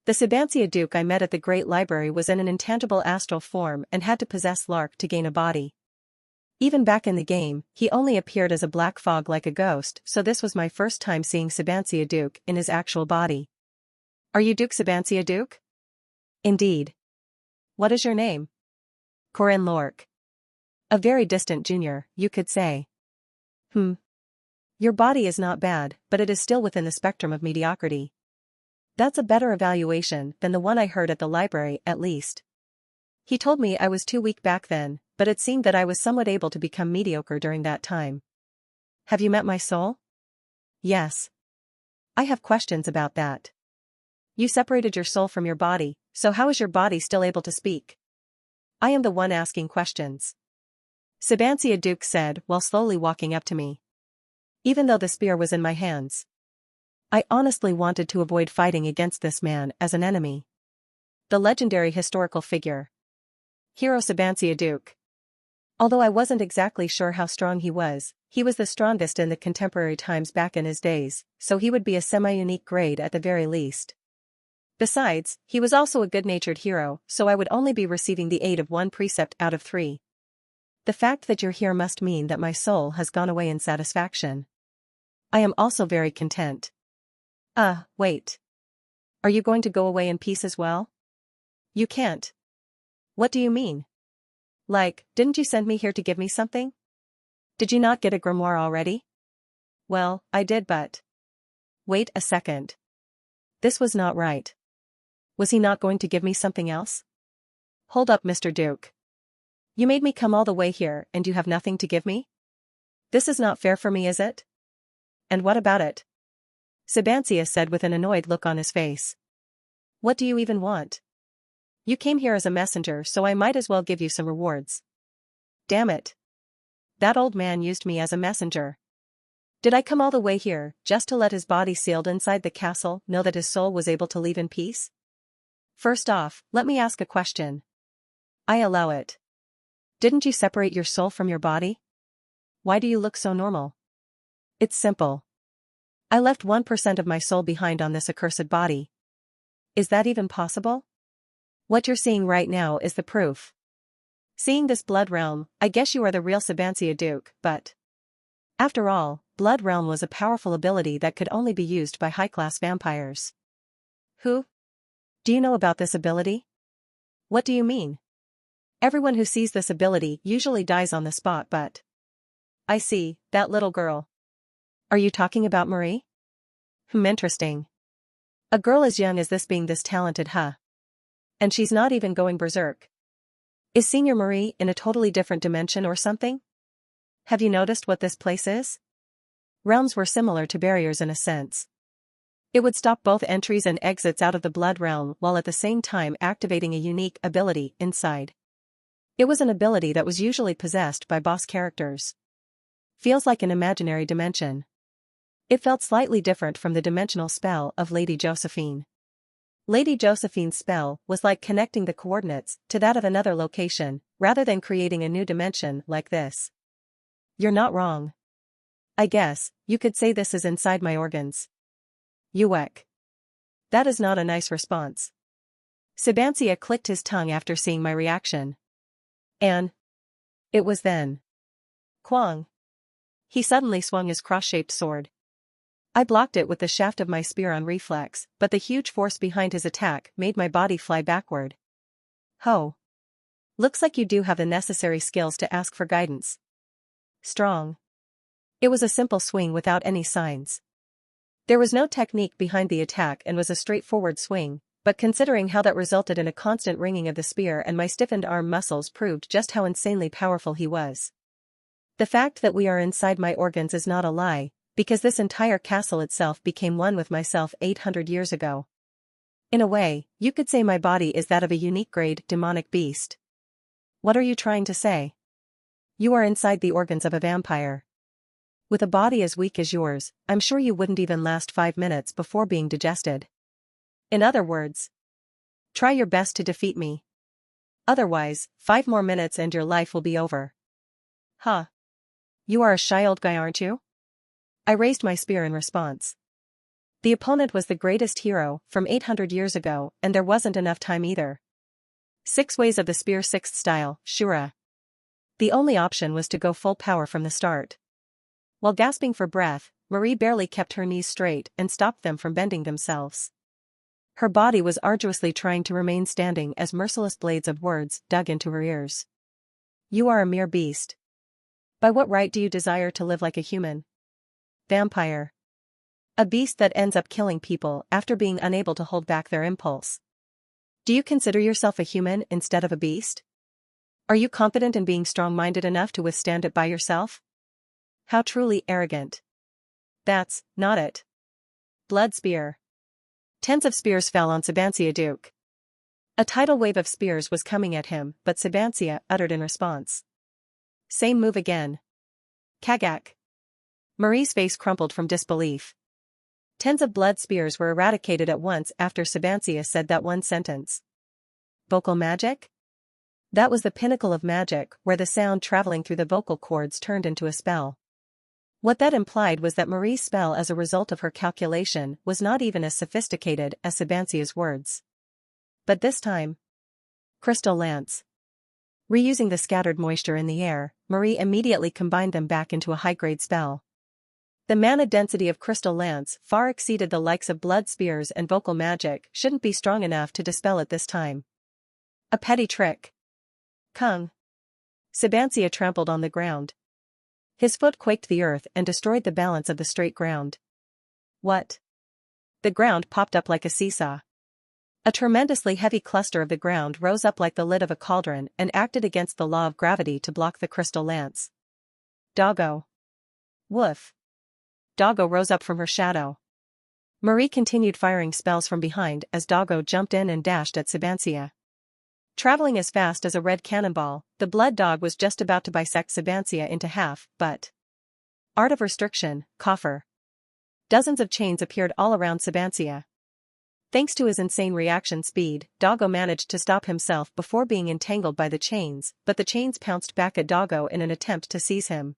The Sabancia Duke I met at the Great Library was in an intangible astral form and had to possess Lark to gain a body. Even back in the game, he only appeared as a black fog like a ghost, so this was my first time seeing Sabancia Duke in his actual body. Are you Duke Sabancia Duke? Indeed. What is your name? Corinne Lork. A very distant junior, you could say. Your body is not bad, but it is still within the spectrum of mediocrity. That's a better evaluation than the one I heard at the library, at least. He told me I was too weak back then, but it seemed that I was somewhat able to become mediocre during that time. Have you met my soul? Yes. I have questions about that. You separated your soul from your body, so how is your body still able to speak? I am the one asking questions. Sabancia Duke said while slowly walking up to me. Even though the spear was in my hands, I honestly wanted to avoid fighting against this man as an enemy. The legendary historical figure. Hero Sabancia Duke. Although I wasn't exactly sure how strong he was the strongest in the contemporary times back in his days, so he would be a semi-unique grade at the very least. Besides, he was also a good-natured hero, so I would only be receiving the aid of 1 precept out of 3. The fact that you're here must mean that my soul has gone away in satisfaction. I am also very content. Wait. Are you going to go away in peace as well? You can't. What do you mean? Like, didn't you send me here to give me something? Did you not get a grimoire already? Well, I did but... Wait a second. This was not right. Was he not going to give me something else? Hold up, Mr. Duke. You made me come all the way here and you have nothing to give me? This is not fair for me, is it? And what about it? Sabancia said with an annoyed look on his face. What do you even want? You came here as a messenger, so I might as well give you some rewards. Damn it. That old man used me as a messenger. Did I come all the way here just to let his body sealed inside the castle know that his soul was able to leave in peace? First off, let me ask a question. I allow it. Didn't you separate your soul from your body? Why do you look so normal? It's simple. I left 1% of my soul behind on this accursed body. Is that even possible? What you're seeing right now is the proof. Seeing this blood realm, I guess you are the real Sabancia Duke, but... After all, blood realm was a powerful ability that could only be used by high-class vampires. Who? Do you know about this ability? What do you mean? Everyone who sees this ability usually dies on the spot, but... I see, that little girl. Are you talking about Marie? Interesting. A girl as young as this being this talented, huh? And she's not even going berserk. Is Senior Marie in a totally different dimension or something? Have you noticed what this place is? Realms were similar to barriers in a sense. It would stop both entries and exits out of the blood realm while at the same time activating a unique ability inside. It was an ability that was usually possessed by boss characters. Feels like an imaginary dimension. It felt slightly different from the dimensional spell of Lady Josephine. Lady Josephine's spell was like connecting the coordinates to that of another location, rather than creating a new dimension like this. You're not wrong. I guess, you could say this is inside my organs. Uek. That is not a nice response. Sabancia clicked his tongue after seeing my reaction. And... it was then. Kwang. He suddenly swung his cross-shaped sword. I blocked it with the shaft of my spear on reflex, but the huge force behind his attack made my body fly backward. Ho. Looks like you do have the necessary skills to ask for guidance. Strong. It was a simple swing without any signs. There was no technique behind the attack and was a straightforward swing, but considering how that resulted in a constant ringing of the spear and my stiffened arm muscles proved just how insanely powerful he was. The fact that we are inside my organs is not a lie, because this entire castle itself became one with myself 800 years ago. In a way, you could say my body is that of a unique grade demonic beast. What are you trying to say? You are inside the organs of a vampire. With a body as weak as yours, I'm sure you wouldn't even last 5 minutes before being digested. In other words, try your best to defeat me. Otherwise, 5 more minutes and your life will be over. Huh. You are a shy old guy, aren't you? I raised my spear in response. The opponent was the greatest hero from 800 years ago, and there wasn't enough time either. 6 ways of the spear, 6th style, Shura. The only option was to go full power from the start. While gasping for breath, Marie barely kept her knees straight and stopped them from bending themselves. Her body was arduously trying to remain standing as merciless blades of words dug into her ears. You are a mere beast. By what right do you desire to live like a human? Vampire. A beast that ends up killing people after being unable to hold back their impulse. Do you consider yourself a human instead of a beast? Are you confident in being strong-minded enough to withstand it by yourself? How truly arrogant. That's not it. Blood spear. Tens of spears fell on Sabancia Duke. A tidal wave of spears was coming at him, but Sabancia uttered in response. Same move again. Kagak. Marie's face crumpled from disbelief. Tens of blood spears were eradicated at once after Sabancia said that one sentence. Vocal magic? That was the pinnacle of magic, where the sound traveling through the vocal cords turned into a spell. What that implied was that Marie's spell, as a result of her calculation, was not even as sophisticated as Sabancia's words. But this time, Crystal Lance. Reusing the scattered moisture in the air, Marie immediately combined them back into a high-grade spell. The mana density of Crystal Lance far exceeded the likes of blood spears, and vocal magic shouldn't be strong enough to dispel it this time. A petty trick. Kung. Sabancia trampled on the ground. His foot quaked the earth and destroyed the balance of the straight ground. What? The ground popped up like a seesaw. A tremendously heavy cluster of the ground rose up like the lid of a cauldron and acted against the law of gravity to block the Crystal Lance. Doggo. Woof. Doggo rose up from her shadow. Marie continued firing spells from behind as Doggo jumped in and dashed at Sabancia. Traveling as fast as a red cannonball, the blood dog was just about to bisect Sabancia into half, but... Art of restriction, coffer. Dozens of chains appeared all around Sabancia. Thanks to his insane reaction speed, Doggo managed to stop himself before being entangled by the chains, but the chains pounced back at Doggo in an attempt to seize him.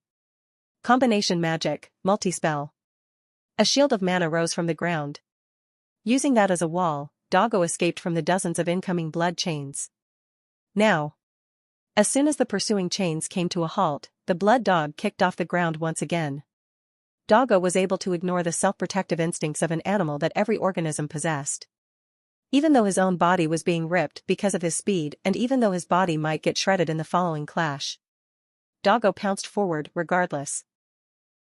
Combination magic, multi-spell. A shield of mana rose from the ground. Using that as a wall, Doggo escaped from the dozens of incoming blood chains. Now. As soon as the pursuing chains came to a halt, the blood dog kicked off the ground once again. Doggo was able to ignore the self-protective instincts of an animal that every organism possessed. Even though his own body was being ripped because of his speed, and even though his body might get shredded in the following clash, Doggo pounced forward regardless.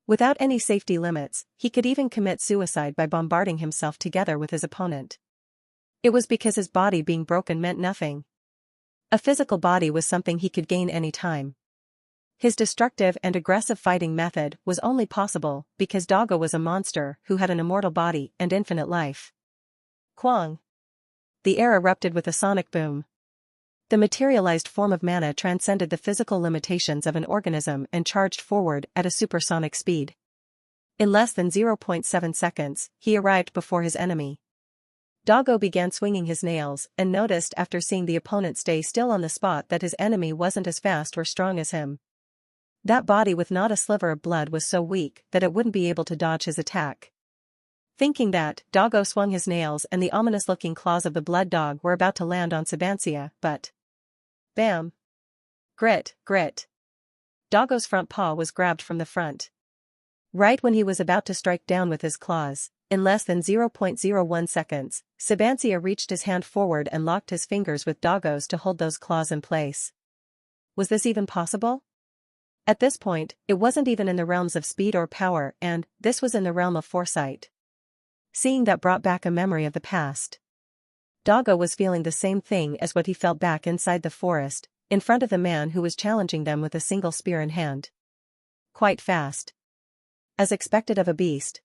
Without any safety limits, he could even commit suicide by bombarding himself together with his opponent. It was because his body being broken meant nothing. A physical body was something he could gain any time. His destructive and aggressive fighting method was only possible because Doggo was a monster who had an immortal body and infinite life. Kwang. The air erupted with a sonic boom. The materialized form of mana transcended the physical limitations of an organism and charged forward at a supersonic speed. In less than 0.7 seconds, he arrived before his enemy. Doggo began swinging his nails and noticed after seeing the opponent stay still on the spot that his enemy wasn't as fast or strong as him. That body with not a sliver of blood was so weak that it wouldn't be able to dodge his attack. Thinking that, Doggo swung his nails and the ominous-looking claws of the blood dog were about to land on Sabancia, but... Bam! Grit, grit. Doggo's front paw was grabbed from the front. Right when he was about to strike down with his claws, in less than 0.01 seconds, Sabancia reached his hand forward and locked his fingers with Doggo's to hold those claws in place. Was this even possible? At this point, it wasn't even in the realms of speed or power, and this was in the realm of foresight. Seeing that brought back a memory of the past. Doggo was feeling the same thing as what he felt back inside the forest, in front of the man who was challenging them with a single spear in hand. Quite fast. As expected of a beast.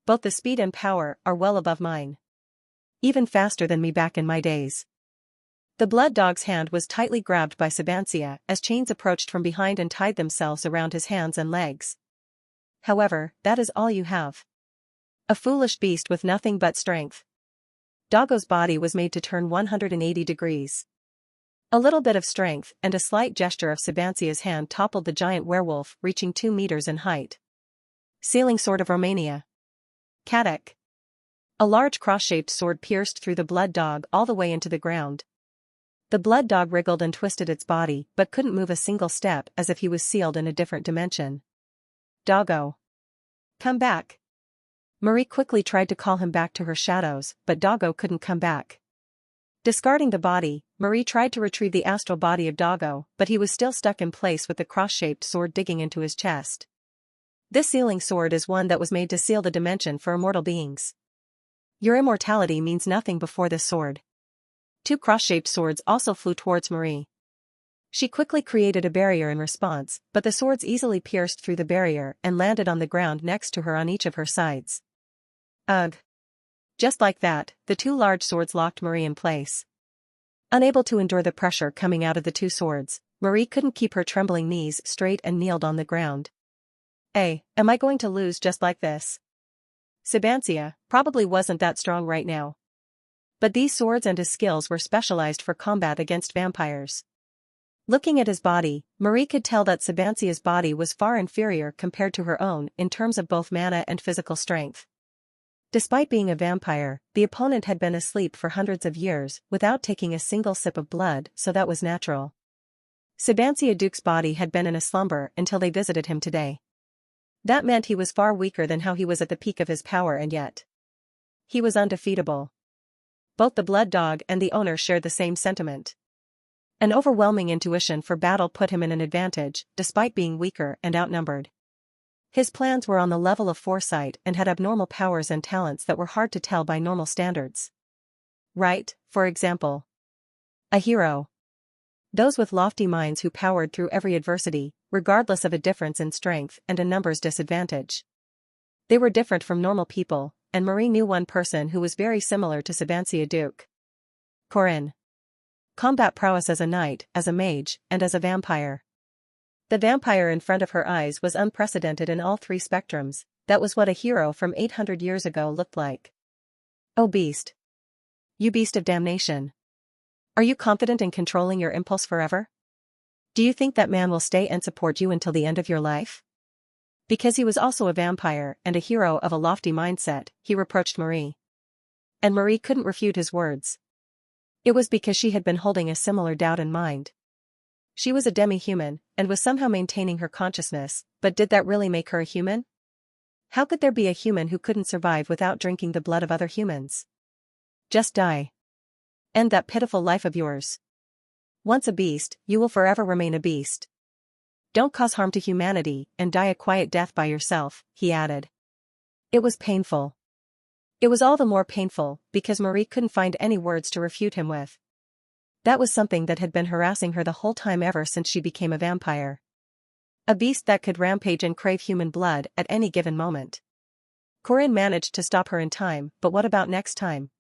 Both the speed and power are well above mine. Even faster than me back in my days. The blood dog's hand was tightly grabbed by Sabancia as chains approached from behind and tied themselves around his hands and legs. However, that is all you have. A foolish beast with nothing but strength. Doggo's body was made to turn 180 degrees. A little bit of strength and a slight gesture of Sabancia's hand toppled the giant werewolf, reaching 2 meters in height. Sealing Sword of Romania. Kadak. A large cross-shaped sword pierced through the blood dog all the way into the ground. The blood dog wriggled and twisted its body but couldn't move a single step, as if he was sealed in a different dimension. Doggo. Come back. Marie quickly tried to call him back to her shadows, but Doggo couldn't come back. Discarding the body, Marie tried to retrieve the astral body of Doggo, but he was still stuck in place with the cross-shaped sword digging into his chest. This sealing sword is one that was made to seal the dimension for immortal beings. Your immortality means nothing before this sword. 2 cross-shaped swords also flew towards Marie. She quickly created a barrier in response, but the swords easily pierced through the barrier and landed on the ground next to her on each of her sides. Ugh. Just like that, the 2 large swords locked Marie in place. Unable to endure the pressure coming out of the 2 swords, Marie couldn't keep her trembling knees straight and kneeled on the ground. Hey, am I going to lose just like this? Sabancia probably wasn't that strong right now. But these swords and his skills were specialized for combat against vampires. Looking at his body, Marie could tell that Sabancia's body was far inferior compared to her own in terms of both mana and physical strength. Despite being a vampire, the opponent had been asleep for hundreds of years without taking a single sip of blood, so that was natural. Sabancia Duke's body had been in a slumber until they visited him today. That meant he was far weaker than how he was at the peak of his power, and yet he was undefeatable. Both the blood dog and the owner shared the same sentiment. An overwhelming intuition for battle put him in an advantage, despite being weaker and outnumbered. His plans were on the level of foresight and had abnormal powers and talents that were hard to tell by normal standards. Right, for example. A hero. Those with lofty minds who powered through every adversity, regardless of a difference in strength and a numbers disadvantage. They were different from normal people, and Marie knew one person who was very similar to Sabancia Duke. Corinne. Combat prowess as a knight, as a mage, and as a vampire. The vampire in front of her eyes was unprecedented in all 3 spectrums. That was what a hero from 800 years ago looked like. Oh beast. You beast of damnation. Are you confident in controlling your impulse forever? Do you think that man will stay and support you until the end of your life? Because he was also a vampire and a hero of a lofty mindset, he reproached Marie. And Marie couldn't refute his words. It was because she had been holding a similar doubt in mind. She was a demi-human, and was somehow maintaining her consciousness, but did that really make her a human? How could there be a human who couldn't survive without drinking the blood of other humans? Just die. End that pitiful life of yours. Once a beast, you will forever remain a beast. Don't cause harm to humanity and die a quiet death by yourself, he added. It was painful. It was all the more painful because Marie couldn't find any words to refute him with. That was something that had been harassing her the whole time ever since she became a vampire. A beast that could rampage and crave human blood at any given moment. Corinne managed to stop her in time, but what about next time?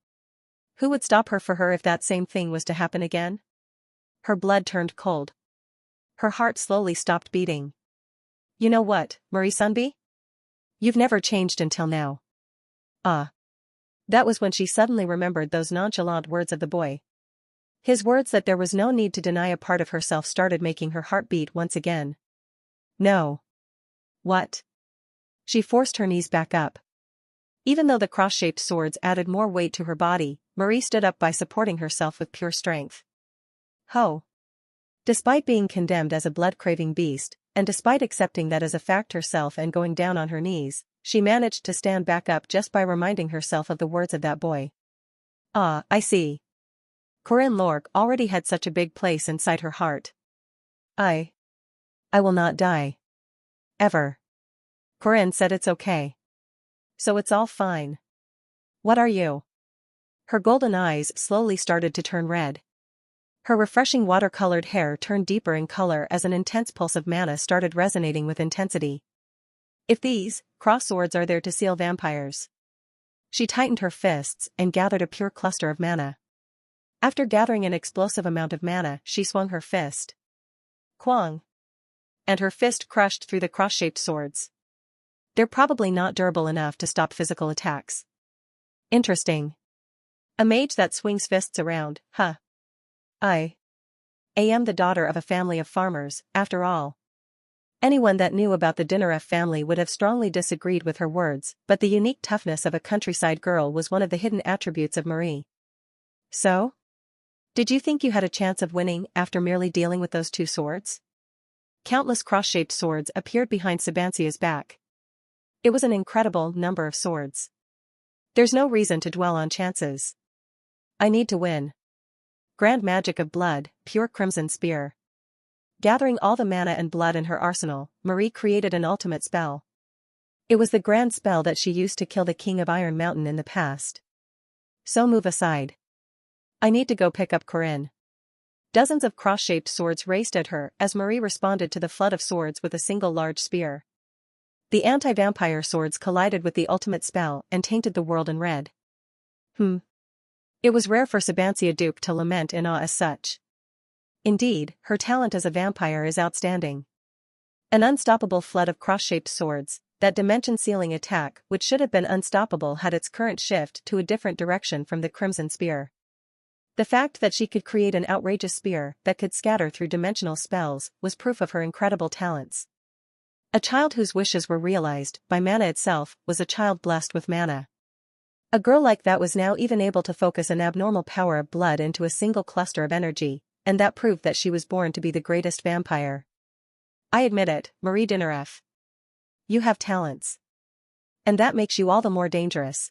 Who would stop her for her if that same thing was to happen again? Her blood turned cold. Her heart slowly stopped beating. You know what, Marie Sunby? You've never changed until now. That was when she suddenly remembered those nonchalant words of the boy. His words that there was no need to deny a part of herself started making her heart beat once again. No. What? She forced her knees back up. Even though the cross-shaped swords added more weight to her body, Marie stood up by supporting herself with pure strength. Ho! Despite being condemned as a blood-craving beast, and despite accepting that as a fact herself and going down on her knees, she managed to stand back up just by reminding herself of the words of that boy. I see. Corinne Lorque already had such a big place inside her heart. I will not die. Ever. Corinne said it's okay. So it's all fine. What are you? Her golden eyes slowly started to turn red. Her refreshing watercolored hair turned deeper in color as an intense pulse of mana started resonating with intensity. If these cross swords are there to seal vampires. She tightened her fists and gathered a pure cluster of mana. After gathering an explosive amount of mana, she swung her fist. Kwang. And her fist crushed through the cross-shaped swords. They're probably not durable enough to stop physical attacks. Interesting. A mage that swings fists around, huh? I am the daughter of a family of farmers, after all. Anyone that knew about the Dinaref family would have strongly disagreed with her words, but the unique toughness of a countryside girl was one of the hidden attributes of Marie. So? Did you think you had a chance of winning after merely dealing with those two swords? Countless cross-shaped swords appeared behind Sabancia's back. It was an incredible number of swords. There's no reason to dwell on chances. I need to win. Grand magic of blood, pure crimson spear. Gathering all the mana and blood in her arsenal, Marie created an ultimate spell. It was the grand spell that she used to kill the King of Iron Mountain in the past. So move aside. I need to go pick up Corinne. Dozens of cross-shaped swords raced at her as Marie responded to the flood of swords with a single large spear. The anti-vampire swords collided with the ultimate spell and tainted the world in red. It was rare for Sabancia Duke to lament in awe as such. Indeed, her talent as a vampire is outstanding. An unstoppable flood of cross-shaped swords, that dimension-sealing attack which should have been unstoppable had its current shift to a different direction from the Crimson Spear. The fact that she could create an outrageous spear that could scatter through dimensional spells was proof of her incredible talents. A child whose wishes were realized by mana itself was a child blessed with mana. A girl like that was now even able to focus an abnormal power of blood into a single cluster of energy, and that proved that she was born to be the greatest vampire. I admit it, Marie Dinaref. You have talents. And that makes you all the more dangerous.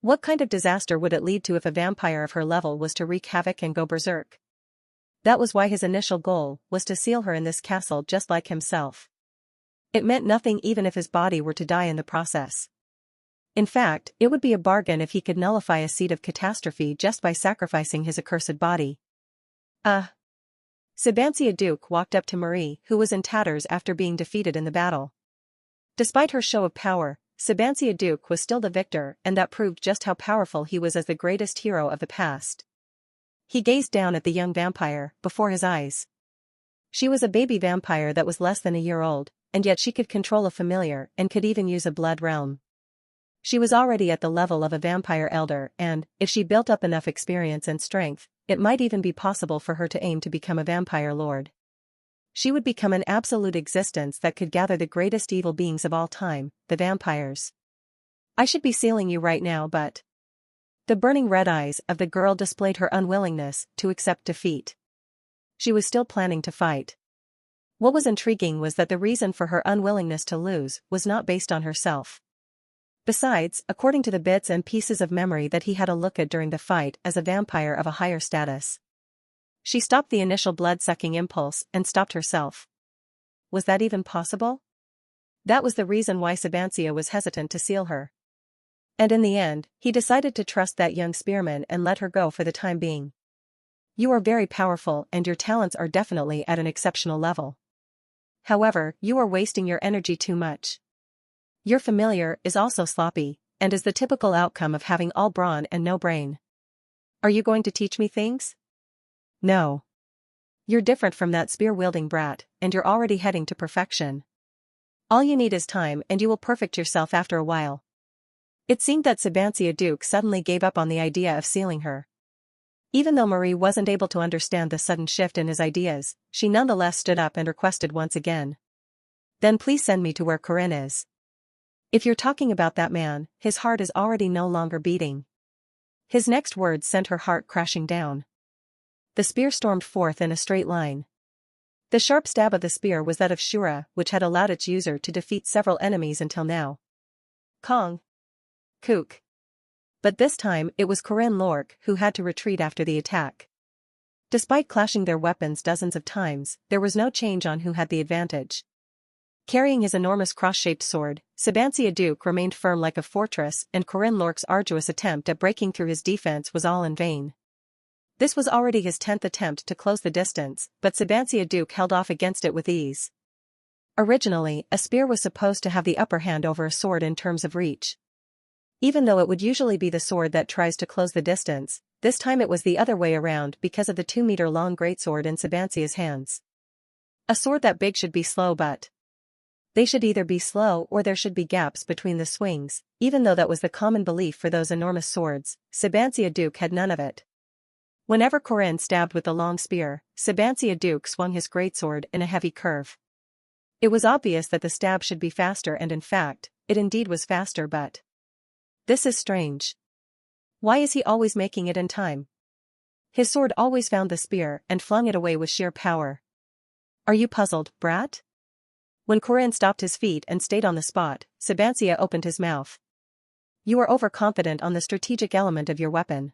What kind of disaster would it lead to if a vampire of her level was to wreak havoc and go berserk? That was why his initial goal was to seal her in this castle just like himself. It meant nothing even if his body were to die in the process. In fact, it would be a bargain if he could nullify a seed of catastrophe just by sacrificing his accursed body. Sabancia Duke walked up to Marie, who was in tatters after being defeated in the battle. Despite her show of power, Sabancia Duke was still the victor, and that proved just how powerful he was as the greatest hero of the past. He gazed down at the young vampire, before his eyes. She was a baby vampire that was less than a year old, and yet she could control a familiar and could even use a blood realm. She was already at the level of a vampire elder and, if she built up enough experience and strength, it might even be possible for her to aim to become a vampire lord. She would become an absolute existence that could gather the greatest evil beings of all time, the vampires. I should be sealing you right now, but... The burning red eyes of the girl displayed her unwillingness to accept defeat. She was still planning to fight. What was intriguing was that the reason for her unwillingness to lose was not based on herself. Besides, according to the bits and pieces of memory that he had a look at during the fight as a vampire of a higher status. She stopped the initial blood-sucking impulse and stopped herself. Was that even possible? That was the reason why Sabancia was hesitant to seal her. And in the end, he decided to trust that young spearman and let her go for the time being. You are very powerful and your talents are definitely at an exceptional level. However, you are wasting your energy too much. Your familiar is also sloppy, and is the typical outcome of having all brawn and no brain. Are you going to teach me things? No. You're different from that spear-wielding brat, and you're already heading to perfection. All you need is time and you will perfect yourself after a while. It seemed that Sabancia Duke suddenly gave up on the idea of sealing her. Even though Marie wasn't able to understand the sudden shift in his ideas, she nonetheless stood up and requested once again. Then please send me to where Corinne is. If you're talking about that man, his heart is already no longer beating. His next words sent her heart crashing down. The spear stormed forth in a straight line. The sharp stab of the spear was that of Shura, which had allowed its user to defeat several enemies until now. Kong. Kook. But this time it was Corinne Lorque who had to retreat after the attack. Despite clashing their weapons dozens of times, there was no change on who had the advantage. Carrying his enormous cross-shaped sword, Sabancia Duke remained firm like a fortress, and Corinne Lorque's arduous attempt at breaking through his defense was all in vain. This was already his 10th attempt to close the distance, but Sabancia Duke held off against it with ease. Originally, a spear was supposed to have the upper hand over a sword in terms of reach. Even though it would usually be the sword that tries to close the distance, this time it was the other way around because of the 2-meter-long greatsword in Sabancia's hands. A sword that big should be slow, but they should either be slow or there should be gaps between the swings. Even though that was the common belief for those enormous swords, Sabancia Duke had none of it. Whenever Corinne stabbed with the long spear, Sabancia Duke swung his greatsword in a heavy curve. It was obvious that the stab should be faster, and in fact, it indeed was faster, but this is strange. Why is he always making it in time? His sword always found the spear and flung it away with sheer power. Are you puzzled, brat? When Corinne stopped his feet and stayed on the spot, Sabancia opened his mouth. You are overconfident on the strategic element of your weapon.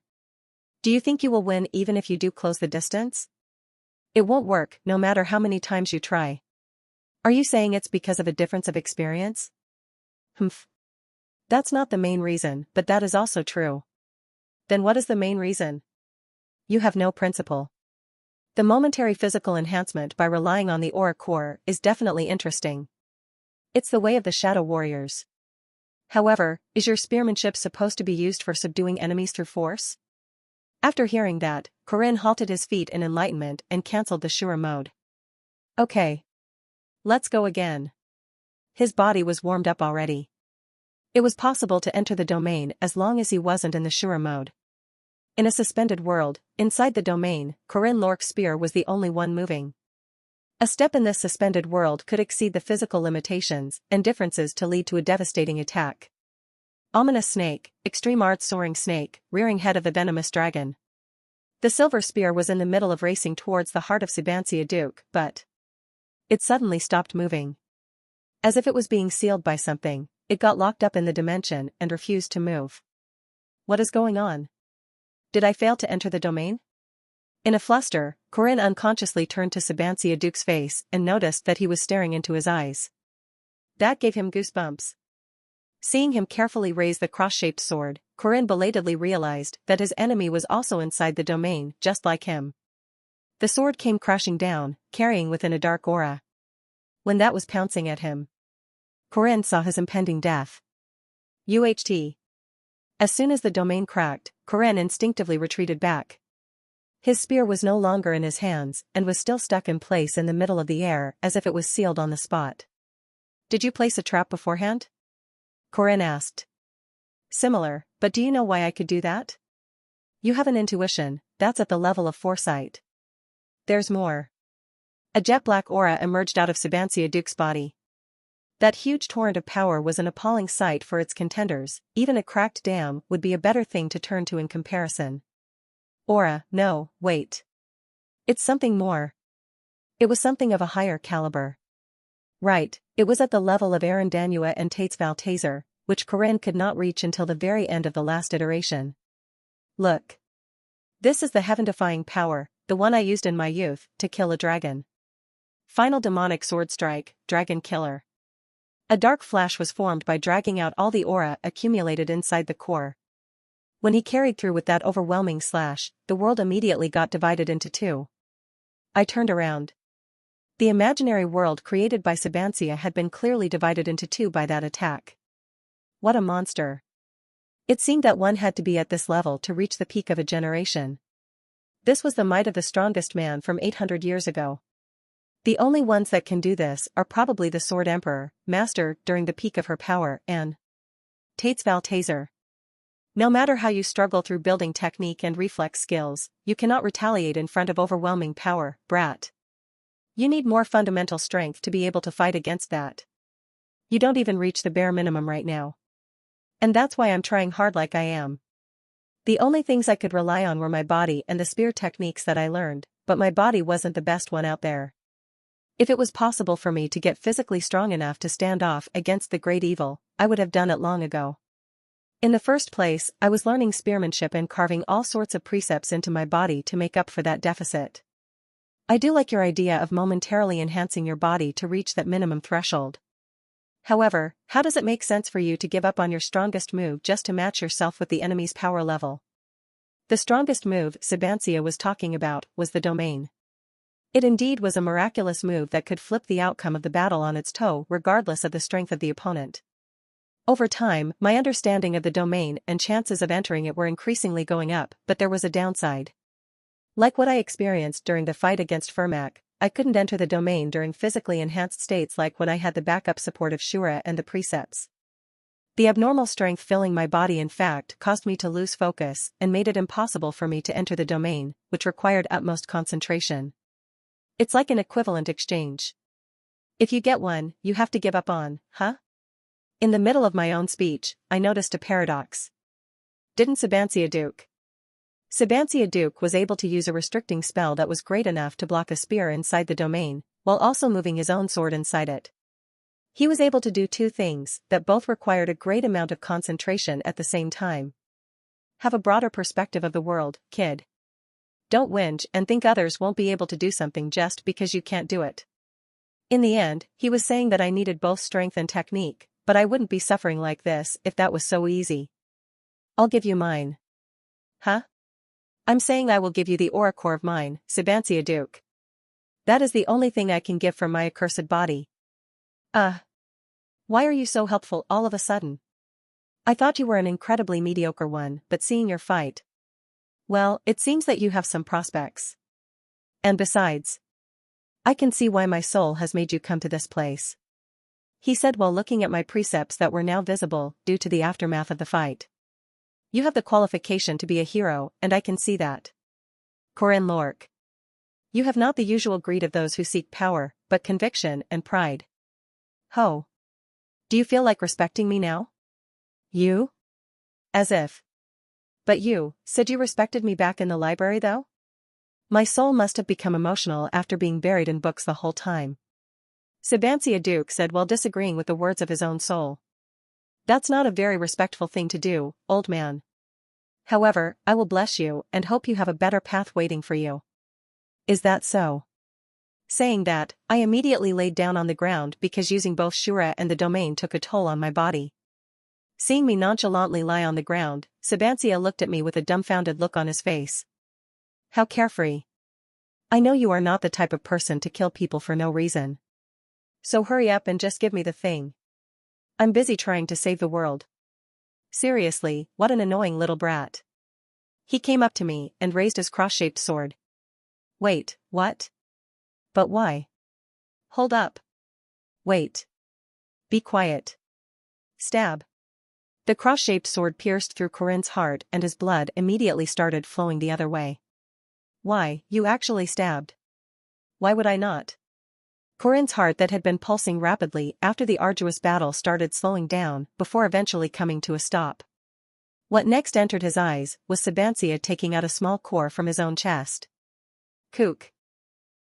Do you think you will win even if you do close the distance? It won't work, no matter how many times you try. Are you saying it's because of a difference of experience? Humph. That's not the main reason, but that is also true. Then what is the main reason? You have no principle. The momentary physical enhancement by relying on the aura core is definitely interesting. It's the way of the shadow warriors. However, is your spearmanship supposed to be used for subduing enemies through force? After hearing that, Corinne halted his feet in enlightenment and cancelled the Shura mode. Okay. Let's go again. His body was warmed up already. It was possible to enter the domain as long as he wasn't in the Shura mode. In a suspended world, inside the domain, Corinne Lorque's spear was the only one moving. A step in this suspended world could exceed the physical limitations and differences to lead to a devastating attack. Ominous snake, extreme arts soaring snake, rearing head of a venomous dragon. The silver spear was in the middle of racing towards the heart of Sabancia Duke, but it suddenly stopped moving. As if it was being sealed by something, it got locked up in the dimension and refused to move. What is going on? Did I fail to enter the domain? In a fluster, Corinne unconsciously turned to Sabancia Duke's face and noticed that he was staring into his eyes. That gave him goosebumps. Seeing him carefully raise the cross-shaped sword, Corinne belatedly realized that his enemy was also inside the domain, just like him. The sword came crashing down, carrying within a dark aura. When that was pouncing at him, Corinne saw his impending death. UHT. As soon as the domain cracked, Corinne instinctively retreated back. His spear was no longer in his hands and was still stuck in place in the middle of the air as if it was sealed on the spot. Did you place a trap beforehand? Corinne asked. Similar, but do you know why I could do that? You have an intuition, that's at the level of foresight. There's more. A jet-black aura emerged out of Sabancia Duke's body. That huge torrent of power was an appalling sight for its contenders. Even a cracked dam would be a better thing to turn to in comparison. Aura, no, wait. It's something more. It was something of a higher caliber. Right, it was at the level of Aaron Danua and Tates Valtazer, which Corinne could not reach until the very end of the last iteration. Look. This is the heaven-defying power, the one I used in my youth, to kill a dragon. Final demonic sword strike, dragon killer. A dark flash was formed by dragging out all the aura accumulated inside the core. When he carried through with that overwhelming slash, the world immediately got divided into two. I turned around. The imaginary world created by Sabancia had been clearly divided into two by that attack. What a monster. It seemed that one had to be at this level to reach the peak of a generation. This was the might of the strongest man from 800 years ago. The only ones that can do this are probably the Sword Emperor, Master during the peak of her power, and Tates Valtazer. No matter how you struggle through building technique and reflex skills, you cannot retaliate in front of overwhelming power, brat. You need more fundamental strength to be able to fight against that. You don't even reach the bare minimum right now. And that's why I'm trying hard like I am. The only things I could rely on were my body and the spear techniques that I learned, but my body wasn't the best one out there. If it was possible for me to get physically strong enough to stand off against the great evil, I would have done it long ago. In the first place, I was learning spearmanship and carving all sorts of precepts into my body to make up for that deficit. I do like your idea of momentarily enhancing your body to reach that minimum threshold. However, how does it make sense for you to give up on your strongest move just to match yourself with the enemy's power level? The strongest move Sabancia was talking about was the domain. It indeed was a miraculous move that could flip the outcome of the battle on its toe regardless of the strength of the opponent. Over time, my understanding of the domain and chances of entering it were increasingly going up, but there was a downside. Like what I experienced during the fight against Fermac, I couldn't enter the domain during physically enhanced states like when I had the backup support of Shura and the precepts. The abnormal strength filling my body in fact caused me to lose focus and made it impossible for me to enter the domain, which required utmost concentration. It's like an equivalent exchange. If you get one, you have to give up on, huh? In the middle of my own speech, I noticed a paradox. Didn't Sabancia Duke? Sabancia Duke was able to use a restricting spell that was great enough to block a spear inside the domain, while also moving his own sword inside it. He was able to do two things that both required a great amount of concentration at the same time. Have a broader perspective of the world, kid. Don't whinge and think others won't be able to do something just because you can't do it. In the end, he was saying that I needed both strength and technique, but I wouldn't be suffering like this if that was so easy. I'll give you mine. Huh? I'm saying I will give you the aura-core of mine, Sabancia Duke. That is the only thing I can give from my accursed body. Why are you so helpful all of a sudden? I thought you were an incredibly mediocre one, but seeing your fight. Well, it seems that you have some prospects. And besides, I can see why my soul has made you come to this place. He said while looking at my precepts that were now visible due to the aftermath of the fight. You have the qualification to be a hero, and I can see that. Corinne Lorque. You have not the usual greed of those who seek power, but conviction and pride. Ho. Do you feel like respecting me now? You? As if. But you said you respected me back in the library though? My soul must have become emotional after being buried in books the whole time. Sabancia Duke said while disagreeing with the words of his own soul. That's not a very respectful thing to do, old man. However, I will bless you and hope you have a better path waiting for you. Is that so? Saying that, I immediately laid down on the ground because using both Shura and the domain took a toll on my body. Seeing me nonchalantly lie on the ground, Sabancia looked at me with a dumbfounded look on his face. How carefree. I know you are not the type of person to kill people for no reason. So hurry up and just give me the thing. I'm busy trying to save the world. Seriously, what an annoying little brat. He came up to me and raised his cross-shaped sword. Wait, what? But why? Hold up. Wait. Be quiet. Stab. The cross-shaped sword pierced through Corinne's heart and his blood immediately started flowing the other way. Why, you actually stabbed. Why would I not? Corinne's heart that had been pulsing rapidly after the arduous battle started slowing down before eventually coming to a stop. What next entered his eyes was Sabancia taking out a small core from his own chest. Kook.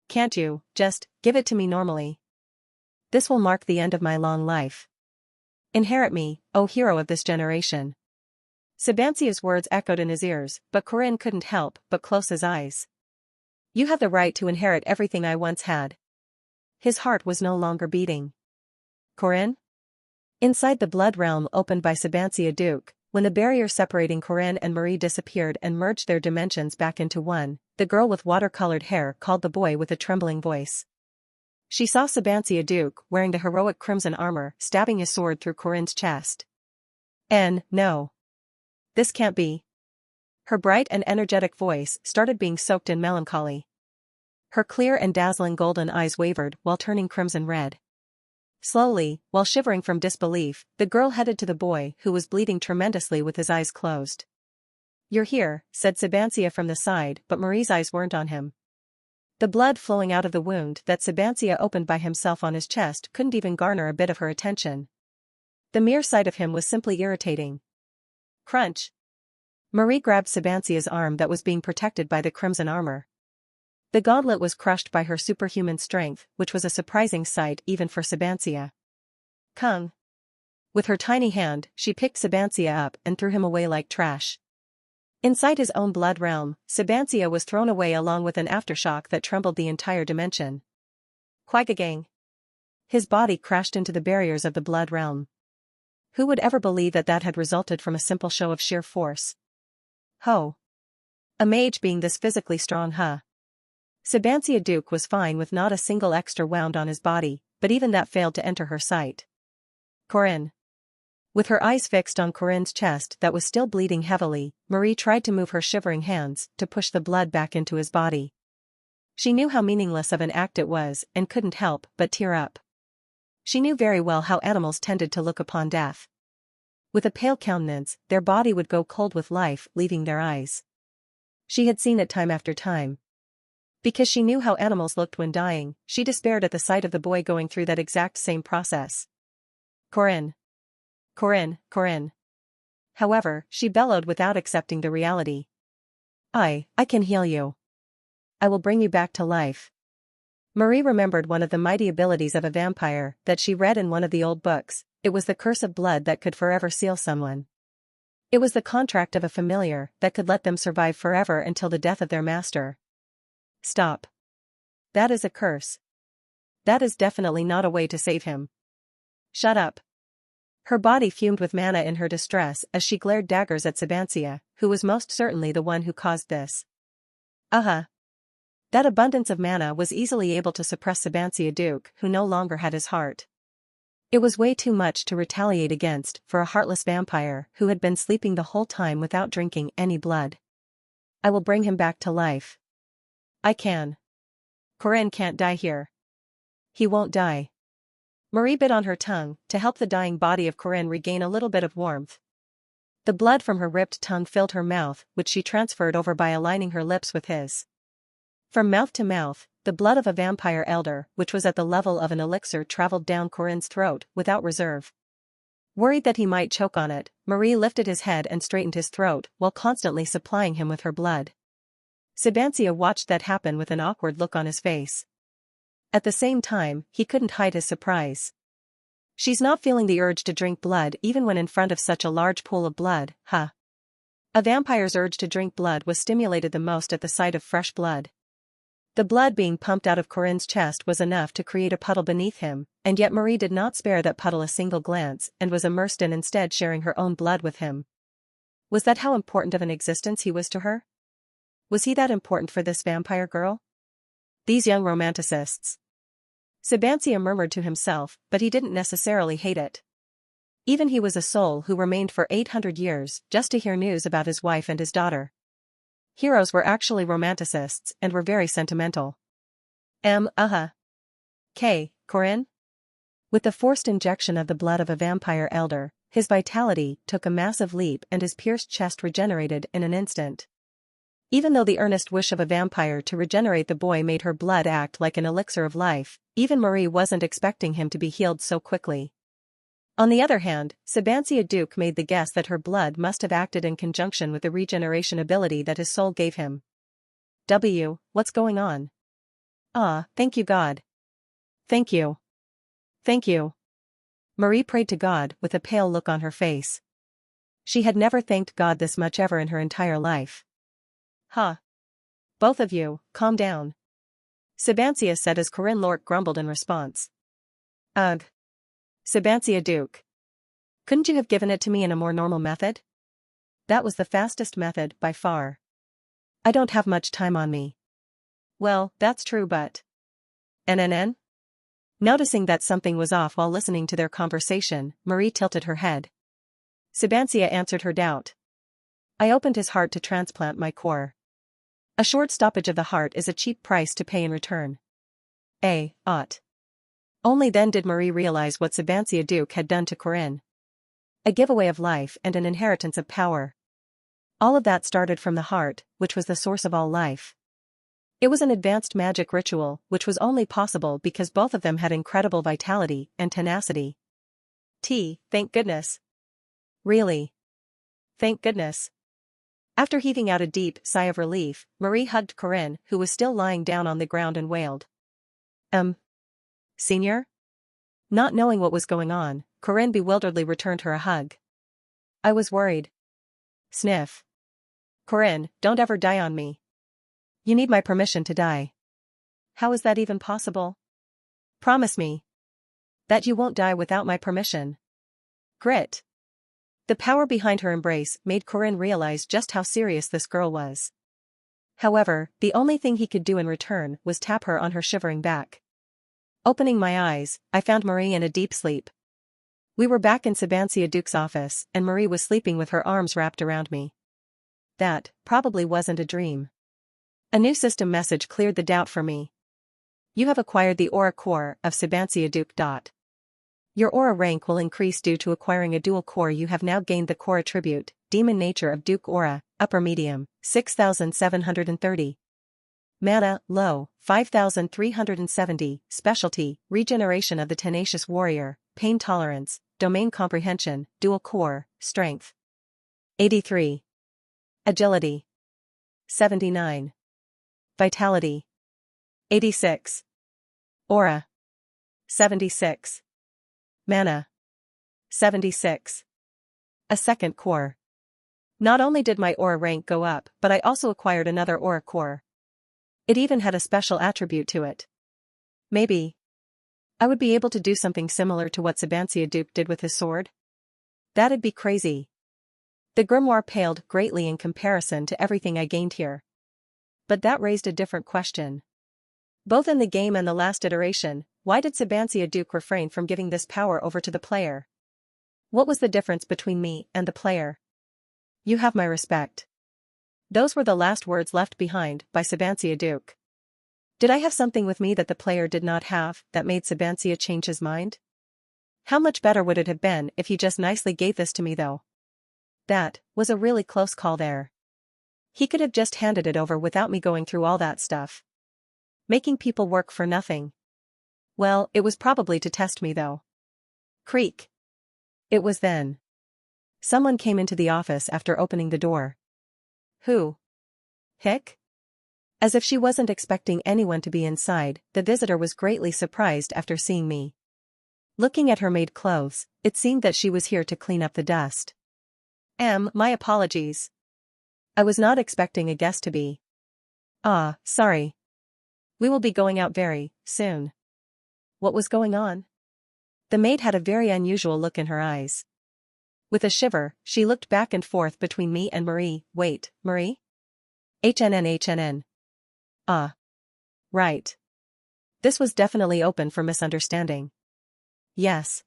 Can't you just give it to me normally? This will mark the end of my long life. Inherit me, O hero of this generation. Sabancia's words echoed in his ears, but Corinne couldn't help but close his eyes. You have the right to inherit everything I once had. His heart was no longer beating. Corinne? Inside the blood realm opened by Sabancia Duke, when the barrier separating Corinne and Marie disappeared and merged their dimensions back into one, the girl with watercolored hair called the boy with a trembling voice. She saw Sabancia Duke wearing the heroic crimson armor stabbing his sword through Corinne's chest. No. This can't be. Her bright and energetic voice started being soaked in melancholy. Her clear and dazzling golden eyes wavered while turning crimson red. Slowly, while shivering from disbelief, the girl headed to the boy who was bleeding tremendously with his eyes closed. You're here, said Sabancia from the side, but Marie's eyes weren't on him. The blood flowing out of the wound that Sabancia opened by himself on his chest couldn't even garner a bit of her attention. The mere sight of him was simply irritating. Crunch. Marie grabbed Sabancia's arm that was being protected by the crimson armor. The gauntlet was crushed by her superhuman strength, which was a surprising sight even for Sabancia. Kung. With her tiny hand, she picked Sabancia up and threw him away like trash. Inside his own blood realm, Sabancia was thrown away along with an aftershock that trembled the entire dimension. Quagagang. His body crashed into the barriers of the blood realm. Who would ever believe that that had resulted from a simple show of sheer force? Ho. A mage being this physically strong, huh? Sabancia Duke was fine with not a single extra wound on his body, but even that failed to enter her sight. Corinne. With her eyes fixed on Corinne's chest that was still bleeding heavily, Marie tried to move her shivering hands to push the blood back into his body. She knew how meaningless of an act it was and couldn't help but tear up. She knew very well how animals tended to look upon death. With a pale countenance, their body would go cold with life leaving their eyes. She had seen it time after time. Because she knew how animals looked when dying, she despaired at the sight of the boy going through that exact same process. Corinne. Corinne, Corinne. However, she bellowed without accepting the reality. I can heal you. I will bring you back to life. Marie remembered one of the mighty abilities of a vampire that she read in one of the old books. It was the curse of blood that could forever seal someone. It was the contract of a familiar that could let them survive forever until the death of their master. Stop. That is a curse. That is definitely not a way to save him. Shut up. Her body fumed with mana in her distress as she glared daggers at Sabancia, who was most certainly the one who caused this. That abundance of mana was easily able to suppress Sabancia Duke, who no longer had his heart. It was way too much to retaliate against for a heartless vampire who had been sleeping the whole time without drinking any blood. I will bring him back to life. I can. Corinne can't die here. He won't die. Marie bit on her tongue to help the dying body of Corinne regain a little bit of warmth. The blood from her ripped tongue filled her mouth, which she transferred over by aligning her lips with his. From mouth to mouth, the blood of a vampire elder, which was at the level of an elixir, traveled down Corinne's throat without reserve. Worried that he might choke on it, Marie lifted his head and straightened his throat while constantly supplying him with her blood. Sabancia watched that happen with an awkward look on his face. At the same time, he couldn't hide his surprise. She's not feeling the urge to drink blood even when in front of such a large pool of blood, huh? A vampire's urge to drink blood was stimulated the most at the sight of fresh blood. The blood being pumped out of Corinne's chest was enough to create a puddle beneath him, and yet Marie did not spare that puddle a single glance and was immersed in instead sharing her own blood with him. Was that how important of an existence he was to her? Was he that important for this vampire girl? These young romanticists. Sabancia murmured to himself, but he didn't necessarily hate it. Even he was a soul who remained for 800 years just to hear news about his wife and his daughter. Heroes were actually romanticists and were very sentimental. Corinne? With the forced injection of the blood of a vampire elder, his vitality took a massive leap and his pierced chest regenerated in an instant. Even though the earnest wish of a vampire to regenerate the boy made her blood act like an elixir of life, even Marie wasn't expecting him to be healed so quickly. On the other hand, Sabancia Duke made the guess that her blood must have acted in conjunction with the regeneration ability that his soul gave him. What's going on? Thank you God. Thank you. Thank you. Marie prayed to God with a pale look on her face. She had never thanked God this much ever in her entire life. Both of you, calm down. Sabancia said as Corinne Lork grumbled in response. Ugh. Sabancia Duke. Couldn't you have given it to me in a more normal method? That was the fastest method, by far. I don't have much time on me. Well, that's true but… NNN? Noticing that something was off while listening to their conversation, Marie tilted her head. Sabancia answered her doubt. I opened his heart to transplant my core. A short stoppage of the heart is a cheap price to pay in return. Only then did Marie realize what Sabancia Duke had done to Corinne. A giveaway of life and an inheritance of power. All of that started from the heart, which was the source of all life. It was an advanced magic ritual, which was only possible because both of them had incredible vitality and tenacity. Thank goodness. Really. Thank goodness. After heaving out a deep sigh of relief, Marie hugged Corinne, who was still lying down on the ground, and wailed. Senior? Not knowing what was going on, Corinne bewilderedly returned her a hug. I was worried. Sniff. Corinne, don't ever die on me. You need my permission to die. How is that even possible? Promise me that you won't die without my permission. Grit. The power behind her embrace made Corinne realize just how serious this girl was. However, the only thing he could do in return was tap her on her shivering back. Opening my eyes, I found Marie in a deep sleep. We were back in Sabancia Duke's office, and Marie was sleeping with her arms wrapped around me. That probably wasn't a dream. A new system message cleared the doubt for me. You have acquired the Aura Core of Sabancia Duke. Your Aura rank will increase due to acquiring a dual core. You have now gained the core attribute, Demon Nature of Duke Aura, Upper Medium, 6730. Mana, low, 5370, specialty, regeneration of the tenacious warrior, pain tolerance, domain comprehension, dual core, strength. 83. Agility. 79. Vitality. 86. Aura. 76. Mana. 76. A second core. Not only did my aura rank go up, but I also acquired another aura core. It even had a special attribute to it. Maybe I would be able to do something similar to what Sabancia Duke did with his sword? That'd be crazy. The grimoire paled greatly in comparison to everything I gained here. But that raised a different question. Both in the game and the last iteration, why did Sabancia Duke refrain from giving this power over to the player? What was the difference between me and the player? You have my respect. Those were the last words left behind by Sabancia Duke. Did I have something with me that the player did not have that made Sabancia change his mind? How much better would it have been if he just nicely gave this to me though? That was a really close call there. He could have just handed it over without me going through all that stuff. Making people work for nothing. Well, it was probably to test me though. Creak. It was then. Someone came into the office after opening the door. Who? Hick? As if she wasn't expecting anyone to be inside, the visitor was greatly surprised after seeing me. Looking at her maid clothes, it seemed that she was here to clean up the dust. My apologies. I was not expecting a guest to be. Sorry. We will be going out very soon. What was going on? The maid had a very unusual look in her eyes. With a shiver, she looked back and forth between me and Marie. Wait, Marie? HNN. Right. This was definitely open for misunderstanding. Yes.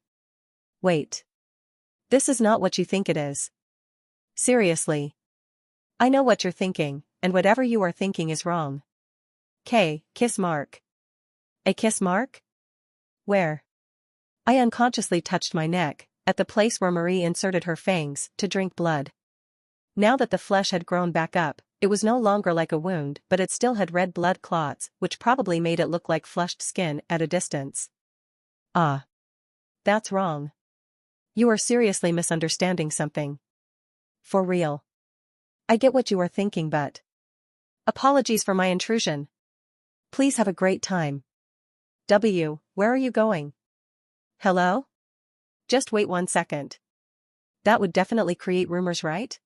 Wait. This is not what you think it is. Seriously. I know what you're thinking, and whatever you are thinking is wrong. Kiss mark. A kiss mark? Where? I unconsciously touched my neck, at the place where Marie inserted her fangs, to drink blood. Now that the flesh had grown back up, it was no longer like a wound, but it still had red blood clots, which probably made it look like flushed skin at a distance. That's wrong. You are seriously misunderstanding something. For real. I get what you are thinking, but... Apologies for my intrusion. Please have a great time. Where are you going? Hello? Just wait 1 second. That would definitely create rumors, right?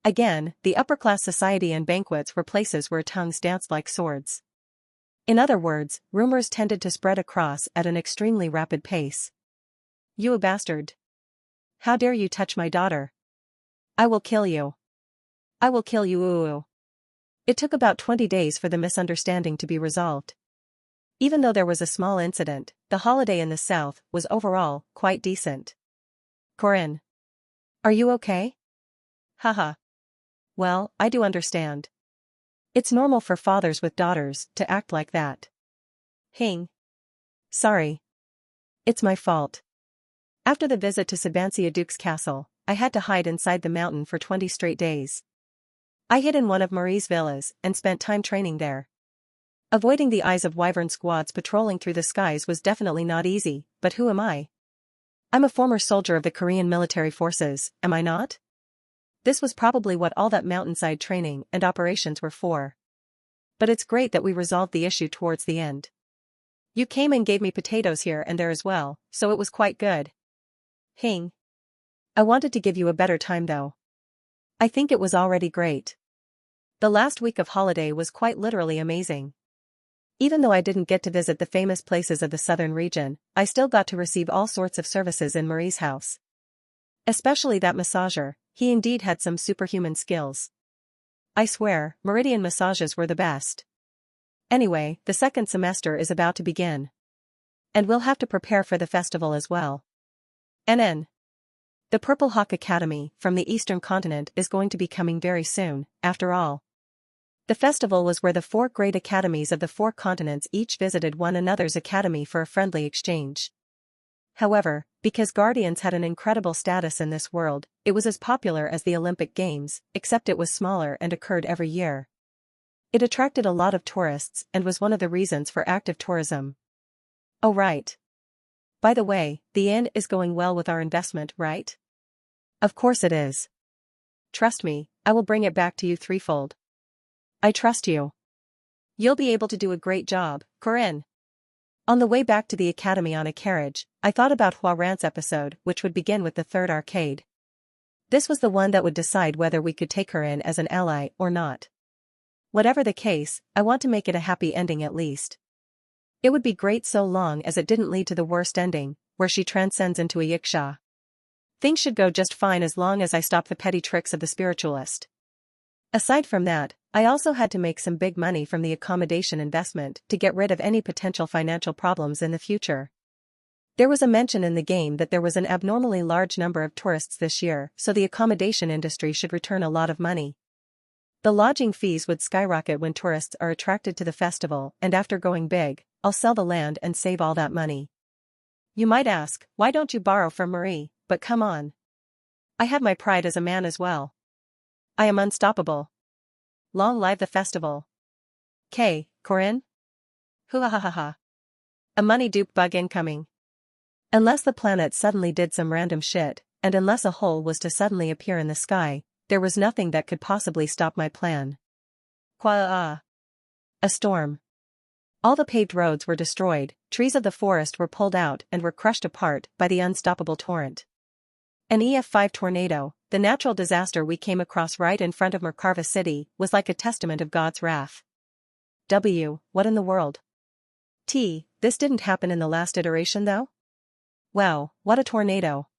Again, the upper-class society and banquets were places where tongues danced like swords. In other words, rumors tended to spread across at an extremely rapid pace. You a bastard. How dare you touch my daughter? I will kill you. I will kill you. Ooh. It took about 20 days for the misunderstanding to be resolved. Even though there was a small incident, the holiday in the South was overall quite decent. Corinne. Are you okay? Haha. Well, I do understand. It's normal for fathers with daughters to act like that. Hing. Sorry. It's my fault. After the visit to Sabancia Duke's castle, I had to hide inside the mountain for 20 straight days. I hid in one of Marie's villas and spent time training there. Avoiding the eyes of wyvern squads patrolling through the skies was definitely not easy, but who am I? I'm a former soldier of the Korean military forces, am I not? This was probably what all that mountainside training and operations were for. But it's great that we resolved the issue towards the end. You came and gave me potatoes here and there as well, so it was quite good. Hing. I wanted to give you a better time though. I think it was already great. The last week of holiday was quite literally amazing. Even though I didn't get to visit the famous places of the southern region, I still got to receive all sorts of services in Marie's house. Especially that massager, he indeed had some superhuman skills. I swear, Meridian massages were the best. Anyway, the second semester is about to begin. And we'll have to prepare for the festival as well. NN. The Purple Hawk Academy from the Eastern Continent is going to be coming very soon, after all. The festival was where the 4 great academies of the 4 continents each visited one another's academy for a friendly exchange. However, because Guardians had an incredible status in this world, it was as popular as the Olympic Games, except it was smaller and occurred every year. It attracted a lot of tourists and was one of the reasons for active tourism. Oh right. By the way, the inn is going well with our investment, right? Of course it is. Trust me, I will bring it back to you threefold. I trust you. You'll be able to do a great job, Corinne. On the way back to the academy on a carriage, I thought about Hua Ran's episode, which would begin with the third arcade. This was the one that would decide whether we could take her in as an ally or not. Whatever the case, I want to make it a happy ending at least. It would be great so long as it didn't lead to the worst ending, where she transcends into a yiksha. Things should go just fine as long as I stop the petty tricks of the spiritualist. Aside from that, I also had to make some big money from the accommodation investment to get rid of any potential financial problems in the future. There was a mention in the game that there was an abnormally large number of tourists this year, so the accommodation industry should return a lot of money. The lodging fees would skyrocket when tourists are attracted to the festival, and after going big, I'll sell the land and save all that money. You might ask, why don't you borrow from Marie, but come on. I have my pride as a man as well. I am unstoppable. Long live the festival. K, Corinne? Hoo-ha-ha-ha-ha. A money dupe bug incoming. Unless the planet suddenly did some random shit, and unless a hole was to suddenly appear in the sky, there was nothing that could possibly stop my plan. A storm. All the paved roads were destroyed, trees of the forest were pulled out and were crushed apart by the unstoppable torrent. An EF5 tornado, the natural disaster we came across right in front of Merkava City, was like a testament of God's wrath. What in the world? This didn't happen in the last iteration though? Wow, what a tornado.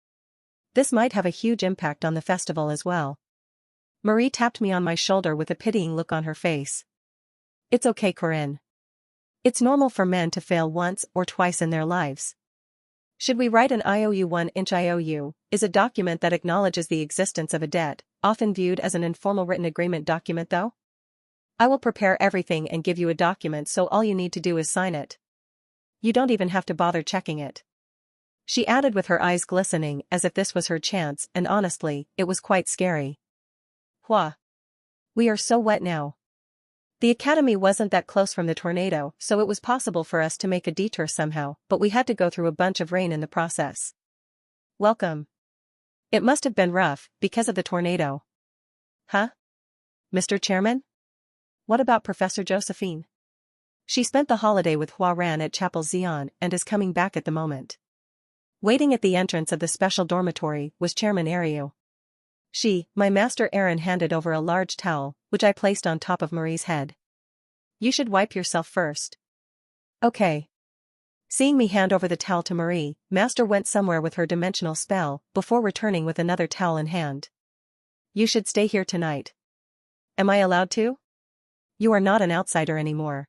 This might have a huge impact on the festival as well. Marie tapped me on my shoulder with a pitying look on her face. It's okay, Corinne. It's normal for men to fail once or twice in their lives. Should we write an IOU? 1-inch IOU is a document that acknowledges the existence of a debt, often viewed as an informal written agreement document though? I will prepare everything and give you a document so all you need to do is sign it. You don't even have to bother checking it. She added with her eyes glistening as if this was her chance, and honestly, it was quite scary. We are so wet now. The academy wasn't that close from the tornado, so it was possible for us to make a detour somehow, but we had to go through a bunch of rain in the process. Welcome. It must have been rough, because of the tornado. Huh? Mr. Chairman? What about Professor Josephine? She spent the holiday with Hua Ran at Chapel Xian and is coming back at the moment. Waiting at the entrance of the special dormitory was Chairman Ariu. My master Aaron handed over a large towel, which I placed on top of Marie's head. You should wipe yourself first. Okay. Seeing me hand over the towel to Marie, Master went somewhere with her dimensional spell, before returning with another towel in hand. You should stay here tonight. Am I allowed to? You are not an outsider anymore.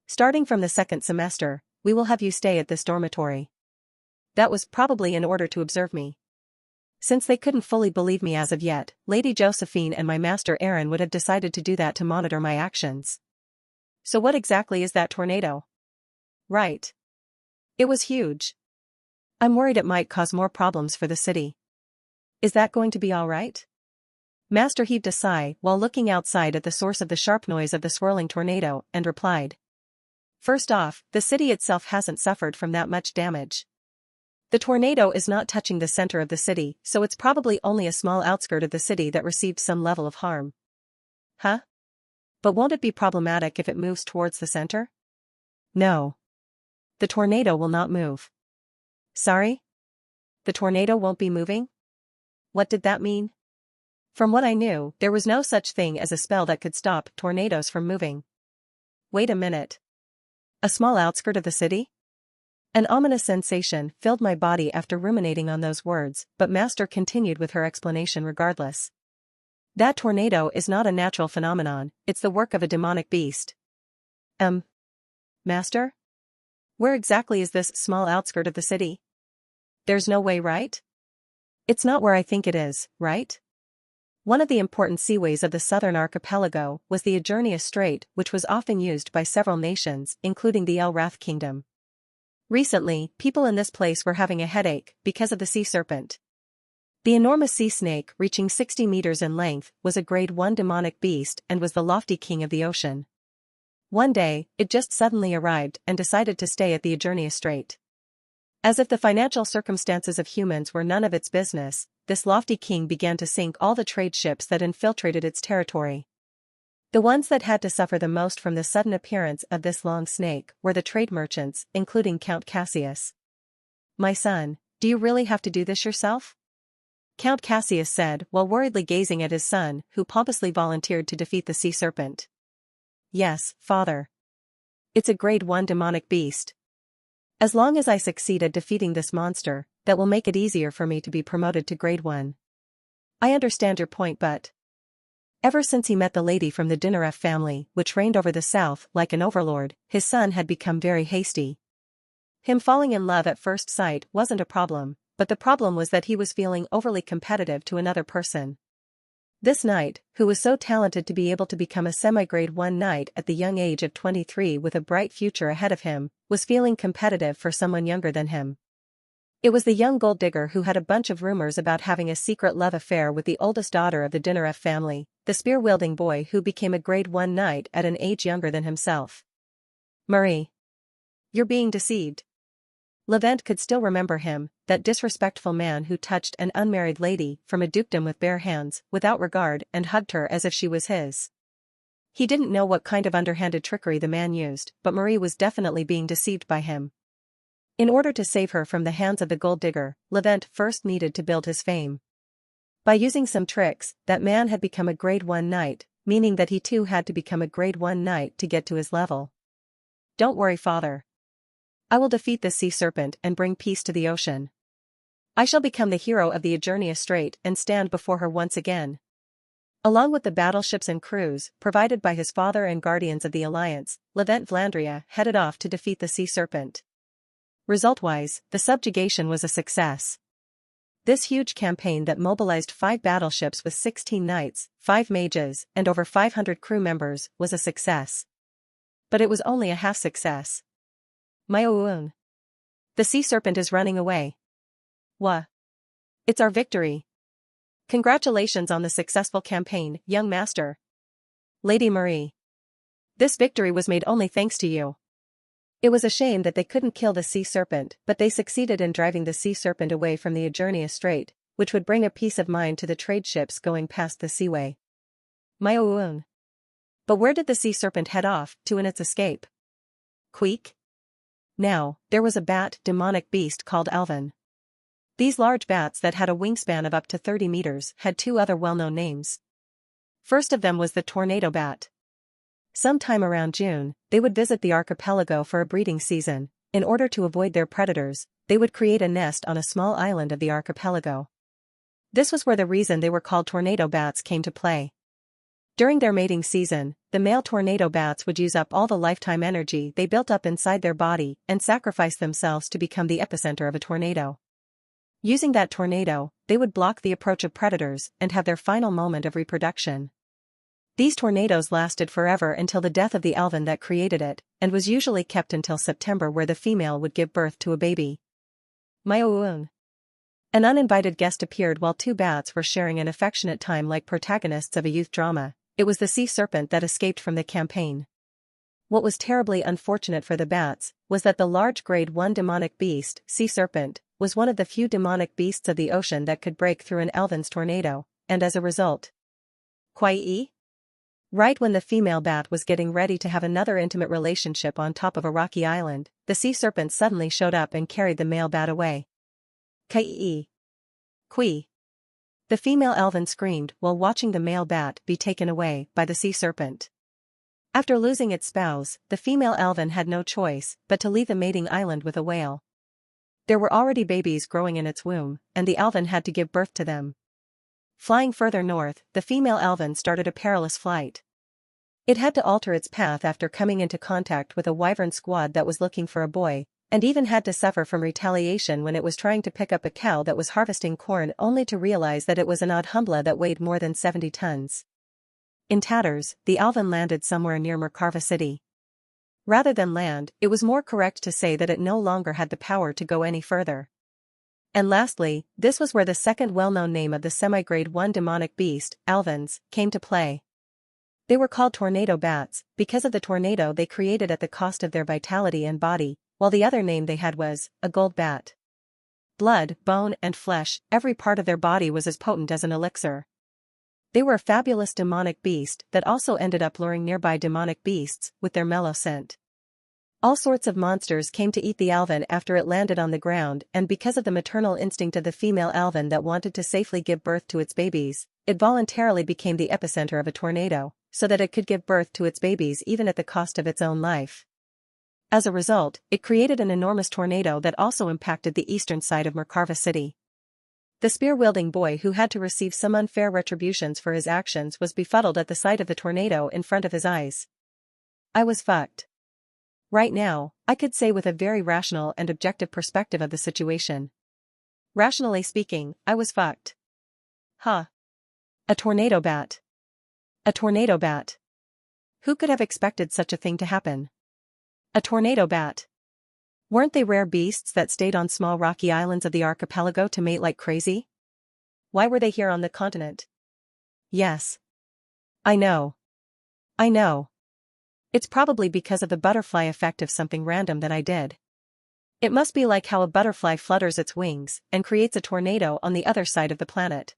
Starting from the second semester, we will have you stay at this dormitory. That was probably in order to observe me. Since they couldn't fully believe me as of yet, Lady Josephine and my master Aaron would have decided to do that to monitor my actions. So what exactly is that tornado? Right. It was huge. I'm worried it might cause more problems for the city. Is that going to be all right? Master heaved a sigh while looking outside at the source of the sharp noise of the swirling tornado, and replied. First off, the city itself hasn't suffered from that much damage. The tornado is not touching the center of the city, so it's probably only a small outskirt of the city that received some level of harm. Huh? But won't it be problematic if it moves towards the center? No. The tornado will not move. Sorry? The tornado won't be moving? What did that mean? From what I knew, there was no such thing as a spell that could stop tornadoes from moving. Wait a minute. A small outskirt of the city? An ominous sensation filled my body after ruminating on those words, but Master continued with her explanation regardless. That tornado is not a natural phenomenon, it's the work of a demonic beast. Master? Where exactly is this small outskirt of the city? There's no way, right? It's not where I think it is, right? One of the important seaways of the southern archipelago was the Adjurnia Strait, which was often used by several nations, including the El Rath Kingdom. Recently, people in this place were having a headache because of the sea serpent. The enormous sea snake, reaching 60 meters in length, was a grade 1 demonic beast and was the lofty king of the ocean. One day, it just suddenly arrived and decided to stay at the Egernia Strait. As if the financial circumstances of humans were none of its business, this lofty king began to sink all the trade ships that infiltrated its territory. The ones that had to suffer the most from the sudden appearance of this long snake were the trade merchants, including Count Cassius. "My son, do you really have to do this yourself?" Count Cassius said while worriedly gazing at his son, who pompously volunteered to defeat the sea serpent. "Yes, father. It's a grade 1 demonic beast. As long as I succeed at defeating this monster, that will make it easier for me to be promoted to grade 1. I understand your point, but..." Ever since he met the lady from the Dinaref family, which reigned over the south like an overlord, his son had become very hasty. Him falling in love at first sight wasn't a problem, but the problem was that he was feeling overly competitive to another person. This knight, who was so talented to be able to become a semi-grade 1 knight at the young age of 23 with a bright future ahead of him, was feeling competitive for someone younger than him. It was the young gold digger who had a bunch of rumors about having a secret love affair with the oldest daughter of the Dinaref family, the spear-wielding boy who became a grade 1 knight at an age younger than himself. "Marie. You're being deceived." Levent could still remember him, that disrespectful man who touched an unmarried lady from a dukedom with bare hands, without regard, and hugged her as if she was his. He didn't know what kind of underhanded trickery the man used, but Marie was definitely being deceived by him. In order to save her from the hands of the gold digger, Levent first needed to build his fame. By using some tricks, that man had become a grade 1 knight, meaning that he too had to become a grade 1 knight to get to his level. "Don't worry, father. I will defeat this sea serpent and bring peace to the ocean. I shall become the hero of the Egernia Strait and stand before her once again." Along with the battleships and crews, provided by his father and guardians of the Alliance, Levent Vlandria headed off to defeat the sea serpent. Result-wise, the subjugation was a success. This huge campaign that mobilized 5 battleships with 16 knights, 5 mages, and over 500 crew members was a success. But it was only a half success. "Mayoun. The sea serpent is running away." "Wha? It's our victory. Congratulations on the successful campaign, young master." "Lady Marie. This victory was made only thanks to you." It was a shame that they couldn't kill the sea serpent, but they succeeded in driving the sea serpent away from the Egernia Strait, which would bring a peace of mind to the trade ships going past the seaway. "Mayoun. But where did the sea serpent head off to in its escape?" "Queek?" Now, there was a bat demonic beast called Alvin. These large bats that had a wingspan of up to 30 meters had 2 other well-known names. First of them was the tornado bat. Sometime around June, they would visit the archipelago for a breeding season. In order to avoid their predators, they would create a nest on a small island of the archipelago. This was where the reason they were called tornado bats came to play. During their mating season, the male tornado bats would use up all the lifetime energy they built up inside their body and sacrifice themselves to become the epicenter of a tornado. Using that tornado, they would block the approach of predators and have their final moment of reproduction. These tornadoes lasted forever until the death of the Alvin that created it, and was usually kept until September, where the female would give birth to a baby. Mayoun. An uninvited guest appeared while 2 bats were sharing an affectionate time like protagonists of a youth drama. It was the sea serpent that escaped from the campaign. What was terribly unfortunate for the bats was that the large grade 1 demonic beast, sea serpent, was one of the few demonic beasts of the ocean that could break through an Alvin's tornado, and as a result. Kwai? Right when the female bat was getting ready to have another intimate relationship on top of a rocky island, the sea serpent suddenly showed up and carried the male bat away. Kai. Qui. The female Alvin screamed while watching the male bat be taken away by the sea serpent. After losing its spouse, the female Alvin had no choice but to leave the mating island with a whale. There were already babies growing in its womb, and the Alvin had to give birth to them. Flying further north, the female Alvin started a perilous flight. It had to alter its path after coming into contact with a wyvern squad that was looking for a boy, and even had to suffer from retaliation when it was trying to pick up a cow that was harvesting corn only to realize that it was an Adhumbla that weighed more than 70 tons. In tatters, the Alvin landed somewhere near Merkava City. Rather than land, it was more correct to say that it no longer had the power to go any further. And lastly, this was where the second well-known name of the semi-grade 1 demonic beast, Alvins, came to play. They were called tornado bats, because of the tornado they created at the cost of their vitality and body, while the other name they had was, a gold bat. Blood, bone and flesh, every part of their body was as potent as an elixir. They were a fabulous demonic beast that also ended up luring nearby demonic beasts with their mellow scent. All sorts of monsters came to eat the Alvin after it landed on the ground, and because of the maternal instinct of the female Alvin that wanted to safely give birth to its babies, it voluntarily became the epicenter of a tornado, so that it could give birth to its babies even at the cost of its own life. As a result, it created an enormous tornado that also impacted the eastern side of Mercarva City. The spear-wielding boy who had to receive some unfair retributions for his actions was befuddled at the sight of the tornado in front of his eyes. I was fucked. Right now, I could say with a very rational and objective perspective of the situation. Rationally speaking, I was fucked. Huh. A tornado bat. A tornado bat. Who could have expected such a thing to happen? A tornado bat. Weren't they rare beasts that stayed on small rocky islands of the archipelago to mate like crazy? Why were they here on the continent? Yes. I know. I know. It's probably because of the butterfly effect of something random that I did. It must be like how a butterfly flutters its wings and creates a tornado on the other side of the planet.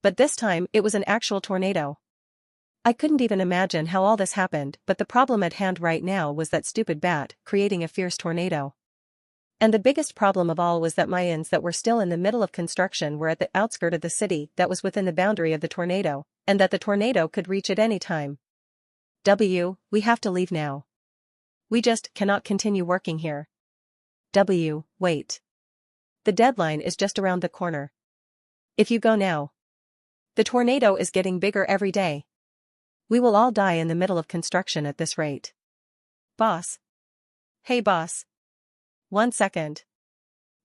But this time it was an actual tornado. I couldn't even imagine how all this happened, but the problem at hand right now was that stupid bat creating a fierce tornado. And the biggest problem of all was that my inns that were still in the middle of construction were at the outskirt of the city that was within the boundary of the tornado, and that the tornado could reach at any time. We have to leave now. We just cannot continue working here. Wait. The deadline is just around the corner. If you go now. The tornado is getting bigger every day. We will all die in the middle of construction at this rate. Boss. Hey boss. 1 second.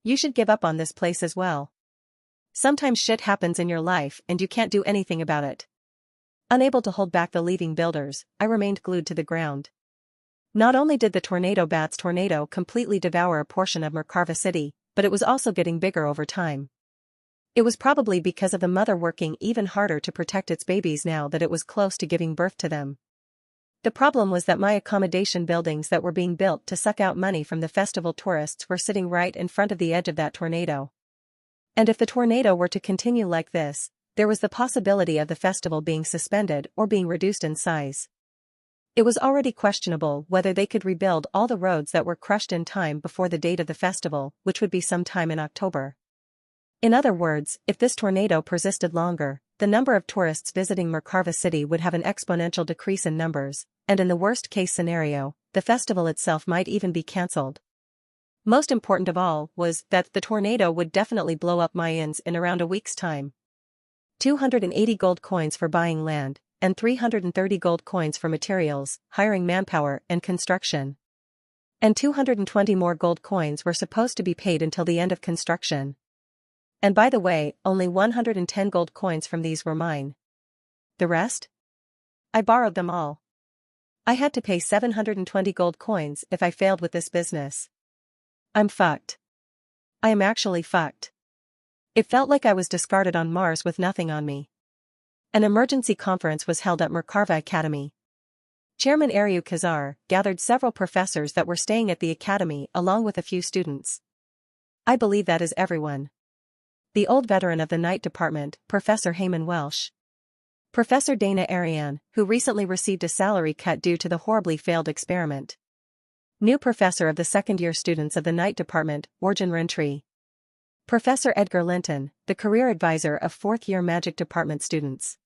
You should give up on this place as well. Sometimes shit happens in your life and you can't do anything about it. Unable to hold back the leaving builders, I remained glued to the ground. Not only did the tornado bat's tornado completely devour a portion of Mercarva City, but it was also getting bigger over time. It was probably because of the mother working even harder to protect its babies now that it was close to giving birth to them. The problem was that my accommodation buildings that were being built to suck out money from the festival tourists were sitting right in front of the edge of that tornado. And if the tornado were to continue like this, there was the possibility of the festival being suspended or being reduced in size. It was already questionable whether they could rebuild all the roads that were crushed in time before the date of the festival, which would be sometime in October. In other words, if this tornado persisted longer, the number of tourists visiting Mercarva City would have an exponential decrease in numbers, and in the worst-case scenario, the festival itself might even be cancelled. Most important of all was that the tornado would definitely blow up my inns in around a week's time. 280 gold coins for buying land, and 330 gold coins for materials, hiring manpower, and construction. And 220 more gold coins were supposed to be paid until the end of construction. And by the way, only 110 gold coins from these were mine. The rest? I borrowed them all. I had to pay 720 gold coins if I failed with this business. I'm fucked. I am actually fucked. It felt like I was discarded on Mars with nothing on me. An emergency conference was held at Mercarva Academy. Chairman Ariu Kazar gathered several professors that were staying at the academy along with a few students. I believe that is everyone. The old veteran of the night department, Professor Heyman Welsh. Professor Dana Ariane, who recently received a salary cut due to the horribly failed experiment. New professor of the second-year students of the night department, Orjan Rentry. Professor Edgar Linton, the career advisor of fourth-year magic department students.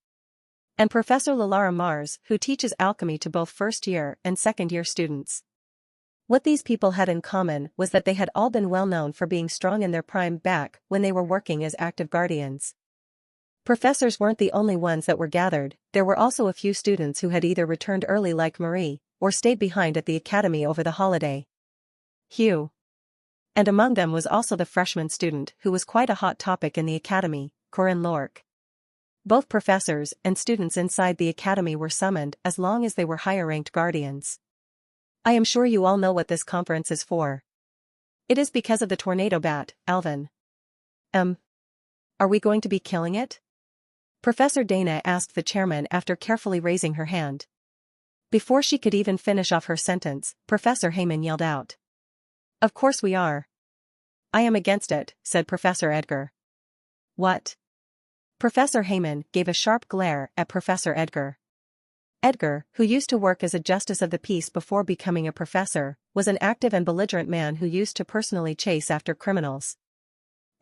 And Professor Lalara Mars, who teaches alchemy to both first-year and second-year students. What these people had in common was that they had all been well known for being strong in their prime back when they were working as active guardians. Professors weren't the only ones that were gathered, there were also a few students who had either returned early like Marie, or stayed behind at the academy over the holiday. Hugh. And among them was also the freshman student who was quite a hot topic in the academy, Corinne Lork. Both professors and students inside the academy were summoned as long as they were higher-ranked guardians. I am sure you all know what this conference is for. It is because of the tornado bat, Alvin. Are we going to be killing it? Professor Dana asked the chairman after carefully raising her hand. Before she could even finish off her sentence, Professor Heyman yelled out. Of course we are. I am against it, said Professor Edgar. What? Professor Heyman gave a sharp glare at Professor Edgar. Edgar, who used to work as a justice of the peace before becoming a professor, was an active and belligerent man who used to personally chase after criminals.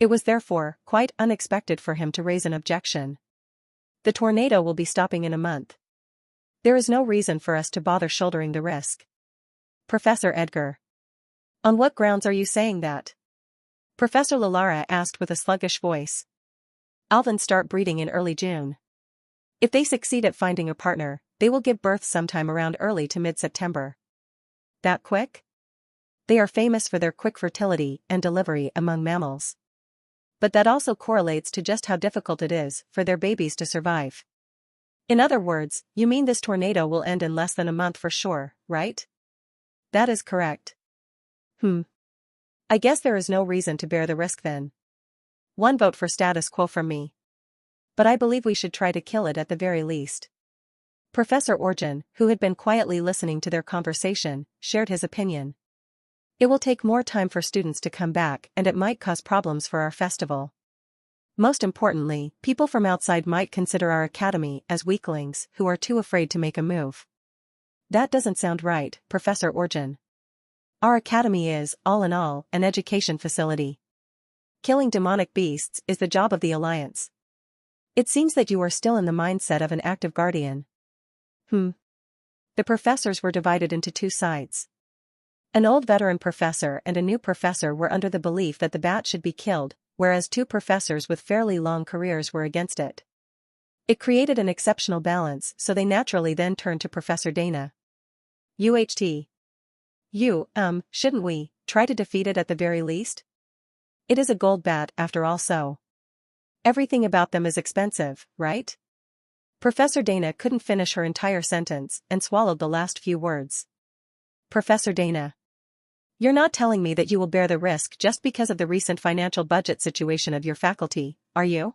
It was therefore quite unexpected for him to raise an objection. The tornado will be stopping in a month. There is no reason for us to bother shouldering the risk. Professor Edgar. On what grounds are you saying that? Professor Lalara asked with a sluggish voice. Alvins start breeding in early June. If they succeed at finding a partner, they will give birth sometime around early to mid-September. That quick? They are famous for their quick fertility and delivery among mammals. But that also correlates to just how difficult it is for their babies to survive. In other words, you mean this tornado will end in less than a month for sure, right? That is correct. I guess there is no reason to bear the risk then. One vote for status quo from me. But I believe we should try to kill it at the very least. Professor Orjan, who had been quietly listening to their conversation, shared his opinion. It will take more time for students to come back and it might cause problems for our festival. Most importantly, people from outside might consider our academy as weaklings who are too afraid to make a move. That doesn't sound right, Professor Orjan. Our academy is, all in all, an education facility. Killing demonic beasts is the job of the Alliance. It seems that you are still in the mindset of an active guardian. The professors were divided into two sides. An old veteran professor and a new professor were under the belief that the bat should be killed, whereas two professors with fairly long careers were against it. It created an exceptional balance, so they naturally then turned to Professor Dana. Shouldn't we try to defeat it at the very least? It is a gold bat after all, so. Everything about them is expensive, right? Professor Dana couldn't finish her entire sentence and swallowed the last few words. Professor Dana. You're not telling me that you will bear the risk just because of the recent financial budget situation of your faculty, are you?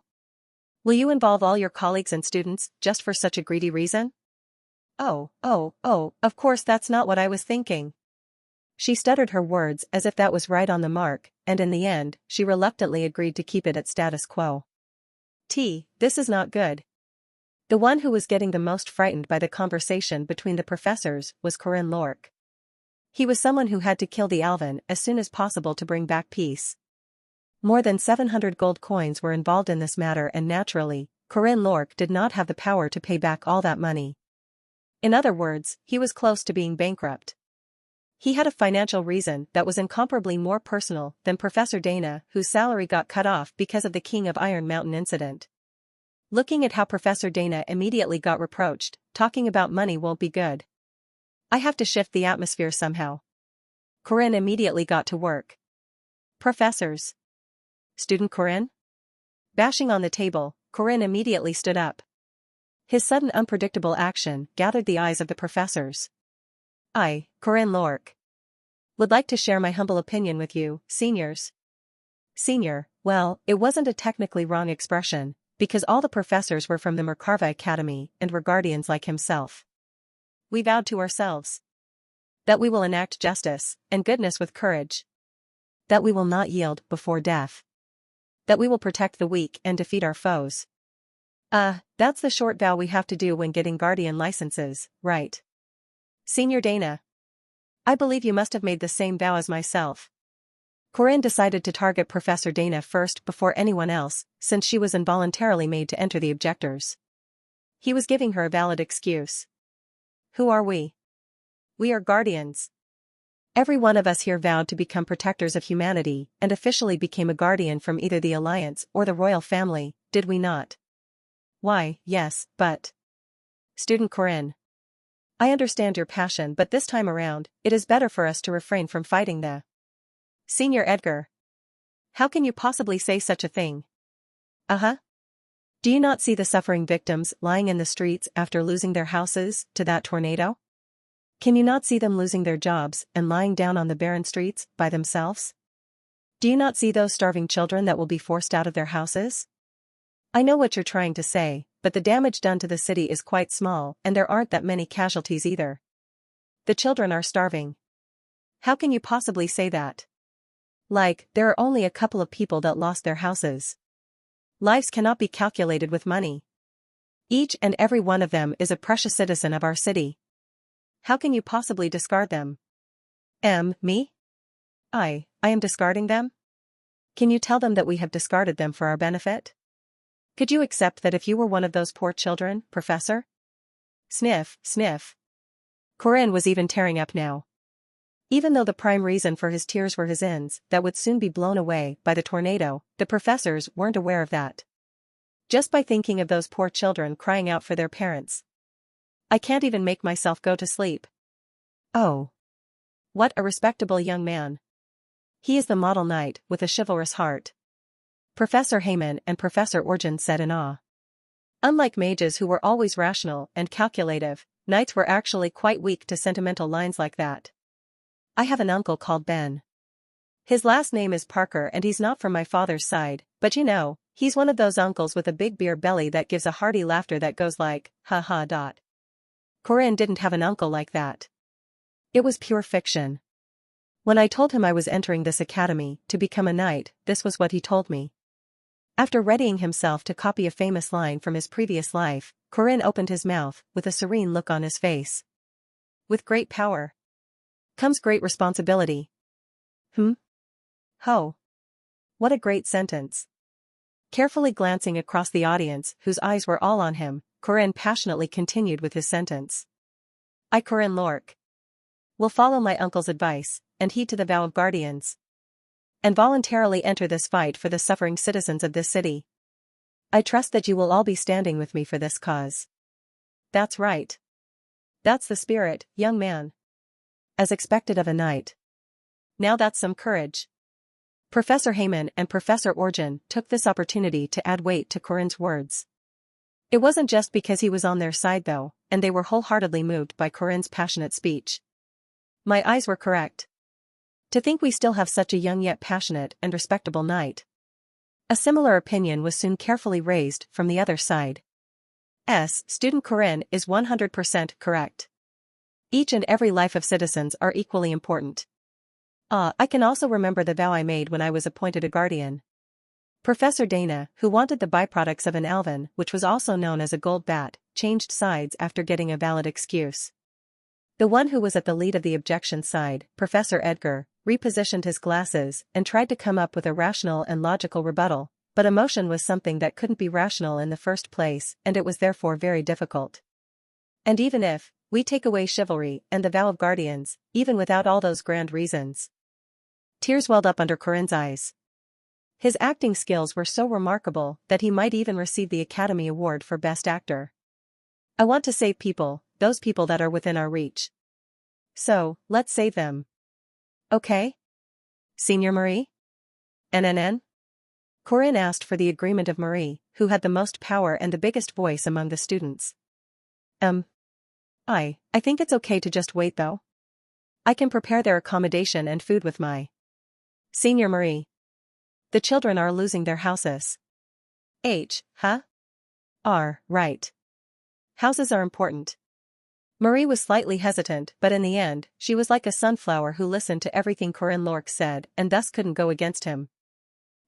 Will you involve all your colleagues and students just for such a greedy reason? Oh, of course that's not what I was thinking. She stuttered her words as if that was right on the mark, and in the end, she reluctantly agreed to keep it at status quo. This is not good. The one who was getting the most frightened by the conversation between the professors was Corinne Lork. He was someone who had to kill the Alvin as soon as possible to bring back peace. More than 700 gold coins were involved in this matter and naturally, Corinne Lork did not have the power to pay back all that money. In other words, he was close to being bankrupt. He had a financial reason that was incomparably more personal than Professor Dana, whose salary got cut off because of the King of Iron Mountain incident. Looking at how Professor Dana immediately got reproached, talking about money won't be good. I have to shift the atmosphere somehow. Corinne immediately got to work. Professors. Student Corinne? Bashing on the table, Corinne immediately stood up. His sudden unpredictable action gathered the eyes of the professors. I, Corinne Lork, would like to share my humble opinion with you, seniors. Senior, well, it wasn't a technically wrong expression, because all the professors were from the Merkava Academy and were guardians like himself. We vowed to ourselves that we will enact justice and goodness with courage, that we will not yield before death, that we will protect the weak and defeat our foes. That's the short vow we have to do when getting guardian licenses, right? Senior Dana. I believe you must have made the same vow as myself. Corinne decided to target Professor Dana first before anyone else, since she was involuntarily made to enter the objectors. He was giving her a valid excuse. Who are we? We are guardians. Every one of us here vowed to become protectors of humanity and officially became a guardian from either the Alliance or the royal family, did we not? Why, yes, but... Student Corinne. I understand your passion, but this time around, it is better for us to refrain from fighting the... Senior Edgar. How can you possibly say such a thing? Do you not see the suffering victims lying in the streets after losing their houses to that tornado? Can you not see them losing their jobs and lying down on the barren streets by themselves? Do you not see those starving children that will be forced out of their houses? I know what you're trying to say, but the damage done to the city is quite small and there aren't that many casualties either. The children are starving. How can you possibly say that? Like, there are only a couple of people that lost their houses. Lives cannot be calculated with money. Each and every one of them is a precious citizen of our city. How can you possibly discard them? Me? I am discarding them? Can you tell them that we have discarded them for our benefit? Could you accept that if you were one of those poor children, Professor? Sniff, sniff. Corinne was even tearing up now. Even though the prime reason for his tears were his ends that would soon be blown away by the tornado, the professors weren't aware of that. Just by thinking of those poor children crying out for their parents. I can't even make myself go to sleep. Oh. What a respectable young man. He is the model knight with a chivalrous heart. Professor Heyman and Professor Orjan said in awe. Unlike mages who were always rational and calculative, knights were actually quite weak to sentimental lines like that. I have an uncle called Ben. His last name is Parker and he's not from my father's side, but you know, he's one of those uncles with a big beer belly that gives a hearty laughter that goes like, ha ha dot. Corinne didn't have an uncle like that. It was pure fiction. When I told him I was entering this academy to become a knight, this was what he told me. After readying himself to copy a famous line from his previous life, Corinne opened his mouth with a serene look on his face. With great power comes great responsibility. Ho. What a great sentence. Carefully glancing across the audience whose eyes were all on him, Corinne passionately continued with his sentence. I, Corinne Lork, will follow my uncle's advice and heed to the vow of guardians, and voluntarily enter this fight for the suffering citizens of this city. I trust that you will all be standing with me for this cause. That's right. That's the spirit, young man. As expected of a knight. Now that's some courage. Professor Heyman and Professor Orjan took this opportunity to add weight to Corinne's words. It wasn't just because he was on their side though, and they were wholeheartedly moved by Corinne's passionate speech. My eyes were correct. To think we still have such a young yet passionate and respectable knight. A similar opinion was soon carefully raised from the other side. Student Corinne is 100% correct. Each and every life of citizens are equally important. I can also remember the vow I made when I was appointed a guardian. Professor Dana, who wanted the byproducts of an alvin, which was also known as a gold bat, changed sides after getting a valid excuse. The one who was at the lead of the objection side, Professor Edgar, repositioned his glasses and tried to come up with a rational and logical rebuttal, but emotion was something that couldn't be rational in the first place and it was therefore very difficult. And even if we take away chivalry and the vow of guardians, even without all those grand reasons. Tears welled up under Corinne's eyes. His acting skills were so remarkable that he might even receive the Academy Award for Best Actor. I want to save people, those people that are within our reach. So, let's save them. Okay? Senior Marie? NNN? Corinne asked for the agreement of Marie, who had the most power and the biggest voice among the students. I think it's okay to just wait though. I can prepare their accommodation and food with my Senior Marie. The children are losing their houses. Right. Houses are important. Marie was slightly hesitant, but in the end, she was like a sunflower who listened to everything Corinne Lork said and thus couldn't go against him.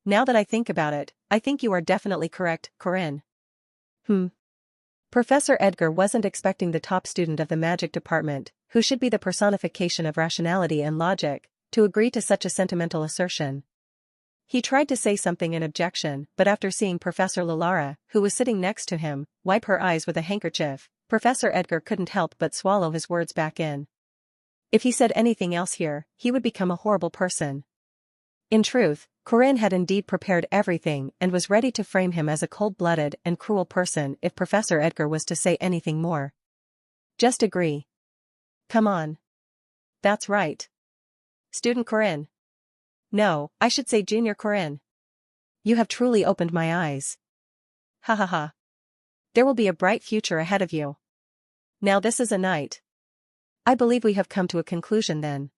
Now that I think about it, I think you are definitely correct, Corinne. Professor Edgar wasn't expecting the top student of the magic department, who should be the personification of rationality and logic, to agree to such a sentimental assertion. He tried to say something in objection, but after seeing Professor Lalara, who was sitting next to him, wipe her eyes with a handkerchief, Professor Edgar couldn't help but swallow his words back in. If he said anything else here, he would become a horrible person. In truth, Corinne had indeed prepared everything and was ready to frame him as a cold-blooded and cruel person if Professor Edgar was to say anything more. Just agree. Come on. That's right. Student Corinne. No, I should say Junior Corinne. You have truly opened my eyes. Ha ha ha. There will be a bright future ahead of you. Now this is a night. I believe we have come to a conclusion then.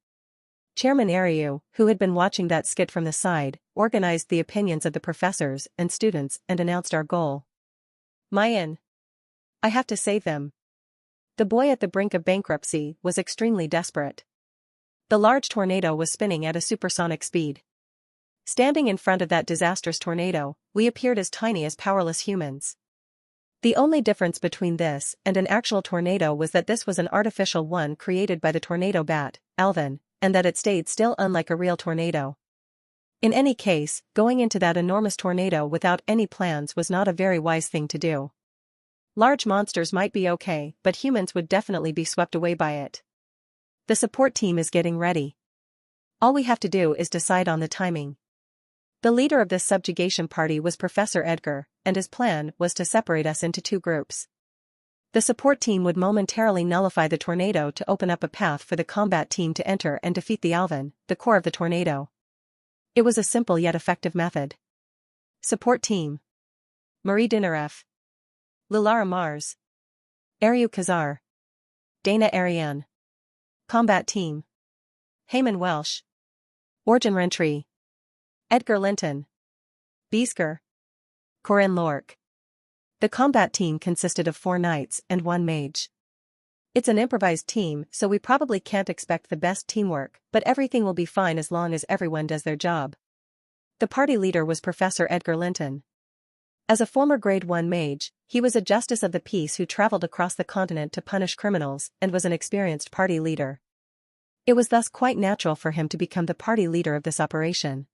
Chairman Ariu, who had been watching that skit from the side, organized the opinions of the professors and students and announced our goal. Mayan. I have to save them. The boy at the brink of bankruptcy was extremely desperate. The large tornado was spinning at a supersonic speed. Standing in front of that disastrous tornado, we appeared as tiny as powerless humans. The only difference between this and an actual tornado was that this was an artificial one created by the tornado bat, Alvin, and that it stayed still unlike a real tornado. In any case, going into that enormous tornado without any plans was not a very wise thing to do. Large monsters might be okay, but humans would definitely be swept away by it. The support team is getting ready. All we have to do is decide on the timing. The leader of this subjugation party was Professor Edgar, and his plan was to separate us into two groups. The support team would momentarily nullify the tornado to open up a path for the combat team to enter and defeat the Alvin, the core of the tornado. It was a simple yet effective method. Support team: Marie Dinareff, Lilara Mars, Ariu Kazar, Dana Ariane. Combat team: Heyman Welsh, Orjan Rentry, Edgar Linton, Biesker, Corinne Lork. The combat team consisted of 4 knights and 1 mage. It's an improvised team, so we probably can't expect the best teamwork, but everything will be fine as long as everyone does their job. The party leader was Professor Edgar Linton. As a former Grade 1 mage, he was a justice of the peace who traveled across the continent to punish criminals and was an experienced party leader. It was thus quite natural for him to become the party leader of this operation.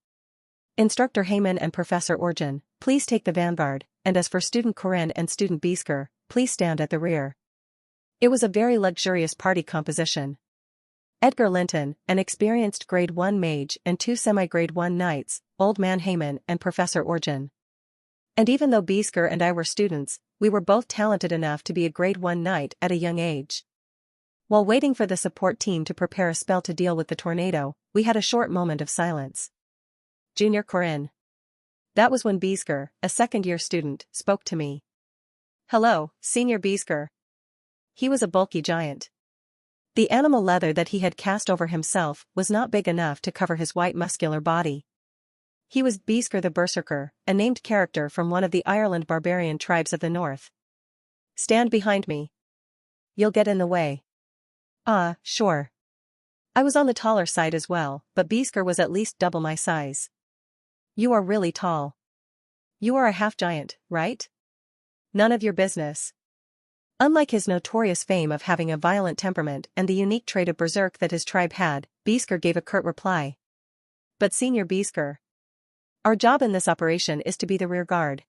Instructor Heyman and Professor Orjan, please take the vanguard, and as for Student Corinne and Student Biesker, please stand at the rear. It was a very luxurious party composition. Edgar Linton, an experienced Grade 1 mage, and 2 semi-Grade 1 knights, Old Man Heyman and Professor Orjan. And even though Biesker and I were students, we were both talented enough to be a Grade 1 knight at a young age. While waiting for the support team to prepare a spell to deal with the tornado, we had a short moment of silence. Junior Corinne. That was when Biesker, a second-year student, spoke to me. Hello, Senior Biesker. He was a bulky giant. The animal leather that he had cast over himself was not big enough to cover his white muscular body. He was Biesker the Berserker, a named character from one of the Ireland barbarian tribes of the north. Stand behind me. You'll get in the way. Sure. I was on the taller side as well, but Biesker was at least double my size. You are really tall. You are a half-giant, right? None of your business. Unlike his notorious fame of having a violent temperament and the unique trait of berserk that his tribe had, Biesker gave a curt reply. But Senior Biesker, our job in this operation is to be the rear guard.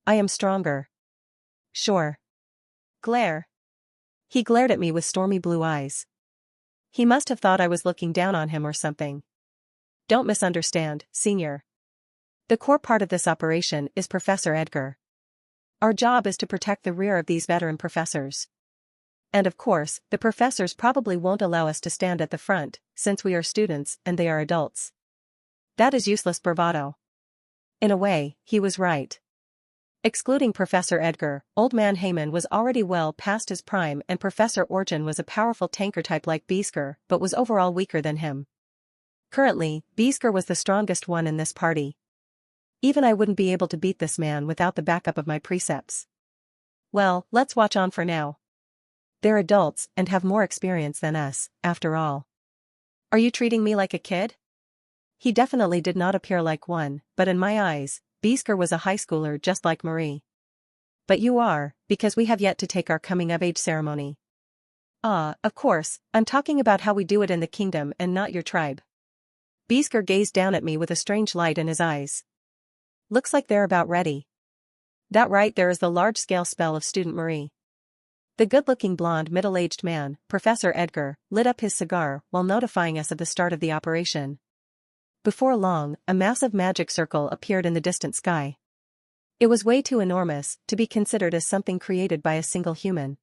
I am stronger. Sure. Glare. He glared at me with stormy blue eyes. He must have thought I was looking down on him or something. Don't misunderstand, Senior. The core part of this operation is Professor Edgar. Our job is to protect the rear of these veteran professors. And of course, the professors probably won't allow us to stand at the front, since we are students and they are adults. That is useless bravado. In a way, he was right. Excluding Professor Edgar, Old Man Heyman was already well past his prime and Professor Orjan was a powerful tanker type like Biesker, but was overall weaker than him. Currently, Biesker was the strongest one in this party. Even I wouldn't be able to beat this man without the backup of my precepts. Well, let's watch on for now. They're adults and have more experience than us, after all. Are you treating me like a kid? He definitely did not appear like one, but in my eyes, Biesker was a high schooler just like Marie. But you are, because we have yet to take our coming-of-age ceremony. Of course, I'm talking about how we do it in the kingdom and not your tribe. Biesker gazed down at me with a strange light in his eyes. Looks like they're about ready. That right there is the large-scale spell of Student Marie. The good-looking blonde middle-aged man, Professor Edgar, lit up his cigar while notifying us of the start of the operation. Before long, a massive magic circle appeared in the distant sky. It was way too enormous to be considered as something created by a single human.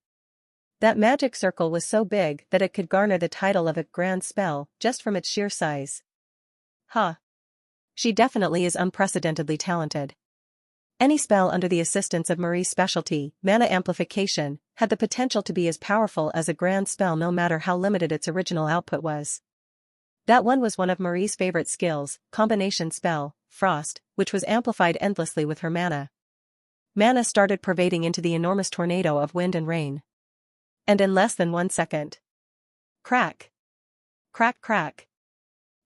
That magic circle was so big that it could garner the title of a grand spell just from its sheer size. She definitely is unprecedentedly talented. Any spell under the assistance of Marie's specialty, mana amplification, had the potential to be as powerful as a grand spell no matter how limited its original output was. That one was one of Marie's favorite skills, combination spell, Frost, which was amplified endlessly with her mana. Mana started pervading into the enormous tornado of wind and rain. And in less than 1 second. Crack. Crack crack.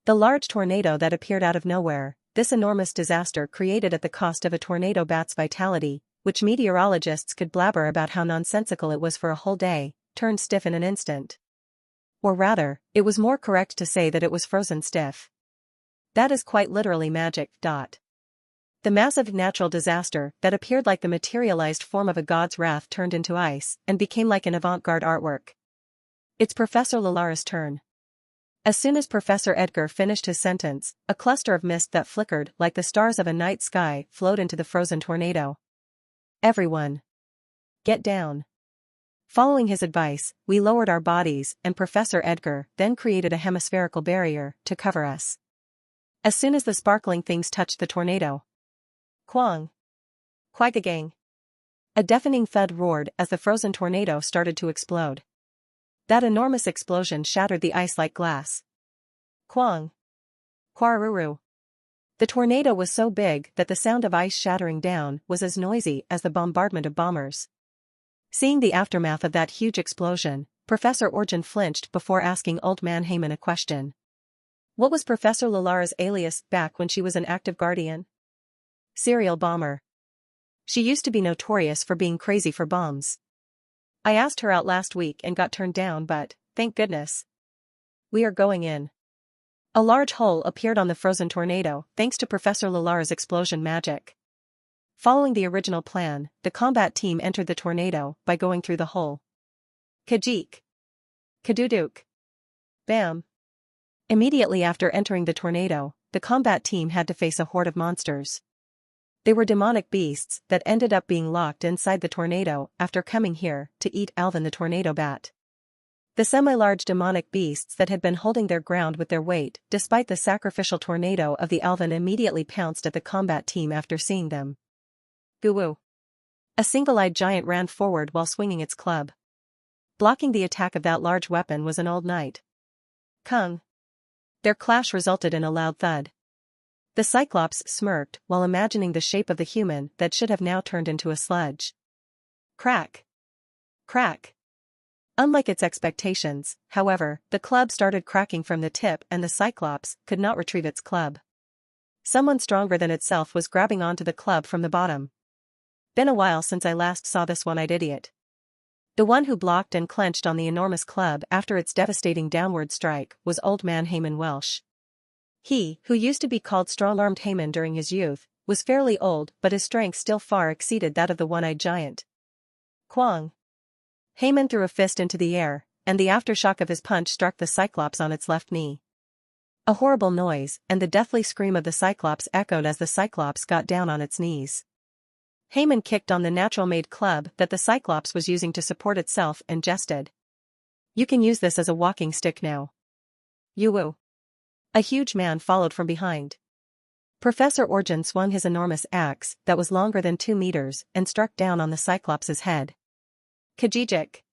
The large tornado that appeared out of nowhere, this enormous disaster created at the cost of a tornado bat's vitality, which meteorologists could blabber about how nonsensical it was for a whole day, turned stiff in an instant. Or rather, it was more correct to say that it was frozen stiff. That is quite literally magic. The massive natural disaster that appeared like the materialized form of a god's wrath turned into ice and became like an avant-garde artwork. It's Professor Lalara's turn. As soon as Professor Edgar finished his sentence, a cluster of mist that flickered like the stars of a night sky flowed into the frozen tornado. Everyone. Get down. Following his advice, we lowered our bodies and Professor Edgar then created a hemispherical barrier to cover us. As soon as the sparkling things touched the tornado. Quang. Quagagang. A deafening thud roared as the frozen tornado started to explode. That enormous explosion shattered the ice like glass. Quang. Quararuru. The tornado was so big that the sound of ice shattering down was as noisy as the bombardment of bombers. Seeing the aftermath of that huge explosion, Professor Orjan flinched before asking Old Man Heyman a question. What was Professor Lalara's alias back when she was an active guardian? Serial bomber. She used to be notorious for being crazy for bombs. I asked her out last week and got turned down, but, thank goodness. We are going in. A large hole appeared on the frozen tornado thanks to Professor Lalara's explosion magic. Following the original plan, the combat team entered the tornado by going through the hole. Kajik. Kaduduk. Bam. Immediately after entering the tornado, the combat team had to face a horde of monsters. They were demonic beasts that ended up being locked inside the tornado after coming here to eat Alvin the tornado bat. The semi-large demonic beasts that had been holding their ground with their weight despite the sacrificial tornado of the Alvin immediately pounced at the combat team after seeing them. Goo-woo. A single-eyed giant ran forward while swinging its club. Blocking the attack of that large weapon was an old knight. Kung. Their clash resulted in a loud thud. The Cyclops smirked while imagining the shape of the human that should have now turned into a sludge. Crack. Crack. Unlike its expectations, however, the club started cracking from the tip and the Cyclops could not retrieve its club. Someone stronger than itself was grabbing onto the club from the bottom. Been a while since I last saw this one-eyed idiot. The one who blocked and clenched on the enormous club after its devastating downward strike was Old Man Heyman Welsh. He, who used to be called Strong-Armed Heyman during his youth, was fairly old but his strength still far exceeded that of the one-eyed giant. Quang. Heyman threw a fist into the air, and the aftershock of his punch struck the Cyclops on its left knee. A horrible noise and the deathly scream of the Cyclops echoed as the Cyclops got down on its knees. Heyman kicked on the natural-made club that the Cyclops was using to support itself and jested. You can use this as a walking stick now. You-woo. A huge man followed from behind. Professor Orjan swung his enormous axe that was longer than 2 meters and struck down on the Cyclops' head. Kajijik.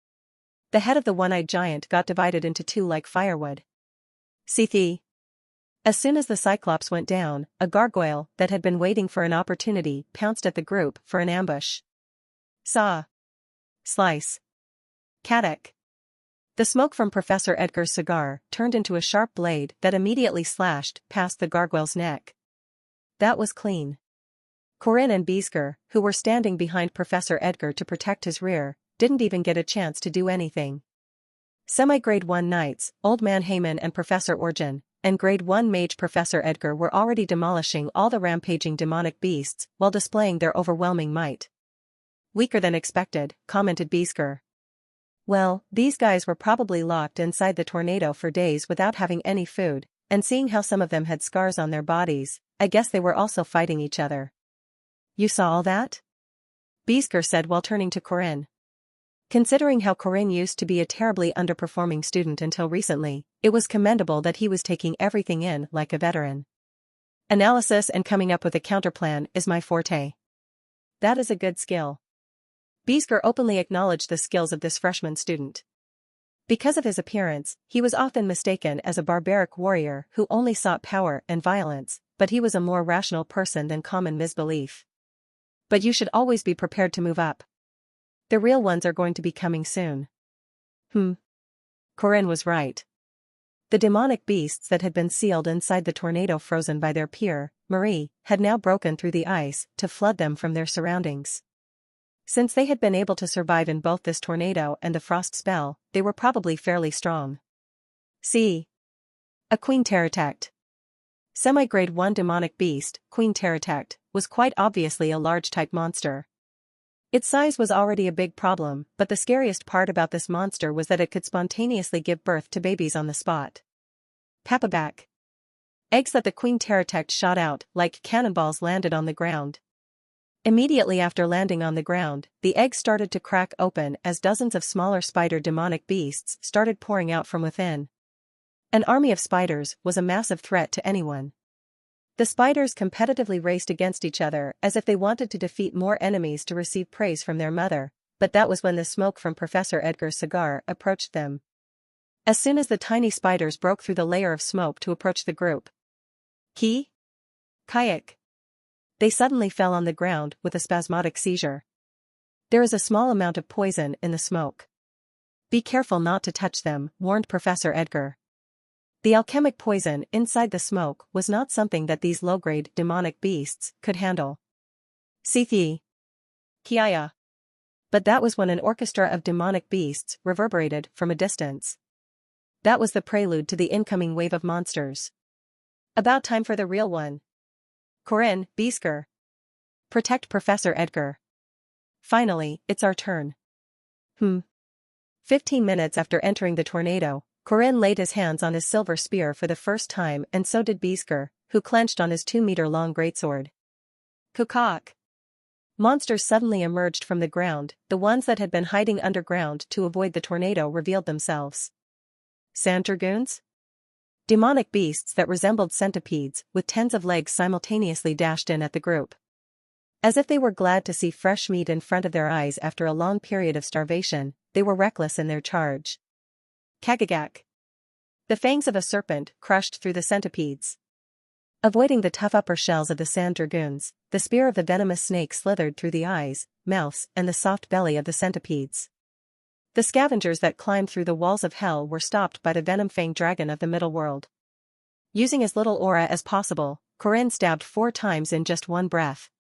The head of the one-eyed giant got divided into 2 like firewood. Seethi. As soon as the Cyclops went down, a gargoyle that had been waiting for an opportunity pounced at the group for an ambush. Saw. Slice. Kadak. The smoke from Professor Edgar's cigar turned into a sharp blade that immediately slashed past the gargoyle's neck. That was clean. Corinne and Beesker, who were standing behind Professor Edgar to protect his rear, didn't even get a chance to do anything. Semi-Grade 1 Knights, Old Man Heyman and Professor Orjan, and Grade 1 Mage Professor Edgar were already demolishing all the rampaging demonic beasts while displaying their overwhelming might. Weaker than expected, commented Beesker. Well, these guys were probably locked inside the tornado for days without having any food, and seeing how some of them had scars on their bodies, I guess they were also fighting each other. You saw all that? Beesker said while turning to Corinne. Considering how Corinne used to be a terribly underperforming student until recently, it was commendable that he was taking everything in like a veteran. Analysis and coming up with a counterplan is my forte. That is a good skill. Beesker openly acknowledged the skills of this freshman student. Because of his appearance, he was often mistaken as a barbaric warrior who only sought power and violence, but he was a more rational person than common misbelief. But you should always be prepared to move up. The real ones are going to be coming soon. Corinne was right. The demonic beasts that had been sealed inside the tornado frozen by their peer, Marie, had now broken through the ice to flood them from their surroundings. Since they had been able to survive in both this tornado and the frost spell, they were probably fairly strong. See. A Queen Pterodactyl. Semi-grade 1 demonic beast, Queen Pterodactyl, was quite obviously a large-type monster. Its size was already a big problem, but the scariest part about this monster was that it could spontaneously give birth to babies on the spot. Papaback. Eggs that the Queen Pterodactyl shot out like cannonballs landed on the ground. Immediately after landing on the ground, the eggs started to crack open as dozens of smaller spider demonic beasts started pouring out from within. An army of spiders was a massive threat to anyone. The spiders competitively raced against each other as if they wanted to defeat more enemies to receive praise from their mother, but that was when the smoke from Professor Edgar's cigar approached them. As soon as the tiny spiders broke through the layer of smoke to approach the group, kayak, they suddenly fell on the ground with a spasmodic seizure. There is a small amount of poison in the smoke. Be careful not to touch them, warned Professor Edgar. The alchemic poison inside the smoke was not something that these low-grade demonic beasts could handle. Sethi. Kiaya. But that was when an orchestra of demonic beasts reverberated from a distance. That was the prelude to the incoming wave of monsters. About time for the real one. Corinne, Beasker. Protect Professor Edgar. Finally, it's our turn. 15 minutes after entering the tornado, Corinne laid his hands on his silver spear for the first time, and so did Beasker, who clenched on his 2-meter-long greatsword. Kukak. Monsters suddenly emerged from the ground, the ones that had been hiding underground to avoid the tornado revealed themselves. Sand dragoons? Demonic beasts that resembled centipedes, with tens of legs simultaneously dashed in at the group. As if they were glad to see fresh meat in front of their eyes after a long period of starvation, they were reckless in their charge. Kagagak. The fangs of a serpent crushed through the centipedes. Avoiding the tough upper shells of the sand dragoons, the spear of the venomous snake slithered through the eyes, mouths, and the soft belly of the centipedes. The scavengers that climbed through the walls of hell were stopped by the venom-fanged dragon of the middle world. Using as little aura as possible, Corinne stabbed 4 times in just one breath.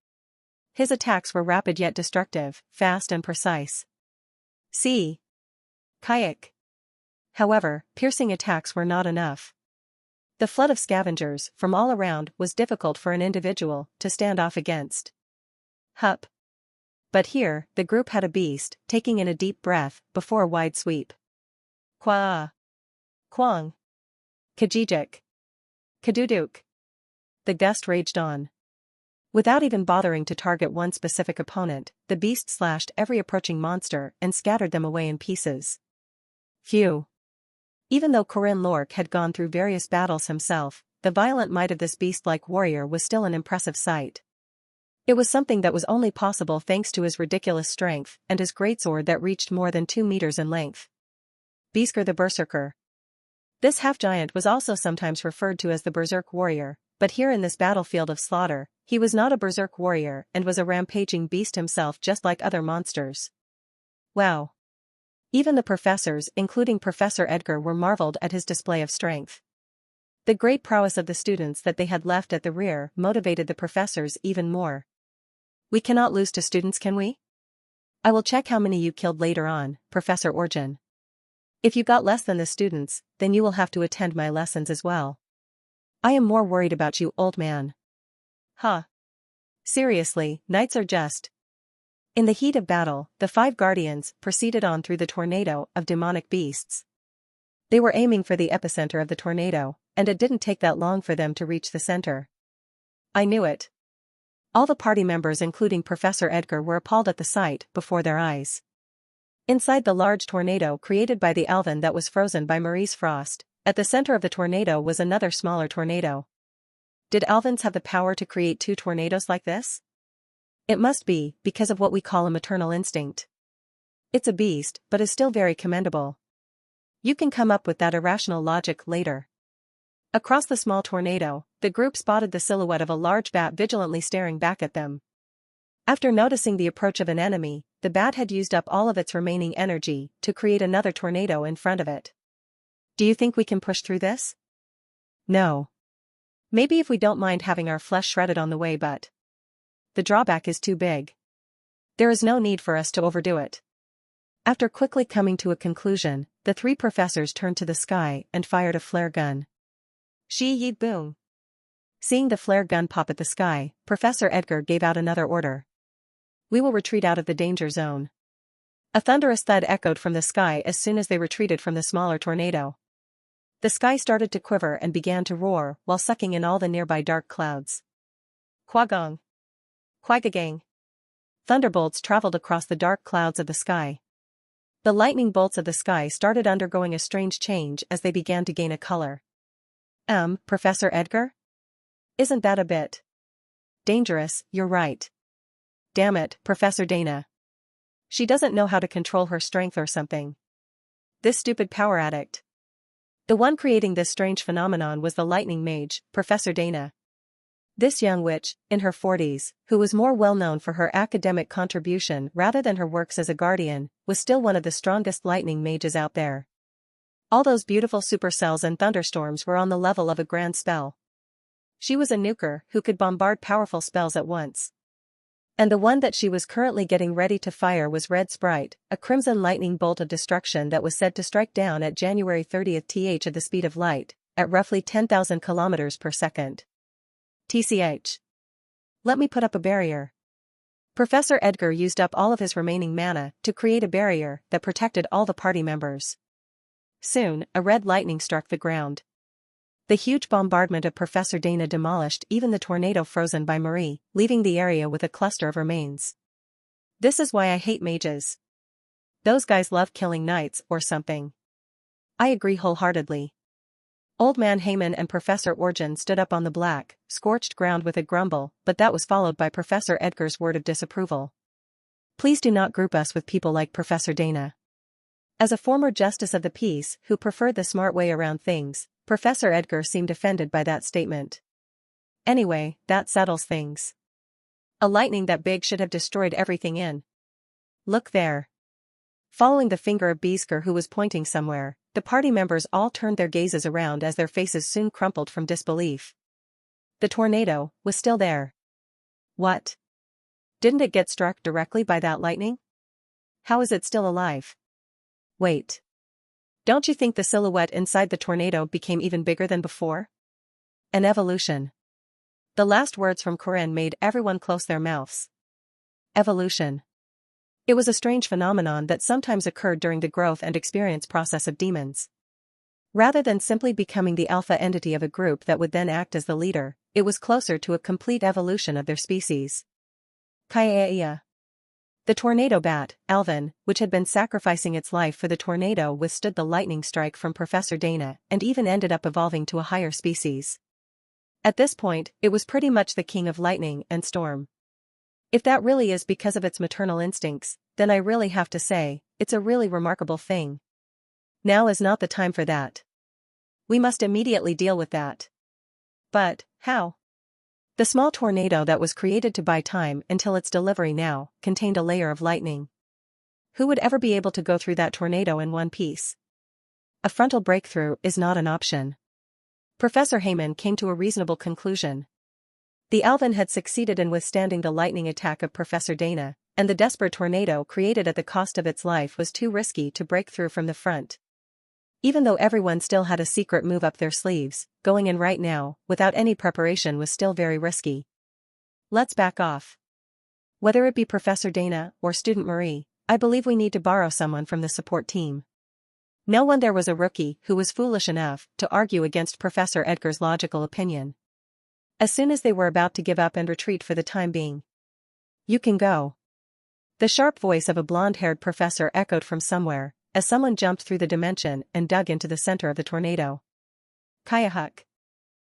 His attacks were rapid yet destructive, fast and precise. See. Kayak. However, piercing attacks were not enough. The flood of scavengers from all around was difficult for an individual to stand off against. Hup. But here, the group had a beast, taking in a deep breath before a wide sweep. Kwa. Kwang. Kajijik. Kaduduk. The gust raged on. Without even bothering to target one specific opponent, the beast slashed every approaching monster and scattered them away in pieces. Phew. Even though Corinne Lorque had gone through various battles himself, the violent might of this beast-like warrior was still an impressive sight. It was something that was only possible thanks to his ridiculous strength and his greatsword that reached more than 2 meters in length. Beasker the Berserker. This half-giant was also sometimes referred to as the Berserk Warrior, but here in this battlefield of slaughter, he was not a berserk warrior and was a rampaging beast himself, just like other monsters. Wow. Even the professors, including Professor Edgar, were marveled at his display of strength. The great prowess of the students that they had left at the rear motivated the professors even more. We cannot lose to students, can we? I will check how many you killed later on, Professor Orjan. If you got less than the students, then you will have to attend my lessons as well. I am more worried about you, old man. Huh. Seriously, knights are just. In the heat of battle, the 5 guardians proceeded on through the tornado of demonic beasts. They were aiming for the epicenter of the tornado, and it didn't take that long for them to reach the center. I knew it. All the party members, including Professor Edgar, were appalled at the sight before their eyes. Inside the large tornado created by the Alvin that was frozen by Marie's frost, at the center of the tornado was another smaller tornado. Did Alvins have the power to create 2 tornadoes like this? It must be, because of what we call a maternal instinct. It's a beast, but is still very commendable. You can come up with that irrational logic later. Across the small tornado, the group spotted the silhouette of a large bat vigilantly staring back at them. After noticing the approach of an enemy, the bat had used up all of its remaining energy to create another tornado in front of it. Do you think we can push through this? No. Maybe if we don't mind having our flesh shredded on the way, but the drawback is too big. There is no need for us to overdo it. After quickly coming to a conclusion, the three professors turned to the sky and fired a flare gun. Shi yi boom. Seeing the flare gun pop at the sky, Professor Edgar gave out another order. We will retreat out of the danger zone. A thunderous thud echoed from the sky as soon as they retreated from the smaller tornado. The sky started to quiver and began to roar while sucking in all the nearby dark clouds. Quagong. Quagagang. Thunderbolts traveled across the dark clouds of the sky. The lightning bolts of the sky started undergoing a strange change as they began to gain a color. Professor Edgar? Isn't that a bit dangerous? You're right. Damn it, Professor Dana. She doesn't know how to control her strength or something. This stupid power addict. The one creating this strange phenomenon was the lightning mage, Professor Dana. This young witch, in her 40s, who was more well known for her academic contribution rather than her works as a guardian, was still one of the strongest lightning mages out there. All those beautiful supercells and thunderstorms were on the level of a grand spell. She was a nuker who could bombard powerful spells at once. And the one that she was currently getting ready to fire was Red Sprite, a crimson lightning bolt of destruction that was said to strike down at January 30th th at the speed of light, at roughly 10,000 kilometers per second. TCH. Let me put up a barrier. Professor Edgar used up all of his remaining mana to create a barrier that protected all the party members. Soon, a red lightning struck the ground. The huge bombardment of Professor Dana demolished even the tornado frozen by Marie, leaving the area with a cluster of remains. This is why I hate mages. Those guys love killing knights or something. I agree wholeheartedly. Old Man Heyman and Professor Origin stood up on the black, scorched ground with a grumble, but that was followed by Professor Edgar's word of disapproval. Please do not group us with people like Professor Dana. As a former justice of the peace who preferred the smart way around things, Professor Edgar seemed offended by that statement. Anyway, that settles things. A lightning that big should have destroyed everything in. Look there. Following the finger of Beesker, who was pointing somewhere, the party members all turned their gazes around as their faces soon crumpled from disbelief. The tornado was still there. What? Didn't it get struck directly by that lightning? How is it still alive? Wait. Don't you think the silhouette inside the tornado became even bigger than before? An evolution. The last words from Corinne made everyone close their mouths. Evolution. It was a strange phenomenon that sometimes occurred during the growth and experience process of demons. Rather than simply becoming the alpha entity of a group that would then act as the leader, it was closer to a complete evolution of their species. Kaiaia. The tornado bat, Alvin, which had been sacrificing its life for the tornado, withstood the lightning strike from Professor Dana and even ended up evolving to a higher species. At this point, it was pretty much the king of lightning and storm. If that really is because of its maternal instincts, then I really have to say, it's a really remarkable thing. Now is not the time for that. We must immediately deal with that. But, how? The small tornado that was created to buy time until its delivery now contained a layer of lightning. Who would ever be able to go through that tornado in one piece? A frontal breakthrough is not an option. Professor Heyman came to a reasonable conclusion. The Alvin had succeeded in withstanding the lightning attack of Professor Dana, and the desperate tornado created at the cost of its life was too risky to break through from the front. Even though everyone still had a secret move up their sleeves, going in right now, without any preparation, was still very risky. Let's back off. Whether it be Professor Dana or Student Marie, I believe we need to borrow someone from the support team. No one there was a rookie who was foolish enough to argue against Professor Edgar's logical opinion. As soon as they were about to give up and retreat for the time being. You can go. The sharp voice of a blonde-haired professor echoed from somewhere, as someone jumped through the dimension and dug into the center of the tornado. Kayahuk.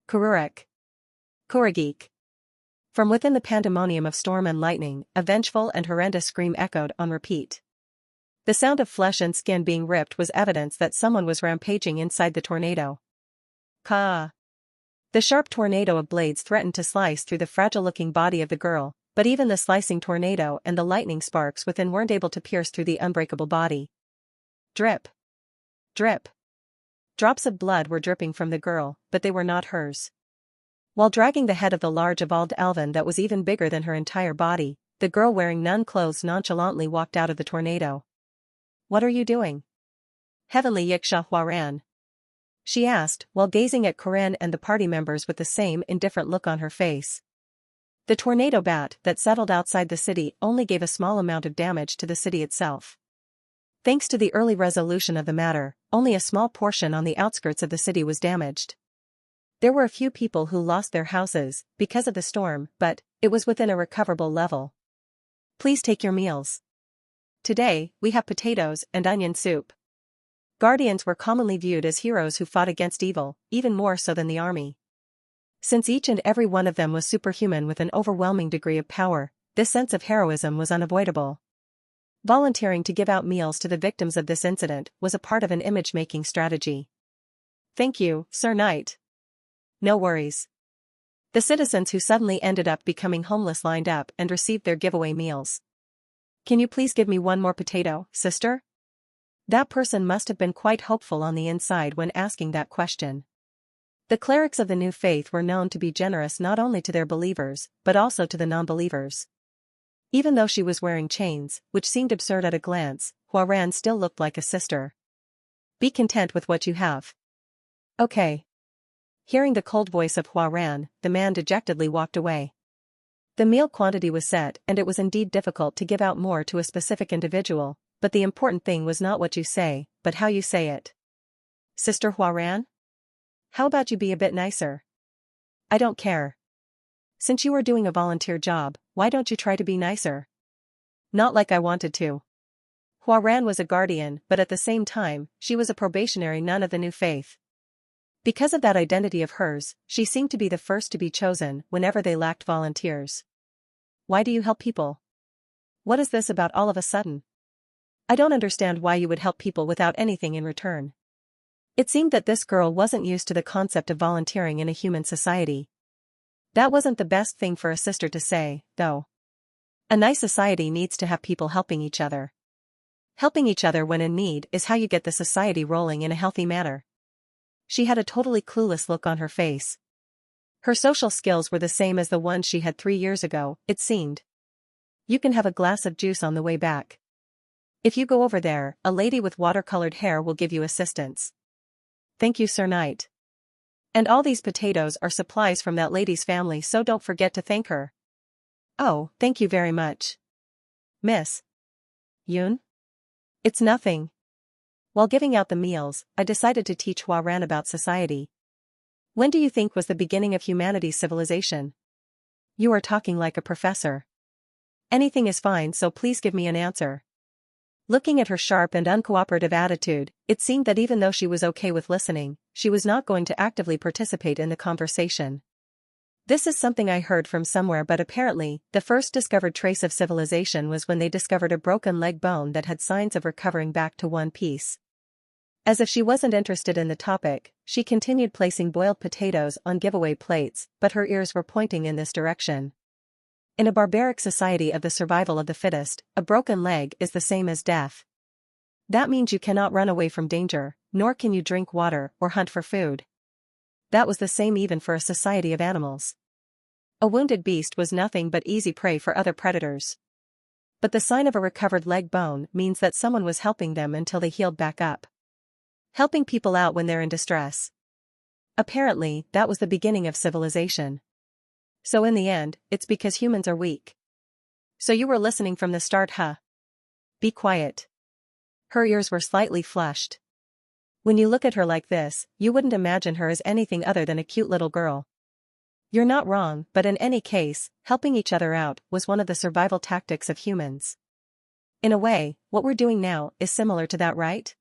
Kururek. Kuragik. From within the pandemonium of storm and lightning, a vengeful and horrendous scream echoed on repeat. The sound of flesh and skin being ripped was evidence that someone was rampaging inside the tornado. Ka! The sharp tornado of blades threatened to slice through the fragile-looking body of the girl, but even the slicing tornado and the lightning sparks within weren't able to pierce through the unbreakable body. Drip! Drip! Drops of blood were dripping from the girl, but they were not hers. While dragging the head of the large evolved elven that was even bigger than her entire body, the girl wearing none clothes nonchalantly walked out of the tornado. "What are you doing?" "Heavenly Yiksha Huaran," she asked, while gazing at Corinne and the party members with the same indifferent look on her face. The tornado bat that settled outside the city only gave a small amount of damage to the city itself. Thanks to the early resolution of the matter, only a small portion on the outskirts of the city was damaged. There were a few people who lost their houses because of the storm, but it was within a recoverable level. "Please take your meals. Today, we have potatoes and onion soup." Guardians were commonly viewed as heroes who fought against evil, even more so than the army. Since each and every one of them was superhuman with an overwhelming degree of power, this sense of heroism was unavoidable. Volunteering to give out meals to the victims of this incident was a part of an image-making strategy. "Thank you, Sir Knight." "No worries." The citizens who suddenly ended up becoming homeless lined up and received their giveaway meals. "Can you please give me one more potato, sister?" That person must have been quite hopeful on the inside when asking that question. The clerics of the new faith were known to be generous not only to their believers, but also to the non-believers. Even though she was wearing chains, which seemed absurd at a glance, Huaran still looked like a sister. "Be content with what you have." "Okay." Hearing the cold voice of Huaran, the man dejectedly walked away. The meal quantity was set and it was indeed difficult to give out more to a specific individual, but the important thing was not what you say, but how you say it. "Sister Huaran? How about you be a bit nicer?" "I don't care. Since you are doing a volunteer job, why don't you try to be nicer?" "Not like I wanted to." Huaran was a guardian, but at the same time, she was a probationary nun of the new faith. Because of that identity of hers, she seemed to be the first to be chosen whenever they lacked volunteers. "Why do you help people? What is this about all of a sudden? I don't understand why you would help people without anything in return." It seemed that this girl wasn't used to the concept of volunteering in a human society. That wasn't the best thing for a sister to say, though. A nice society needs to have people helping each other. Helping each other when in need is how you get the society rolling in a healthy manner. She had a totally clueless look on her face. Her social skills were the same as the ones she had 3 years ago, it seemed. "You can have a glass of juice on the way back. If you go over there, a lady with watercolored hair will give you assistance." "Thank you, Sir Knight. And all these potatoes are supplies from that lady's family, so don't forget to thank her." "Oh, thank you very much. Miss Yun?" "It's nothing." While giving out the meals, I decided to teach Huaran about society. "When do you think was the beginning of humanity's civilization?" "You are talking like a professor." "Anything is fine, so please give me an answer." Looking at her sharp and uncooperative attitude, it seemed that even though she was okay with listening, she was not going to actively participate in the conversation. This is something I heard from somewhere, but apparently, the first discovered trace of civilization was when they discovered a broken leg bone that had signs of recovering back to one piece. As if she wasn't interested in the topic, she continued placing boiled potatoes on giveaway plates, but her ears were pointing in this direction. In a barbaric society of the survival of the fittest, a broken leg is the same as death. That means you cannot run away from danger, nor can you drink water or hunt for food. That was the same even for a society of animals. A wounded beast was nothing but easy prey for other predators. But the sign of a recovered leg bone means that someone was helping them until they healed back up. Helping people out when they're in distress. Apparently, that was the beginning of civilization. So in the end, it's because humans are weak. So you were listening from the start, huh? Be quiet. Her ears were slightly flushed. When you look at her like this, you wouldn't imagine her as anything other than a cute little girl. You're not wrong, but in any case, helping each other out was one of the survival tactics of humans. In a way, what we're doing now is similar to that, right?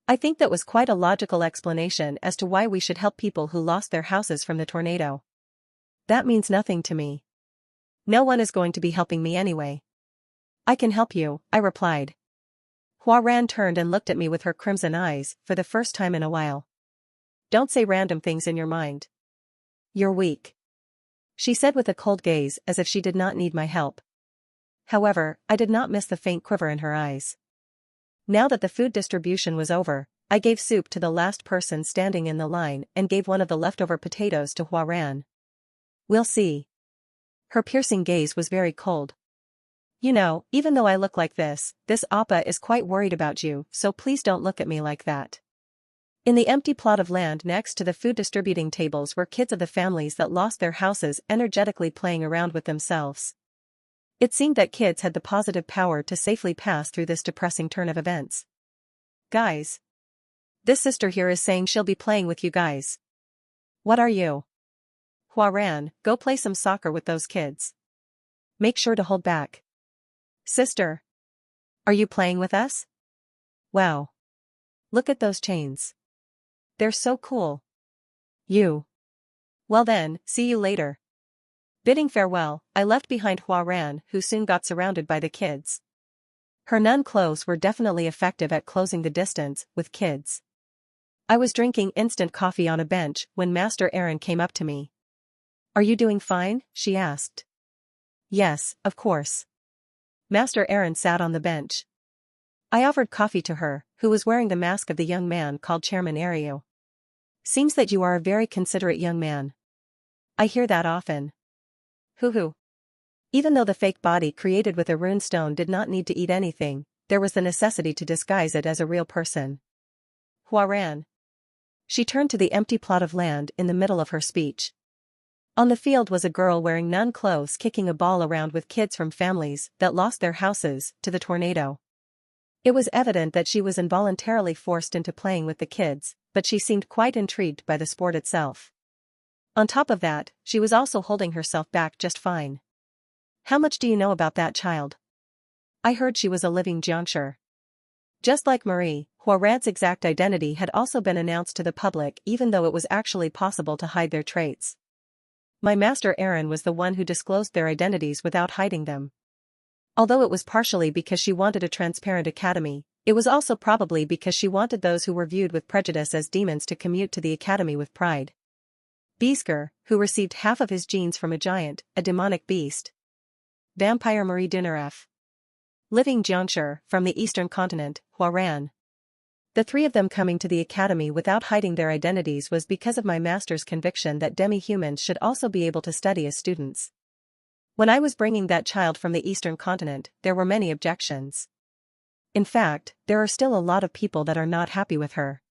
I think that was quite a logical explanation as to why we should help people who lost their houses from the tornado. That means nothing to me. No one is going to be helping me anyway. I can help you, I replied. Hua Ran turned and looked at me with her crimson eyes, for the first time in a while. Don't say random things in your mind. You're weak. She said with a cold gaze as if she did not need my help. However, I did not miss the faint quiver in her eyes. Now that the food distribution was over, I gave soup to the last person standing in the line and gave one of the leftover potatoes to Hua Ran. We'll see. Her piercing gaze was very cold. You know, even though I look like this Appa is quite worried about you, so please don't look at me like that. In the empty plot of land next to the food distributing tables were kids of the families that lost their houses energetically playing around with themselves. It seemed that kids had the positive power to safely pass through this depressing turn of events. Guys. This sister here is saying she'll be playing with you guys. What are you? Hua Ran, go play some soccer with those kids. Make sure to hold back. Sister. Are you playing with us? Wow. Look at those chains. They're so cool. You. Well then, see you later. Bidding farewell, I left behind Hua Ran, who soon got surrounded by the kids. Her nun clothes were definitely effective at closing the distance with kids. I was drinking instant coffee on a bench when Master Aaron came up to me. Are you doing fine? She asked. Yes, of course. Master Aaron sat on the bench. I offered coffee to her, who was wearing the mask of the young man called Chairman Ariu. Seems that you are a very considerate young man. I hear that often. Hoo-hoo. Even though the fake body created with a rune stone did not need to eat anything, there was the necessity to disguise it as a real person. Hua Ran. She turned to the empty plot of land in the middle of her speech. On the field was a girl wearing nun clothes kicking a ball around with kids from families that lost their houses to the tornado. It was evident that she was involuntarily forced into playing with the kids, but she seemed quite intrigued by the sport itself. On top of that, she was also holding herself back just fine. How much do you know about that child? I heard she was a living Jiangshi. Just like Marie, Hua Ran's exact identity had also been announced to the public even though it was actually possible to hide their traits. My Master Aaron was the one who disclosed their identities without hiding them. Although it was partially because she wanted a transparent academy, it was also probably because she wanted those who were viewed with prejudice as demons to commute to the academy with pride. Beasker, who received half of his genes from a giant, a demonic beast. Vampire Marie Dunereff. Living Jiangshi, from the eastern continent, Hua Ran. The three of them coming to the academy without hiding their identities was because of my master's conviction that demi-humans should also be able to study as students. When I was bringing that child from the eastern continent, there were many objections. In fact, there are still a lot of people that are not happy with her.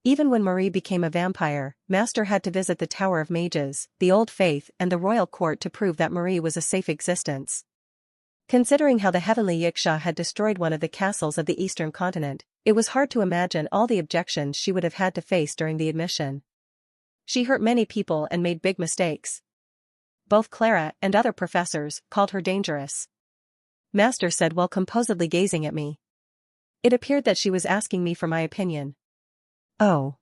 Even when Marie became a vampire, Master had to visit the Tower of Mages, the Old Faith and the royal court to prove that Marie was a safe existence. Considering how the heavenly Yiksha had destroyed one of the castles of the eastern continent, it was hard to imagine all the objections she would have had to face during the admission. She hurt many people and made big mistakes. Both Clara and other professors called her dangerous. Master said while composedly gazing at me. It appeared that she was asking me for my opinion. Oh.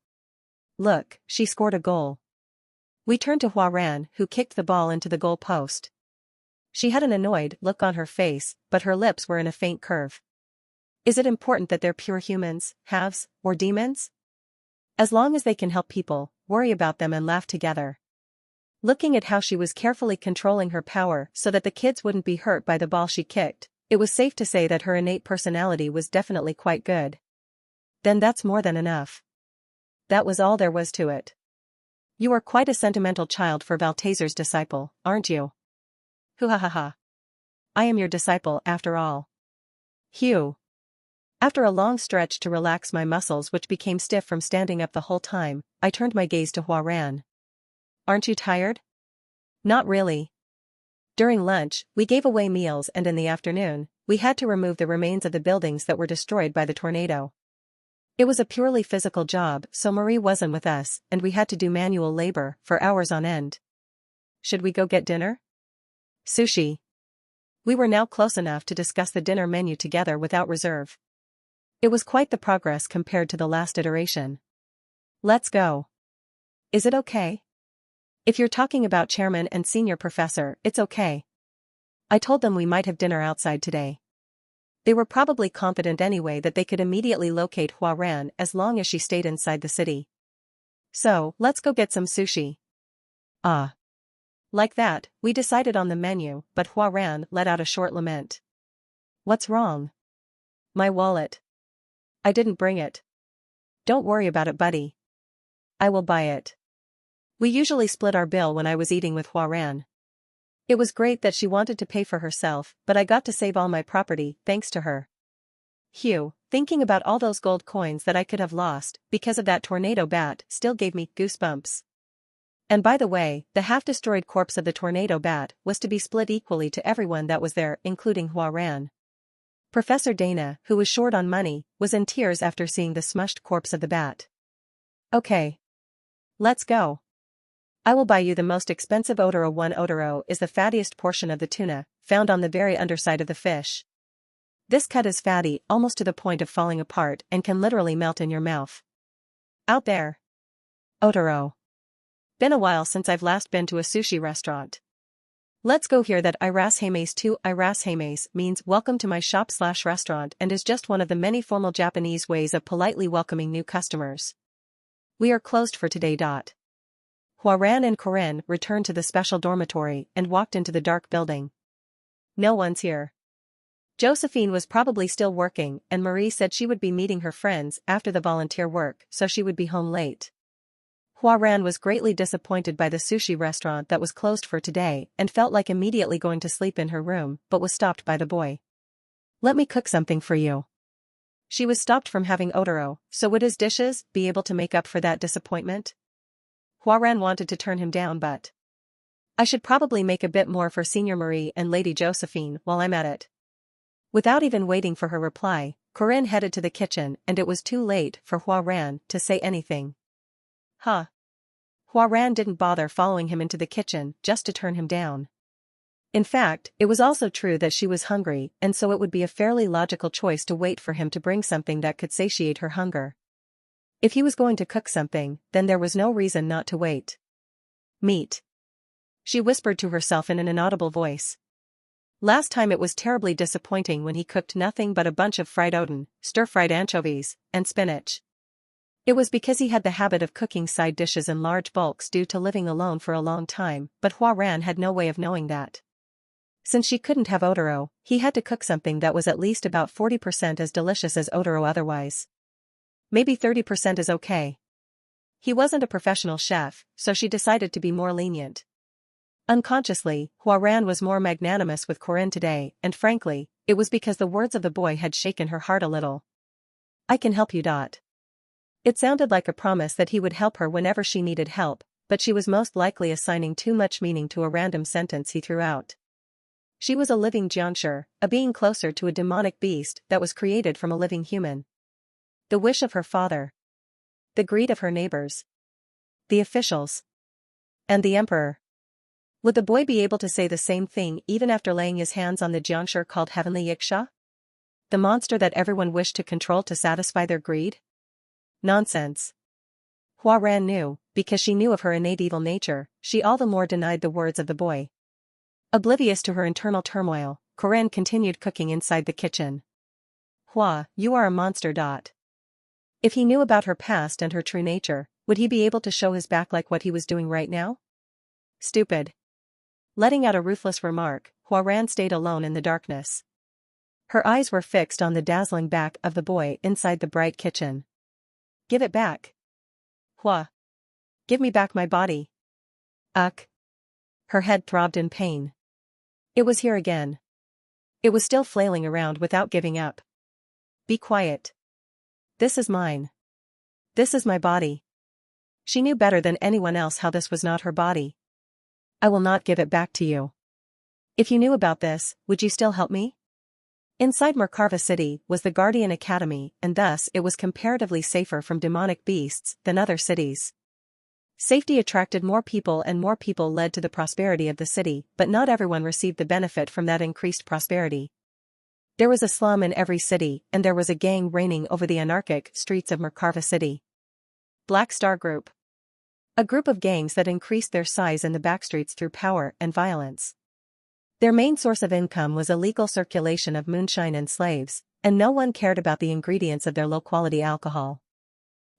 Look, she scored a goal. We turned to Hua Ran, who kicked the ball into the goal post. She had an annoyed look on her face, but her lips were in a faint curve. Is it important that they're pure humans, halves, or demons? As long as they can help people, worry about them and laugh together. Looking at how she was carefully controlling her power so that the kids wouldn't be hurt by the ball she kicked, it was safe to say that her innate personality was definitely quite good. Then that's more than enough. That was all there was to it. You are quite a sentimental child for Valtazar's disciple, aren't you? Hoo ha ha ha. I am your disciple after all. Hugh. After a long stretch to relax my muscles which became stiff from standing up the whole time, I turned my gaze to Hua Ran. Aren't you tired? Not really. During lunch, we gave away meals and in the afternoon, we had to remove the remains of the buildings that were destroyed by the tornado. It was a purely physical job, so Marie wasn't with us and we had to do manual labor for hours on end. Should we go get dinner? Sushi. We were now close enough to discuss the dinner menu together without reserve. It was quite the progress compared to the last iteration. Let's go. Is it okay? If you're talking about chairman and senior professor, it's okay. I told them we might have dinner outside today. They were probably confident anyway that they could immediately locate Hua Ran as long as she stayed inside the city. So, let's go get some sushi. Ah. Like that, we decided on the menu, but Hua Ran let out a short lament. What's wrong? My wallet. I didn't bring it. Don't worry about it, buddy. I will buy it. We usually split our bill when I was eating with Hua Ran. It was great that she wanted to pay for herself, but I got to save all my property, thanks to her. Hugh, thinking about all those gold coins that I could have lost because of that tornado bat still gave me goosebumps. And by the way, the half-destroyed corpse of the tornado bat was to be split equally to everyone that was there, including Hua Ran. Professor Dana, who was short on money, was in tears after seeing the smushed corpse of the bat. Okay. Let's go. I will buy you the most expensive otoro. One otoro is the fattiest portion of the tuna, found on the very underside of the fish. This cut is fatty almost to the point of falling apart and can literally melt in your mouth. Out there. Otoro. Been a while since I've last been to a sushi restaurant. Let's go here. That irashimasu too. Irashimasu means welcome to my shop/restaurant and is just one of the many formal Japanese ways of politely welcoming new customers. We are closed for today. Hua Ran and Corinne returned to the special dormitory and walked into the dark building. No one's here. Josephine was probably still working, and Marie said she would be meeting her friends after the volunteer work, so she would be home late. Hua Ran was greatly disappointed by the sushi restaurant that was closed for today and felt like immediately going to sleep in her room, but was stopped by the boy. Let me cook something for you. She was stopped from having otoro, so would his dishes be able to make up for that disappointment? Hua Ran wanted to turn him down, but I should probably make a bit more for Senior Marie and Lady Josephine while I'm at it. Without even waiting for her reply, Corinne headed to the kitchen, and it was too late for Hua Ran to say anything. Huh. Hua Ran didn't bother following him into the kitchen just to turn him down. In fact, it was also true that she was hungry, and so it would be a fairly logical choice to wait for him to bring something that could satiate her hunger. If he was going to cook something, then there was no reason not to wait. Meat. She whispered to herself in an inaudible voice. Last time it was terribly disappointing when he cooked nothing but a bunch of fried odon, stir-fried anchovies, and spinach. It was because he had the habit of cooking side dishes in large bulks due to living alone for a long time, but Hua Ran had no way of knowing that. Since she couldn't have otoro, he had to cook something that was at least about 40% as delicious as otoro otherwise. Maybe 30% is okay. He wasn't a professional chef, so she decided to be more lenient. Unconsciously, Hua Ran was more magnanimous with Corinne today, and frankly, it was because the words of the boy had shaken her heart a little. I can help you. It sounded like a promise that he would help her whenever she needed help, but she was most likely assigning too much meaning to a random sentence he threw out. She was a living jianshi, a being closer to a demonic beast that was created from a living human. The wish of her father. The greed of her neighbors. The officials. And the emperor. Would the boy be able to say the same thing even after laying his hands on the jianshi called Heavenly Yiksha? The monster that everyone wished to control to satisfy their greed? Nonsense. Hua Ran knew, because she knew of her innate evil nature, she all the more denied the words of the boy. Oblivious to her internal turmoil, Corinne continued cooking inside the kitchen. Hua, you are a monster. If he knew about her past and her true nature, would he be able to show his back like what he was doing right now? Stupid. Letting out a ruthless remark, Hua Ran stayed alone in the darkness. Her eyes were fixed on the dazzling back of the boy inside the bright kitchen. Give it back. Hua. Give me back my body. Ugh. Her head throbbed in pain. It was here again. It was still flailing around without giving up. Be quiet. This is mine. This is my body. She knew better than anyone else how this was not her body. I will not give it back to you. If you knew about this, would you still help me? Inside Merkava City was the Guardian Academy, and thus it was comparatively safer from demonic beasts than other cities. Safety attracted more people and more people led to the prosperity of the city, but not everyone received the benefit from that increased prosperity. There was a slum in every city, and there was a gang reigning over the anarchic streets of Merkava City. Black Star Group. A group of gangs that increased their size in the backstreets through power and violence. Their main source of income was illegal circulation of moonshine and slaves, and no one cared about the ingredients of their low-quality alcohol.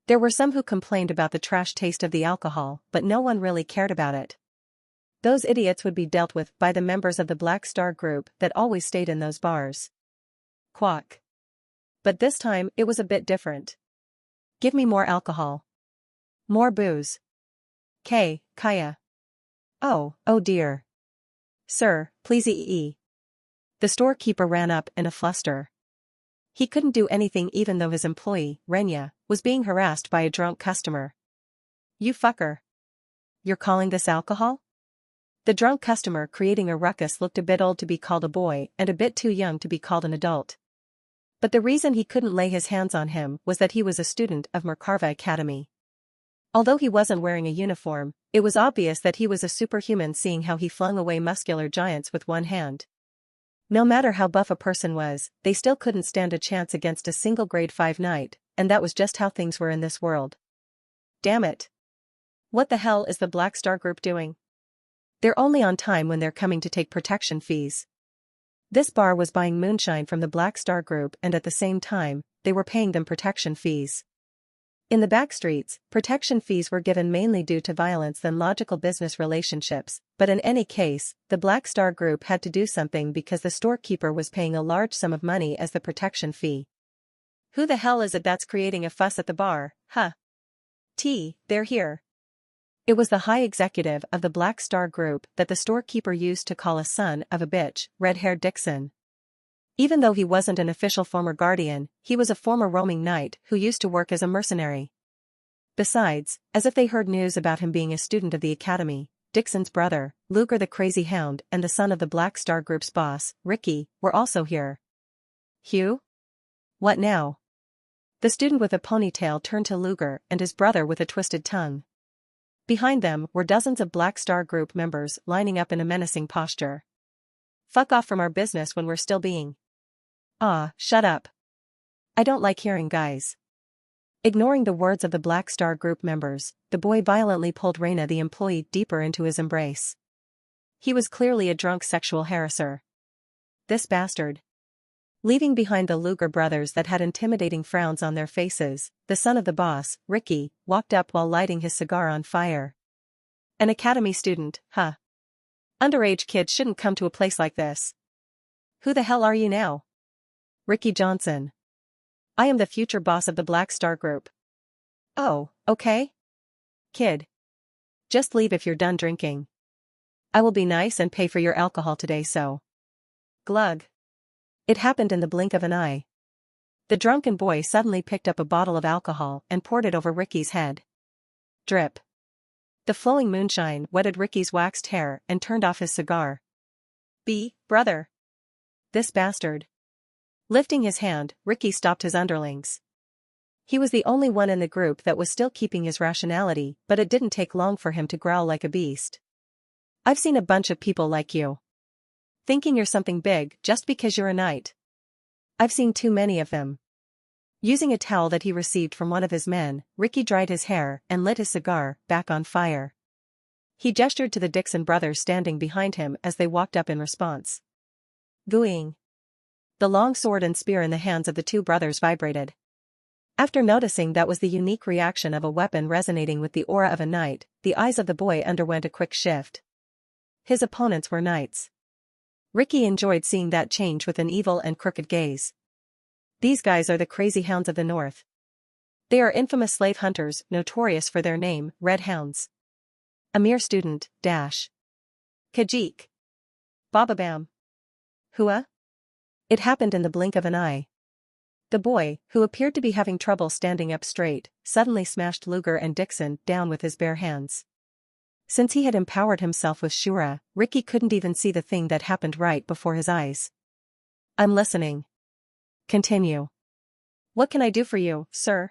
There were some who complained about the trash taste of the alcohol, but no one really cared about it. Those idiots would be dealt with by the members of the Black Star group that always stayed in those bars. Quack. But this time, it was a bit different. Give me more alcohol. More booze. Kaya. Oh dear. Sir, please ee. The storekeeper ran up in a fluster. He couldn't do anything even though his employee, Renya, was being harassed by a drunk customer. You fucker. You're calling this alcohol? The drunk customer creating a ruckus looked a bit old to be called a boy and a bit too young to be called an adult. But the reason he couldn't lay his hands on him was that he was a student of Merkava Academy. Although he wasn't wearing a uniform, it was obvious that he was a superhuman, seeing how he flung away muscular giants with one hand. No matter how buff a person was, they still couldn't stand a chance against a single grade 5 knight, and that was just how things were in this world. Damn it. What the hell is the Black Star group doing? They're only on time when they're coming to take protection fees. This bar was buying moonshine from the Black Star group, and at the same time, they were paying them protection fees. In the back streets, protection fees were given mainly due to violence than logical business relationships, but in any case, the Black Star group had to do something because the storekeeper was paying a large sum of money as the protection fee. Who the hell is it that's creating a fuss at the bar, huh? They're here. It was the high executive of the Black Star group that the storekeeper used to call a son of a bitch, red-haired Dixon. Even though he wasn't an official former guardian, he was a former roaming knight who used to work as a mercenary. Besides, as if they heard news about him being a student of the academy, Dixon's brother, Luger the Crazy Hound, and the son of the Black Star group's boss, Ricky, were also here. Hugh? What now? The student with a ponytail turned to Luger and his brother with a twisted tongue. Behind them were dozens of Black Star group members lining up in a menacing posture. Fuck off from our business when we're still being. Shut up. I don't like hearing guys. Ignoring the words of the Black Star group members, the boy violently pulled Reina the employee deeper into his embrace. He was clearly a drunk sexual harasser. This bastard. Leaving behind the Luger brothers that had intimidating frowns on their faces, the son of the boss, Ricky, walked up while lighting his cigar on fire. An academy student, huh? Underage kids shouldn't come to a place like this. Who the hell are you now? Ricky Johnson. I am the future boss of the Black Star group. Oh, okay. Kid. Just leave if you're done drinking. I will be nice and pay for your alcohol today, so. Glug. It happened in the blink of an eye. The drunken boy suddenly picked up a bottle of alcohol and poured it over Ricky's head. Drip. The flowing moonshine wetted Ricky's waxed hair and turned off his cigar. Brother. This bastard. Lifting his hand, Ricky stopped his underlings. He was the only one in the group that was still keeping his rationality, but it didn't take long for him to growl like a beast. I've seen a bunch of people like you. Thinking you're something big just because you're a knight. I've seen too many of them. Using a towel that he received from one of his men, Ricky dried his hair and lit his cigar back on fire. He gestured to the Dixon brothers standing behind him as they walked up in response. Gooing. The long sword and spear in the hands of the two brothers vibrated. After noticing that was the unique reaction of a weapon resonating with the aura of a knight, the eyes of the boy underwent a quick shift. His opponents were knights. Ricky enjoyed seeing that change with an evil and crooked gaze. These guys are the crazy hounds of the north. They are infamous slave hunters, notorious for their name, Red Hounds. A mere student, Kajik. Bababam. Hua? It happened in the blink of an eye. The boy, who appeared to be having trouble standing up straight, suddenly smashed Luger and Dixon down with his bare hands. Since he had empowered himself with Shura, Ricky couldn't even see the thing that happened right before his eyes. I'm listening. Continue. What can I do for you, sir?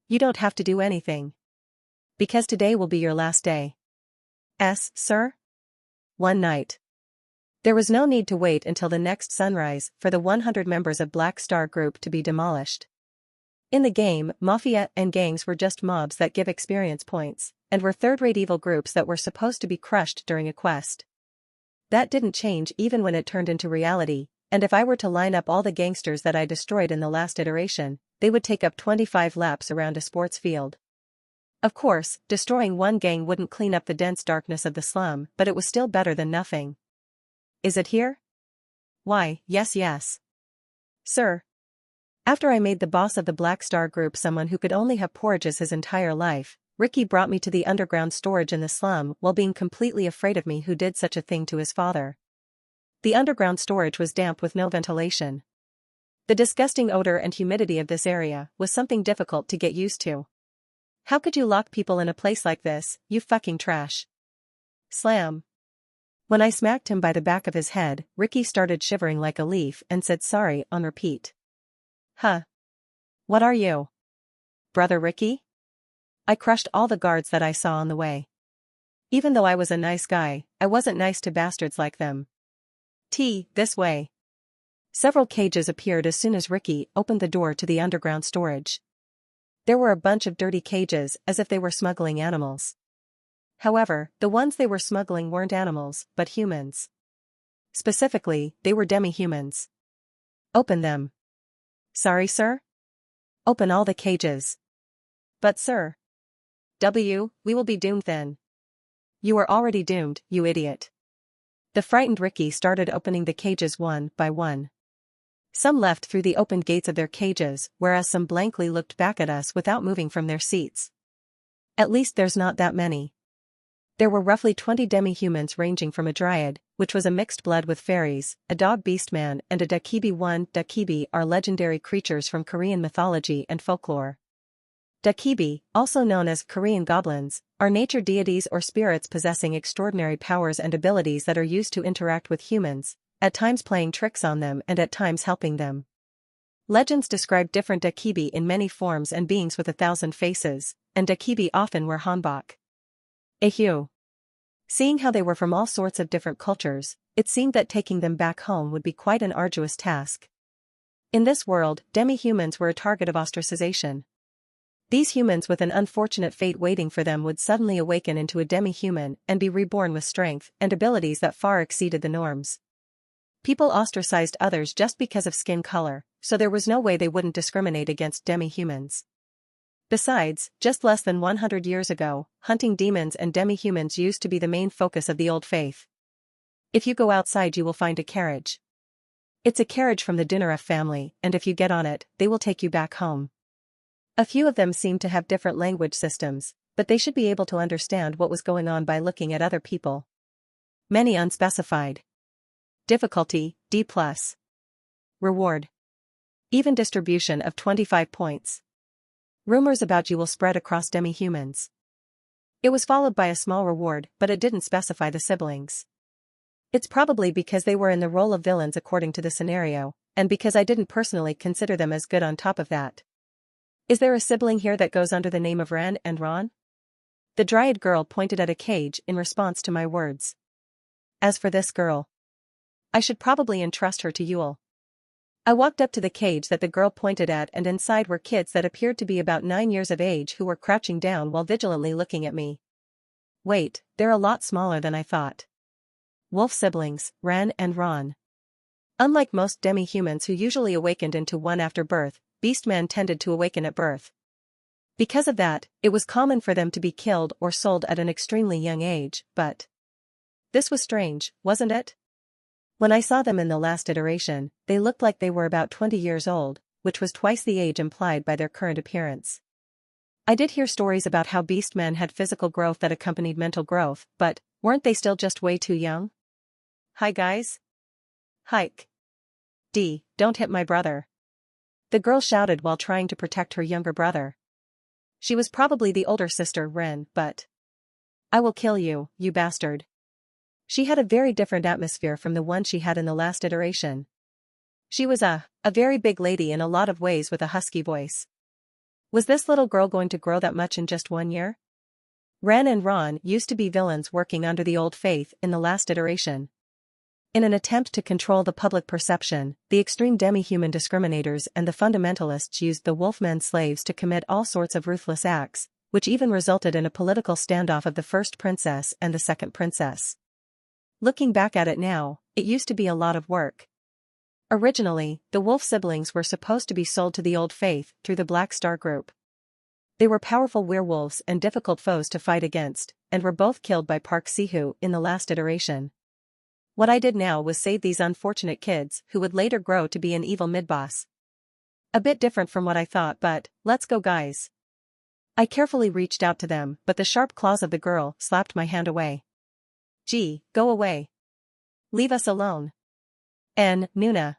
You don't have to do anything. Because today will be your last day. Sir? One night. There was no need to wait until the next sunrise for the 100 members of Black Star Group to be demolished. In the game, mafia and gangs were just mobs that give experience points, and were third-rate evil groups that were supposed to be crushed during a quest. That didn't change even when it turned into reality, and if I were to line up all the gangsters that I destroyed in the last iteration, they would take up 25 laps around a sports field. Of course, destroying one gang wouldn't clean up the dense darkness of the slum, but it was still better than nothing. Is it here? Why, yes. Sir. After I made the boss of the Black Star Group someone who could only have porridges his entire life, Ricky brought me to the underground storage in the slum while being completely afraid of me who did such a thing to his father. The underground storage was damp with no ventilation. The disgusting odor and humidity of this area was something difficult to get used to. How could you lock people in a place like this, you fucking trash? Slam. When I smacked him by the back of his head, Ricky started shivering like a leaf and said sorry on repeat. Huh. What are you? Brother Ricky? I crushed all the guards that I saw on the way. Even though I was a nice guy, I wasn't nice to bastards like them. This way. Several cages appeared as soon as Ricky opened the door to the underground storage. There were a bunch of dirty cages as if they were smuggling animals. However, the ones they were smuggling weren't animals, but humans. Specifically, they were demi-humans. Open them. Sorry, sir? Open all the cages. But sir. We will be doomed then. You are already doomed, you idiot. The frightened Ricky started opening the cages one by one. Some left through the opened gates of their cages, whereas some blankly looked back at us without moving from their seats. At least there's not that many. There were roughly 20 demi-humans ranging from a dryad, which was a mixed blood with fairies, a dog beastman and a dakibi. Dakibi are legendary creatures from Korean mythology and folklore. Dakibi, also known as Korean goblins, are nature deities or spirits possessing extraordinary powers and abilities that are used to interact with humans, at times playing tricks on them and at times helping them. Legends describe different Dakibi in many forms and beings with 1,000 faces, and Dakibi often wear hanbok. Eheu. Seeing how they were from all sorts of different cultures, it seemed that taking them back home would be quite an arduous task. In this world, demi-humans were a target of ostracization. These humans with an unfortunate fate waiting for them would suddenly awaken into a demi-human and be reborn with strength and abilities that far exceeded the norms. People ostracized others just because of skin color, so there was no way they wouldn't discriminate against demi-humans. Besides, just less than 100 years ago, hunting demons and demi-humans used to be the main focus of the old faith. If you go outside you will find a carriage. It's a carriage from the Dunara family, and if you get on it, they will take you back home. A few of them seemed to have different language systems, but they should be able to understand what was going on by looking at other people. Many unspecified. Difficulty, D+. Reward. Even distribution of 25 points. Rumors about you will spread across demi-humans. It was followed by a small reward, but it didn't specify the siblings. It's probably because they were in the role of villains according to the scenario, and because I didn't personally consider them as good on top of that. Is there a sibling here that goes under the name of Ran and Ron? The Dryad girl pointed at a cage in response to my words. As for this girl, I should probably entrust her to Yule. I walked up to the cage that the girl pointed at, and inside were kids that appeared to be about 9 years of age who were crouching down while vigilantly looking at me. Wait, they're a lot smaller than I thought. Wolf siblings, Ran and Ron. Unlike most demi-humans who usually awakened into one after birth, Beastmen tended to awaken at birth. Because of that, it was common for them to be killed or sold at an extremely young age, but this was strange, wasn't it? When I saw them in the last iteration, they looked like they were about 20 years old, which was twice the age implied by their current appearance. I did hear stories about how Beastmen had physical growth that accompanied mental growth, but weren't they still just way too young? Hi guys. Hike. Don't hit my brother. The girl shouted while trying to protect her younger brother. She was probably the older sister, Ren, but I will kill you, you bastard. She had a very different atmosphere from the one she had in the last iteration. She was a very big lady in a lot of ways with a husky voice. Was this little girl going to grow that much in just 1 year? Ren and Ron used to be villains working under the old faith in the last iteration. In an attempt to control the public perception, the extreme demi-human discriminators and the fundamentalists used the Wolfmen slaves to commit all sorts of ruthless acts, which even resulted in a political standoff of the first princess and the second princess. Looking back at it now, it used to be a lot of work. Originally, the wolf siblings were supposed to be sold to the Old Faith through the Black Star Group. They were powerful werewolves and difficult foes to fight against, and were both killed by Park Sihu in the last iteration. What I did now was save these unfortunate kids who would later grow to be an evil mid-boss. A bit different from what I thought, but, let's go guys. I carefully reached out to them, but the sharp claws of the girl slapped my hand away. Gee, go away. Leave us alone. And, Nuna.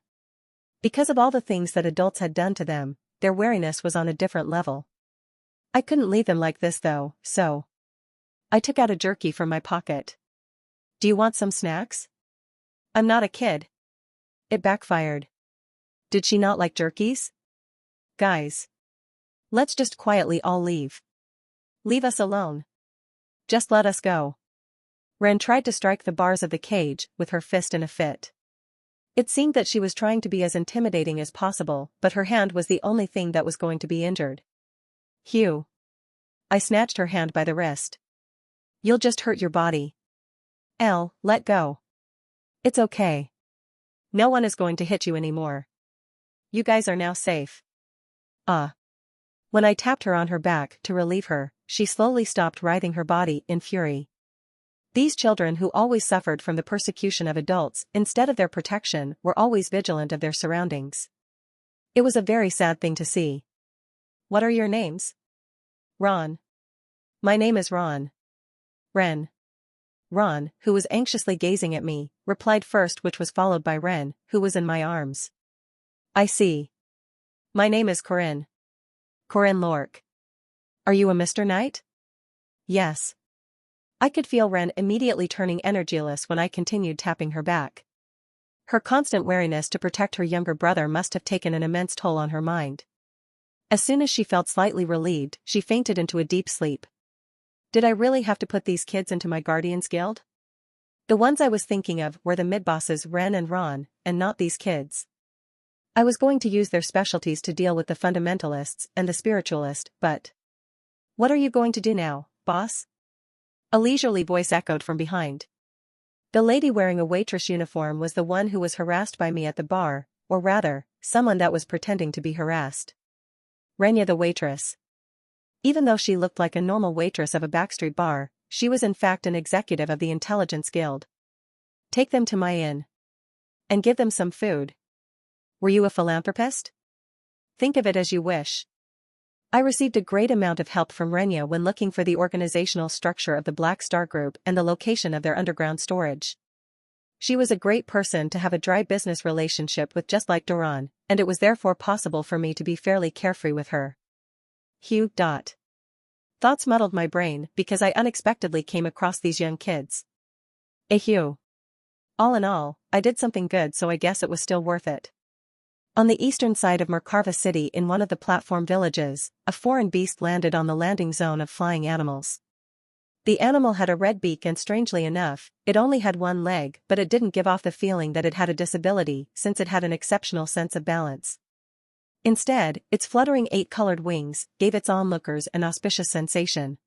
Because of all the things that adults had done to them, their wariness was on a different level. I couldn't leave them like this though, so. I took out a jerky from my pocket. Do you want some snacks? I'm not a kid. It backfired. Did she not like jerkies? Guys. Let's just quietly all leave. Leave us alone. Just let us go. Ren tried to strike the bars of the cage with her fist in a fit. It seemed that she was trying to be as intimidating as possible, but her hand was the only thing that was going to be injured. Hugh. I snatched her hand by the wrist. You'll just hurt your body. Elle, let go. It's okay. No one is going to hit you anymore. You guys are now safe. When I tapped her on her back to relieve her, she slowly stopped writhing her body in fury. These children who always suffered from the persecution of adults instead of their protection were always vigilant of their surroundings. It was a very sad thing to see. What are your names? Ron. My name is Ron. Ren. Ron, who was anxiously gazing at me, replied first, which was followed by Ren, who was in my arms. I see. My name is Corinne. Corinne Lork. Are you a Mr. Knight? Yes. I could feel Ren immediately turning energyless when I continued tapping her back. Her constant wariness to protect her younger brother must have taken an immense toll on her mind. As soon as she felt slightly relieved, she fainted into a deep sleep. Did I really have to put these kids into my Guardians Guild? The ones I was thinking of were the mid-bosses Ren and Ron, and not these kids. I was going to use their specialties to deal with the fundamentalists and the spiritualist, but... What are you going to do now, boss? A leisurely voice echoed from behind. The lady wearing a waitress uniform was the one who was harassed by me at the bar, or rather, someone that was pretending to be harassed. Renya the waitress. Even though she looked like a normal waitress of a backstreet bar, she was in fact an executive of the Intelligence Guild. Take them to my inn. And give them some food. Were you a philanthropist? Think of it as you wish. I received a great amount of help from Renya when looking for the organizational structure of the Black Star Group and the location of their underground storage. She was a great person to have a dry business relationship with, just like Doran, and it was therefore possible for me to be fairly carefree with her. Hugh. Thoughts muddled my brain because I unexpectedly came across these young kids. Hugh. All in all, I did something good, so I guess it was still worth it. On the eastern side of Merkava City, in one of the platform villages, a foreign beast landed on the landing zone of flying animals. The animal had a red beak and, strangely enough, it only had one leg, but it didn't give off the feeling that it had a disability since it had an exceptional sense of balance. Instead, its fluttering 8-colored wings gave its onlookers an auspicious sensation.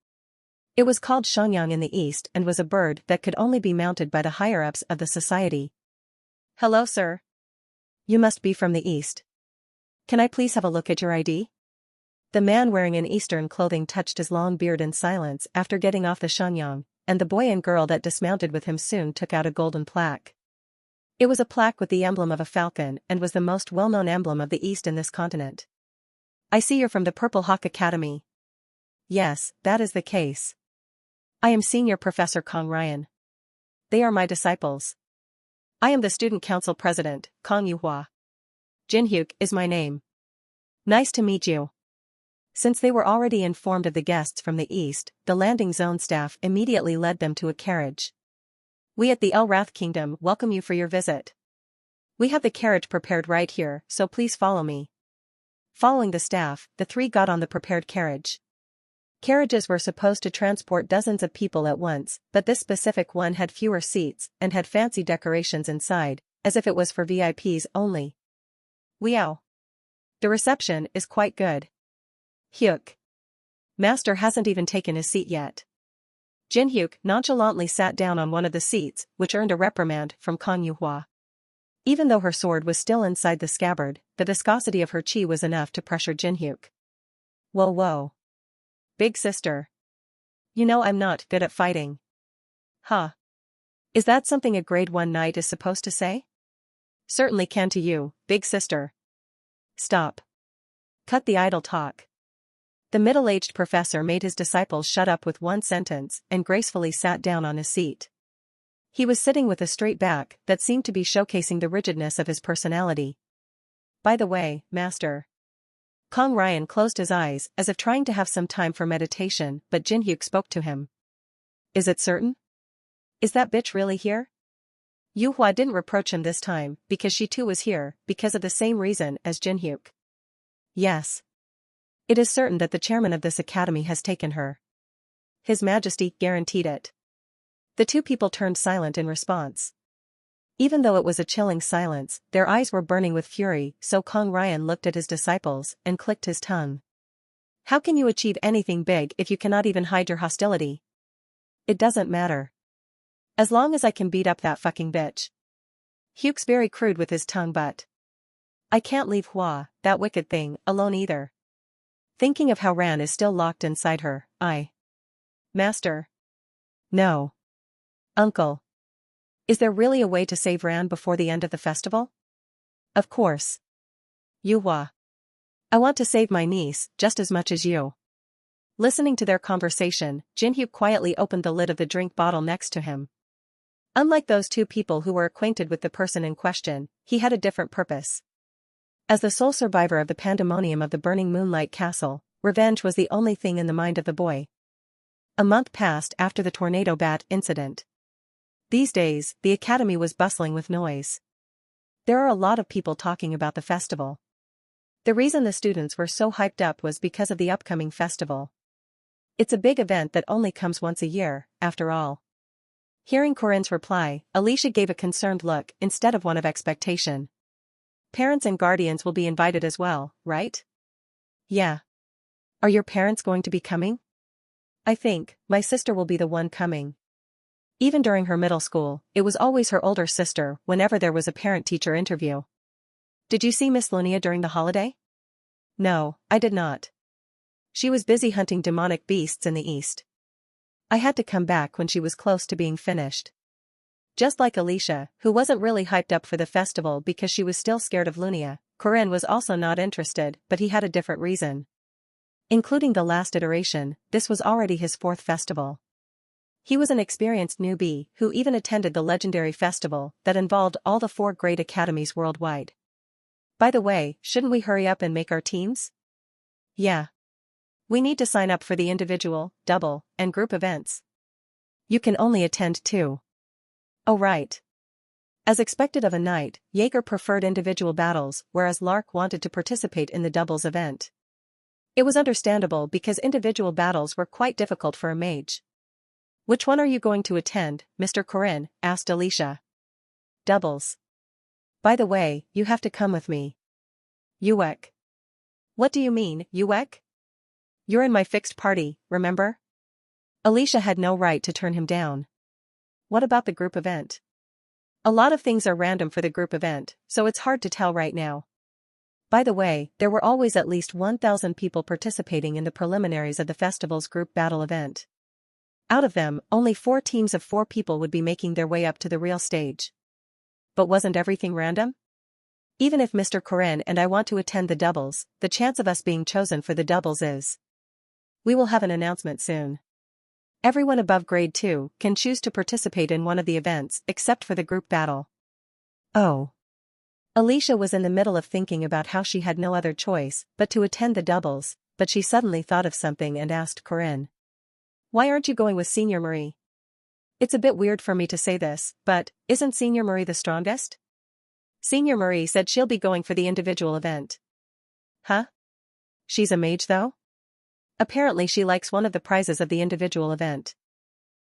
It was called Shanyang in the east and was a bird that could only be mounted by the higher-ups of the society. Hello, sir. You must be from the east. Can I please have a look at your ID? The man wearing an Eastern clothing touched his long beard in silence after getting off the Shanyang, and the boy and girl that dismounted with him soon took out a golden plaque. It was a plaque with the emblem of a falcon and was the most well-known emblem of the East in this continent. I see you're from the Purple Hawk Academy. Yes, that is the case. I am Senior Professor Kong Ryan. They are my disciples. I am the Student Council President, Kong Yuhua. Jinhyuk is my name. Nice to meet you. Since they were already informed of the guests from the east, the landing zone staff immediately led them to a carriage. We at the Elrath Kingdom welcome you for your visit. We have the carriage prepared right here, so please follow me. Following the staff, the three got on the prepared carriage. Carriages were supposed to transport dozens of people at once, but this specific one had fewer seats and had fancy decorations inside, as if it was for VIPs only. Wow. The reception is quite good. Hyuk. Master hasn't even taken his seat yet. Jinhyuk nonchalantly sat down on one of the seats, which earned a reprimand from Kang Yuhua. Even though her sword was still inside the scabbard, the viscosity of her chi was enough to pressure Jinhyuk. Whoa. Big sister. You know I'm not good at fighting. Huh. Is that something a grade 1 knight is supposed to say? Certainly can to you, big sister. Stop. Cut the idle talk. The middle-aged professor made his disciples shut up with one sentence and gracefully sat down on his seat. He was sitting with a straight back that seemed to be showcasing the rigidness of his personality. By the way, master. Kang Ryan closed his eyes as if trying to have some time for meditation, but Jinhyuk spoke to him. Is it certain? Is that bitch really here? Yuhua didn't reproach him this time, because she too was here, because of the same reason as Jinhyuk. Yes. It is certain that the chairman of this academy has taken her. His Majesty guaranteed it. The two people turned silent in response. Even though it was a chilling silence, their eyes were burning with fury, so Kang Ryan looked at his disciples and clicked his tongue. How can you achieve anything big if you cannot even hide your hostility? It doesn't matter. As long as I can beat up that fucking bitch. Hyuk's very crude with his tongue, but I can't leave Hua, that wicked thing, alone either. Thinking of how Ran is still locked inside her, Master. No. Uncle. Is there really a way to save Ran before the end of the festival? Of course. Yuhua. I want to save my niece just as much as you. Listening to their conversation, Jinhyuk quietly opened the lid of the drink bottle next to him. Unlike those two people who were acquainted with the person in question, he had a different purpose. As the sole survivor of the pandemonium of the burning Moonlight Castle, revenge was the only thing in the mind of the boy. A month passed after the tornado bat incident. These days, the academy was bustling with noise. There are a lot of people talking about the festival. The reason the students were so hyped up was because of the upcoming festival. It's a big event that only comes once a year, after all. Hearing Corinne's reply, Alicia gave a concerned look instead of one of expectation. Parents and guardians will be invited as well, right? Yeah. Are your parents going to be coming? I think my sister will be the one coming. Even during her middle school, it was always her older sister whenever there was a parent-teacher interview. Did you see Miss Lunia during the holiday? No, I did not. She was busy hunting demonic beasts in the east. I had to come back when she was close to being finished. Just like Alicia, who wasn't really hyped up for the festival because she was still scared of Lunia, Corinne was also not interested, but he had a different reason. Including the last iteration, this was already his 4th festival. He was an experienced newbie who even attended the legendary festival that involved all the 4 great academies worldwide. By the way, shouldn't we hurry up and make our teams? Yeah. We need to sign up for the individual, double, and group events. You can only attend 2. Oh right. As expected of a knight, Jaeger preferred individual battles, whereas Lark wanted to participate in the doubles event. It was understandable because individual battles were quite difficult for a mage. Which one are you going to attend, Mr. Corinne? Asked Alicia. Doubles. By the way, you have to come with me. Yuek. What do you mean, Yuek? You're in my fixed party, remember? Alicia had no right to turn him down. What about the group event? A lot of things are random for the group event, so it's hard to tell right now. By the way, there were always at least 1,000 people participating in the preliminaries of the festival's group battle event. Out of them, only 4 teams of 4 people would be making their way up to the real stage. But wasn't everything random? Even if Mr. Corinne and I want to attend the doubles, the chance of us being chosen for the doubles is. We will have an announcement soon. Everyone above grade 2 can choose to participate in one of the events except for the group battle. Oh. Alicia was in the middle of thinking about how she had no other choice but to attend the doubles, but she suddenly thought of something and asked Corinne. Why aren't you going with Senior Marie? It's a bit weird for me to say this, but isn't Senior Marie the strongest? Senior Marie said she'll be going for the individual event. Huh? She's a mage though? Apparently she likes one of the prizes of the individual event.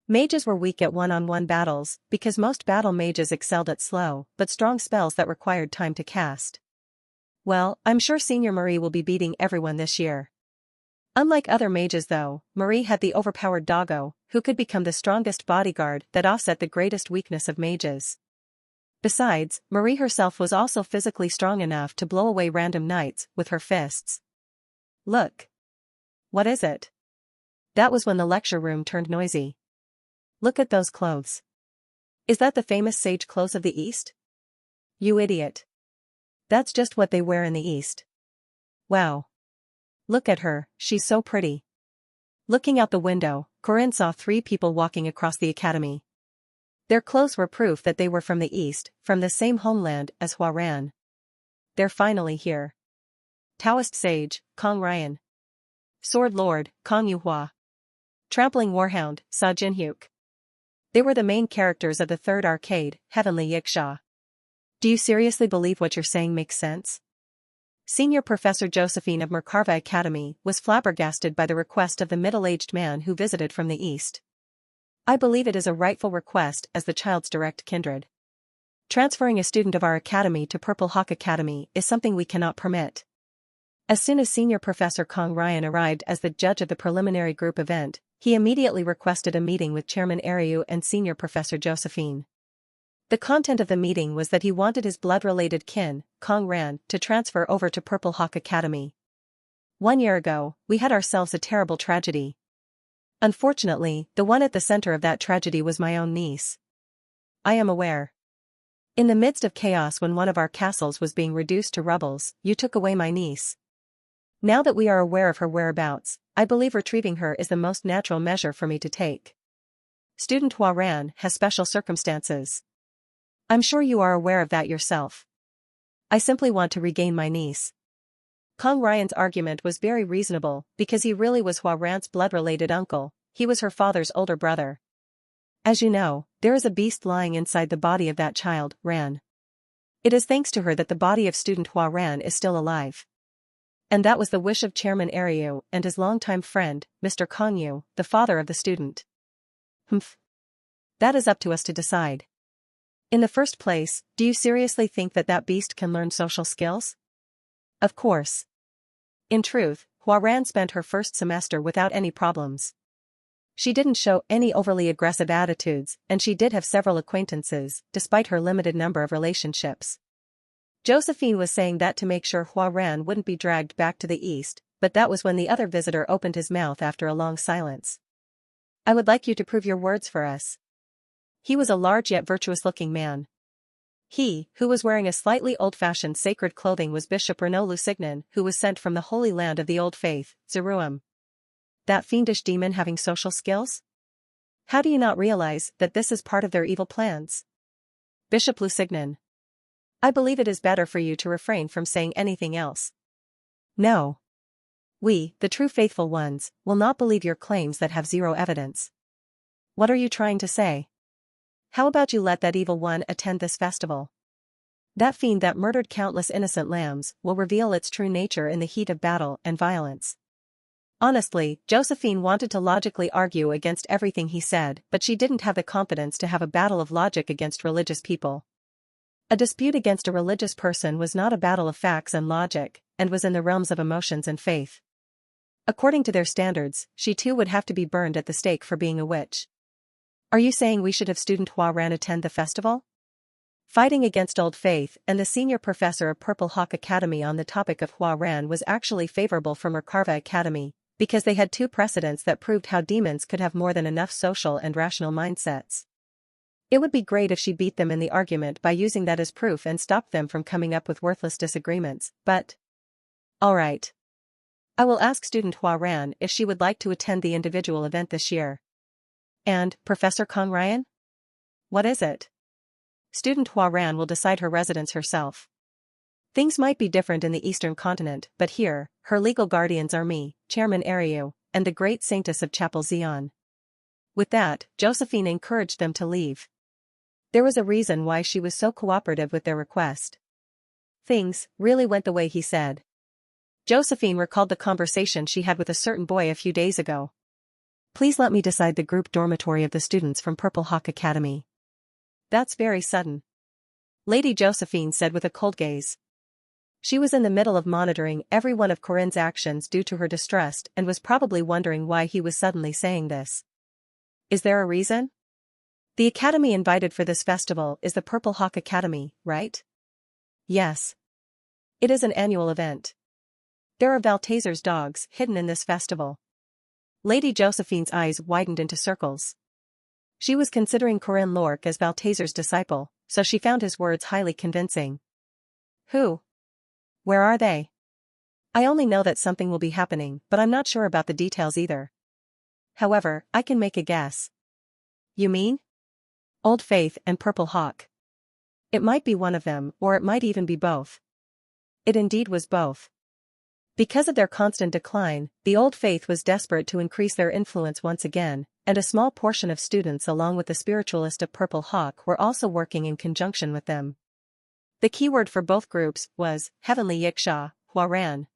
Mages were weak at one-on-one battles, because most battle mages excelled at slow, but strong spells that required time to cast. Well, I'm sure Senior Marie will be beating everyone this year. Unlike other mages though, Marie had the overpowered doggo, who could become the strongest bodyguard that offset the greatest weakness of mages. Besides, Marie herself was also physically strong enough to blow away random knights with her fists. Look. What is it? That was when the lecture room turned noisy. Look at those clothes. Is that the famous sage clothes of the East? You idiot. That's just what they wear in the East. Wow. Look at her, she's so pretty. Looking out the window, Corinne saw 3 people walking across the academy. Their clothes were proof that they were from the East, from the same homeland as Huarran. They're finally here. Taoist sage, Kong Ryan. Sword lord, Kong Yuhua. Trampling warhound, Sa Jinhyuk. They were the main characters of the third arcade, Heavenly Yiksha. Do you seriously believe what you're saying makes sense? Senior Professor Josephine of Merkarva Academy was flabbergasted by the request of the middle-aged man who visited from the East. I believe it is a rightful request as the child's direct kindred. Transferring a student of our academy to Purple Hawk Academy is something we cannot permit. As soon as Senior Professor Kong Ryan arrived as the judge of the preliminary group event, he immediately requested a meeting with Chairman Ariu and Senior Professor Josephine. The content of the meeting was that he wanted his blood-related kin, Kong Ran, to transfer over to Purple Hawk Academy. 1 year ago, we had ourselves a terrible tragedy. Unfortunately, the one at the center of that tragedy was my own niece. I am aware. In the midst of chaos when one of our castles was being reduced to rubbles, you took away my niece. Now that we are aware of her whereabouts, I believe retrieving her is the most natural measure for me to take. Student Huarran has special circumstances. I'm sure you are aware of that yourself. I simply want to regain my niece. Kong Ryan's argument was very reasonable because he really was Huarran's blood-related uncle, he was her father's older brother. As you know, there is a beast lying inside the body of that child, Ran. It is thanks to her that the body of student Huarran is still alive. And that was the wish of Chairman Ariu and his longtime friend, Mr. Kongyu, the father of the student. Humph. That is up to us to decide. In the first place, do you seriously think that that beast can learn social skills? Of course. In truth, Huarran spent her first semester without any problems. She didn't show any overly aggressive attitudes, and she did have several acquaintances, despite her limited number of relationships. Josephine was saying that to make sure Huarran wouldn't be dragged back to the East, but that was when the other visitor opened his mouth after a long silence. I would like you to prove your words for us. He was a large yet virtuous-looking man. He, who was wearing a slightly old-fashioned sacred clothing, was Bishop Renaud Lusignan, who was sent from the Holy Land of the Old Faith, Zeruim. That fiendish demon having social skills? How do you not realize that this is part of their evil plans? Bishop Lusignan. I believe it is better for you to refrain from saying anything else. No. We, the true faithful ones, will not believe your claims that have zero evidence. What are you trying to say? How about you let that evil one attend this festival? That fiend that murdered countless innocent lambs will reveal its true nature in the heat of battle and violence. Honestly, Josephine wanted to logically argue against everything he said, but she didn't have the confidence to have a battle of logic against religious people. A dispute against a religious person was not a battle of facts and logic, and was in the realms of emotions and faith. According to their standards, she too would have to be burned at the stake for being a witch. Are you saying we should have student Huarran attend the festival? Fighting against old faith and the senior professor of Purple Hawk Academy on the topic of Huarran was actually favorable for Merkarva Academy, because they had 2 precedents that proved how demons could have more than enough social and rational mindsets. It would be great if she beat them in the argument by using that as proof and stopped them from coming up with worthless disagreements, but... Alright. I will ask student Huarran if she would like to attend the individual event this year. And, Professor Kong Ryan? What is it? Student Huarran will decide her residence herself. Things might be different in the Eastern continent, but here, her legal guardians are me, Chairman Ariu, and the great saintess of Chapel Xian. With that, Josephine encouraged them to leave. There was a reason why she was so cooperative with their request. Things really went the way he said. Josephine recalled the conversation she had with a certain boy a few days ago. Please let me decide the group dormitory of the students from Purple Hawk Academy. That's very sudden. Lady Josephine said with a cold gaze. She was in the middle of monitoring every one of Corinne's actions due to her distrust and was probably wondering why he was suddenly saying this. Is there a reason? The academy invited for this festival is the Purple Hawk Academy, right? Yes. It is an annual event. There are Valtazar's dogs hidden in this festival. Lady Josephine's eyes widened into circles. She was considering Corinne Lorque as Valtazar's disciple, so she found his words highly convincing. Who? Where are they? I only know that something will be happening, but I'm not sure about the details either. However, I can make a guess. You mean? Old Faith and Purple Hawk. It might be one of them, or it might even be both. It indeed was both. Because of their constant decline, the Old Faith was desperate to increase their influence once again, and a small portion of students along with the spiritualist of Purple Hawk were also working in conjunction with them. The keyword for both groups was Heavenly Yiksha, Huaran.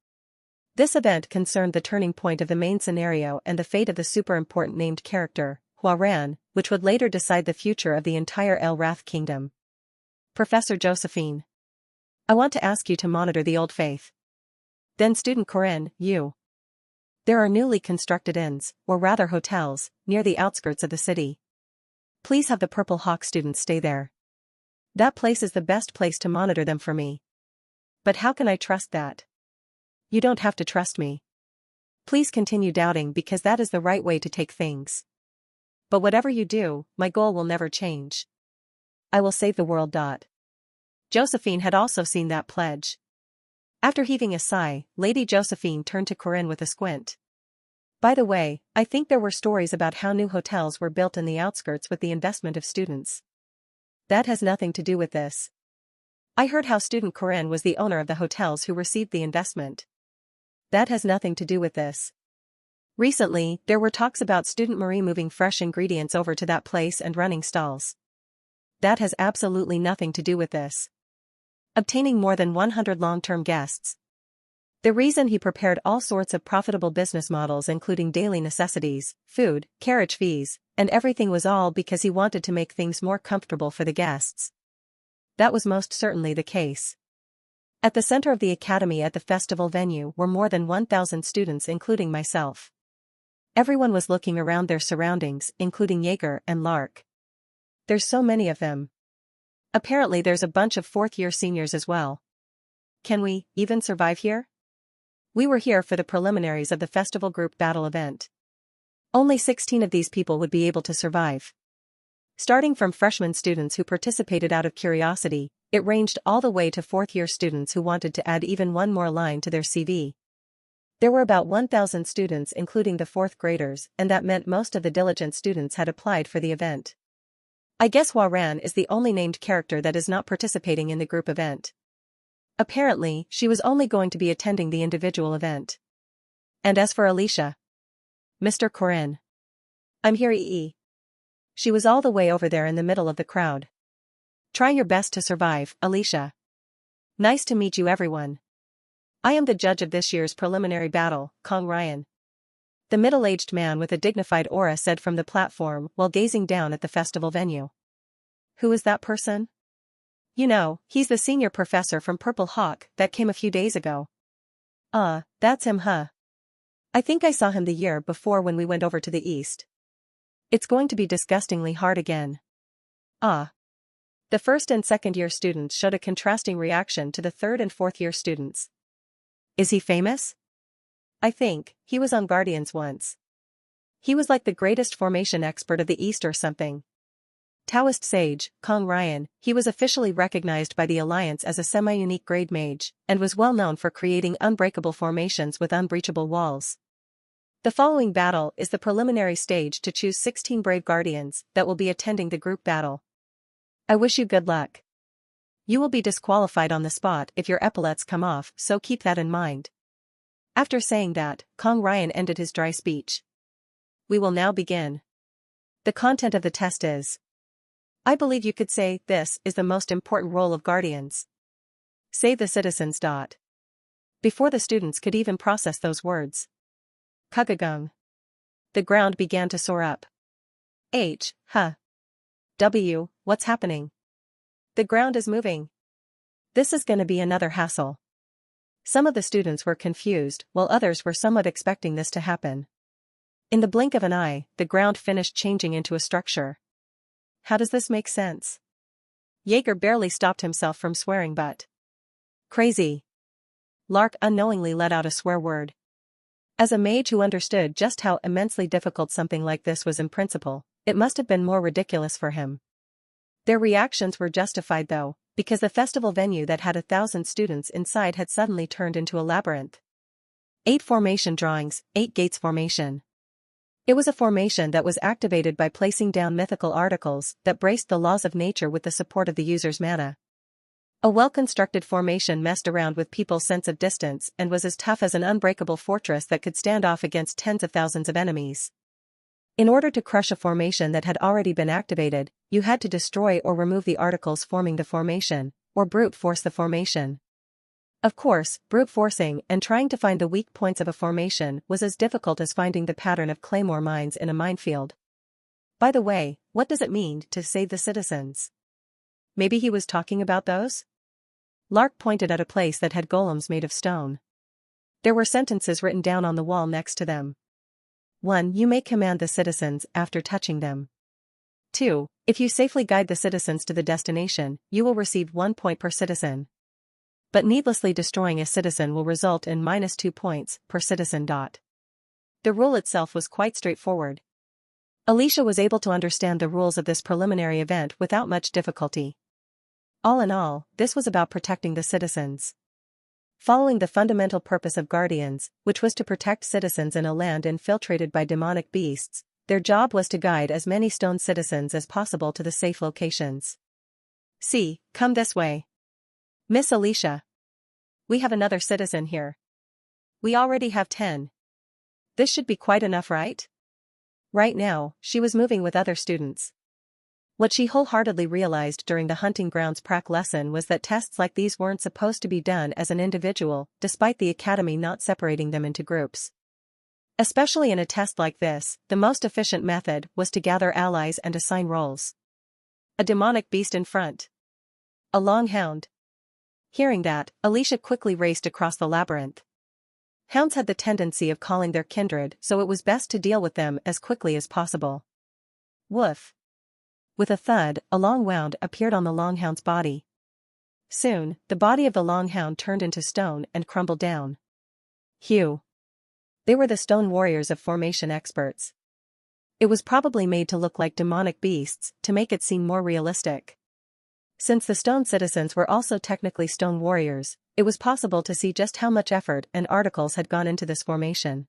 This event concerned the turning point of the main scenario and the fate of the super-important named character, Huaran, which would later decide the future of the entire El Wrath Kingdom. Professor Josephine. I want to ask you to monitor the Old Faith. Then Student Corinne, you. There are newly constructed inns, or rather hotels, near the outskirts of the city. Please have the Purple Hawk students stay there. That place is the best place to monitor them for me. But how can I trust that? You don't have to trust me. Please continue doubting because that is the right way to take things. But whatever you do, my goal will never change. I will save the world. Josephine had also seen that pledge. After heaving a sigh, Lady Josephine turned to Corinne with a squint. By the way, I think there were stories about how new hotels were built in the outskirts with the investment of students. That has nothing to do with this. I heard how Student Corinne was the owner of the hotels who received the investment. That has nothing to do with this. Recently, there were talks about Student Marie moving fresh ingredients over to that place and running stalls. That has absolutely nothing to do with this. Obtaining more than 100 long-term guests. The reason he prepared all sorts of profitable business models including daily necessities, food, carriage fees, and everything was all because he wanted to make things more comfortable for the guests. That was most certainly the case. At the center of the academy at the festival venue were more than 1,000 students including myself. Everyone was looking around their surroundings, including Jaeger and Lark. There's so many of them. Apparently there's a bunch of fourth-year seniors as well. Can we even survive here? We were here for the preliminaries of the festival group battle event. Only 16 of these people would be able to survive. Starting from freshman students who participated out of curiosity, it ranged all the way to fourth-year students who wanted to add even one more line to their CV. There were about 1,000 students including the fourth graders, and that meant most of the diligent students had applied for the event. I guess Huaran is the only named character that is not participating in the group event. Apparently, she was only going to be attending the individual event. And as for Alicia. Mr. Corinne. I'm here. She was all the way over there in the middle of the crowd. Try your best to survive, Alicia. Nice to meet you everyone. I am the judge of this year's preliminary battle, Kong Ryan. The middle-aged man with a dignified aura said from the platform while gazing down at the festival venue. Who is that person? You know, he's the senior professor from Purple Hawk that came a few days ago. That's him, huh? I think I saw him the year before when we went over to the east. It's going to be disgustingly hard again. The first and second year students showed a contrasting reaction to the third and fourth year students. Is he famous? I think he was on Guardians once. He was like the greatest formation expert of the East or something. Taoist sage, Kong Ryan, he was officially recognized by the Alliance as a semi-unique grade mage, and was well known for creating unbreakable formations with unbreachable walls. The following battle is the preliminary stage to choose 16 brave guardians that will be attending the group battle. I wish you good luck. You will be disqualified on the spot if your epaulets come off, so keep that in mind. After saying that, Kong Ryan ended his dry speech. We will now begin. The content of the test is. I believe you could say this is the most important role of guardians. Save the citizens. Before the students could even process those words. Kugagung. The ground began to soar up. What's happening? The ground is moving. This is gonna be another hassle. Some of the students were confused, while others were somewhat expecting this to happen. In the blink of an eye, the ground finished changing into a structure. How does this make sense? Jaeger barely stopped himself from swearing but. Crazy. Lark unknowingly let out a swear word. As a mage who understood just how immensely difficult something like this was in principle, it must have been more ridiculous for him. Their reactions were justified though, because the festival venue that had 1,000 students inside had suddenly turned into a labyrinth. 8 formation drawings, 8 gates formation. It was a formation that was activated by placing down mythical articles that braced the laws of nature with the support of the user's mana. A well-constructed formation messed around with people's sense of distance and was as tough as an unbreakable fortress that could stand off against tens of thousands of enemies. In order to crush a formation that had already been activated, you had to destroy or remove the articles forming the formation, or brute force the formation. Of course, brute forcing and trying to find the weak points of a formation was as difficult as finding the pattern of claymore mines in a minefield. By the way, what does it mean to save the citizens? Maybe he was talking about those? Lark pointed at a place that had golems made of stone. There were sentences written down on the wall next to them. 1. You may command the citizens after touching them. 2. If you safely guide the citizens to the destination, you will receive 1 point per citizen. But needlessly destroying a citizen will result in -2 points per citizen. The rule itself was quite straightforward. Alicia was able to understand the rules of this preliminary event without much difficulty. All in all, this was about protecting the citizens. Following the fundamental purpose of guardians, which was to protect citizens in a land infiltrated by demonic beasts, their job was to guide as many stone citizens as possible to the safe locations. See, come this way. Miss Alicia. We have another citizen here. We already have 10. This should be quite enough, right? Right now, she was moving with other students. What she wholeheartedly realized during the hunting grounds prac lesson was that tests like these weren't supposed to be done as an individual, despite the academy not separating them into groups. Especially in a test like this, the most efficient method was to gather allies and assign roles. A demonic beast in front. A long hound. Hearing that, Alicia quickly raced across the labyrinth. Hounds had the tendency of calling their kindred, so it was best to deal with them as quickly as possible. Woof. With a thud, a long wound appeared on the longhound's body. Soon, the body of the longhound turned into stone and crumbled down. Phew. They were the stone warriors of formation experts. It was probably made to look like demonic beasts to make it seem more realistic. Since the stone citizens were also technically stone warriors, it was possible to see just how much effort and articles had gone into this formation.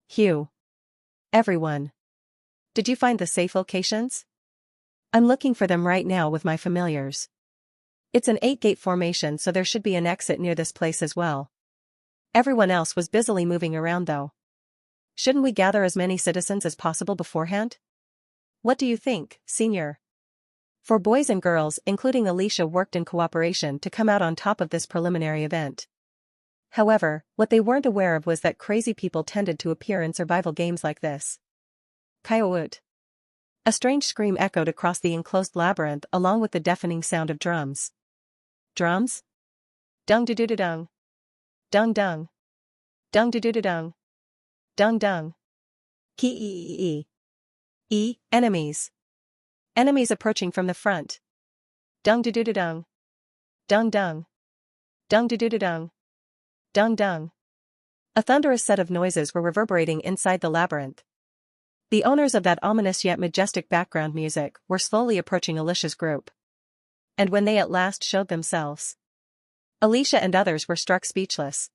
Phew. Everyone. Did you find the safe locations? I'm looking for them right now with my familiars. It's an 8-gate formation, so there should be an exit near this place as well. Everyone else was busily moving around though. Shouldn't we gather as many citizens as possible beforehand? What do you think, Senior? For boys and girls, including Alicia, worked in cooperation to come out on top of this preliminary event. However, what they weren't aware of was that crazy people tended to appear in survival games like this. Kyout. A strange scream echoed across the enclosed labyrinth along with the deafening sound of drums. Drums? Dung du du du dung. Dung dung. Dung du du du dung. Dung dung. Ki. Enemies. Enemies approaching from the front. Dung du du du dung. Dung dung. Dung du du du dung. Dung dung. A thunderous set of noises were reverberating inside the labyrinth. The owners of that ominous yet majestic background music were slowly approaching Alicia's group. And when they at last showed themselves, Alicia and others were struck speechless.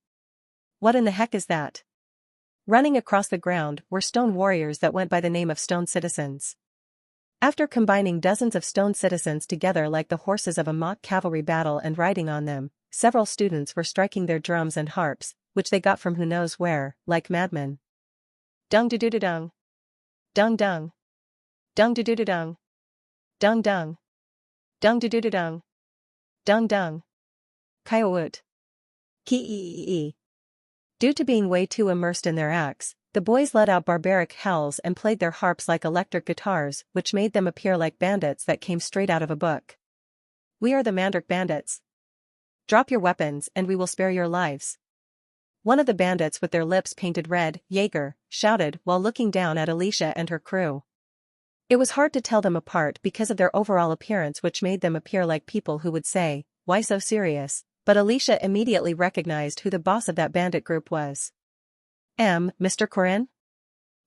What in the heck is that? Running across the ground were stone warriors that went by the name of stone citizens. After combining dozens of stone citizens together like the horses of a mock cavalry battle and riding on them, several students were striking their drums and harps, which they got from who knows where, like madmen. Dung du du du dung. Dung dung. Dung du du du dung. Dung dung. Dung du du du dung. Dung dung. Kyout. Ki. Due to being way too immersed in their acts, the boys let out barbaric howls and played their harps like electric guitars, which made them appear like bandits that came straight out of a book. We are the Mandrake Bandits. Drop your weapons and we will spare your lives. One of the bandits with their lips painted red, Jaeger, shouted while looking down at Alicia and her crew. It was hard to tell them apart because of their overall appearance, which made them appear like people who would say, "Why so serious?" But Alicia immediately recognized who the boss of that bandit group was. Mr. Corin?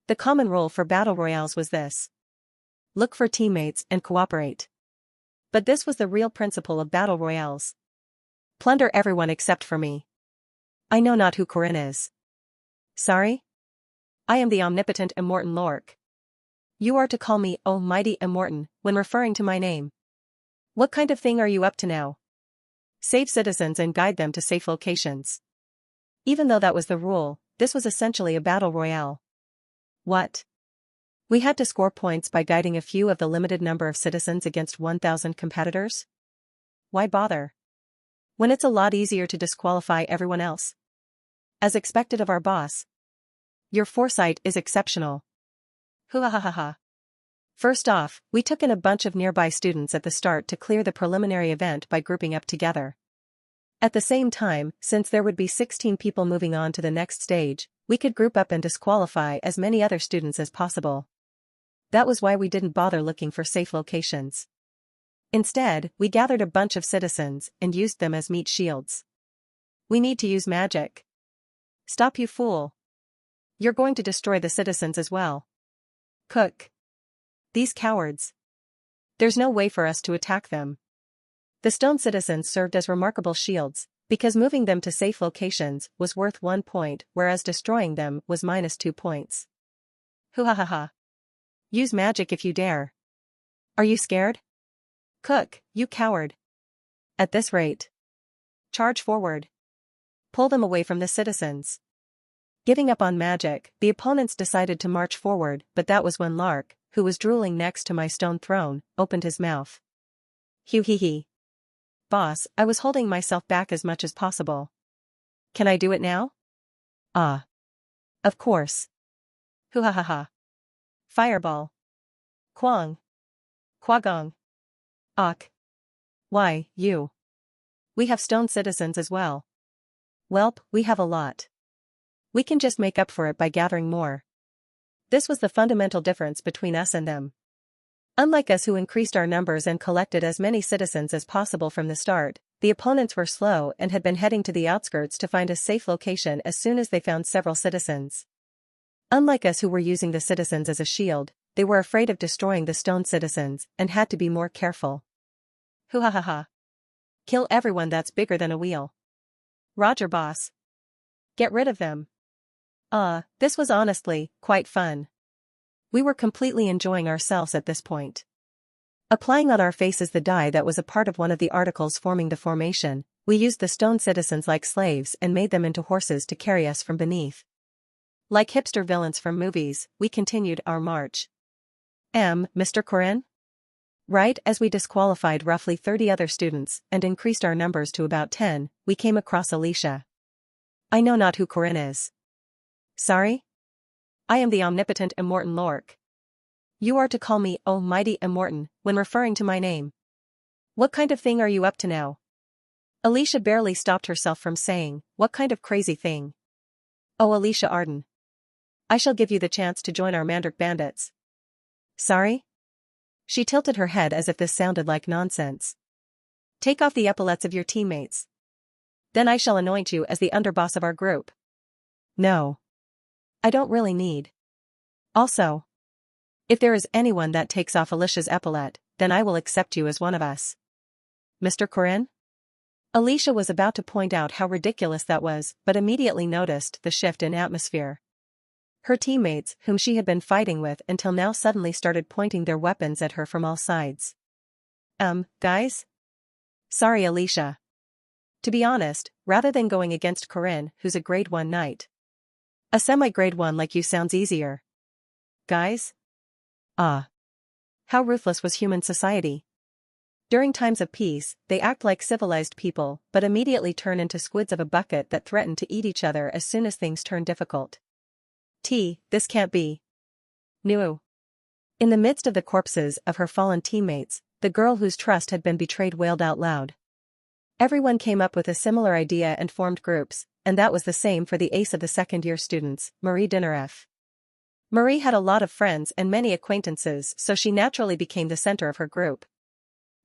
The common rule for battle royales was this: look for teammates and cooperate. But this was the real principle of battle royales. Plunder everyone except for me. I know not who Corin is. Sorry? I am the omnipotent Immortan Lork. You are to call me, "Oh mighty Immortan," when referring to my name. What kind of thing are you up to now? Save citizens and guide them to safe locations. Even though that was the rule, this was essentially a battle royale. What? We had to score points by guiding a few of the limited number of citizens against 1,000 competitors? Why bother? When it's a lot easier to disqualify everyone else. As expected of our boss. Your foresight is exceptional. Hoo-ha-ha-ha. First off, we took in a bunch of nearby students at the start to clear the preliminary event by grouping up together. At the same time, since there would be 16 people moving on to the next stage, we could group up and disqualify as many other students as possible. That was why we didn't bother looking for safe locations. Instead, we gathered a bunch of citizens and used them as meat shields. We need to use magic. Stop, you fool. You're going to destroy the citizens as well. Cook. These cowards. There's no way for us to attack them. The stone citizens served as remarkable shields, because moving them to safe locations was worth 1 point, whereas destroying them was -2 points. Hoo-ha-ha-ha. Use magic if you dare. Are you scared? Cook, you coward. At this rate. Charge forward. Pull them away from the citizens. Giving up on magic, the opponents decided to march forward, but that was when Lark, who was drooling next to my stone throne, opened his mouth. Hee. Boss, I was holding myself back as much as possible. Can I do it now? Ah. Of course. Hoo-ha-ha-ha. Fireball. Kwang. Kwagong. Ok. Why, you. We have stone citizens as well. Welp, we have a lot. We can just make up for it by gathering more. This was the fundamental difference between us and them. Unlike us, who increased our numbers and collected as many citizens as possible from the start, the opponents were slow and had been heading to the outskirts to find a safe location as soon as they found several citizens. Unlike us, who were using the citizens as a shield, they were afraid of destroying the stone citizens and had to be more careful. Hoo-ha-ha-ha. Kill everyone that's bigger than a wheel. Roger, boss. Get rid of them. This was honestly quite fun. We were completely enjoying ourselves at this point. Applying on our faces the dye that was a part of one of the articles forming the formation, we used the stone citizens like slaves and made them into horses to carry us from beneath. Like hipster villains from movies, we continued our march. Mr. Corin? Right as we disqualified roughly 30 other students and increased our numbers to about 10, we came across Alicia. I know not who Corin is. Sorry? I am the omnipotent Immortan Lork. You are to call me, "Oh mighty Immortan," when referring to my name. What kind of thing are you up to now? Alicia barely stopped herself from saying, "What kind of crazy thing?" Oh, Alicia Arden. I shall give you the chance to join our Mandrake bandits. Sorry? She tilted her head as if this sounded like nonsense. Take off the epaulets of your teammates. Then I shall anoint you as the underboss of our group. No. I don't really need. Also, if there is anyone that takes off Alicia's epaulette, then I will accept you as one of us. Mr. Corin? Alicia was about to point out how ridiculous that was, but immediately noticed the shift in atmosphere. Her teammates, whom she had been fighting with until now, suddenly started pointing their weapons at her from all sides. Guys? Sorry, Alicia. To be honest, rather than going against Corin, who's a grade 1 knight, a semi-grade 1 like you sounds easier. Guys? How ruthless was human society. During times of peace, they act like civilized people, but immediately turn into squids of a bucket that threaten to eat each other as soon as things turn difficult. This can't be. No. In the midst of the corpses of her fallen teammates, the girl whose trust had been betrayed wailed out loud. Everyone came up with a similar idea and formed groups, and that was the same for the ace of the second-year students, Marie Dinareff. Marie had a lot of friends and many acquaintances, so she naturally became the center of her group.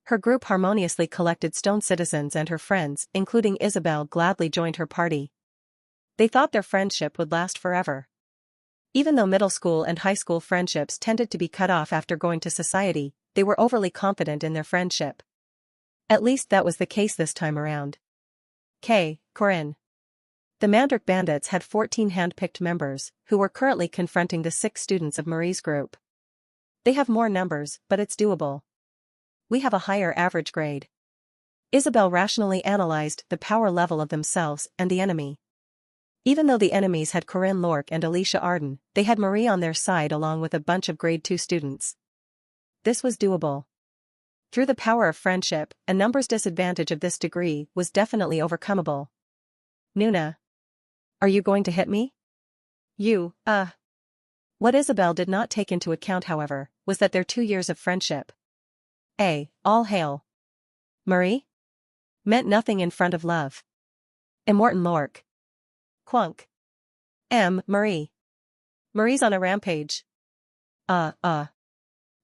Her group harmoniously collected stone citizens, and her friends, including Isabel, gladly joined her party. They thought their friendship would last forever. Even though middle school and high school friendships tended to be cut off after going to society, they were overly confident in their friendship. At least that was the case this time around. Corinne. The Mandrake Bandits had 14 hand-picked members, who were currently confronting the 6 students of Marie's group. They have more numbers, but it's doable. We have a higher average grade. Isabel rationally analyzed the power level of themselves and the enemy. Even though the enemies had Corinne Lorque and Alicia Arden, they had Marie on their side along with a bunch of grade 2 students. This was doable. Through the power of friendship, a numbers disadvantage of this degree was definitely overcomable. Nuna. Are you going to hit me? What Isabel did not take into account, however, was that their 2 years of friendship. All hail. Marie? Meant nothing in front of love. Immortan Lorque. Quunk. Marie. Marie's on a rampage. That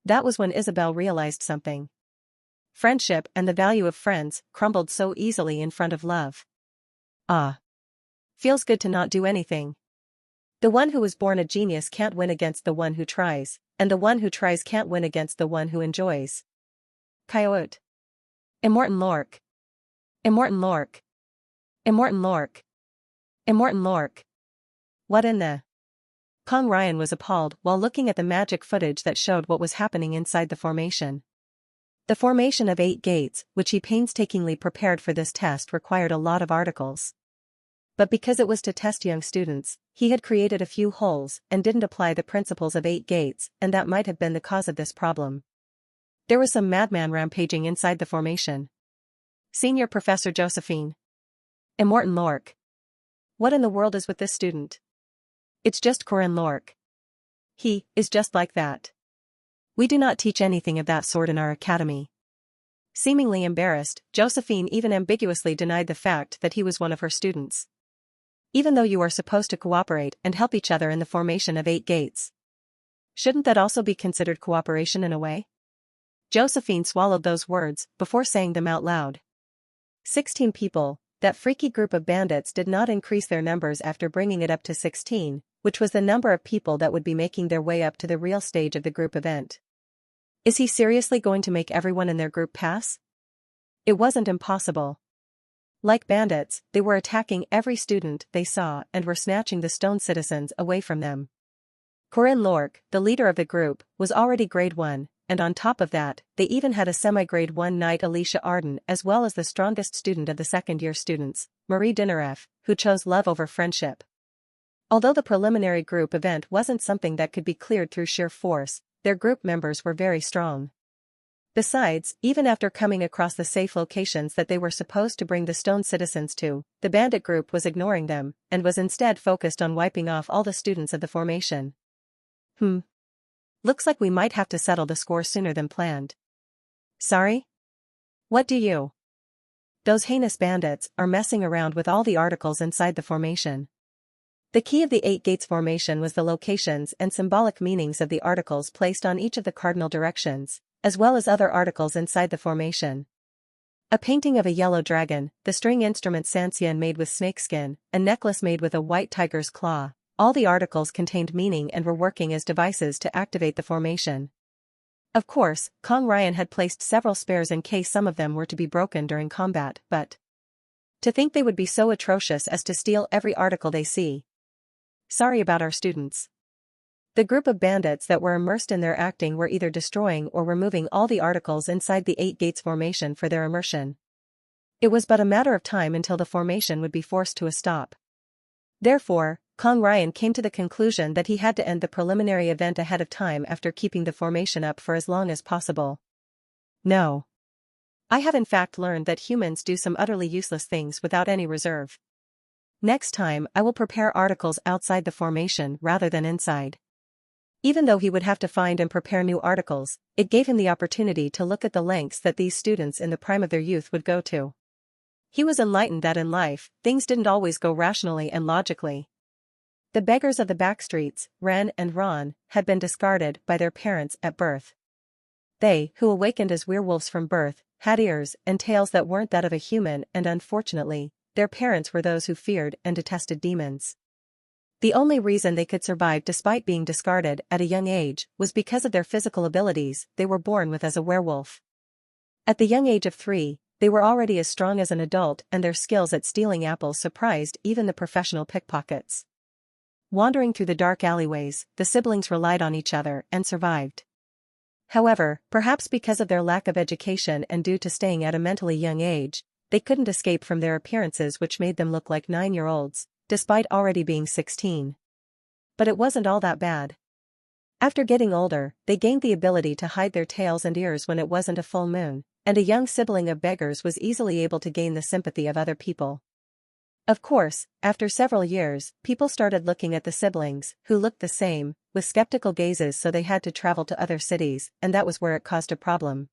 was when Isabel realized something. Friendship and the value of friends crumbled so easily in front of love. Feels good to not do anything. The one who was born a genius can't win against the one who tries, and the one who tries can't win against the one who enjoys. Coyote. Immortan Lorque. Immortan Lorque. Immortan Lorque. Immortan Lorque. What in the... Kong Ryan was appalled while looking at the magic footage that showed what was happening inside the formation. The formation of 8 gates, which he painstakingly prepared for this test, required a lot of articles. But because it was to test young students, he had created a few holes and didn't apply the principles of 8 gates, and that might have been the cause of this problem. There was some madman rampaging inside the formation. Senior Professor Josephine. Immortan Lorque. What in the world is with this student? It's just Corinne Lorque. He is just like that. We do not teach anything of that sort in our academy. Seemingly embarrassed, Josephine even ambiguously denied the fact that he was one of her students. Even though you are supposed to cooperate and help each other in the formation of 8 gates. Shouldn't that also be considered cooperation in a way? Josephine swallowed those words before saying them out loud. 16 people, that freaky group of bandits did not increase their numbers after bringing it up to 16, which was the number of people that would be making their way up to the real stage of the group event. Is he seriously going to make everyone in their group pass? It wasn't impossible. Like bandits, they were attacking every student they saw and were snatching the stone citizens away from them. Corinne Lorque, the leader of the group, was already grade 1, and on top of that, they even had a semi-grade 1 knight, Alicia Arden, as well as the strongest student of the second-year students, Marie Dinareff, who chose love over friendship. Although the preliminary group event wasn't something that could be cleared through sheer force, their group members were very strong. Besides, even after coming across the safe locations that they were supposed to bring the stone citizens to, the bandit group was ignoring them, and was instead focused on wiping off all the students of the formation. Looks like we might have to settle the score sooner than planned. Sorry? What do you? Those heinous bandits are messing around with all the articles inside the formation. The key of the 8 gates formation was the locations and symbolic meanings of the articles placed on each of the cardinal directions, as well as other articles inside the formation. A painting of a yellow dragon, the string instrument Sansien made with snakeskin, a necklace made with a white tiger's claw, all the articles contained meaning and were working as devices to activate the formation. Of course, Kong Ryan had placed several spares in case some of them were to be broken during combat, but to think they would be so atrocious as to steal every article they see. Sorry about our students. The group of bandits that were immersed in their acting were either destroying or removing all the articles inside the 8 gates formation for their immersion. It was but a matter of time until the formation would be forced to a stop. Therefore, Kong Ryan came to the conclusion that he had to end the preliminary event ahead of time after keeping the formation up for as long as possible. No. I have in fact learned that humans do some utterly useless things without any reserve. Next time I will prepare articles outside the formation rather than inside. Even though he would have to find and prepare new articles, it gave him the opportunity to look at the lengths that these students in the prime of their youth would go to. He was enlightened that in life, things didn't always go rationally and logically. The beggars of the backstreets, Ren and Ron, had been discarded by their parents at birth. They, who awakened as werewolves from birth, had ears and tails that weren't that of a human, and unfortunately, their parents were those who feared and detested demons. The only reason they could survive despite being discarded at a young age was because of their physical abilities they were born with as a werewolf. At the young age of 3, they were already as strong as an adult, and their skills at stealing apples surprised even the professional pickpockets. Wandering through the dark alleyways, the siblings relied on each other and survived. However, perhaps because of their lack of education and due to staying at a mentally young age, they couldn't escape from their appearances, which made them look like 9-year-olds, despite already being 16. But it wasn't all that bad. After getting older, they gained the ability to hide their tails and ears when it wasn't a full moon, and a young sibling of beggars was easily able to gain the sympathy of other people. Of course, after several years, people started looking at the siblings, who looked the same, with skeptical gazes, so they had to travel to other cities, and that was where it caused a problem.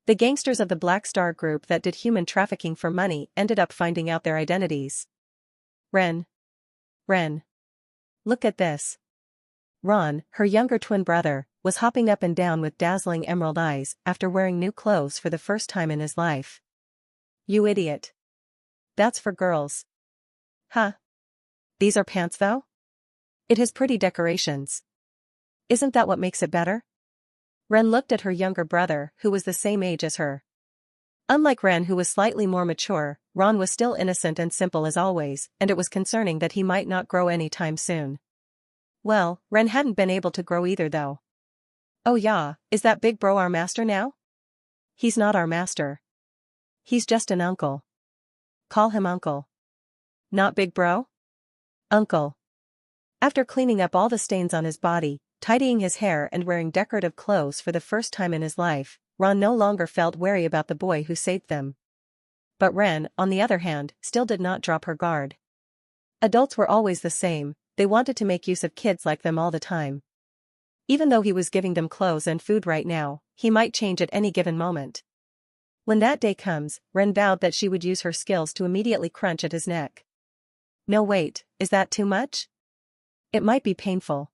The gangsters of the Black Star group that did human trafficking for money ended up finding out their identities. Ren. Look at this. Ron, her younger twin brother, was hopping up and down with dazzling emerald eyes after wearing new clothes for the first time in his life. You idiot. That's for girls. Huh? These are pants though? It has pretty decorations. Isn't that what makes it better? Ren looked at her younger brother, who was the same age as her. Unlike Ren, who was slightly more mature, Ron was still innocent and simple as always, and it was concerning that he might not grow any time soon. Well, Ren hadn't been able to grow either though. Oh yeah, is that big bro our master now? He's not our master. He's just an uncle. Call him uncle. Not big bro? Uncle. After cleaning up all the stains on his body, tidying his hair and wearing decorative clothes for the first time in his life, Ron no longer felt wary about the boy who saved them. But Ren, on the other hand, still did not drop her guard. Adults were always the same, they wanted to make use of kids like them all the time. Even though he was giving them clothes and food right now, he might change at any given moment. When that day comes, Ren vowed that she would use her skills to immediately crunch at his neck. No wait, is that too much? It might be painful.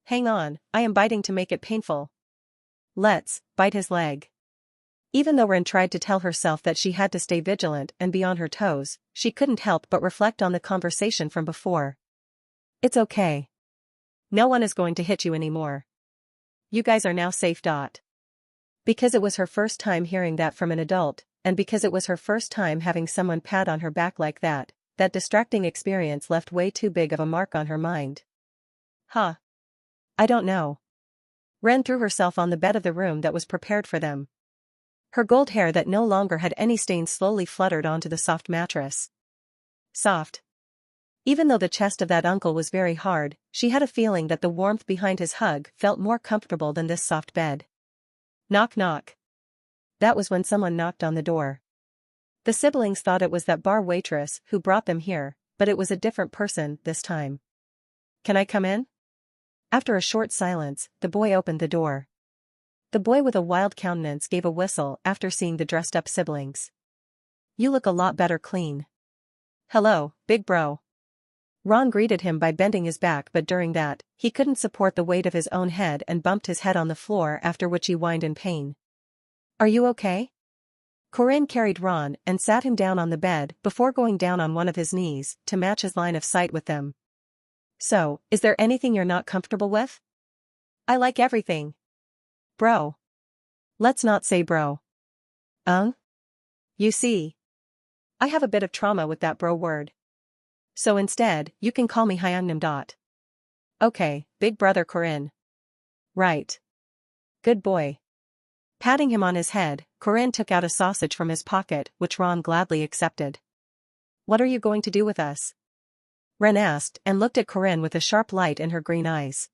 Hang on, I am biting to make it painful. Let's bite his leg. Even though Ren tried to tell herself that she had to stay vigilant and be on her toes, she couldn't help but reflect on the conversation from before. It's okay. No one is going to hit you anymore. You guys are now safe. Because it was her first time hearing that from an adult, and because it was her first time having someone pat on her back like that, that distracting experience left way too big of a mark on her mind. Huh? I don't know. Ren threw herself on the bed of the room that was prepared for them. Her gold hair that no longer had any stains slowly fluttered onto the soft mattress. Soft. Even though the chest of that uncle was very hard, she had a feeling that the warmth behind his hug felt more comfortable than this soft bed. Knock knock. That was when someone knocked on the door. The siblings thought it was that bar waitress who brought them here, but it was a different person this time. Can I come in? After a short silence, the boy opened the door. The boy with a wild countenance gave a whistle after seeing the dressed-up siblings. You look a lot better clean. Hello, big bro. Ron greeted him by bending his back, but during that, he couldn't support the weight of his own head and bumped his head on the floor, after which he whined in pain. Are you okay? Corinne carried Ron and sat him down on the bed before going down on one of his knees to match his line of sight with them. So, is there anything you're not comfortable with? I like everything. Bro. Let's not say bro. You see. I have a bit of trauma with that bro word. So instead, you can call me Hyungnam. Okay, big brother Corinne. Right. Good boy. Patting him on his head, Corinne took out a sausage from his pocket, which Ron gladly accepted. What are you going to do with us? Ren asked and looked at Corinne with a sharp light in her green eyes.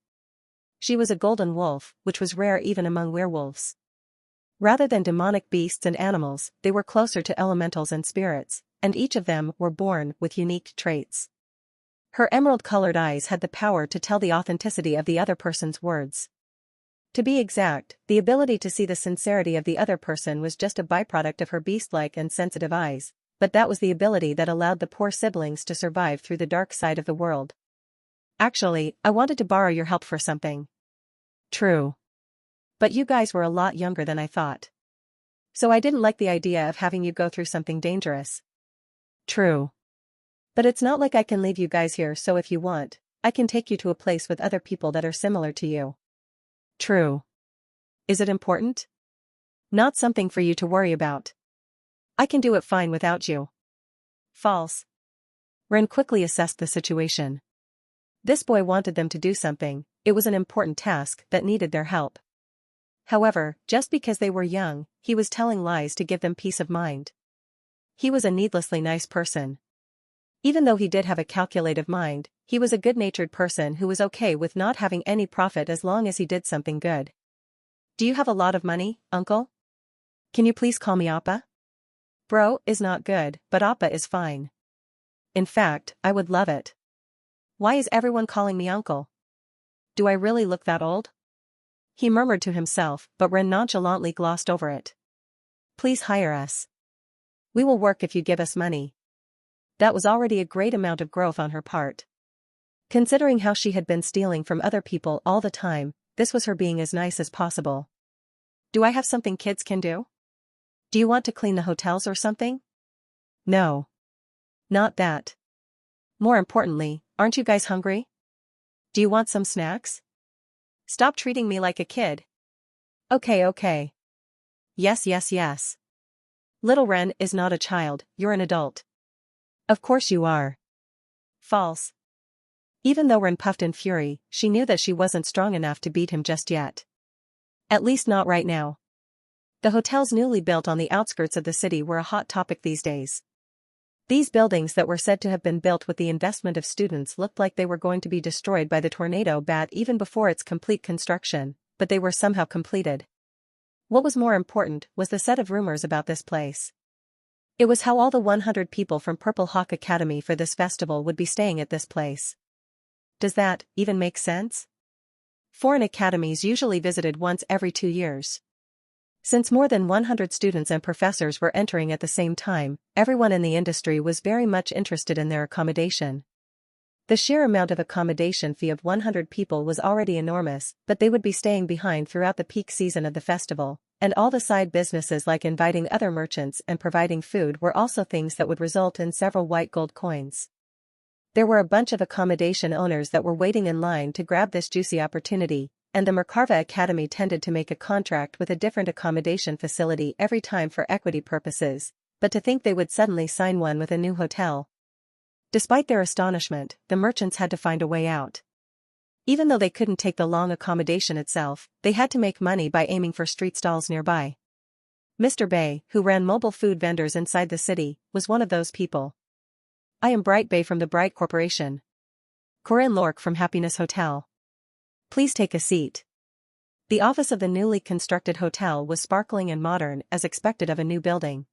She was a golden wolf, which was rare even among werewolves. Rather than demonic beasts and animals, they were closer to elementals and spirits, and each of them were born with unique traits. Her emerald-colored eyes had the power to tell the authenticity of the other person's words. To be exact, the ability to see the sincerity of the other person was just a byproduct of her beast-like and sensitive eyes, but that was the ability that allowed the poor siblings to survive through the dark side of the world. Actually, I wanted to borrow your help for something. True. But you guys were a lot younger than I thought. So I didn't like the idea of having you go through something dangerous. True. But it's not like I can leave you guys here, so if you want, I can take you to a place with other people that are similar to you. True. Is it important? Not something for you to worry about. I can do it fine without you. False. Ren quickly assessed the situation. This boy wanted them to do something, it was an important task that needed their help. However, just because they were young, he was telling lies to give them peace of mind. He was a needlessly nice person. Even though he did have a calculative mind, he was a good-natured person who was okay with not having any profit as long as he did something good. Do you have a lot of money, uncle? Can you please call me Appa? Bro is not good, but Appa is fine. In fact, I would love it. Why is everyone calling me uncle? Do I really look that old? He murmured to himself, but Ren nonchalantly glossed over it. Please hire us. We will work if you give us money. That was already a great amount of growth on her part. Considering how she had been stealing from other people all the time, this was her being as nice as possible. Do I have something kids can do? Do you want to clean the hotels or something? No. Not that. More importantly, aren't you guys hungry? Do you want some snacks? Stop treating me like a kid. Okay. Yes. Little Ren is not a child, you're an adult. Of course you are. False. Even though Ren puffed in fury, she knew that she wasn't strong enough to beat him just yet. At least not right now. The hotels newly built on the outskirts of the city were a hot topic these days. These buildings that were said to have been built with the investment of students looked like they were going to be destroyed by the tornado bat even before its complete construction, but they were somehow completed. What was more important was the set of rumors about this place. It was how all the 100 people from Purple Hawk Academy for this festival would be staying at this place. Does that even make sense? Foreign academies usually visited once every 2 years. Since more than 100 students and professors were entering at the same time, everyone in the industry was very much interested in their accommodation. The sheer amount of accommodation fee of 100 people was already enormous, but they would be staying behind throughout the peak season of the festival, and all the side businesses like inviting other merchants and providing food were also things that would result in several white gold coins. There were a bunch of accommodation owners that were waiting in line to grab this juicy opportunity, and the Merkava Academy tended to make a contract with a different accommodation facility every time for equity purposes, but to think they would suddenly sign one with a new hotel. Despite their astonishment, the merchants had to find a way out. Even though they couldn't take the long accommodation itself, they had to make money by aiming for street stalls nearby. Mr. Bay, who ran mobile food vendors inside the city, was one of those people. I am Bright Bay from the Bright Corporation. Corinne Lork from Happiness Hotel. Please take a seat. The office of the newly constructed hotel was sparkling and modern as expected of a new building.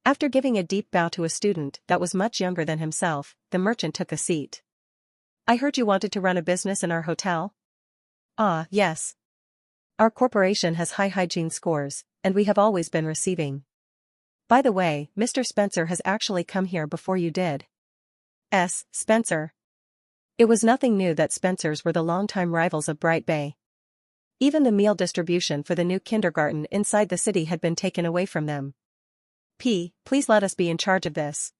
After giving a deep bow to a student that was much younger than himself, the merchant took a seat. I heard you wanted to run a business in our hotel? Ah, yes. Our corporation has high hygiene scores, and we have always been receiving. By the way, Mr. Spencer has actually come here before you did. Spencer. It was nothing new that Spencers were the longtime rivals of Bright Bay. Even the meal distribution for the new kindergarten inside the city had been taken away from them. Please let us be in charge of this.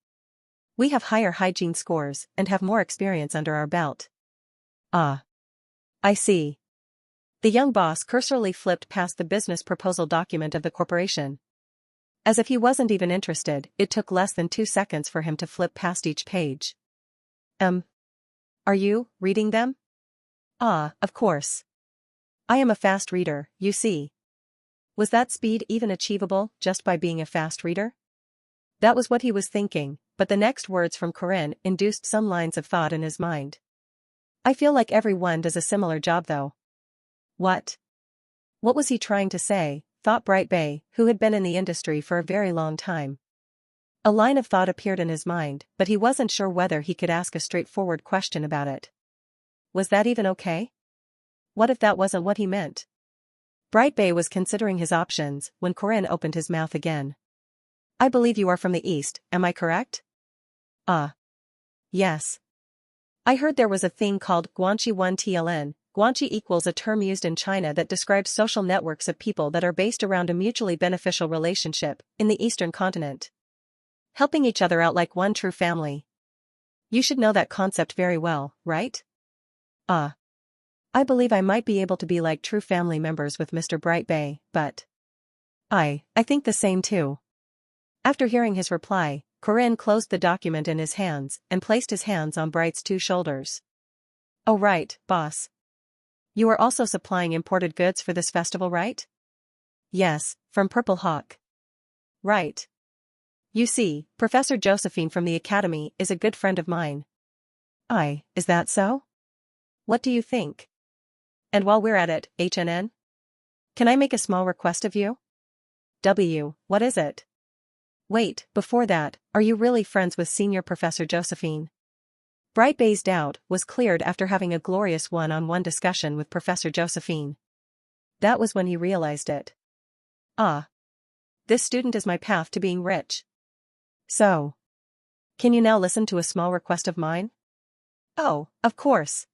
We have higher hygiene scores and have more experience under our belt. Ah. I see. The young boss cursorily flipped past the business proposal document of the corporation. As if he wasn't even interested, it took less than 2 seconds for him to flip past each page. Are you reading them? Ah, of course. I am a fast reader, you see. Was that speed even achievable just by being a fast reader? That was what he was thinking, but the next words from Corinne induced some lines of thought in his mind. I feel like everyone does a similar job though. What? What was he trying to say, thought Bright Bay, who had been in the industry for a very long time. A line of thought appeared in his mind, but he wasn't sure whether he could ask a straightforward question about it. Was that even okay? What if that wasn't what he meant? Bright Bay was considering his options when Corinne opened his mouth again. I believe you are from the East, am I correct? Yes. I heard there was a thing called Guanxi 1TLN. Guanxi equals a term used in China that describes social networks of people that are based around a mutually beneficial relationship in the Eastern continent, helping each other out like one true family. You should know that concept very well, right? I believe I might be able to be like true family members with Mr. Bright Bay, but I think the same too. After hearing his reply, Corinne closed the document in his hands and placed his hands on Bright's two shoulders. Oh right, boss. You are also supplying imported goods for this festival, right? Yes, from Purple Hawk. Right. You see, Professor Josephine from the Academy is a good friend of mine. Is that so? What do you think? And while we're at it, HNN? Can I make a small request of you? What is it? Wait, before that, are you really friends with Senior Professor Josephine? Bright Bay's doubt was cleared after having a glorious one-on-one discussion with Professor Josephine. That was when he realized it. This student is my path to being rich. So, can you now listen to a small request of mine? Oh, of course.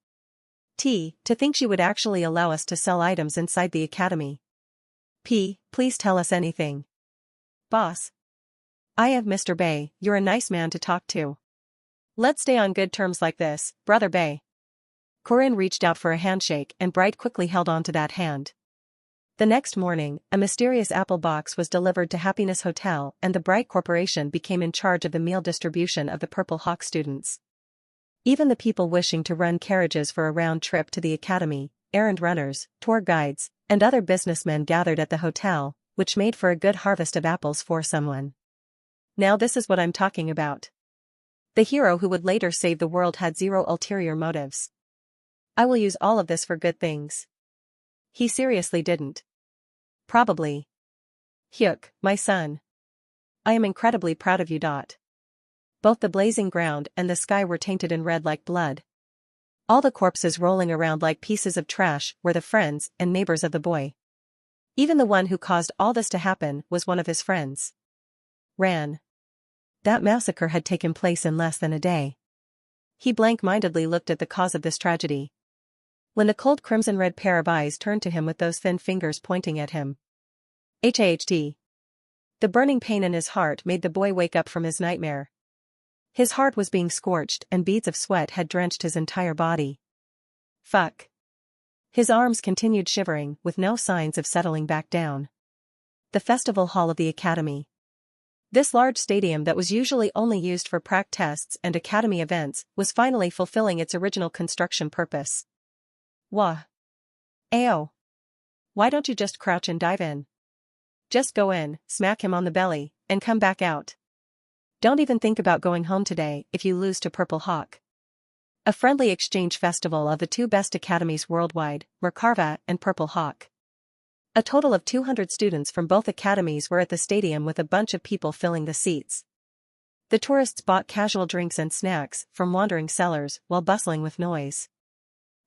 To think she would actually allow us to sell items inside the academy. Please tell us anything. Boss. I am Mr. Bay, you're a nice man to talk to. Let's stay on good terms like this, Brother Bay. Corinne reached out for a handshake and Bright quickly held on to that hand. The next morning, a mysterious apple box was delivered to Happiness Hotel and the Bright Corporation became in charge of the meal distribution of the Purple Hawk students. Even the people wishing to run carriages for a round trip to the academy, errand runners, tour guides, and other businessmen gathered at the hotel, which made for a good harvest of apples for someone. Now this is what I'm talking about. The hero who would later save the world had zero ulterior motives. I will use all of this for good things. He seriously didn't. Probably. Hyuk, my son. I am incredibly proud of you. Both the blazing ground and the sky were tainted in red like blood. All the corpses rolling around like pieces of trash were the friends and neighbors of the boy. Even the one who caused all this to happen was one of his friends. Ran. That massacre had taken place in less than a day. He blank-mindedly looked at the cause of this tragedy. When the cold crimson-red pair of eyes turned to him with those thin fingers pointing at him. HAHT. The burning pain in his heart made the boy wake up from his nightmare. His heart was being scorched and beads of sweat had drenched his entire body. Fuck. His arms continued shivering with no signs of settling back down. The festival hall of the academy. This large stadium that was usually only used for prac tests and academy events was finally fulfilling its original construction purpose. Wah. Ayo. Why don't you just crouch and dive in? Just go in, smack him on the belly, and come back out. Don't even think about going home today if you lose to Purple Hawk. A friendly exchange festival of the two best academies worldwide, Merkava and Purple Hawk. A total of 200 students from both academies were at the stadium with a bunch of people filling the seats. The tourists bought casual drinks and snacks from wandering sellers while bustling with noise.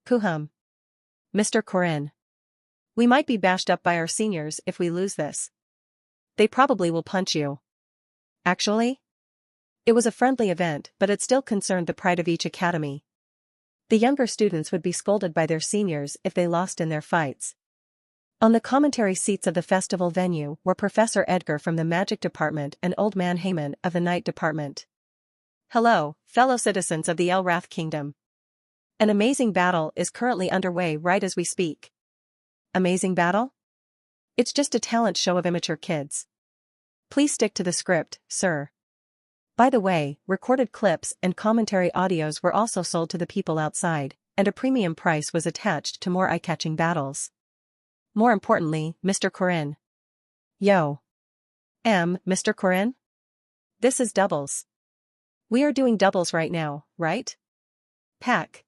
Kuhum. Mr. Corinne. We might be bashed up by our seniors if we lose this. They probably will punch you. Actually? It was a friendly event, but it still concerned the pride of each academy. The younger students would be scolded by their seniors if they lost in their fights. On the commentary seats of the festival venue were Professor Edgar from the Magic Department and Old Man Heyman of the Night Department. Hello, fellow citizens of the Elrath Kingdom. An amazing battle is currently underway right as we speak. Amazing battle? It's just a talent show of immature kids. Please stick to the script, sir. By the way, recorded clips and commentary audios were also sold to the people outside, and a premium price was attached to more eye-catching battles. More importantly, Mr. Corinne. Yo. Mr. Corinne? This is doubles. We are doing doubles right now, right? Pabek.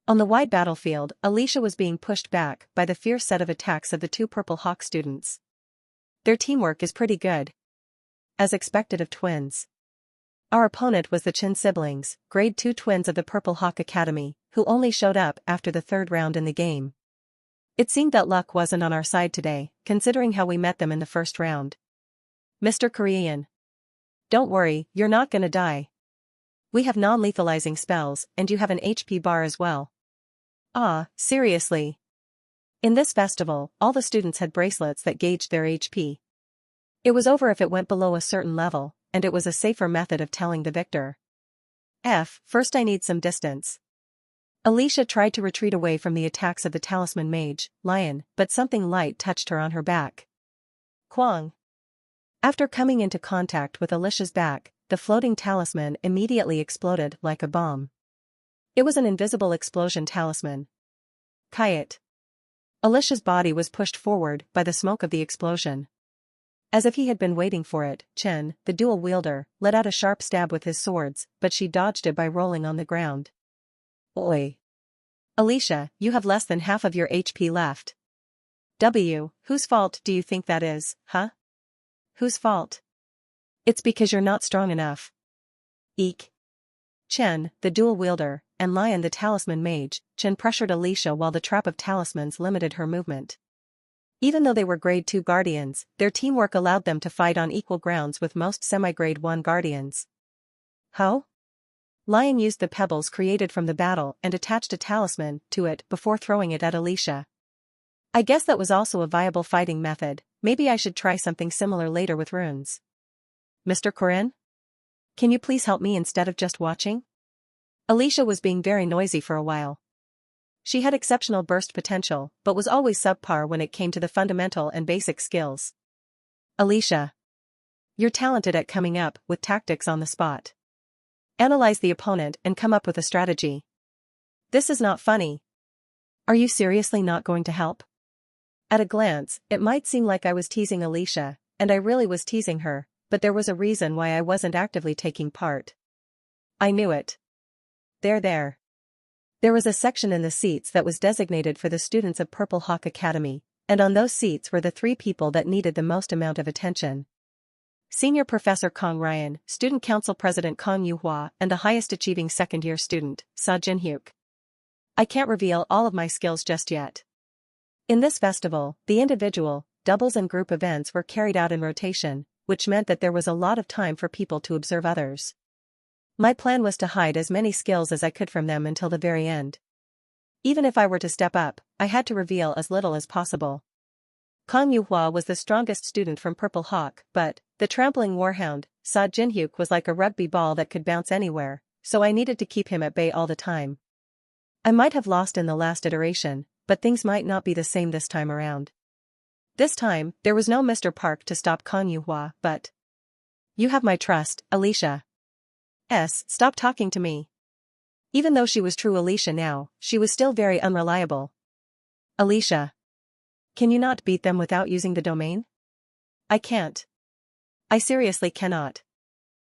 On the wide battlefield, Alicia was being pushed back by the fierce set of attacks of the two Purple Hawk students. Their teamwork is pretty good. As expected of twins. Our opponent was the Chin siblings, grade 2 twins of the Purple Hawk Academy, who only showed up after the third round in the game. It seemed that luck wasn't on our side today, considering how we met them in the first round. Mr. Korean. Don't worry, you're not gonna die. We have non-lethalizing spells, and you have an HP bar as well. Ah, seriously. In this festival, all the students had bracelets that gauged their HP. It was over if it went below a certain level, and it was a safer method of telling the victor. First I need some distance. Alicia tried to retreat away from the attacks of the talisman mage, Lion, but something light touched her on her back. Kwang. After coming into contact with Alicia's back, the floating talisman immediately exploded like a bomb. It was an invisible explosion talisman. Kayet. Alicia's body was pushed forward by the smoke of the explosion. As if he had been waiting for it, Chen, the dual wielder, let out a sharp stab with his swords, but she dodged it by rolling on the ground. Oi. Alicia, you have less than half of your HP left. Whose fault do you think that is, huh? Whose fault? It's because you're not strong enough. Eek. Chen, the dual wielder, and Lion the talisman mage, Chen pressured Alicia while the trap of talismans limited her movement. Even though they were grade 2 guardians, their teamwork allowed them to fight on equal grounds with most semi-grade 1 guardians. How? Lion used the pebbles created from the battle and attached a talisman to it before throwing it at Alicia. I guess that was also a viable fighting method. Maybe I should try something similar later with runes. Mr. Koren? Can you please help me instead of just watching? Alicia was being very noisy for a while. She had exceptional burst potential, but was always subpar when it came to the fundamental and basic skills. Alicia. You're talented at coming up with tactics on the spot. Analyze the opponent and come up with a strategy. This is not funny. Are you seriously not going to help? At a glance, it might seem like I was teasing Alicia, and I really was teasing her, but there was a reason why I wasn't actively taking part. I knew it. There. There was a section in the seats that was designated for the students of Purple Hawk Academy, and on those seats were the 3 people that needed the most amount of attention. Senior Professor Kong Ryan, Student Council President Kong Yuhua, and the highest achieving second-year student, Sa Jinhyuk. I can't reveal all of my skills just yet. In this festival, the individual, doubles and group events were carried out in rotation, which meant that there was a lot of time for people to observe others. My plan was to hide as many skills as I could from them until the very end. Even if I were to step up, I had to reveal as little as possible. Kong Yuhua was the strongest student from Purple Hawk, but the trampling warhound, Sa Jinhyuk, was like a rugby ball that could bounce anywhere, so I needed to keep him at bay all the time. I might have lost in the last iteration, but things might not be the same this time around. This time, there was no Mr. Park to stop Kong Yuhua, but... You have my trust, Alicia. Stop talking to me. Even though she was true Alicia now, she was still very unreliable. Alicia. Can you not beat them without using the domain? I can't. I seriously cannot.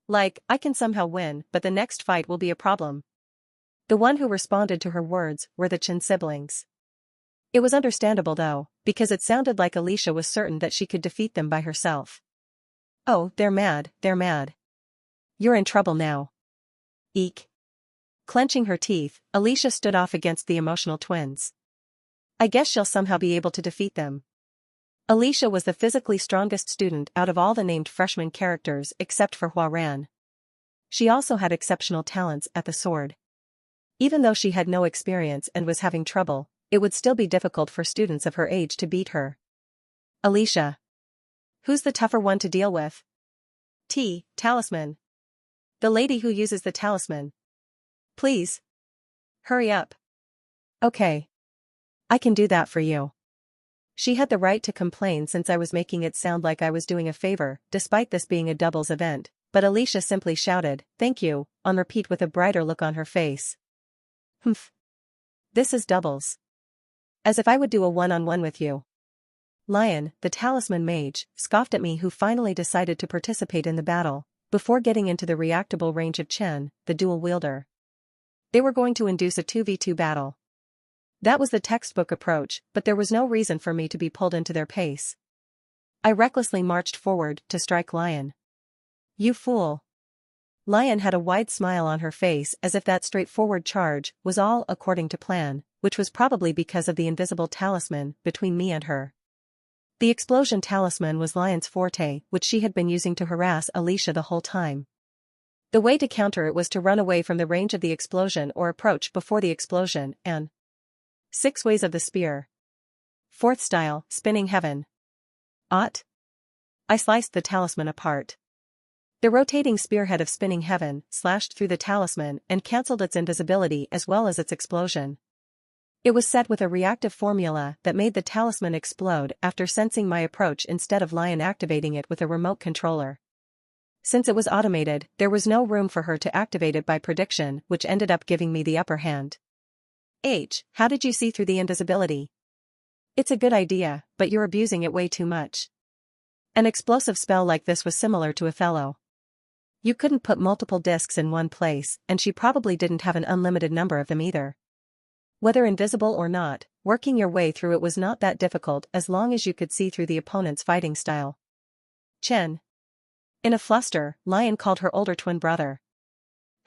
Like, I can somehow win, but the next fight will be a problem. The one who responded to her words were the Chen siblings. It was understandable though, because it sounded like Alicia was certain that she could defeat them by herself. Oh, they're mad. You're in trouble now. Eek. Clenching her teeth, Alicia stood off against the emotional twins. I guess she'll somehow be able to defeat them. Alicia was the physically strongest student out of all the named freshman characters except for Hua Ran. She also had exceptional talents at the sword. Even though she had no experience and was having trouble, it would still be difficult for students of her age to beat her. Alicia. Who's the tougher one to deal with? Talisman. The lady who uses the talisman. Please. Hurry up. Okay. I can do that for you. She had the right to complain since I was making it sound like I was doing a favor, despite this being a doubles event, but Alicia simply shouted, "Thank you," on repeat with a brighter look on her face. Humph. This is doubles. As if I would do a one-on-one with you. Lion, the talisman mage, scoffed at me who finally decided to participate in the battle, before getting into the reactable range of Chen, the dual wielder. They were going to induce a 2v2 battle. That was the textbook approach, but there was no reason for me to be pulled into their pace. I recklessly marched forward to strike Lion. You fool. Lion had a wide smile on her face as if that straightforward charge was all according to plan, which was probably because of the invisible talisman between me and her. The explosion talisman was Lion's forte, which she had been using to harass Alicia the whole time. The way to counter it was to run away from the range of the explosion or approach before the explosion, and 6 ways of the spear. 4th style, spinning heaven. Ought. I sliced the talisman apart. The rotating spearhead of spinning heaven slashed through the talisman and cancelled its invisibility as well as its explosion. It was set with a reactive formula that made the talisman explode after sensing my approach instead of Lion activating it with a remote controller. Since it was automated, there was no room for her to activate it by prediction, which ended up giving me the upper hand. How did you see through the invisibility? It's a good idea, but you're abusing it way too much. An explosive spell like this was similar to Othello. You couldn't put multiple discs in one place, and she probably didn't have an unlimited number of them either. Whether invisible or not, working your way through it was not that difficult as long as you could see through the opponent's fighting style. Chen. In a fluster, Lion called her older twin brother.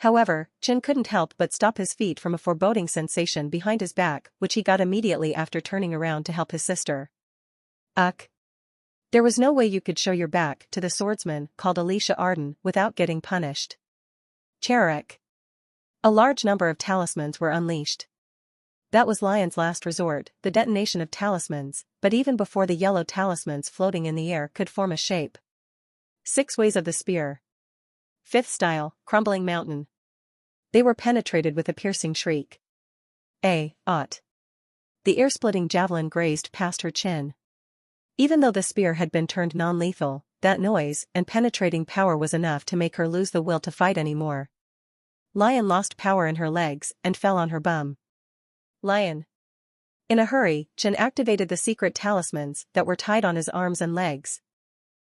However, Chen couldn't help but stop his feet from a foreboding sensation behind his back, which he got immediately after turning around to help his sister. Ugh. There was no way you could show your back to the swordsman called Alicia Arden without getting punished. Cherarek. A large number of talismans were unleashed. That was Lion's last resort, the detonation of talismans, but even before the yellow talismans floating in the air could form a shape. 6 ways of the spear. 5th style, crumbling mountain. They were penetrated with a piercing shriek. Ought. The ear-splitting javelin grazed past her chin. Even though the spear had been turned non-lethal, that noise and penetrating power was enough to make her lose the will to fight anymore. Lion lost power in her legs and fell on her bum. Lion. In a hurry, Chen activated the secret talismans that were tied on his arms and legs.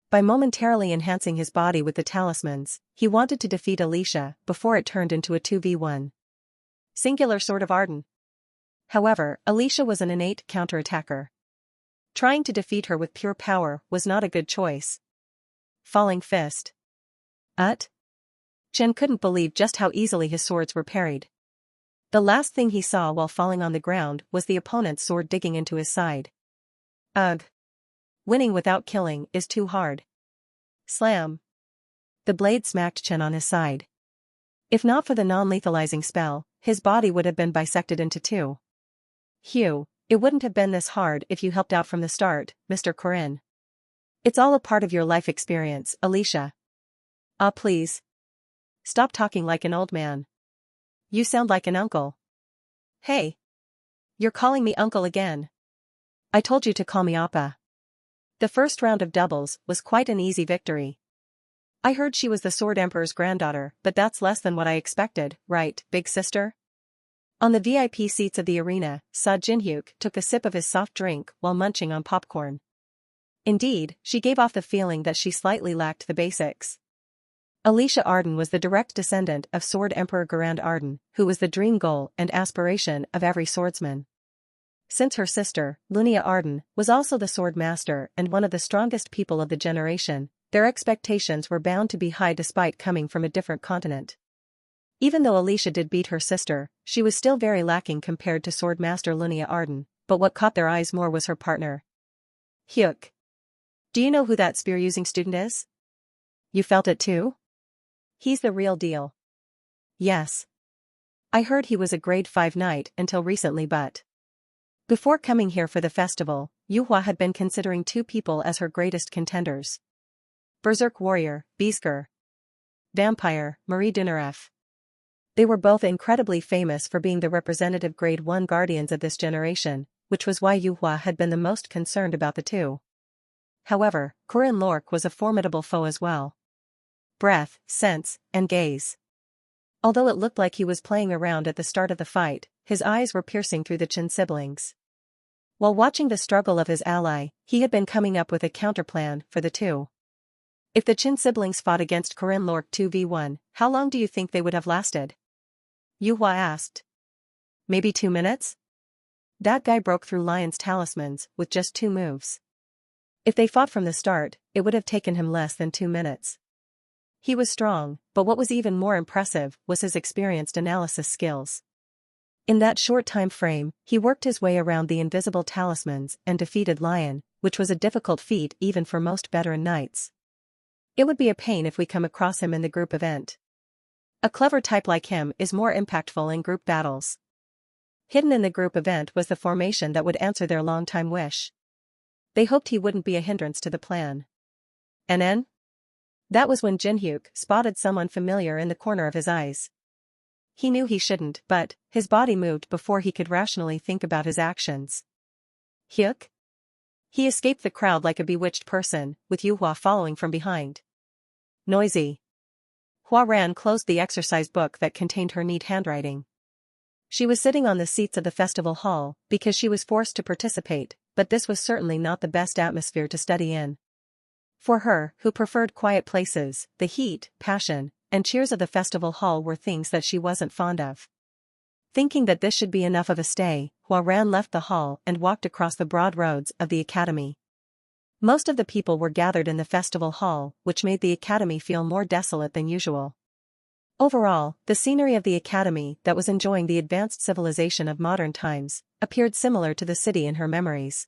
By momentarily enhancing his body with the talismans, he wanted to defeat Alicia before it turned into a 2v1. Singular Sword of Arden. However, Alicia was an innate counterattacker. Trying to defeat her with pure power was not a good choice. Falling Fist. Chen couldn't believe just how easily his swords were parried. The last thing he saw while falling on the ground was the opponent's sword digging into his side. Ugh. Winning without killing is too hard. Slam. The blade smacked Chen on his side. If not for the non-lethalizing spell, his body would have been bisected into 2. Hugh, it wouldn't have been this hard if you helped out from the start, Mr. Corinne. It's all a part of your life experience, Alicia. Please. Stop talking like an old man. You sound like an uncle. Hey. You're calling me uncle again. I told you to call me Appa. The first round of doubles was quite an easy victory. I heard she was the Sword Emperor's granddaughter, but that's less than what I expected, right, big sister? On the VIP seats of the arena, Sa Jinhyuk took a sip of his soft drink while munching on popcorn. Indeed, she gave off the feeling that she slightly lacked the basics. Alicia Arden was the direct descendant of Sword Emperor Garand Arden, who was the dream goal and aspiration of every swordsman. Since her sister, Lunia Arden, was also the sword master and one of the strongest people of the generation, their expectations were bound to be high despite coming from a different continent. Even though Alicia did beat her sister, she was still very lacking compared to Sword Master Lunia Arden, but what caught their eyes more was her partner. Hyuk. Do you know who that spear-using student is? You felt it too? He's the real deal. Yes. I heard he was a grade 5 knight until recently, but before coming here for the festival, Yuhua had been considering 2 people as her greatest contenders. Berserk Warrior, Beasker. Vampire, Marie Dunareff. They were both incredibly famous for being the representative grade 1 guardians of this generation, which was why Yuhua had been the most concerned about the 2. However, Corinne Lorque was a formidable foe as well. Breath, sense, and gaze. Although it looked like he was playing around at the start of the fight, his eyes were piercing through the Chen siblings. While watching the struggle of his ally, he had been coming up with a counterplan for the 2. If the Chen siblings fought against Corinne Lorque 2v1, how long do you think they would have lasted? Yuhua asked. Maybe 2 minutes? That guy broke through Lion's talismans with just 2 moves. If they fought from the start, it would have taken him less than 2 minutes. He was strong, but what was even more impressive was his experienced analysis skills. In that short time frame, he worked his way around the invisible talismans and defeated Lion, which was a difficult feat even for most veteran knights. It would be a pain if we come across him in the group event. A clever type like him is more impactful in group battles. Hidden in the group event was the formation that would answer their long-time wish. They hoped he wouldn't be a hindrance to the plan. And then? That was when Jinhyuk spotted someone familiar in the corner of his eyes. He knew he shouldn't, but his body moved before he could rationally think about his actions. Hyuk? He escaped the crowd like a bewitched person, with Yuhua following from behind. Noisy. Hua Ran closed the exercise book that contained her neat handwriting. She was sitting on the seats of the festival hall because she was forced to participate, but this was certainly not the best atmosphere to study in. For her, who preferred quiet places, the heat, passion, and cheers of the festival hall were things that she wasn't fond of. Thinking that this should be enough of a stay, Hua Ran left the hall and walked across the broad roads of the academy. Most of the people were gathered in the festival hall, which made the academy feel more desolate than usual. Overall, the scenery of the academy that was enjoying the advanced civilization of modern times appeared similar to the city in her memories.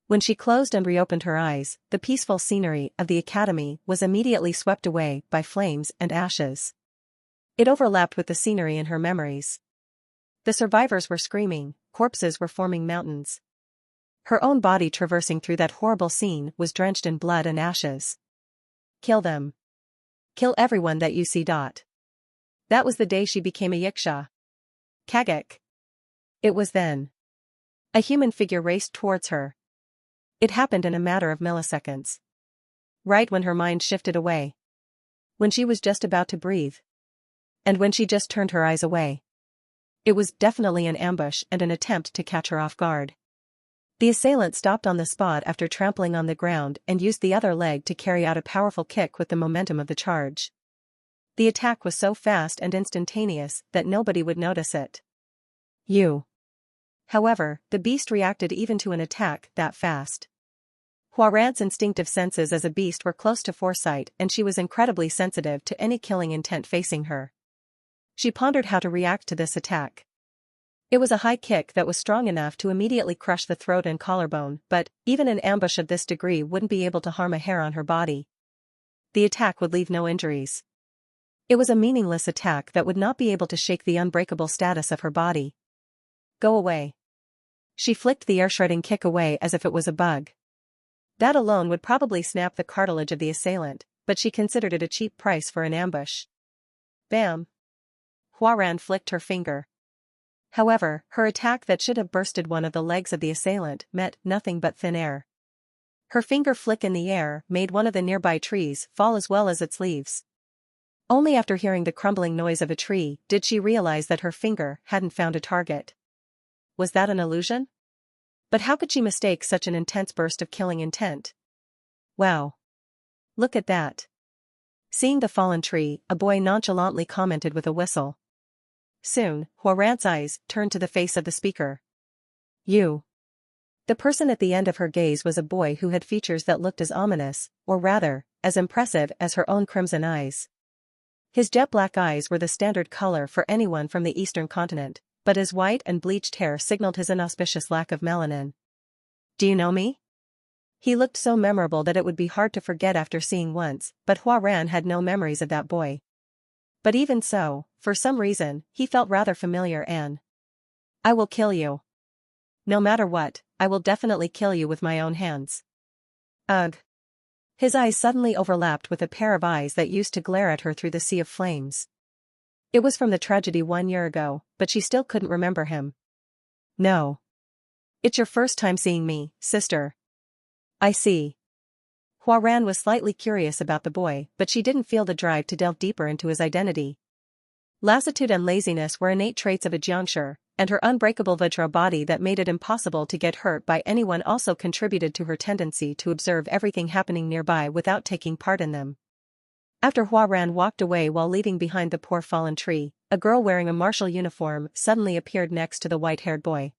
When she closed and reopened her eyes, the peaceful scenery of the academy was immediately swept away by flames and ashes. It overlapped with the scenery in her memories. The survivors were screaming, corpses were forming mountains. Her own body traversing through that horrible scene was drenched in blood and ashes. Kill them. Kill everyone that you see. That was the day she became a Yiksha. Kagek. It was then. A human figure raced towards her. It happened in a matter of milliseconds. Right when her mind shifted away. When she was just about to breathe. And when she just turned her eyes away. It was definitely an ambush and an attempt to catch her off guard. The assailant stopped on the spot after trampling on the ground and used the other leg to carry out a powerful kick with the momentum of the charge. The attack was so fast and instantaneous that nobody would notice it. However, the beast reacted even to an attack that fast. Hua Ran's instinctive senses as a beast were close to foresight, and she was incredibly sensitive to any killing intent facing her. She pondered how to react to this attack. It was a high kick that was strong enough to immediately crush the throat and collarbone, but even an ambush of this degree wouldn't be able to harm a hair on her body. The attack would leave no injuries. It was a meaningless attack that would not be able to shake the unbreakable status of her body. Go away. She flicked the air-shredding kick away as if it was a bug. That alone would probably snap the cartilage of the assailant, but she considered it a cheap price for an ambush. Bam! Hua Ran flicked her finger. However, her attack that should have bursted one of the legs of the assailant met nothing but thin air. Her finger flick in the air made one of the nearby trees fall as well as its leaves. Only after hearing the crumbling noise of a tree did she realize that her finger hadn't found a target. Was that an illusion? But how could she mistake such an intense burst of killing intent? Wow! Look at that. Seeing the fallen tree, a boy nonchalantly commented with a whistle. Soon, Hua Ran's eyes turned to the face of the speaker. You. The person at the end of her gaze was a boy who had features that looked as ominous, or rather, as impressive as her own crimson eyes. His jet-black eyes were the standard color for anyone from the eastern continent, but his white and bleached hair signaled his inauspicious lack of melanin. Do you know me? He looked so memorable that it would be hard to forget after seeing once, but Hua Ran had no memories of that boy. But even so, for some reason, he felt rather familiar and... I will kill you. No matter what, I will definitely kill you with my own hands. Ugh. His eyes suddenly overlapped with a pair of eyes that used to glare at her through the sea of flames. It was from the tragedy 1 year ago, but she still couldn't remember him. No. It's your first time seeing me, sister. I see. Hua Ran was slightly curious about the boy, but she didn't feel the drive to delve deeper into his identity. Lassitude and laziness were innate traits of a Jiangshi, and her unbreakable Vajra body that made it impossible to get hurt by anyone also contributed to her tendency to observe everything happening nearby without taking part in them. After Hua Ran walked away while leaving behind the poor fallen tree, a girl wearing a martial uniform suddenly appeared next to the white-haired boy.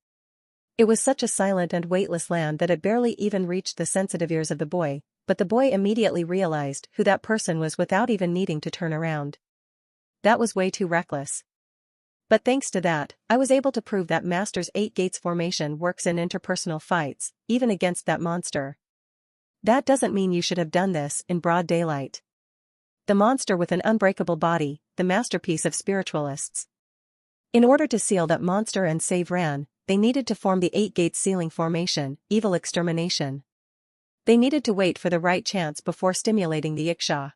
It was such a silent and weightless land that it barely even reached the sensitive ears of the boy, but the boy immediately realized who that person was without even needing to turn around. That was way too reckless. But thanks to that, I was able to prove that Master's 8 Gates formation works in interpersonal fights, even against that monster. That doesn't mean you should have done this in broad daylight. The monster with an unbreakable body, the masterpiece of spiritualists. In order to seal that monster and save Ran, they needed to form the 8 Gates sealing formation, evil extermination. They needed to wait for the right chance before stimulating the Iksha.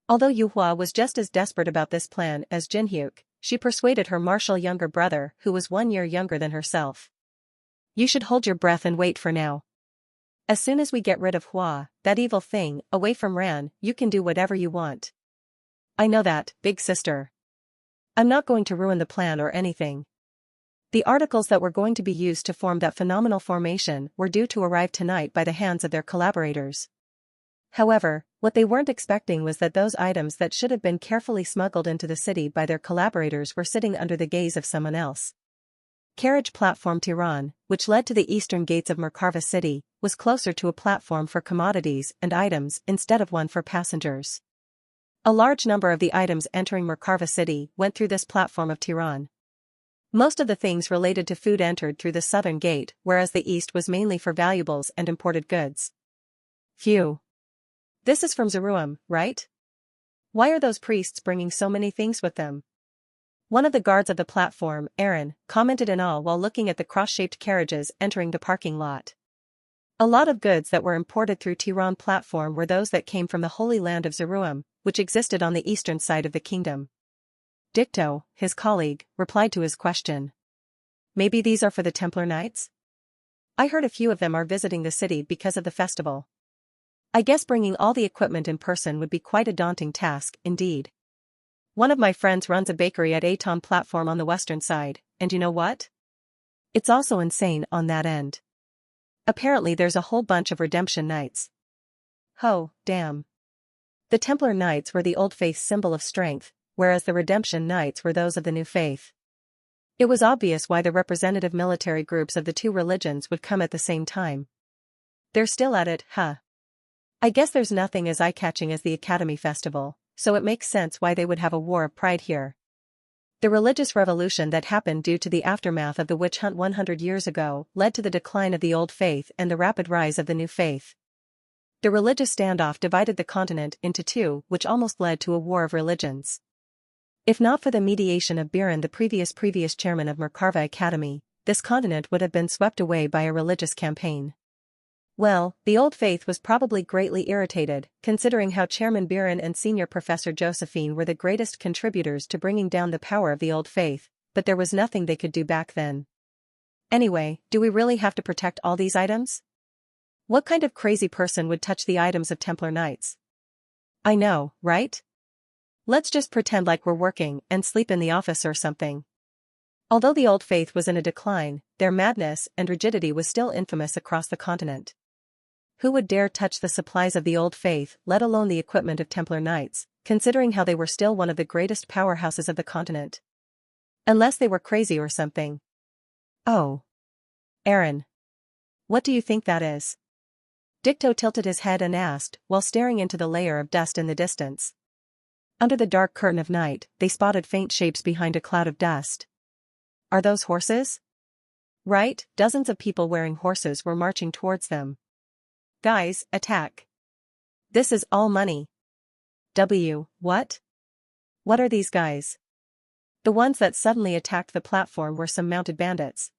Although Yuhua was just as desperate about this plan as Jinhyuk, she persuaded her martial younger brother who was 1 year younger than herself. You should hold your breath and wait for now. As soon as we get rid of Hua, that evil thing, away from Ran, you can do whatever you want. I know that, big sister. I'm not going to ruin the plan or anything. The articles that were going to be used to form that phenomenal formation were due to arrive tonight by the hands of their collaborators. However, what they weren't expecting was that those items that should have been carefully smuggled into the city by their collaborators were sitting under the gaze of someone else. Carriage platform Tiran, which led to the eastern gates of Merkava City, was closer to a platform for commodities and items instead of one for passengers. A large number of the items entering Merkava City went through this platform of Tiran. Most of the things related to food entered through the southern gate, whereas the east was mainly for valuables and imported goods. Phew. This is from Zeruim, right? Why are those priests bringing so many things with them? One of the guards of the platform, Aaron, commented in awe while looking at the cross-shaped carriages entering the parking lot. A lot of goods that were imported through Tiran platform were those that came from the Holy Land of Zeruim, which existed on the eastern side of the kingdom. Dicto, his colleague, replied to his question. Maybe these are for the Templar Knights? I heard a few of them are visiting the city because of the festival. I guess bringing all the equipment in person would be quite a daunting task, indeed. One of my friends runs a bakery at Aton platform on the western side, and you know what? It's also insane on that end. Apparently there's a whole bunch of Redemption Knights. Oh, damn. The Templar Knights were the Old Faith's symbol of strength, whereas the Redemption Knights were those of the New Faith. It was obvious why the representative military groups of the two religions would come at the same time. They're still at it, huh? I guess there's nothing as eye-catching as the Academy Festival, so it makes sense why they would have a war of pride here. The religious revolution that happened due to the aftermath of the witch hunt 100 years ago led to the decline of the Old Faith and the rapid rise of the New Faith. The religious standoff divided the continent into two, which almost led to a war of religions. If not for the mediation of Biren, the previous chairman of Merkava Academy, this continent would have been swept away by a religious campaign. Well, the Old Faith was probably greatly irritated, considering how Chairman Biren and Senior Professor Josephine were the greatest contributors to bringing down the power of the Old Faith, but there was nothing they could do back then. Anyway, do we really have to protect all these items? What kind of crazy person would touch the items of Templar Knights? I know, right? Let's just pretend like we're working and sleep in the office or something. Although the Old Faith was in a decline, their madness and rigidity was still infamous across the continent. Who would dare touch the supplies of the Old Faith, let alone the equipment of Templar Knights, considering how they were still one of the greatest powerhouses of the continent? Unless they were crazy or something. Oh. Aaron. What do you think that is? Dicto tilted his head and asked, while staring into the layer of dust in the distance. Under the dark curtain of night, they spotted faint shapes behind a cloud of dust. Are those horses? Right, dozens of people wearing horses were marching towards them. Guys, attack. This is all money. What? What are these guys? The ones that suddenly attacked the platform were some mounted bandits.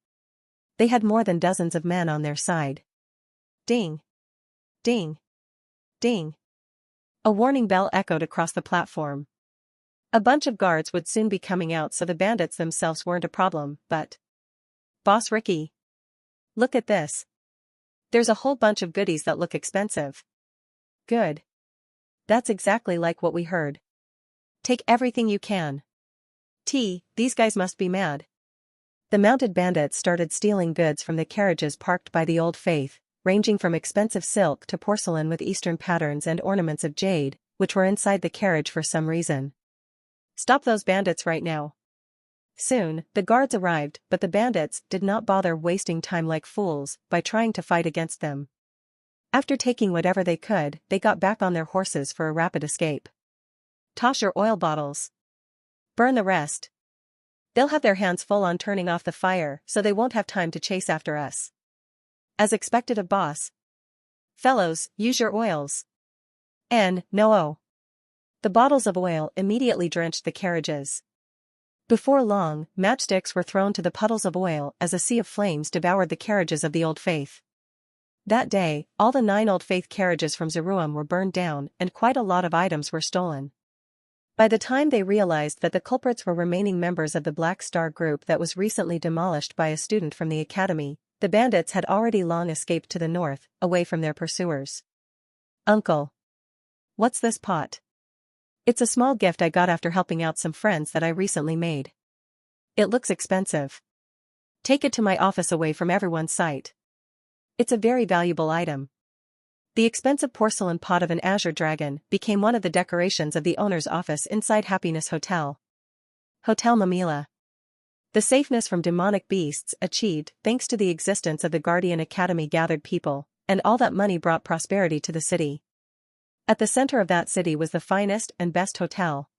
They had more than dozens of men on their side. Ding. Ding. Ding. A warning bell echoed across the platform. A bunch of guards would soon be coming out, so the bandits themselves weren't a problem, but... Boss Ricky. Look at this. There's a whole bunch of goodies that look expensive. Good. That's exactly like what we heard. Take everything you can. These guys must be mad. The mounted bandits started stealing goods from the carriages parked by the Old Faith, ranging from expensive silk to porcelain with Eastern patterns and ornaments of jade, which were inside the carriage for some reason. Stop those bandits right now. Soon, the guards arrived, but the bandits did not bother wasting time like fools by trying to fight against them. After taking whatever they could, they got back on their horses for a rapid escape. Toss your oil bottles. Burn the rest. They'll have their hands full on turning off the fire, so they won't have time to chase after us. As expected of boss. Fellows, use your oils. No. The bottles of oil immediately drenched the carriages. Before long, matchsticks were thrown to the puddles of oil as a sea of flames devoured the carriages of the Old Faith. That day, all the 9 Old Faith carriages from Zeruam were burned down and quite a lot of items were stolen. By the time they realized that the culprits were remaining members of the Black Star group that was recently demolished by a student from the academy, the bandits had already long escaped to the north, away from their pursuers. Uncle. What's this pot? It's a small gift I got after helping out some friends that I recently made. It looks expensive. Take it to my office away from everyone's sight. It's a very valuable item. The expensive porcelain pot of an azure dragon became one of the decorations of the owner's office inside Happiness Hotel. Hotel Mamila. The safeness from demonic beasts achieved thanks to the existence of the Guardian Academy gathered people, and all that money brought prosperity to the city. At the center of that city was the finest and best hotel.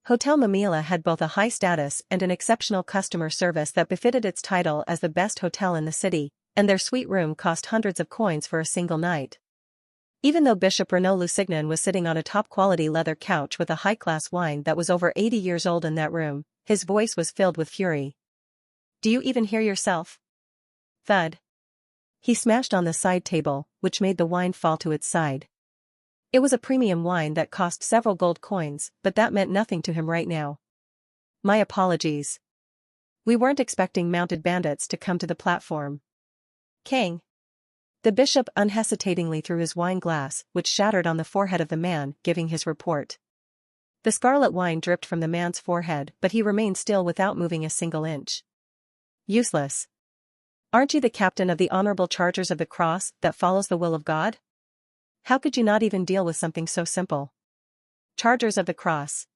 Hotel Mamila had both a high status and an exceptional customer service that befitted its title as the best hotel in the city, and their suite room cost hundreds of coins for a single night. Even though Bishop Renaud Lusignan was sitting on a top-quality leather couch with a high-class wine that was over 80 years old in that room, his voice was filled with fury. Do you even hear yourself? Thud. He smashed on the side table, which made the wine fall to its side. It was a premium wine that cost several gold coins, but that meant nothing to him right now. My apologies. We weren't expecting mounted bandits to come to the platform. King. The bishop unhesitatingly threw his wine glass, which shattered on the forehead of the man, giving his report. The scarlet wine dripped from the man's forehead, but he remained still without moving a single inch. Useless. Aren't you the captain of the honorable chargers of the cross that follows the will of God? How could you not even deal with something so simple? Chargers of the Cross.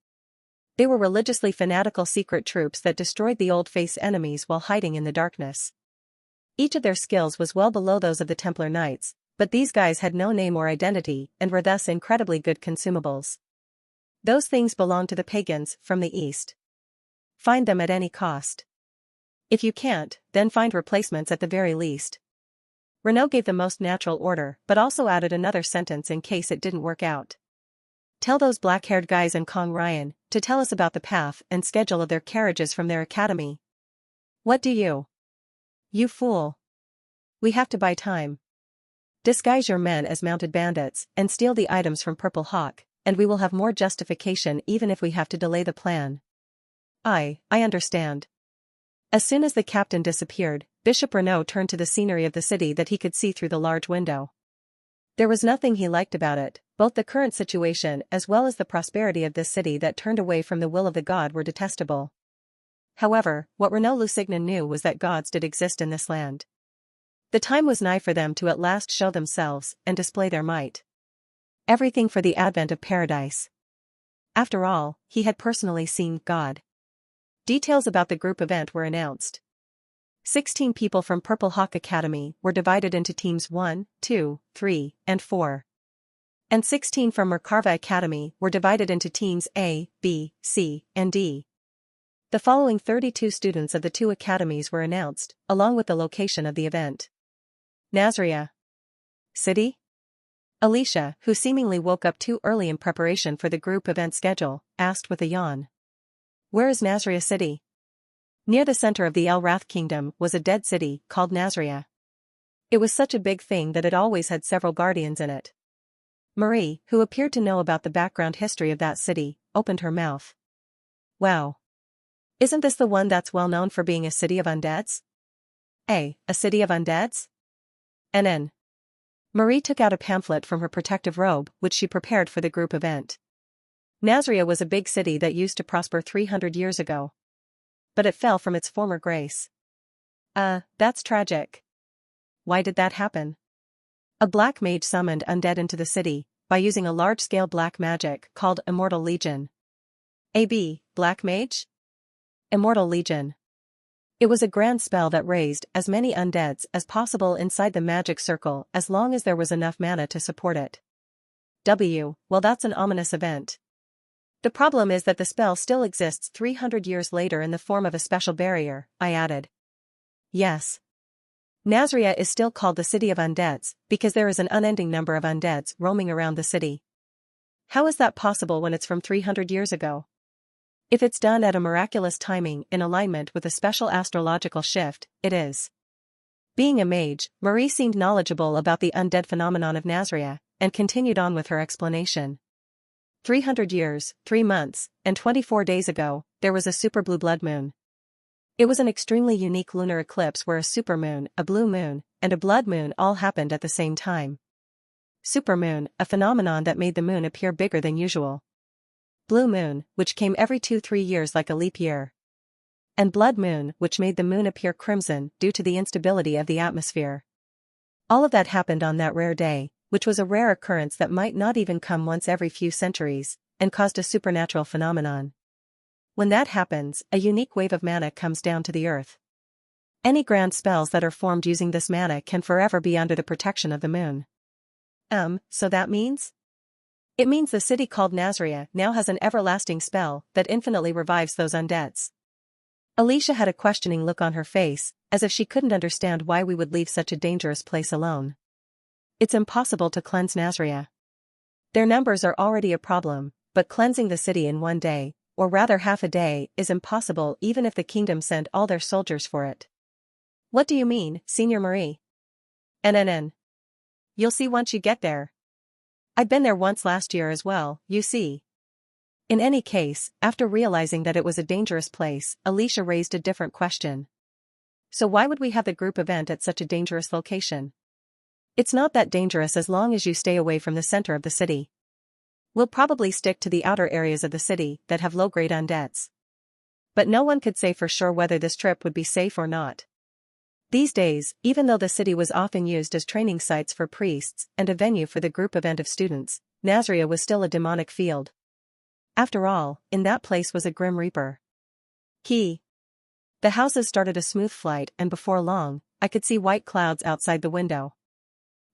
They were religiously fanatical secret troops that destroyed the Old Faith's enemies while hiding in the darkness. Each of their skills was well below those of the Templar Knights, but these guys had no name or identity and were thus incredibly good consumables. Those things belonged to the pagans from the East. Find them at any cost. If you can't, then find replacements at the very least. Renaud gave the most natural order, but also added another sentence in case it didn't work out. Tell those black-haired guys in Kong Ryan to tell us about the path and schedule of their carriages from their academy. What do you? You fool. We have to buy time. Disguise your men as mounted bandits and steal the items from Purple Hawk, and we will have more justification even if we have to delay the plan. I understand. As soon as the captain disappeared, Bishop Renaud turned to the scenery of the city that he could see through the large window. There was nothing he liked about it, both the current situation as well as the prosperity of this city that turned away from the will of the god were detestable. However, what Renaud Lusignan knew was that gods did exist in this land. The time was nigh for them to at last show themselves and display their might. Everything for the advent of paradise. After all, he had personally seen God. Details about the group event were announced. 16 people from Purple Hawk Academy were divided into teams 1, 2, 3, and 4. And 16 from Merkava Academy were divided into teams A, B, C, and D. The following 32 students of the two academies were announced, along with the location of the event. Nazria. City? Alicia, who seemingly woke up too early in preparation for the group event schedule, asked with a yawn. Where is Nazria City? Near the center of the El Rath Kingdom was a dead city called Nazria. It was such a big thing that it always had several guardians in it. Marie, who appeared to know about the background history of that city, opened her mouth. Wow. Isn't this the one that's well known for being a city of undeads? A city of undeads? NN. Marie took out a pamphlet from her protective robe, which she prepared for the group event. Nazria was a big city that used to prosper 300 years ago. But it fell from its former grace. That's tragic. Why did that happen? A black mage summoned undead into the city, by using a large-scale black magic called Immortal Legion. AB, Black Mage? Immortal Legion. It was a grand spell that raised as many undeads as possible inside the magic circle as long as there was enough mana to support it. Well, that's an ominous event. The problem is that the spell still exists 300 years later in the form of a special barrier, I added. Yes. Nazria is still called the City of Undeads, because there is an unending number of undeads roaming around the city. How is that possible when it's from 300 years ago? If it's done at a miraculous timing in alignment with a special astrological shift, it is. Being a mage, Marie seemed knowledgeable about the undead phenomenon of Nazria, and continued on with her explanation. 300 years, 3 months, and 24 days ago, there was a super blue blood moon. It was an extremely unique lunar eclipse where a supermoon, a blue moon, and a blood moon all happened at the same time. Supermoon, a phenomenon that made the moon appear bigger than usual. Blue moon, which came every 2-3 years like a leap year. And blood moon, which made the moon appear crimson due to the instability of the atmosphere. All of that happened on that rare day, which was a rare occurrence that might not even come once every few centuries, and caused a supernatural phenomenon. When that happens, a unique wave of mana comes down to the earth. Any grand spells that are formed using this mana can forever be under the protection of the moon. So that means? It means the city called Nazria now has an everlasting spell that infinitely revives those undeads. Alicia had a questioning look on her face, as if she couldn't understand why we would leave such a dangerous place alone. It's impossible to cleanse Nazria. Their numbers are already a problem, but cleansing the city in 1 day, or rather half a day, is impossible even if the kingdom sent all their soldiers for it. What do you mean, Senior Marie? NNN. You'll see once you get there. I'd been there once last year as well, you see. In any case, after realizing that it was a dangerous place, Alicia raised a different question. So why would we have the group event at such a dangerous location? It's not that dangerous as long as you stay away from the center of the city. We'll probably stick to the outer areas of the city that have low-grade undeads. But no one could say for sure whether this trip would be safe or not. These days, even though the city was often used as training sites for priests and a venue for the group event of students, Nazria was still a demonic field. After all, in that place was a Grim Reaper. The houses started a smooth flight and before long, I could see white clouds outside the window.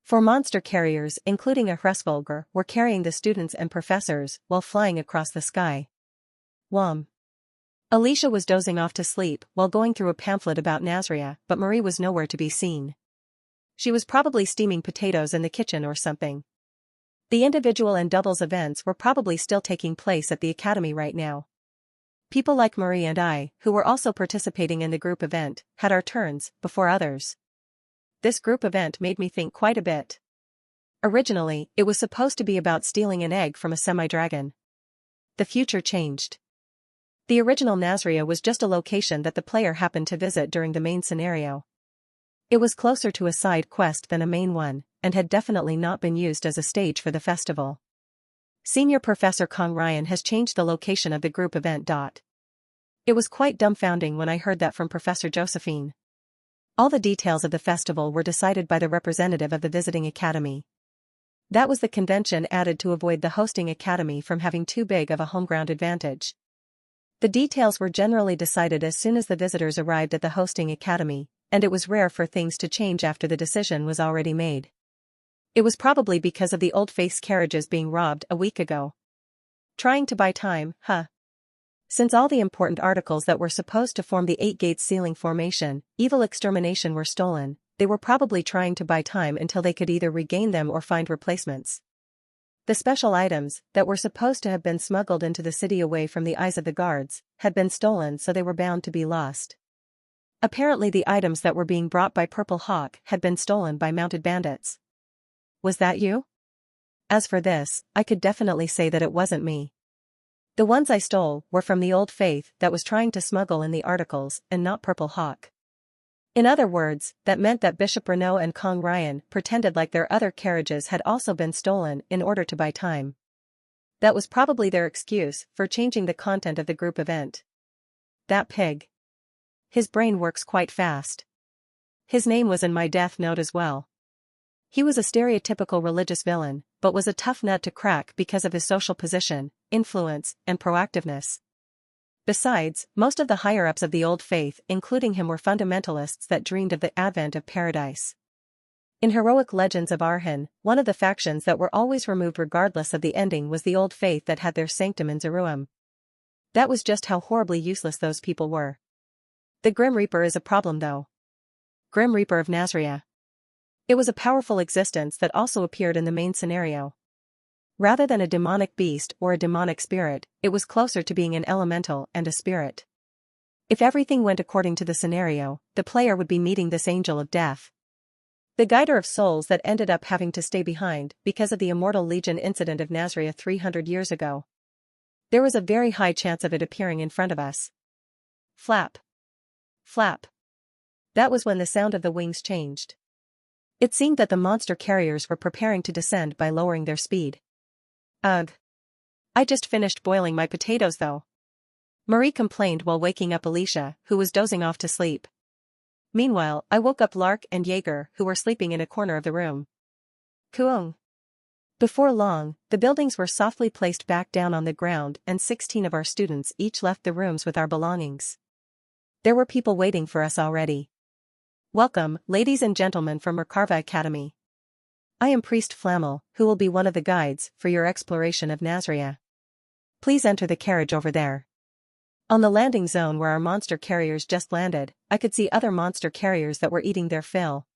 4 monster carriers including a Hresvolger were carrying the students and professors while flying across the sky. Wham. Alicia was dozing off to sleep while going through a pamphlet about Nazria, but Marie was nowhere to be seen. She was probably steaming potatoes in the kitchen or something. The individual and doubles events were probably still taking place at the academy right now. People like Marie and I, who were also participating in the group event, had our turns before others. This group event made me think quite a bit. Originally, it was supposed to be about stealing an egg from a semi-dragon. The future changed. The original Nazria was just a location that the player happened to visit during the main scenario. It was closer to a side quest than a main one, and had definitely not been used as a stage for the festival. Senior Professor Kong Ryan has changed the location of the group event. It was quite dumbfounding when I heard that from Professor Josephine. All the details of the festival were decided by the representative of the visiting academy. That was the convention added to avoid the hosting academy from having too big of a homeground advantage. The details were generally decided as soon as the visitors arrived at the hosting academy, and it was rare for things to change after the decision was already made. It was probably because of the Old Faith's carriages being robbed a week ago. Trying to buy time, huh? Since all the important articles that were supposed to form the 8 Gates Sealing Formation, Evil Extermination were stolen, they were probably trying to buy time until they could either regain them or find replacements. The special items, that were supposed to have been smuggled into the city away from the eyes of the guards, had been stolen so they were bound to be lost. Apparently the items that were being brought by Purple Hawk had been stolen by mounted bandits. Was that you? As for this, I could definitely say that it wasn't me. The ones I stole were from the Old Faith that was trying to smuggle in the articles and not Purple Hawk. In other words, that meant that Bishop Renault and Kong Ryan pretended like their other carriages had also been stolen in order to buy time. That was probably their excuse for changing the content of the group event. That pig. His brain works quite fast. His name was in my death note as well. He was a stereotypical religious villain, but was a tough nut to crack because of his social position, influence, and proactiveness. Besides, most of the higher-ups of the Old Faith including him were fundamentalists that dreamed of the advent of paradise. In heroic legends of Arhan, one of the factions that were always removed regardless of the ending was the Old Faith that had their sanctum in Zeruim. That was just how horribly useless those people were. The Grim Reaper is a problem though. Grim Reaper of Nazria. It was a powerful existence that also appeared in the main scenario. Rather than a demonic beast or a demonic spirit, it was closer to being an elemental and a spirit. If everything went according to the scenario, the player would be meeting this angel of death. The guider of souls that ended up having to stay behind because of the Immortal Legion incident of Nazria 300 years ago. There was a very high chance of it appearing in front of us. Flap. Flap. That was when the sound of the wings changed. It seemed that the monster carriers were preparing to descend by lowering their speed. Ugh. I just finished boiling my potatoes though. Marie complained while waking up Alicia, who was dozing off to sleep. Meanwhile, I woke up Lark and Jaeger, who were sleeping in a corner of the room. Kuung. Before long, the buildings were softly placed back down on the ground and 16 of our students each left the rooms with our belongings. There were people waiting for us already. Welcome, ladies and gentlemen from Merkava Academy. I am Priest Flammel, who will be one of the guides for your exploration of Nazria. Please enter the carriage over there. On the landing zone where our monster carriers just landed, I could see other monster carriers that were eating their fill.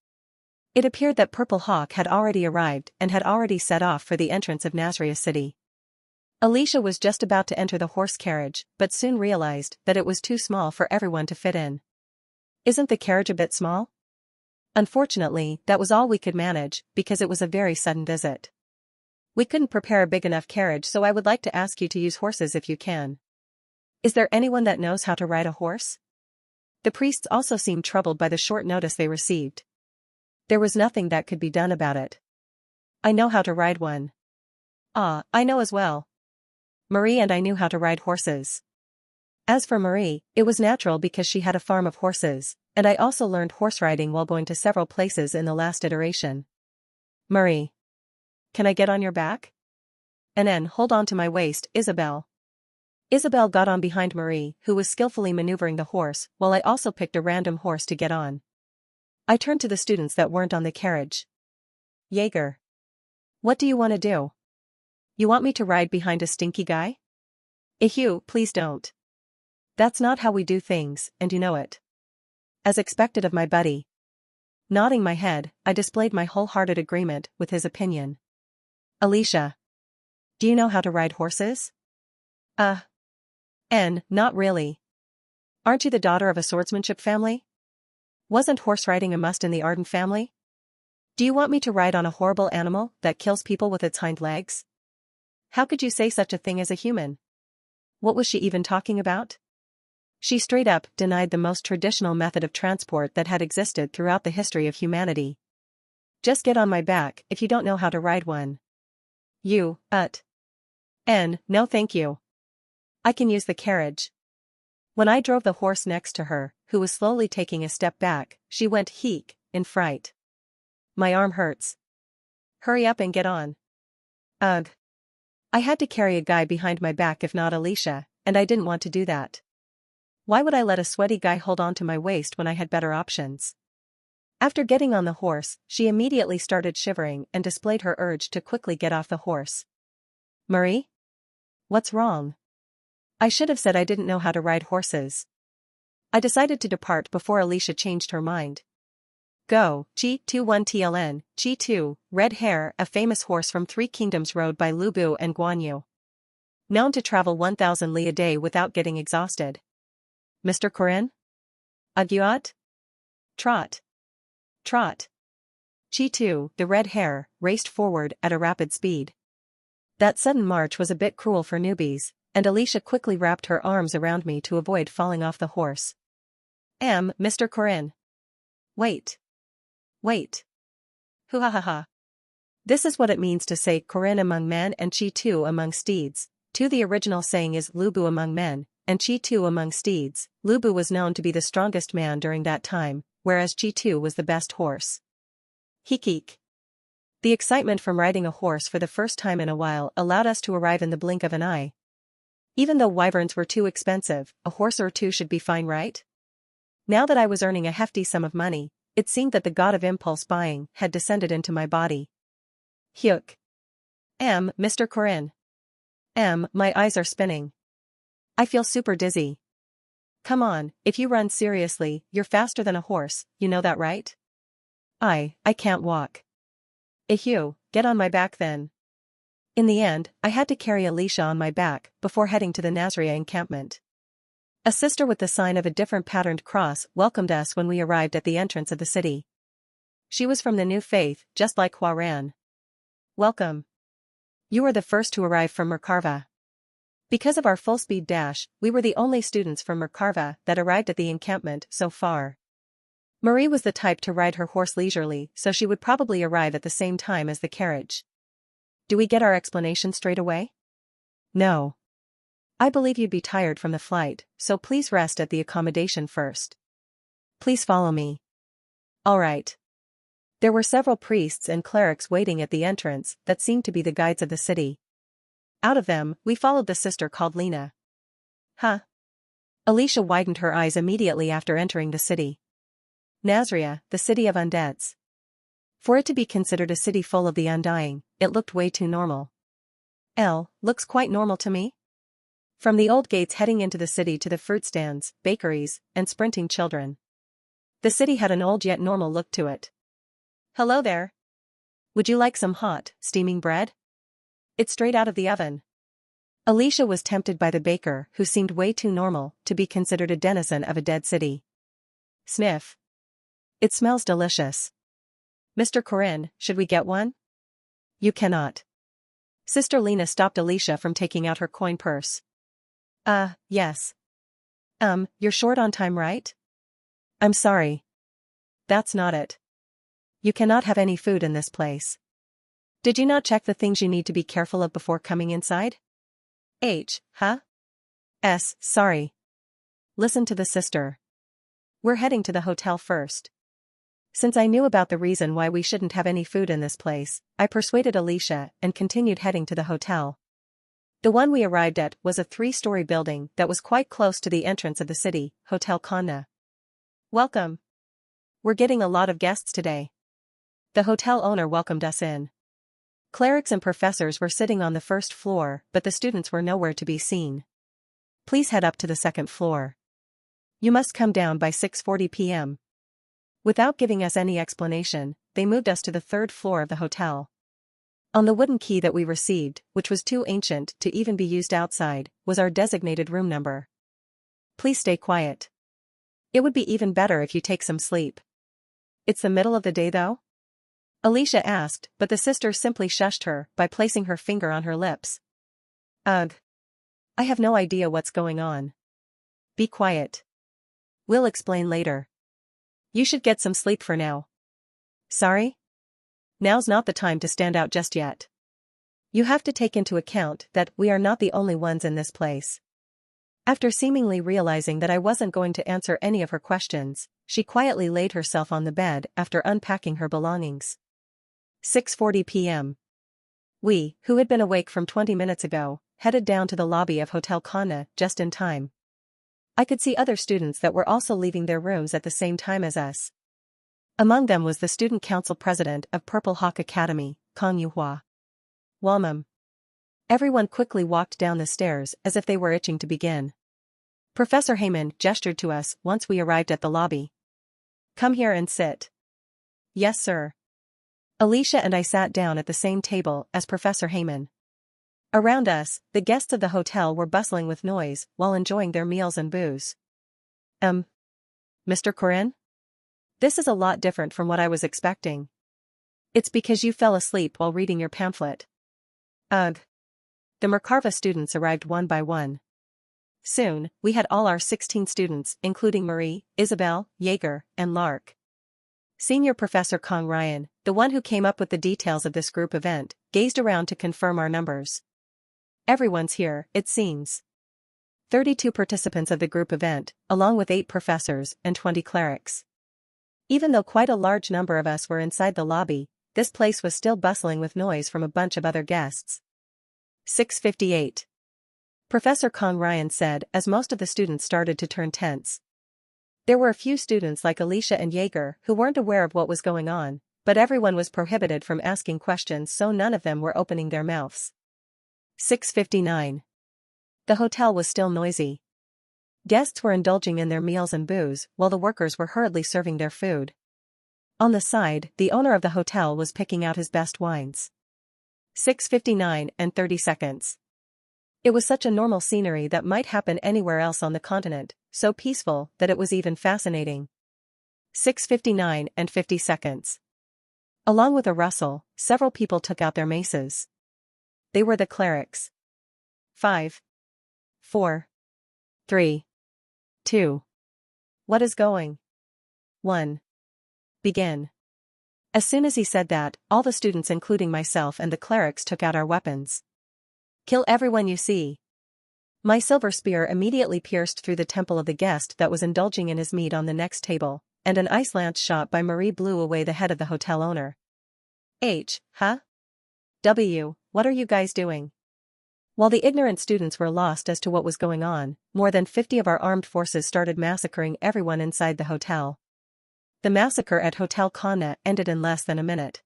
It appeared that Purple Hawk had already arrived and had already set off for the entrance of Nazria City. Alicia was just about to enter the horse carriage, but soon realized that it was too small for everyone to fit in. Isn't the carriage a bit small? Unfortunately, that was all we could manage, because it was a very sudden visit. We couldn't prepare a big enough carriage, so I would like to ask you to use horses if you can. Is there anyone that knows how to ride a horse? The priests also seemed troubled by the short notice they received. There was nothing that could be done about it. I know how to ride one. Ah, I know as well. Marie and I knew how to ride horses. As for Marie, it was natural because she had a farm of horses, and I also learned horse riding while going to several places in the last iteration. Marie. Can I get on your back? And then hold on to my waist, Isabel. Isabel got on behind Marie, who was skillfully maneuvering the horse, while I also picked a random horse to get on. I turned to the students that weren't on the carriage. Jaeger. What do you want to do? You want me to ride behind a stinky guy? Ehew, please don't. That's not how we do things, and you know it. As expected of my buddy. Nodding my head, I displayed my wholehearted agreement with his opinion. Alicia. Do you know how to ride horses? Not really. Aren't you the daughter of a swordsmanship family? Wasn't horse riding a must in the Arden family? Do you want me to ride on a horrible animal that kills people with its hind legs? How could you say such a thing as a human? What was she even talking about? She straight up denied the most traditional method of transport that had existed throughout the history of humanity. Just get on my back if you don't know how to ride one. You, no thank you. I can use the carriage. When I drove the horse next to her, who was slowly taking a step back, she went heek, in fright. My arm hurts. Hurry up and get on. Ugh. I had to carry a guy behind my back if not Alicia, and I didn't want to do that. Why would I let a sweaty guy hold on to my waist when I had better options? After getting on the horse, she immediately started shivering and displayed her urge to quickly get off the horse. Marie? What's wrong? I should have said I didn't know how to ride horses. I decided to depart before Alicia changed her mind. Go, G21TLN, G2, Red Hare, a famous horse from Three Kingdoms rode by Lu Bu and Guan Yu. Known to travel 1,000 li a day without getting exhausted. Mr. Corinne? Aguat? Trot. Trot. G2, the Red Hare, raced forward at a rapid speed. That sudden march was a bit cruel for newbies, and Alicia quickly wrapped her arms around me to avoid falling off the horse. Mr. Corinne. Wait. Wait. Hoo-ha-ha-ha. This is what it means to say Corinne among men and Chi-Tu among steeds. The original saying is Lu Bu among men, and Chi-Tu among steeds. Lu Bu was known to be the strongest man during that time, whereas Chi-Tu was the best horse. Hik. The excitement from riding a horse for the first time in a while allowed us to arrive in the blink of an eye. Even though wyverns were too expensive, a horse or two should be fine, right? Now that I was earning a hefty sum of money, It seemed that the god of impulse buying had descended into my body. Hyuk. Mr. Corinne. My eyes are spinning. I feel super dizzy. Come on, if you run seriously, you're faster than a horse, you know that, right? I can't walk. Ehue, get on my back then. In the end, I had to carry Alicia on my back before heading to the Nazria encampment. A sister with the sign of a different patterned cross welcomed us when we arrived at the entrance of the city. She was from the New Faith, just like Huaran. Welcome. You were the first to arrive from Merkarva. Because of our full-speed dash, we were the only students from Merkarva that arrived at the encampment so far. Marie was the type to ride her horse leisurely, so she would probably arrive at the same time as the carriage. Do we get our explanation straight away? No. I believe you'd be tired from the flight, so please rest at the accommodation first. Please follow me. All right. There were several priests and clerics waiting at the entrance that seemed to be the guides of the city. Out of them, we followed the sister called Lena. Huh? Alicia widened her eyes immediately after entering the city. Nazria, the city of undeads. For it to be considered a city full of the undying, it looked way too normal. Looks quite normal to me. From the old gates heading into the city to the fruit stands, bakeries, and sprinting children. The city had an old yet normal look to it. Hello there. Would you like some hot, steaming bread? It's straight out of the oven. Alicia was tempted by the baker, who seemed way too normal to be considered a denizen of a dead city. Sniff. It smells delicious. Mr. Corinne, should we get one? You cannot. Sister Lena stopped Alicia from taking out her coin purse. Yes. You're short on time, right? I'm sorry. That's not it. You cannot have any food in this place. Did you not check the things you need to be careful of before coming inside? Sorry. Listen to the sister. We're heading to the hotel first. Since I knew about the reason why we shouldn't have any food in this place, I persuaded Alicia and continued heading to the hotel. The one we arrived at was a 3-story building that was quite close to the entrance of the city, Hotel Kanna. Welcome. We're getting a lot of guests today. The hotel owner welcomed us in. Clerics and professors were sitting on the first floor, but the students were nowhere to be seen. Please head up to the second floor. You must come down by 6:40 p.m. Without giving us any explanation, they moved us to the 3rd floor of the hotel. On the wooden key that we received, which was too ancient to even be used outside, was our designated room number. Please stay quiet. It would be even better if you take some sleep. It's the middle of the day though? Alicia asked, but the sister simply shushed her by placing her finger on her lips. Ugh. I have no idea what's going on. Be quiet. We'll explain later. You should get some sleep for now. Sorry? Now's not the time to stand out just yet. You have to take into account that we are not the only ones in this place. After seemingly realizing that I wasn't going to answer any of her questions, she quietly laid herself on the bed after unpacking her belongings. 6:40 p.m. We, who had been awake from 20 minutes ago, headed down to the lobby of Hotel Kanna just in time. I could see other students that were also leaving their rooms at the same time as us. Among them was the student council president of Purple Hawk Academy, Kang Yuhua. Wamam. Everyone quickly walked down the stairs as if they were itching to begin. Professor Heyman gestured to us once we arrived at the lobby. Come here and sit. Yes, sir. Alicia and I sat down at the same table as Professor Heyman. Around us, the guests of the hotel were bustling with noise while enjoying their meals and booze. Mr. Corinne? This is a lot different from what I was expecting. It's because you fell asleep while reading your pamphlet. Ugh. The Merkarva students arrived one by one. Soon, we had all our 16 students, including Marie, Isabel, Jaeger, and Lark. Senior Professor Kong Ryan, the one who came up with the details of this group event, gazed around to confirm our numbers. Everyone's here, it seems. 32 participants of the group event, along with 8 professors and 20 clerics. Even though quite a large number of us were inside the lobby, this place was still bustling with noise from a bunch of other guests. 6:58. Professor Kong Ryan said as most of the students started to turn tense. There were a few students like Alicia and Jaeger who weren't aware of what was going on, but everyone was prohibited from asking questions, so none of them were opening their mouths. 6:59. The hotel was still noisy. Guests were indulging in their meals and booze while the workers were hurriedly serving their food. On the side, the owner of the hotel was picking out his best wines. 6:59 and 30 seconds. It was such a normal scenery that might happen anywhere else on the continent, so peaceful that it was even fascinating. 6:59 and 50 seconds. Along with a rustle, several people took out their maces. They were the clerics. 5, 4, 3, 2. What is going? 1. Begin. As soon as he said that, all the students including myself and the clerics took out our weapons. Kill everyone you see. My silver spear immediately pierced through the temple of the guest that was indulging in his meat on the next table, and an ice lance shot by Marie blew away the head of the hotel owner. H, huh? W, what are you guys doing? While the ignorant students were lost as to what was going on, more than 50 of our armed forces started massacring everyone inside the hotel. The massacre at Hotel Kanna ended in less than a minute.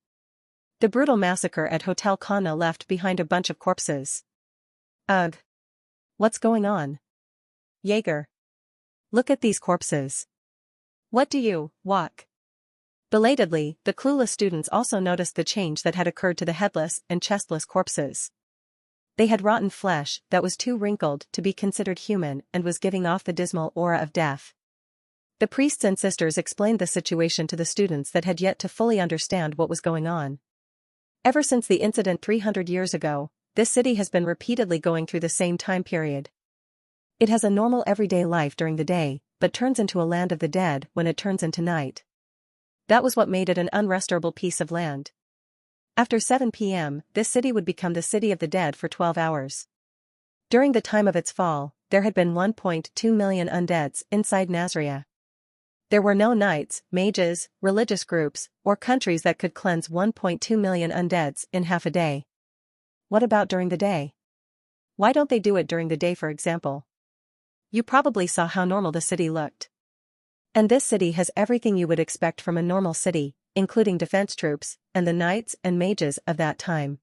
The brutal massacre at Hotel Kanna left behind a bunch of corpses. Ugh. What's going on? Jaeger. Look at these corpses. What do you, walk? Belatedly, the clueless students also noticed the change that had occurred to the headless and chestless corpses. They had rotten flesh that was too wrinkled to be considered human and was giving off the dismal aura of death. The priests and sisters explained the situation to the students that had yet to fully understand what was going on. Ever since the incident 300 years ago, this city has been repeatedly going through the same time period. It has a normal everyday life during the day, but turns into a land of the dead when it turns into night. That was what made it an unrestaurable piece of land. After 7 p.m., this city would become the city of the dead for 12 hours. During the time of its fall, there had been 1.2 million undeads inside Nazria. There were no knights, mages, religious groups, or countries that could cleanse 1.2 million undeads in half a day. What about during the day? Why don't they do it during the day, for example? You probably saw how normal the city looked. And this city has everything you would expect from a normal city, including defense troops, and the knights and mages of that time.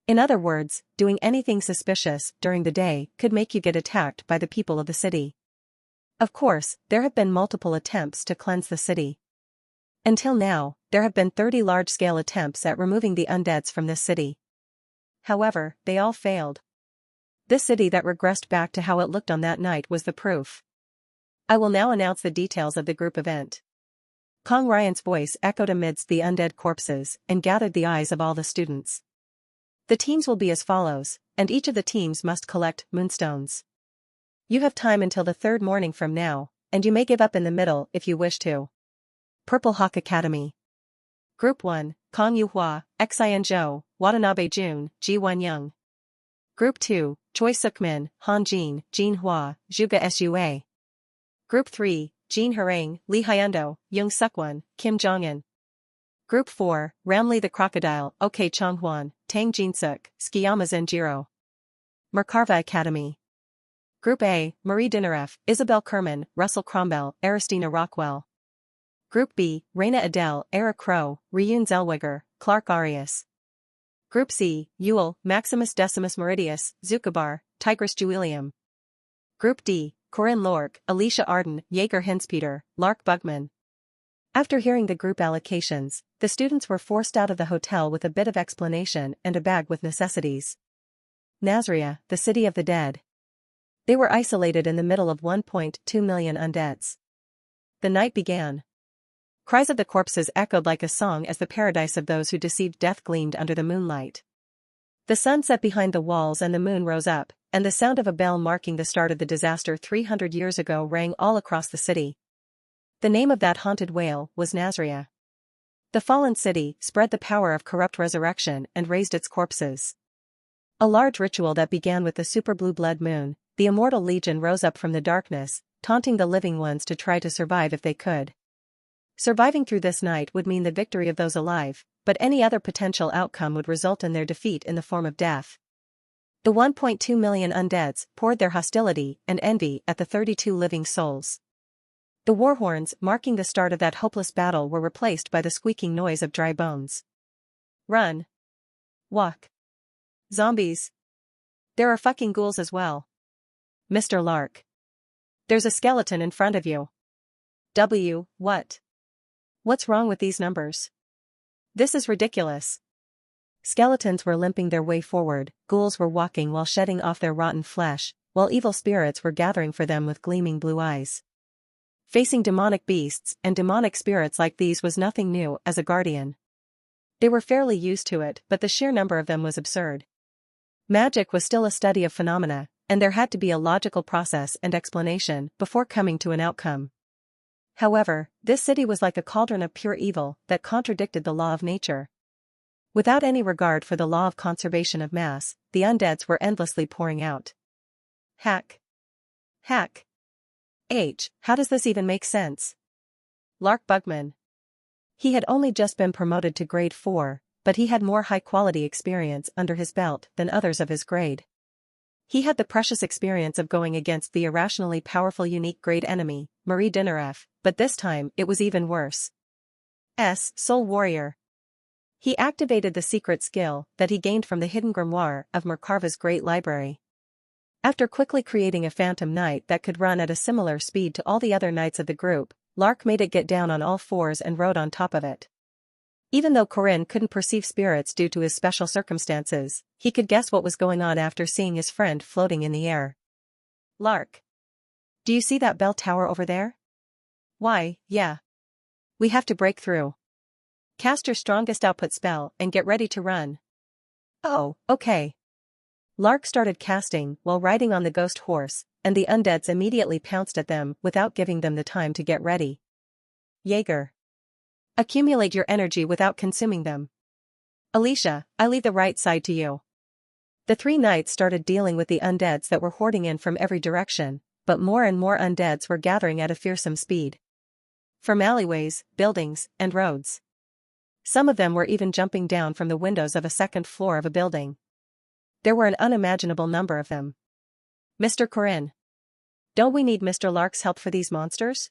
In other words, doing anything suspicious during the day could make you get attacked by the people of the city. Of course, there have been multiple attempts to cleanse the city. Until now, there have been 30 large-scale attempts at removing the undeads from this city. However, they all failed. This city that regressed back to how it looked on that night was the proof. I will now announce the details of the group event. Kong Ryan's voice echoed amidst the undead corpses and gathered the eyes of all the students. The teams will be as follows, and each of the teams must collect moonstones. You have time until the third morning from now, and you may give up in the middle if you wish to. Purple Hawk Academy. Group 1, Kong Yuhua, Xian Zhou, Watanabe Jun, Ji Wenyoung. Group 2, Choi Sukmin, Han Jin, Jin Hua, Zhuge Sua. Group 3, Jin Harang, Li Hyundo, Young Sukwon, Kim Jong-un. Group 4, Ramli the Crocodile, Ok Chonghwan, Tang Jinsuk, Skiyama Zenjiro. Merkarva Academy. Group A, Marie Dinareff, Isabel Kerman, Russell Crombell, Aristina Rockwell. Group B, Raina Adele, Era Crow, Ryun Zellweger, Clark Arias. Group C, Ewell, Maximus Decimus Meridius, Zuckerbar, Tigris Julium. Group D, Corinne Lork, Alicia Arden, Jaeger Hinspeter, Lark Bugman. After hearing the group allocations, the students were forced out of the hotel with a bit of explanation and a bag with necessities. Nazria, the city of the dead. They were isolated in the middle of 1.2 million undeads. The night began. Cries of the corpses echoed like a song as the paradise of those who deceived death gleamed under the moonlight. The sun set behind the walls and the moon rose up, and the sound of a bell marking the start of the disaster 300 years ago rang all across the city. The name of that haunted whale was Nazria. The fallen city spread the power of corrupt resurrection and raised its corpses. A large ritual that began with the super blue blood moon, the immortal legion rose up from the darkness, taunting the living ones to try to survive if they could. Surviving through this night would mean the victory of those alive, but any other potential outcome would result in their defeat in the form of death. The 1.2 million undeads poured their hostility and envy at the 32 living souls. The war horns marking the start of that hopeless battle were replaced by the squeaking noise of dry bones. Run. Walk. Zombies. There are fucking ghouls as well. Mr. Lark. There's a skeleton in front of you. What? What's wrong with these numbers? This is ridiculous. Skeletons were limping their way forward, ghouls were walking while shedding off their rotten flesh, while evil spirits were gathering for them with gleaming blue eyes. Facing demonic beasts and demonic spirits like these was nothing new as a guardian. They were fairly used to it, but the sheer number of them was absurd. Magic was still a study of phenomena, and there had to be a logical process and explanation before coming to an outcome. However, this city was like a cauldron of pure evil that contradicted the law of nature. Without any regard for the law of conservation of mass, the undeads were endlessly pouring out. Hack. Hack. How does this even make sense? Lark Bugman. He had only just been promoted to grade 4, but he had more high-quality experience under his belt than others of his grade. He had the precious experience of going against the irrationally powerful unique grade enemy, Marie Dinaref, but this time it was even worse. Soul Warrior. He activated the secret skill that he gained from the hidden grimoire of Merkava's great library. After quickly creating a phantom knight that could run at a similar speed to all the other knights of the group, Lark made it get down on all fours and rode on top of it. Even though Corinne couldn't perceive spirits due to his special circumstances, he could guess what was going on after seeing his friend floating in the air. Lark. Do you see that bell tower over there? Why, yeah. We have to break through. Cast your strongest output spell and get ready to run. Oh, okay. Lark started casting while riding on the ghost horse, and the undeads immediately pounced at them without giving them the time to get ready. Jaeger. Accumulate your energy without consuming them. Alicia, I leave the right side to you. The three knights started dealing with the undeads that were hoarding in from every direction, but more and more undeads were gathering at a fearsome speed. From alleyways, buildings, and roads. Some of them were even jumping down from the windows of a second floor of a building. There were an unimaginable number of them. Mr. Corinne. Don't we need Mr. Lark's help for these monsters?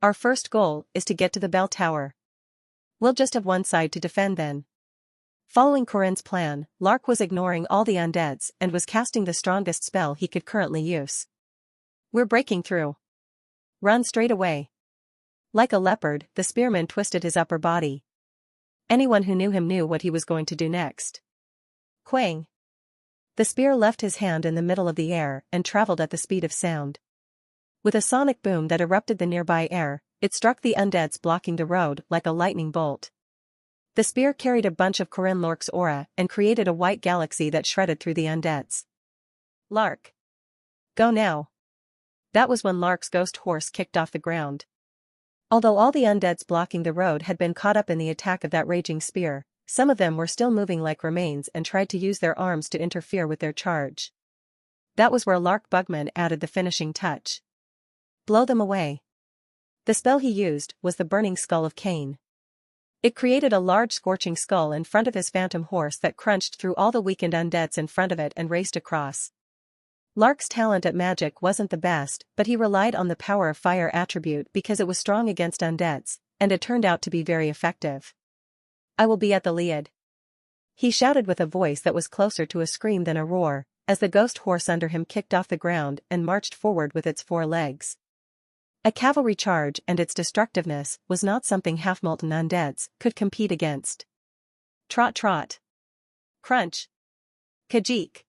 Our first goal is to get to the bell tower. We'll just have one side to defend then. Following Corinne's plan, Lark was ignoring all the undeads and was casting the strongest spell he could currently use. We're breaking through. Run straight away. Like a leopard, the spearman twisted his upper body. Anyone who knew him knew what he was going to do next. Quang. The spear left his hand in the middle of the air and traveled at the speed of sound. With a sonic boom that erupted the nearby air, it struck the undeads blocking the road like a lightning bolt. The spear carried a bunch of Corinne Lork's aura and created a white galaxy that shredded through the undeads. Lark. Go now. That was when Lark's ghost horse kicked off the ground. Although all the undeads blocking the road had been caught up in the attack of that raging spear, some of them were still moving like remains and tried to use their arms to interfere with their charge. That was where Lark Bugman added the finishing touch. Blow them away. The spell he used was the Burning Skull of Cain. It created a large scorching skull in front of his phantom horse that crunched through all the weakened undeads in front of it and raced across. Lark's talent at magic wasn't the best, but he relied on the power of fire attribute because it was strong against undeads, and it turned out to be very effective. I will be at the lead. He shouted with a voice that was closer to a scream than a roar, as the ghost horse under him kicked off the ground and marched forward with its 4 legs. A cavalry charge and its destructiveness was not something half-molten undeads could compete against. Trot trot. Crunch. Kajik.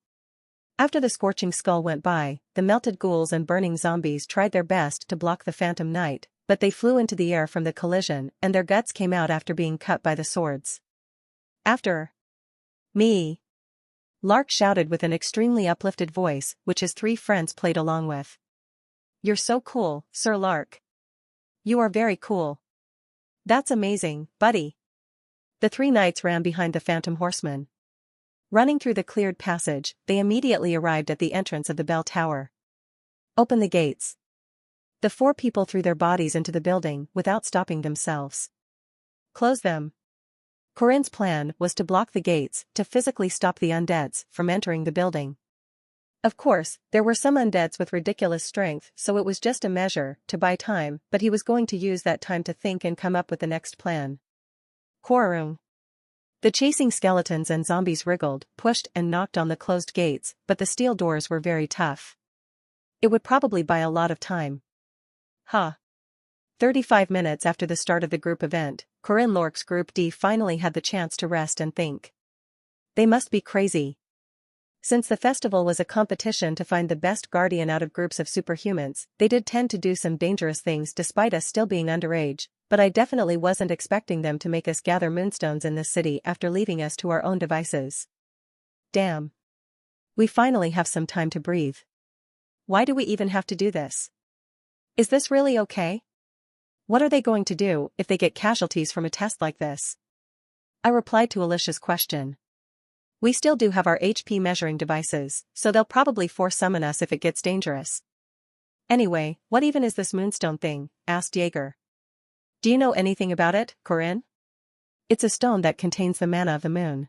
After the scorching skull went by, the melted ghouls and burning zombies tried their best to block the phantom knight, but they flew into the air from the collision and their guts came out after being cut by the swords. After me. Lark shouted with an extremely uplifted voice, which his 3 friends played along with. You're so cool, Sir Lark. You are very cool. That's amazing, buddy. The 3 knights ran behind the phantom horseman. Running through the cleared passage, they immediately arrived at the entrance of the bell tower. Open the gates. The 4 people threw their bodies into the building without stopping themselves. Close them. Corinne's plan was to block the gates to physically stop the undeads from entering the building. Of course, there were some undeads with ridiculous strength, so it was just a measure to buy time, but he was going to use that time to think and come up with the next plan. Quarrung. The chasing skeletons and zombies wriggled, pushed and knocked on the closed gates, but the steel doors were very tough. It would probably buy a lot of time. 35 minutes after the start of the group event, Corinne Lork's Group D finally had the chance to rest and think. They must be crazy. Since the festival was a competition to find the best guardian out of groups of superhumans, they did tend to do some dangerous things despite us still being underage, but I definitely wasn't expecting them to make us gather moonstones in this city after leaving us to our own devices. Damn. We finally have some time to breathe. Why do we even have to do this? Is this really okay? What are they going to do if they get casualties from a test like this? I replied to Alicia's question. We still do have our HP measuring devices, so they'll probably force summon us if it gets dangerous. Anyway, what even is this moonstone thing? Asked Jaeger. Do you know anything about it, Corinne? It's a stone that contains the mana of the moon.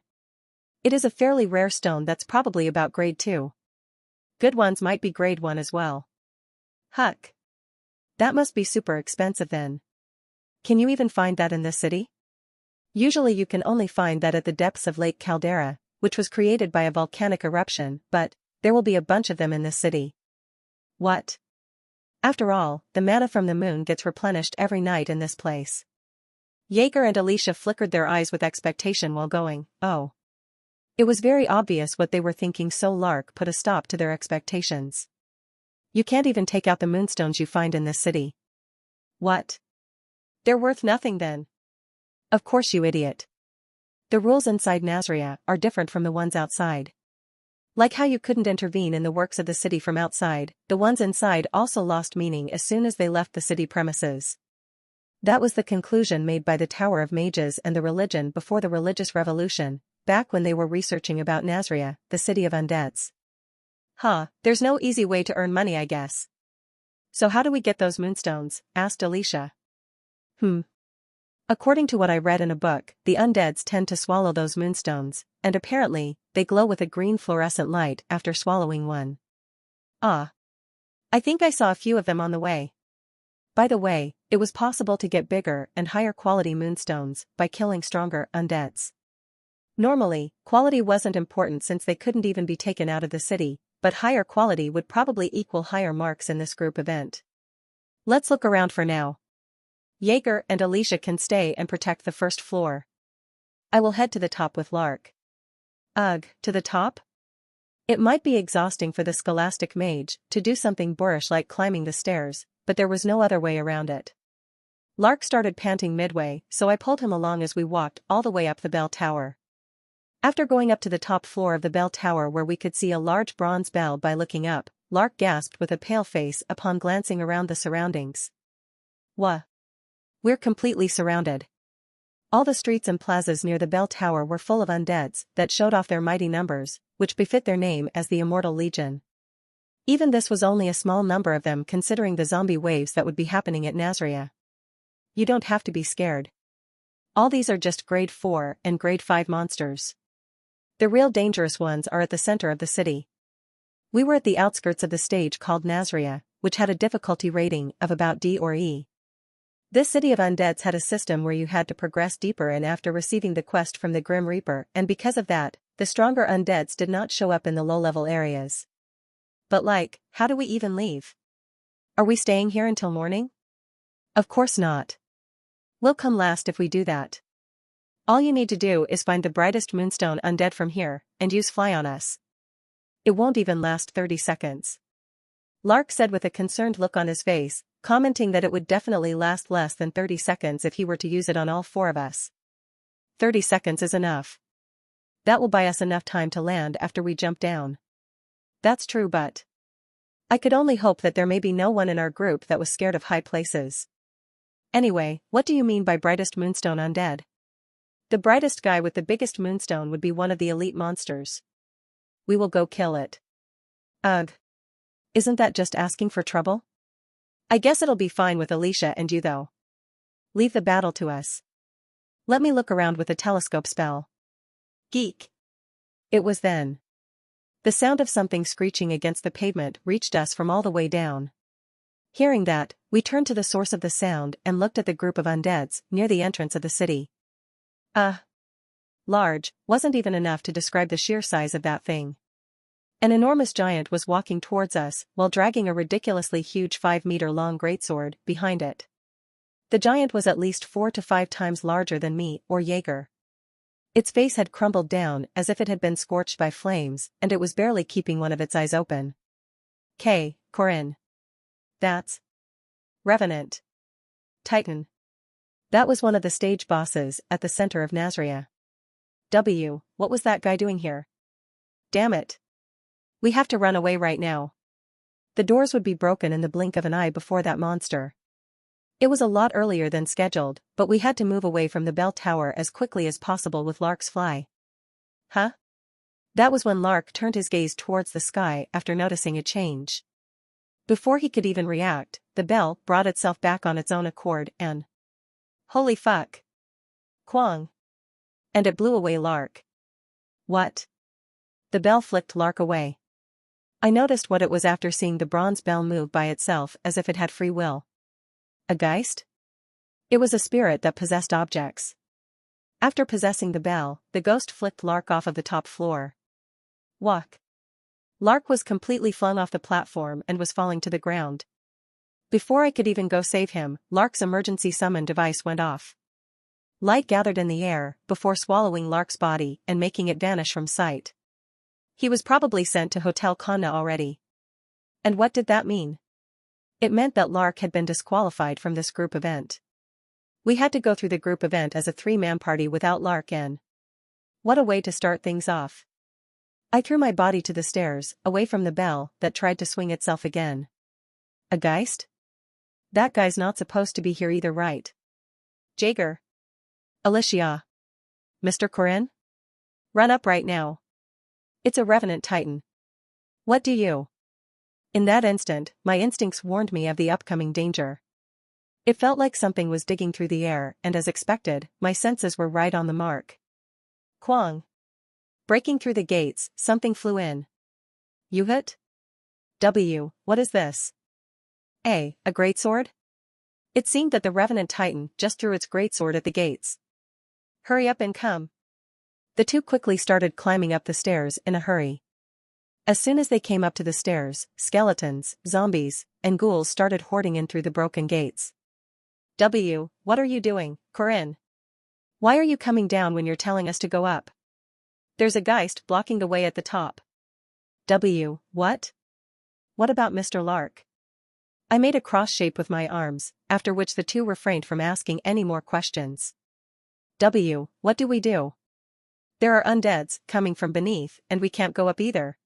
It is a fairly rare stone that's probably about grade 2. Good ones might be grade 1 as well. Huck. That must be super expensive then. Can you even find that in this city? Usually you can only find that at the depths of Lake Caldera, which was created by a volcanic eruption, but there will be a bunch of them in this city. What? After all, the mana from the moon gets replenished every night in this place. Jaeger and Alicia flickered their eyes with expectation while going, oh. It was very obvious what they were thinking, so Lark put a stop to their expectations. You can't even take out the moonstones you find in this city. What? They're worth nothing then. Of course, you idiot. The rules inside Nazria are different from the ones outside. Like how you couldn't intervene in the works of the city from outside, the ones inside also lost meaning as soon as they left the city premises. That was the conclusion made by the Tower of Mages and the Religion before the Religious Revolution, back when they were researching about Nazria, the city of undeads. There's no easy way to earn money, I guess. So how do we get those moonstones? Asked Alicia. According to what I read in a book, the undeads tend to swallow those moonstones, and apparently, they glow with a green fluorescent light after swallowing one. I think I saw a few of them on the way. By the way, it was possible to get bigger and higher quality moonstones by killing stronger undeads. Normally, quality wasn't important since they couldn't even be taken out of the city, but higher quality would probably equal higher marks in this group event. Let's look around for now. Jaeger and Alicia can stay and protect the first floor. I will head to the top with Lark. Ugh, to the top? It might be exhausting for the scholastic mage to do something boorish like climbing the stairs, but there was no other way around it. Lark started panting midway, so I pulled him along as we walked all the way up the bell tower. After going up to the top floor of the bell tower where we could see a large bronze bell by looking up, Lark gasped with a pale face upon glancing around the surroundings. We're completely surrounded. All the streets and plazas near the bell tower were full of undeads that showed off their mighty numbers, which befit their name as the Immortal Legion. Even this was only a small number of them considering the zombie waves that would be happening at Nazria. You don't have to be scared. All these are just grade 4 and grade 5 monsters. The real dangerous ones are at the center of the city. We were at the outskirts of the stage called Nazria, which had a difficulty rating of about D or E. This city of undeads had a system where you had to progress deeper in after receiving the quest from the Grim Reaper, and because of that, the stronger undeads did not show up in the low-level areas. But how do we even leave? Are we staying here until morning? Of course not. We'll come last if we do that. All you need to do is find the brightest moonstone undead from here, and use fly on us. It won't even last 30 seconds. Lark said with a concerned look on his face, commenting that it would definitely last less than 30 seconds if he were to use it on all 4 of us. 30 seconds is enough. That will buy us enough time to land after we jump down. That's true, but I could only hope that there may be no one in our group that was scared of high places. Anyway, what do you mean by brightest moonstone undead? The brightest guy with the biggest moonstone would be one of the elite monsters. We will go kill it. Ugh. Isn't that just asking for trouble? I guess it'll be fine with Alicia and you though. Leave the battle to us. Let me look around with a telescope spell. Geek. It was then The sound of something screeching against the pavement reached us from all the way down. Hearing that, we turned to the source of the sound and looked at the group of undeads near the entrance of the city. Large wasn't even enough to describe the sheer size of that thing. An enormous giant was walking towards us while dragging a ridiculously huge 5-meter-long greatsword behind it. The giant was at least 4 to 5 times larger than me or Jaeger. Its face had crumbled down as if it had been scorched by flames, and it was barely keeping one of its eyes open. Corinne. That's Revenant Titan. That was one of the stage bosses at the center of Nazria. What was that guy doing here? Damn it. We have to run away right now. The doors would be broken in the blink of an eye before that monster. It was a lot earlier than scheduled, but we had to move away from the bell tower as quickly as possible with Lark's fly. Huh? That was when Lark turned his gaze towards the sky after noticing a change. Before he could even react, the bell brought itself back on its own accord and... Holy fuck. Kwang. And it blew away Lark. What? The bell flicked Lark away. I noticed what it was after seeing the bronze bell move by itself as if it had free will. A geist? It was a spirit that possessed objects. After possessing the bell, the ghost flicked Lark off of the top floor. Walk. Lark was completely flung off the platform and was falling to the ground. Before I could even go save him, Lark's emergency summon device went off. Light gathered in the air before swallowing Lark's body and making it vanish from sight. He was probably sent to Hotel Konna already. And what did that mean? It meant that Lark had been disqualified from this group event. We had to go through the group event as a 3-man party without Lark in. What a way to start things off. I threw my body to the stairs, away from the bell that tried to swing itself again. A geist? That guy's not supposed to be here either, right? Jaeger. Alicia. Mr. Corinne? Run up right now. It's a Revenant Titan. What do you? In that instant, my instincts warned me of the upcoming danger. It felt like something was digging through the air, and as expected, my senses were right on the mark. Kwang. Breaking through the gates, something flew in. Yuhut? What is this? A greatsword? It seemed that the Revenant Titan just threw its greatsword at the gates. Hurry up and come. The two quickly started climbing up the stairs in a hurry. As soon as they came up to the stairs, skeletons, zombies, and ghouls started hoarding in through the broken gates. What are you doing, Corinne? Why are you coming down when you're telling us to go up? There's a geist blocking the way at the top. What? What about Mr. Lark? I made a cross shape with my arms, after which the two refrained from asking any more questions. What do we do? There are undeads coming from beneath, and we can't go up either.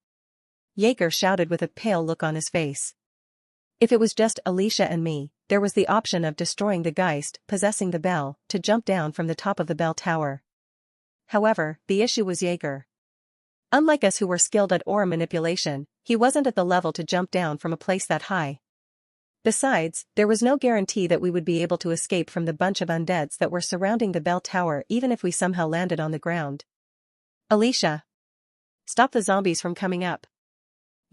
Jaeger shouted with a pale look on his face. If it was just Alicia and me, there was the option of destroying the geist possessing the bell to jump down from the top of the bell tower. However, the issue was Jaeger. Unlike us who were skilled at aura manipulation, he wasn't at the level to jump down from a place that high. Besides, there was no guarantee that we would be able to escape from the bunch of undeads that were surrounding the bell tower even if we somehow landed on the ground. Alicia. Stop the zombies from coming up.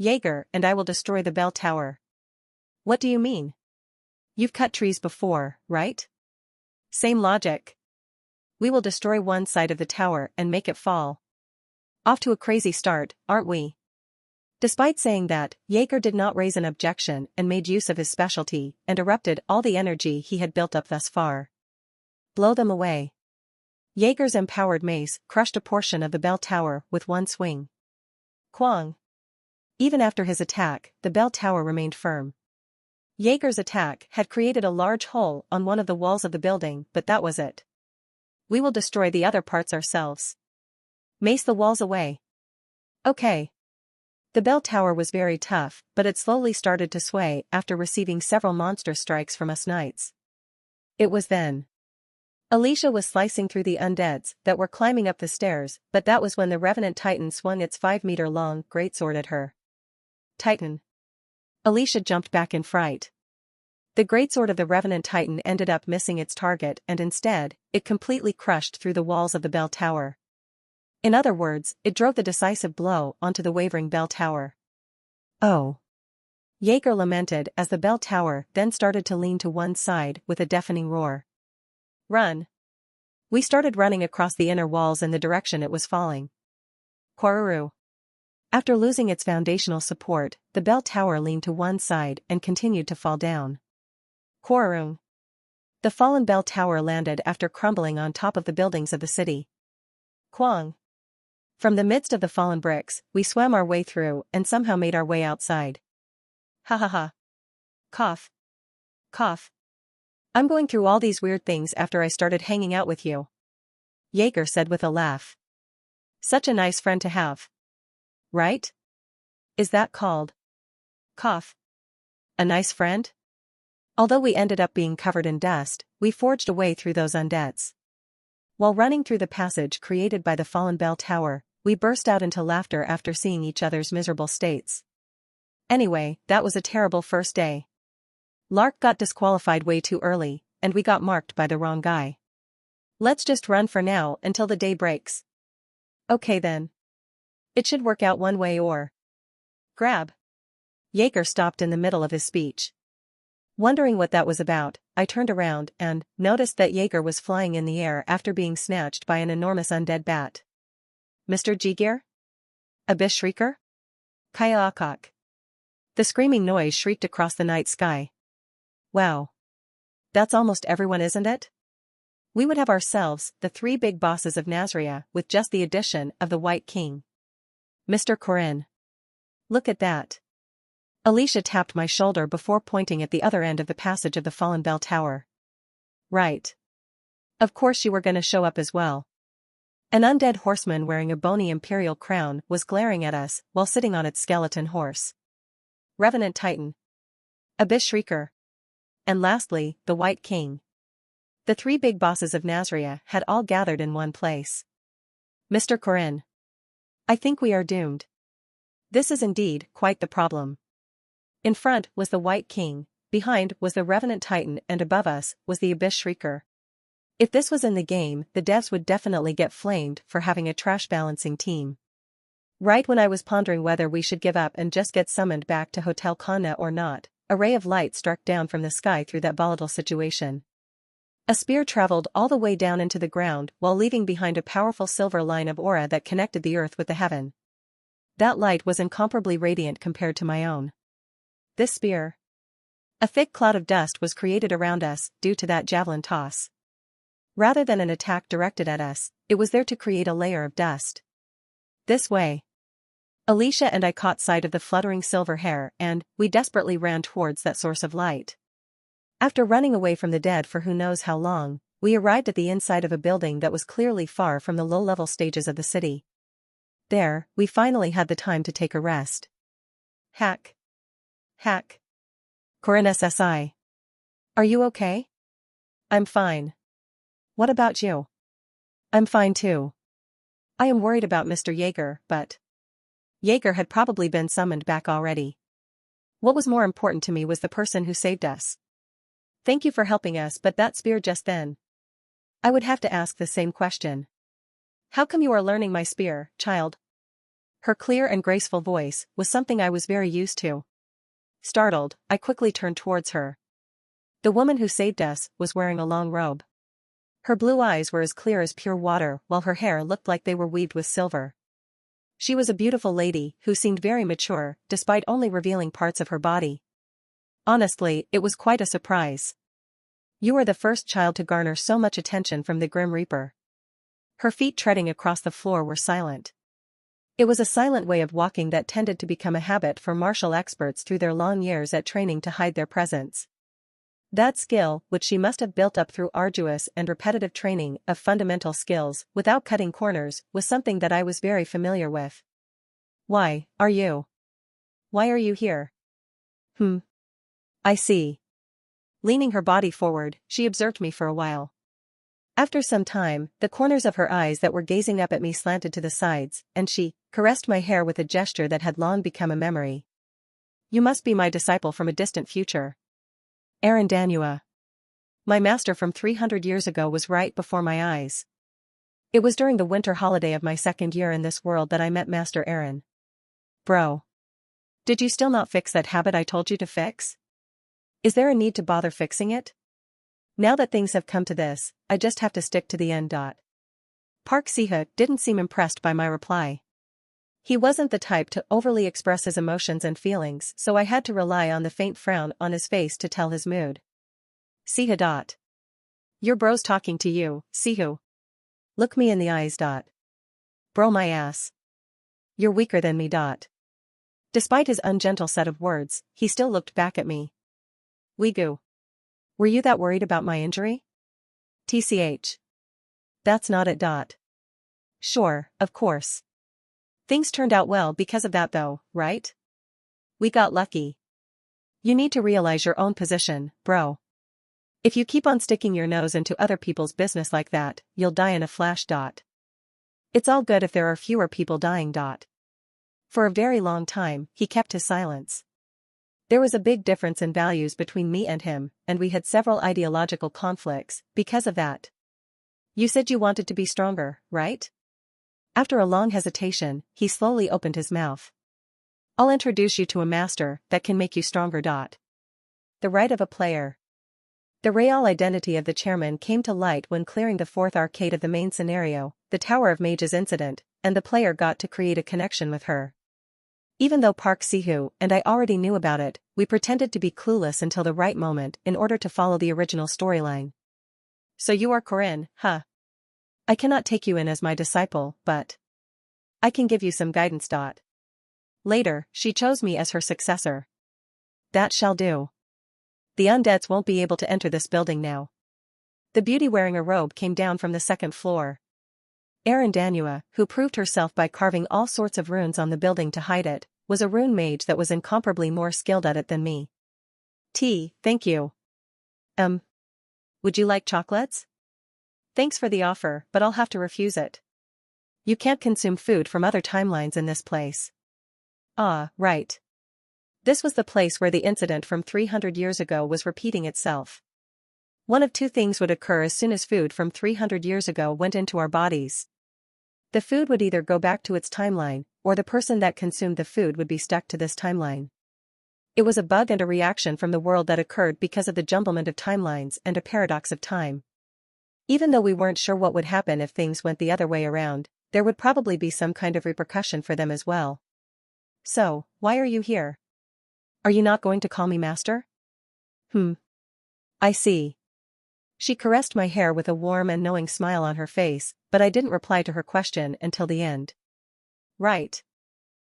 Jaeger and I will destroy the bell tower. What do you mean? You've cut trees before, right? Same logic. We will destroy one side of the tower and make it fall. Off to a crazy start, aren't we? Despite saying that, Jaeger did not raise an objection and made use of his specialty and erupted all the energy he had built up thus far. Blow them away. Jaeger's empowered mace crushed a portion of the bell tower with one swing. Kwang. Even after his attack, the bell tower remained firm. Jaeger's attack had created a large hole on one of the walls of the building, but that was it. We will destroy the other parts ourselves. Mace the walls away. Okay. The bell tower was very tough, but it slowly started to sway after receiving several monster strikes from us knights. It was then. Alicia was slicing through the undeads that were climbing up the stairs, but that was when the Revenant Titan swung its 5-meter-long greatsword at her. Titan. Alicia jumped back in fright. The greatsword of the Revenant Titan ended up missing its target and instead, it completely crushed through the walls of the bell tower. In other words, it drove the decisive blow onto the wavering bell tower. Oh. Jaeger lamented as the bell tower then started to lean to one side with a deafening roar. Run. We started running across the inner walls in the direction it was falling. Quaruru. After losing its foundational support, the bell tower leaned to one side and continued to fall down. Quaruru. The fallen bell tower landed after crumbling on top of the buildings of the city. Kwang. From the midst of the fallen bricks, we swam our way through and somehow made our way outside. Ha ha ha. Cough. Cough. I'm going through all these weird things after I started hanging out with you. Jaeger said with a laugh. Such a nice friend to have. Right? Is that called? Cough. A nice friend? Although we ended up being covered in dust, we forged a way through those undeads. While running through the passage created by the fallen bell tower, we burst out into laughter after seeing each other's miserable states. Anyway, that was a terrible first day. Lark got disqualified way too early, and we got marked by the wrong guy. Let's just run for now until the day breaks. Okay then. It should work out one way or... Grab. Jaeger stopped in the middle of his speech. Wondering what that was about, I turned around and noticed that Jaeger was flying in the air after being snatched by an enormous undead bat. Mr. Jaeger? Abyss Shrieker? Kaya-akak. The screaming noise shrieked across the night sky. Wow. That's almost everyone, isn't it? We would have ourselves the 3 big bosses of Nazria with just the addition of the White King. Mr. Corinne. Look at that. Alicia tapped my shoulder before pointing at the other end of the passage of the fallen bell tower. Right. Of course you were gonna show up as well. An undead horseman wearing a bony imperial crown was glaring at us while sitting on its skeleton horse. Revenant Titan. Abyss Shrieker. And lastly, the White King. The 3 big bosses of Nazria had all gathered in one place. Mr. Corinne. I think we are doomed. This is indeed quite the problem. In front was the White King, behind was the Revenant Titan, and above us was the Abyss Shrieker. If this was in the game, the devs would definitely get flamed for having a trash-balancing team. Right when I was pondering whether we should give up and just get summoned back to Hotel Khanna or not, a ray of light struck down from the sky through that volatile situation. A spear traveled all the way down into the ground while leaving behind a powerful silver line of aura that connected the earth with the heaven. That light was incomparably radiant compared to my own. This spear. A thick cloud of dust was created around us due to that javelin toss. Rather than an attack directed at us, it was there to create a layer of dust. This way. Alicia and I caught sight of the fluttering silver hair and we desperately ran towards that source of light. After running away from the dead for who knows how long, we arrived at the inside of a building that was clearly far from the low-level stages of the city. There, we finally had the time to take a rest. Hack. Hack. Corinne SSI. Are you okay? I'm fine. What about you? I'm fine too. I am worried about Mr. Jaeger, but... Jaeger had probably been summoned back already. What was more important to me was the person who saved us. Thank you for helping us, but that spear just then. I would have to ask the same question. How come you are learning my spear, child? Her clear and graceful voice was something I was very used to. Startled, I quickly turned towards her. The woman who saved us was wearing a long robe. Her blue eyes were as clear as pure water while her hair looked like they were weaved with silver. She was a beautiful lady who seemed very mature despite only revealing parts of her body. Honestly, it was quite a surprise. You are the first child to garner so much attention from the Grim Reaper. Her feet treading across the floor were silent. It was a silent way of walking that tended to become a habit for martial experts through their long years at training to hide their presence. That skill, which she must have built up through arduous and repetitive training of fundamental skills without cutting corners, was something that I was very familiar with. Why are you here? I see. Leaning her body forward, she observed me for a while. After some time, the corners of her eyes that were gazing up at me slanted to the sides, and she caressed my hair with a gesture that had long become a memory. You must be my disciple from a distant future. Aaron Danua. My master from 300 years ago was right before my eyes. It was during the winter holiday of my second year in this world that I met Master Aaron. Bro. Did you still not fix that habit I told you to fix? Is there a need to bother fixing it? Now that things have come to this, I just have to stick to the end. Park Si-hye didn't seem impressed by my reply. He wasn't the type to overly express his emotions and feelings, so I had to rely on the faint frown on his face to tell his mood. Si-hye. Your bro's talking to you, Si-hye. Look me in the eyes. Bro my ass. You're weaker than me. Despite his ungentle set of words, he still looked back at me. Wigu. Were you that worried about my injury? TCH. That's not it. Sure, of course. Things turned out well because of that though, right? We got lucky. You need to realize your own position, bro. If you keep on sticking your nose into other people's business like that, you'll die in a flash. It's all good if there are fewer people dying. For a very long time, he kept his silence. There was a big difference in values between me and him, and we had several ideological conflicts because of that. You said you wanted to be stronger, right? After a long hesitation, he slowly opened his mouth. I'll introduce you to a master that can make you stronger. The right of a player. The real identity of the chairman came to light when clearing the fourth arcade of the main scenario, the Tower of Mages incident, and the player got to create a connection with her. Even though Park Si-hye and I already knew about it, we pretended to be clueless until the right moment in order to follow the original storyline. So you are Corinne, huh? I cannot take you in as my disciple, but I can give you some guidance. Later, she chose me as her successor. That shall do. The undeads won't be able to enter this building now. The beauty wearing a robe came down from the second floor. Erin Danua, who proved herself by carving all sorts of runes on the building to hide it, was a rune mage that was incomparably more skilled at it than me. Thank you. Would you like chocolates? Thanks for the offer, but I'll have to refuse it. You can't consume food from other timelines in this place. Ah, right. This was the place where the incident from 300 years ago was repeating itself. One of two things would occur as soon as food from 300 years ago went into our bodies. The food would either go back to its timeline, or the person that consumed the food would be stuck to this timeline. It was a bug and a reaction from the world that occurred because of the jumblement of timelines and a paradox of time. Even though we weren't sure what would happen if things went the other way around, there would probably be some kind of repercussion for them as well. So, why are you here? Are you not going to call me master? I see. She caressed my hair with a warm and knowing smile on her face, but I didn't reply to her question until the end. Right.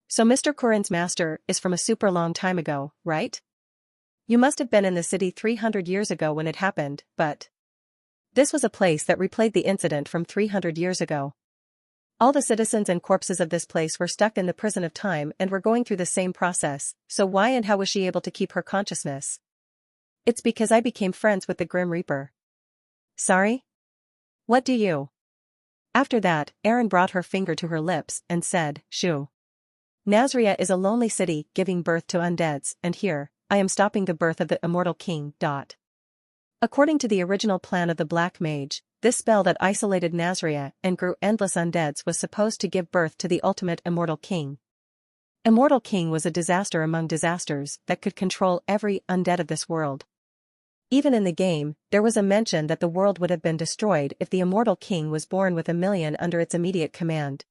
So Mr. Corinne's master is from a super long time ago, right? You must have been in the city 300 years ago when it happened, but this was a place that replayed the incident from 300 years ago. All the citizens and corpses of this place were stuck in the prison of time and were going through the same process, so why and how was she able to keep her consciousness? It's because I became friends with the Grim Reaper. Sorry? What do you? After that, Erin brought her finger to her lips and said, Shoo. Nazria is a lonely city giving birth to undeads, and here, I am stopping the birth of the immortal king. According to the original plan of the Black Mage, this spell that isolated Nazria and grew endless undeads was supposed to give birth to the ultimate immortal king. Immortal King was a disaster among disasters that could control every undead of this world. Even in the game, there was a mention that the world would have been destroyed if the Immortal King was born with 1,000,000 under its immediate command.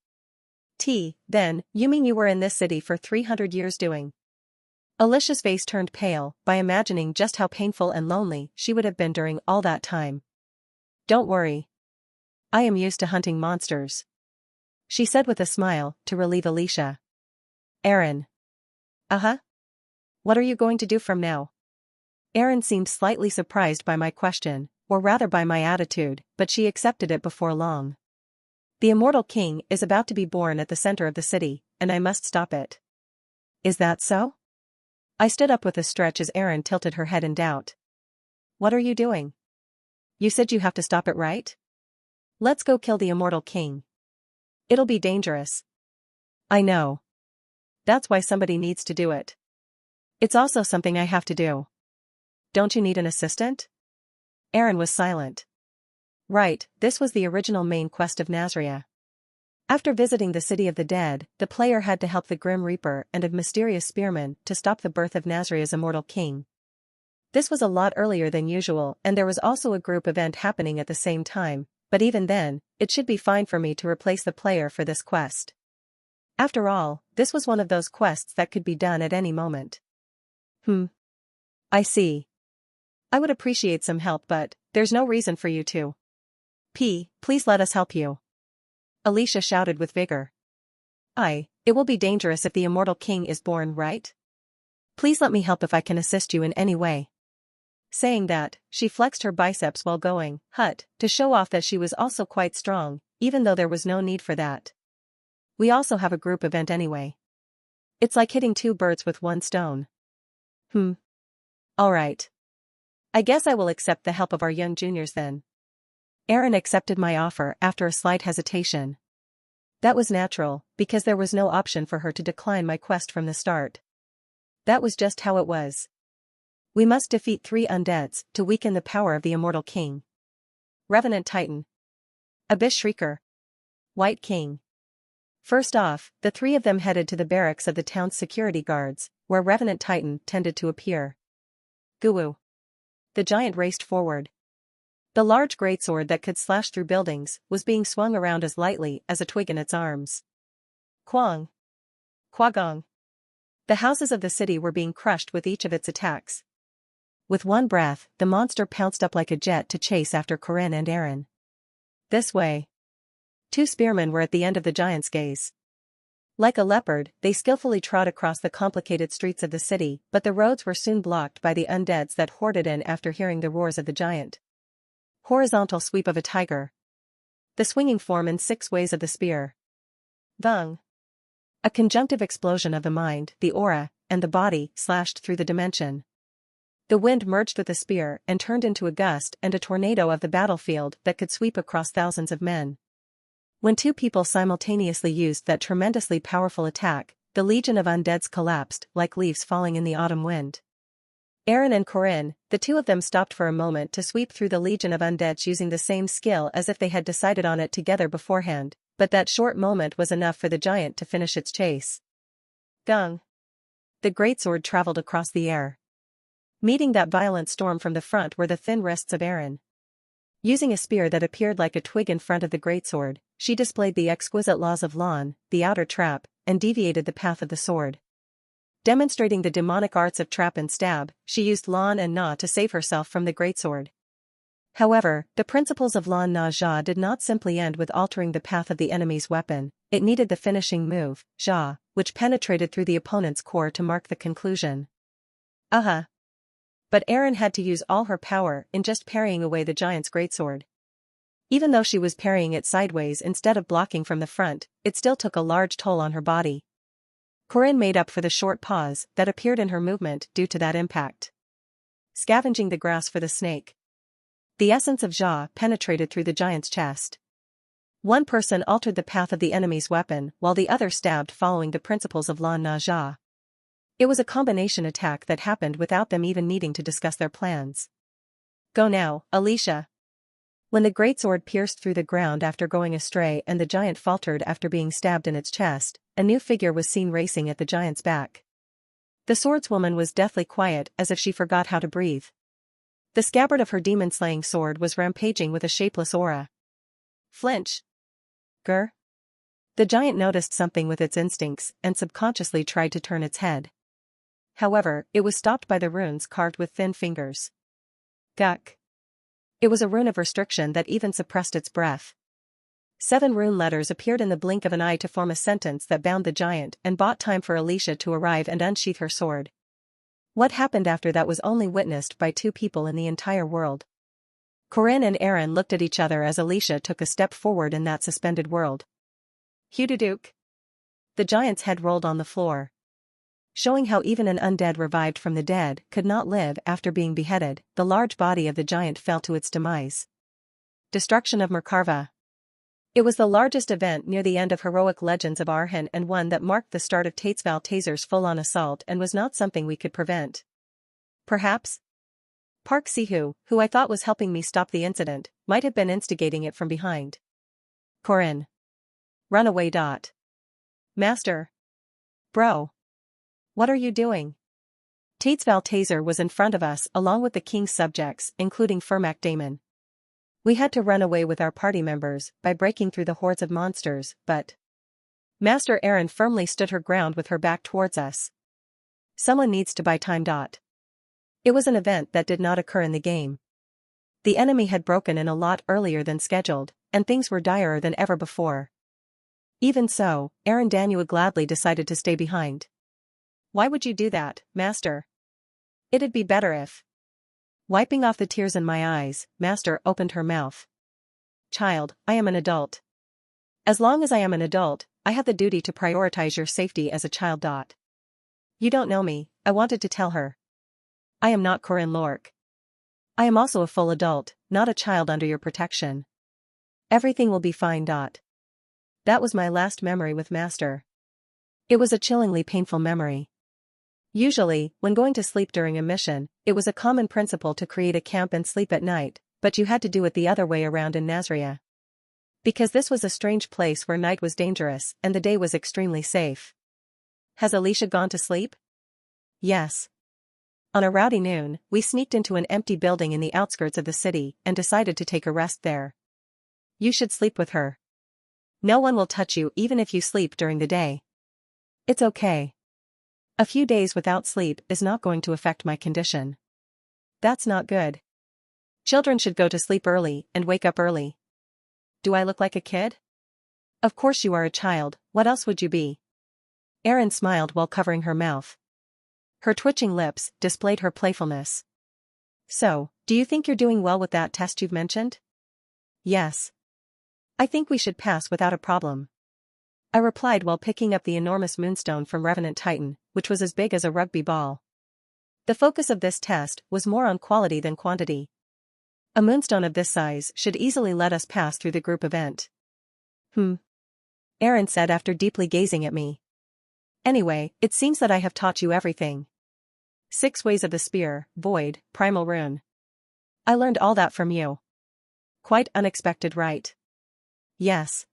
Then, you mean you were in this city for 300 years doing? Alicia's face turned pale by imagining just how painful and lonely she would have been during all that time. Don't worry. I am used to hunting monsters, she said with a smile to relieve Alicia. Erin. What are you going to do from now? Erin seemed slightly surprised by my question, or rather by my attitude, but she accepted it before long. The Immortal King is about to be born at the center of the city, and I must stop it. Is that so? I stood up with a stretch as Erin tilted her head in doubt. What are you doing? You said you have to stop it, right? Let's go kill the Immortal King. It'll be dangerous. I know. That's why somebody needs to do it. It's also something I have to do. Don't you need an assistant? Erin was silent. Right, this was the original main quest of Nazria. After visiting the City of the Dead, the player had to help the Grim Reaper and a mysterious spearman to stop the birth of Nazria's immortal king. This was a lot earlier than usual, and there was also a group event happening at the same time, but even then, it should be fine for me to replace the player for this quest. After all, this was one of those quests that could be done at any moment. I see. I would appreciate some help, but there's no reason for you to. Please let us help you. Alicia shouted with vigor. It will be dangerous if the immortal king is born, right? Please let me help if I can assist you in any way. Saying that, she flexed her biceps while going, to show off that she was also quite strong, even though there was no need for that. We also have a group event anyway. It's like hitting two birds with one stone. Alright. I guess I will accept the help of our young juniors then. Erin accepted my offer after a slight hesitation. That was natural, because there was no option for her to decline my quest from the start. That was just how it was. We must defeat 3 undeads to weaken the power of the immortal king. Revenant Titan. Abyss Shrieker. White King. First off, the 3 of them headed to the barracks of the town's security guards, where Revenant Titan tended to appear. Goo. The giant raced forward. The large greatsword that could slash through buildings was being swung around as lightly as a twig in its arms. Quang. Quagong. The houses of the city were being crushed with each of its attacks. With one breath, the monster pounced up like a jet to chase after Corinne and Erin. This way. 2 spearmen were at the end of the giant's gaze. Like a leopard, they skillfully trod across the complicated streets of the city, but the roads were soon blocked by the undeads that hoarded in after hearing the roars of the giant. Horizontal sweep of a tiger. The swinging form in 6 ways of the spear. Thung. A conjunctive explosion of the mind, the aura, and the body slashed through the dimension. The wind merged with the spear and turned into a gust and a tornado of the battlefield that could sweep across thousands of men. When 2 people simultaneously used that tremendously powerful attack, the legion of undeads collapsed like leaves falling in the autumn wind. Erin and Corinne, the 2 of them stopped for a moment to sweep through the legion of undeads using the same skill as if they had decided on it together beforehand, but that short moment was enough for the giant to finish its chase. Gung. The greatsword traveled across the air. Meeting that violent storm from the front were the thin wrists of Erin. Using a spear that appeared like a twig in front of the greatsword, she displayed the exquisite laws of Lan, the outer trap, and deviated the path of the sword. Demonstrating the demonic arts of trap and stab, she used Lan and Na to save herself from the greatsword. However, the principles of Lan Na Jia did not simply end with altering the path of the enemy's weapon, it needed the finishing move, Jia, which penetrated through the opponent's core to mark the conclusion. But Erin had to use all her power in just parrying away the giant's greatsword. Even though she was parrying it sideways instead of blocking from the front, it still took a large toll on her body. Corinne made up for the short pause that appeared in her movement due to that impact. Scavenging the grass for the snake. The essence of Jia penetrated through the giant's chest. One person altered the path of the enemy's weapon while the other stabbed following the principles of Lan Na Jia. It was a combination attack that happened without them even needing to discuss their plans. Go now, Alicia. When the greatsword pierced through the ground after going astray and the giant faltered after being stabbed in its chest, a new figure was seen racing at the giant's back. The swordswoman was deathly quiet as if she forgot how to breathe. The scabbard of her demon-slaying sword was rampaging with a shapeless aura. Flinch. Grr. The giant noticed something with its instincts and subconsciously tried to turn its head. However, it was stopped by the runes carved with thin fingers. Guk. It was a rune of restriction that even suppressed its breath. 7 rune letters appeared in the blink of an eye to form a sentence that bound the giant and bought time for Alicia to arrive and unsheath her sword. What happened after that was only witnessed by 2 people in the entire world. Corinne and Erin looked at each other as Alicia took a step forward in that suspended world. Hudaduke. The giant's head rolled on the floor. Showing how even an undead revived from the dead could not live after being beheaded, the large body of the giant fell to its demise. Destruction of Merkarva. It was the largest event near the end of Heroic Legends of Arhan and one that marked the start of Tatesval Taser's full-on assault and was not something we could prevent. Perhaps? Park Sihu, who I thought was helping me stop the incident, might have been instigating it from behind. Corinne. Run away. Master. Bro. What are you doing? Tates Valtazer was in front of us along with the king's subjects, including Fermac Damon. We had to run away with our party members by breaking through the hordes of monsters, but Master Aaron firmly stood her ground with her back towards us. Someone needs to buy time. It was an event that did not occur in the game. The enemy had broken in a lot earlier than scheduled, and things were direr than ever before. Even so, Aaron Danua gladly decided to stay behind. Why would you do that, Master? It'd be better if. Wiping off the tears in my eyes, Master opened her mouth. Child, I am an adult. As long as I am an adult, I have the duty to prioritize your safety as a child. You don't know me, I wanted to tell her. I am not Corinne Lork. I am also a full adult, not a child under your protection. Everything will be fine. That was my last memory with Master. It was a chillingly painful memory. Usually, when going to sleep during a mission, it was a common principle to create a camp and sleep at night, but you had to do it the other way around in Nazria. Because this was a strange place where night was dangerous and the day was extremely safe. Has Alicia gone to sleep? Yes. On a rowdy noon, we sneaked into an empty building in the outskirts of the city and decided to take a rest there. You should sleep with her. No one will touch you even if you sleep during the day. It's okay. A few days without sleep is not going to affect my condition. That's not good. Children should go to sleep early and wake up early. Do I look like a kid? Of course you are a child, what else would you be? Erin smiled while covering her mouth. Her twitching lips displayed her playfulness. So, do you think you're doing well with that test you've mentioned? Yes. I think we should pass without a problem. I replied while picking up the enormous moonstone from Revenant Titan, which was as big as a rugby ball. The focus of this test was more on quality than quantity. A moonstone of this size should easily let us pass through the group event. Aaron said after deeply gazing at me. Anyway, it seems that I have taught you everything. 6 ways of the spear, void, primal rune. I learned all that from you. Quite unexpected, right? Yes.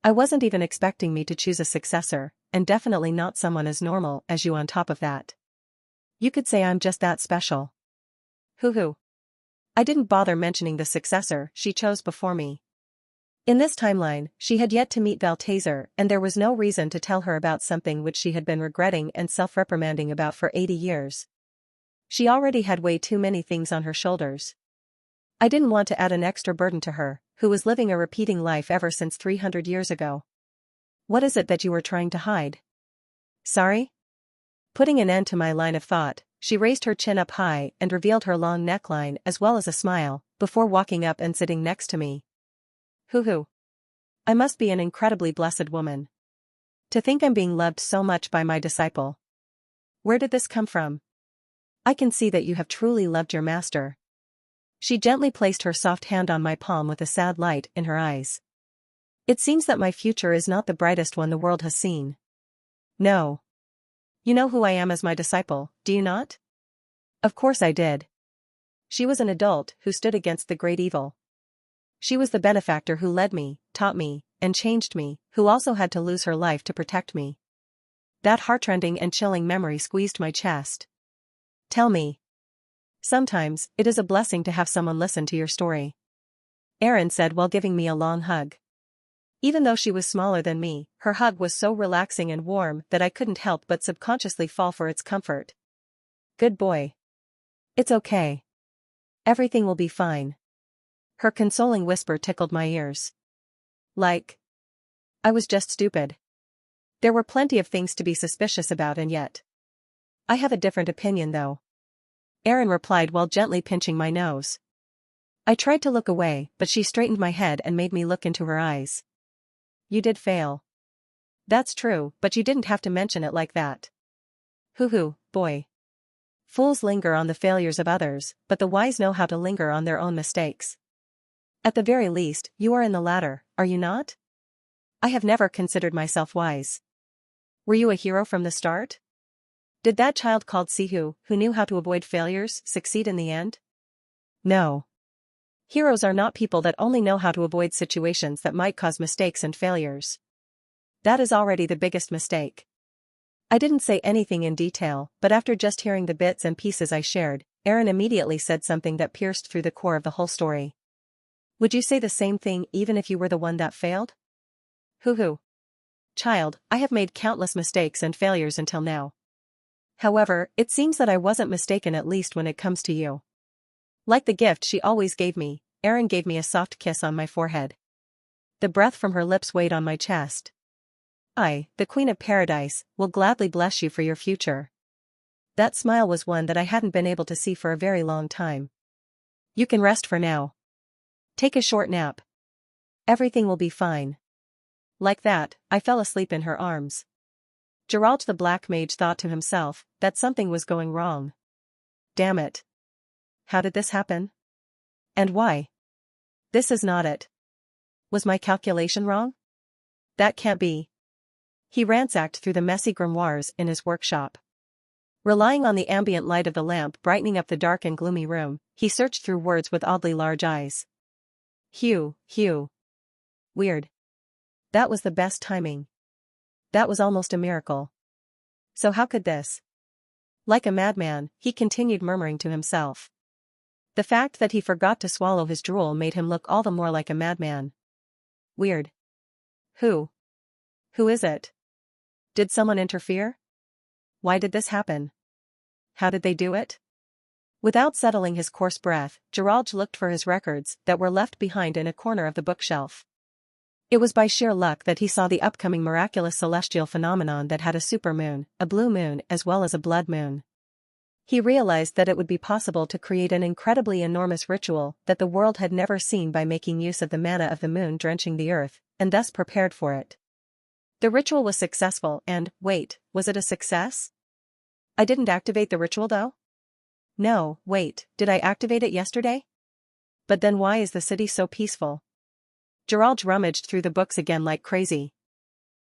I wasn't even expecting me to choose a successor, and definitely not someone as normal as you on top of that. You could say I'm just that special. Hoo-hoo. I didn't bother mentioning the successor she chose before me. In this timeline, she had yet to meet Valtazer and there was no reason to tell her about something which she had been regretting and self-reprimanding about for 80 years. She already had way too many things on her shoulders. I didn't want to add an extra burden to her, who was living a repeating life ever since 300 years ago. What is it that you were trying to hide? Sorry? Putting an end to my line of thought, she raised her chin up high and revealed her long neckline as well as a smile, before walking up and sitting next to me. Hoo-hoo. I must be an incredibly blessed woman. To think I'm being loved so much by my disciple. Where did this come from? I can see that you have truly loved your master. She gently placed her soft hand on my palm with a sad light in her eyes. It seems that my future is not the brightest one the world has seen. No. You know who I am as my disciple, do you not? Of course I did. She was an adult who stood against the great evil. She was the benefactor who led me, taught me, and changed me, who also had to lose her life to protect me. That heartrending and chilling memory squeezed my chest. Tell me. Sometimes, it is a blessing to have someone listen to your story. Aaron said while giving me a long hug. Even though she was smaller than me, her hug was so relaxing and warm that I couldn't help but subconsciously fall for its comfort. Good boy. It's okay. Everything will be fine. Her consoling whisper tickled my ears. Like. I was just stupid. There were plenty of things to be suspicious about and yet. I have a different opinion though. Aaron replied while gently pinching my nose. I tried to look away, but she straightened my head and made me look into her eyes. You did fail. That's true, but you didn't have to mention it like that. Hoo-hoo, boy. Fools linger on the failures of others, but the wise know how to linger on their own mistakes. At the very least, you are in the latter, are you not? I have never considered myself wise. Were you a hero from the start? Did that child called Sihu, who knew how to avoid failures, succeed in the end? No. Heroes are not people that only know how to avoid situations that might cause mistakes and failures. That is already the biggest mistake. I didn't say anything in detail, but after just hearing the bits and pieces I shared, Aaron immediately said something that pierced through the core of the whole story. Would you say the same thing even if you were the one that failed? Hoo. Child, I have made countless mistakes and failures until now. However, it seems that I wasn't mistaken, at least when it comes to you. Like the gift she always gave me, Aaron gave me a soft kiss on my forehead. The breath from her lips weighed on my chest. I, the Queen of Paradise, will gladly bless you for your future. That smile was one that I hadn't been able to see for a very long time. You can rest for now. Take a short nap. Everything will be fine. Like that, I fell asleep in her arms. Geralt the Black Mage thought to himself that something was going wrong. Damn it. How did this happen? And why? This is not it. Was my calculation wrong? That can't be. He ransacked through the messy grimoires in his workshop. Relying on the ambient light of the lamp brightening up the dark and gloomy room, he searched through words with oddly large eyes. Hugh. Weird. That was the best timing. That was almost a miracle. So how could this? Like a madman, he continued murmuring to himself. The fact that he forgot to swallow his drool made him look all the more like a madman. Weird. Who? Who is it? Did someone interfere? Why did this happen? How did they do it? Without settling his coarse breath, Geralt looked for his records that were left behind in a corner of the bookshelf. It was by sheer luck that he saw the upcoming miraculous celestial phenomenon that had a supermoon, a blue moon as well as a blood moon. He realized that it would be possible to create an incredibly enormous ritual that the world had never seen by making use of the mana of the moon drenching the earth, and thus prepared for it. The ritual was successful and, wait, was it a success? I didn't activate the ritual though? No, wait, did I activate it yesterday? But then why is the city so peaceful? Geralt rummaged through the books again like crazy.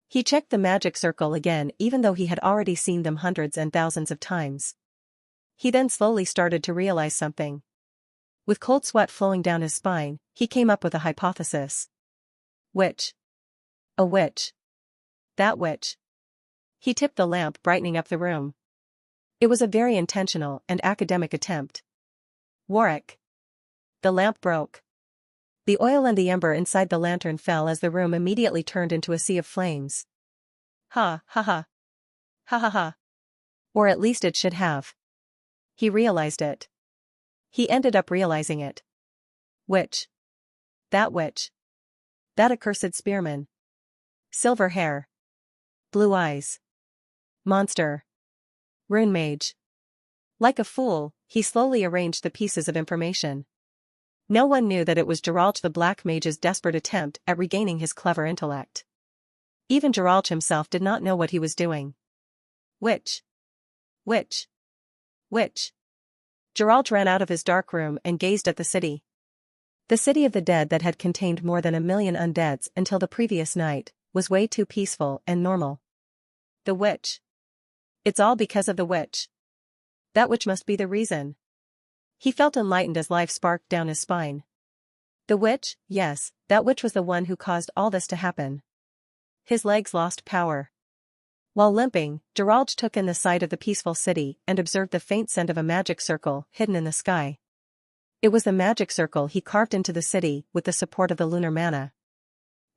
He checked the magic circle again even though he had already seen them hundreds and thousands of times. He then slowly started to realize something. With cold sweat flowing down his spine, he came up with a hypothesis. Witch. A witch. That witch. He tipped the lamp, brightening up the room. It was a very intentional and academic attempt. Warwick. The lamp broke. The oil and the ember inside the lantern fell as the room immediately turned into a sea of flames. Ha. Ha. Or at least it should have. He realized it. He ended up realizing it. Witch. That witch. That accursed spearman. Silver hair. Blue eyes. Monster. Rune mage. Like a fool, he slowly arranged the pieces of information. No one knew that it was Geralt the Black Mage's desperate attempt at regaining his clever intellect. Even Geralt himself did not know what he was doing. Witch. Witch. Witch. Geralt ran out of his dark room and gazed at the city. The city of the dead that had contained more than 1 million undeads until the previous night was way too peaceful and normal. The witch. It's all because of the witch. That witch must be the reason. He felt enlightened as life sparked down his spine. The witch, yes, that witch was the one who caused all this to happen. His legs lost power. While limping, Geralt took in the sight of the peaceful city and observed the faint scent of a magic circle hidden in the sky. It was the magic circle he carved into the city with the support of the lunar mana.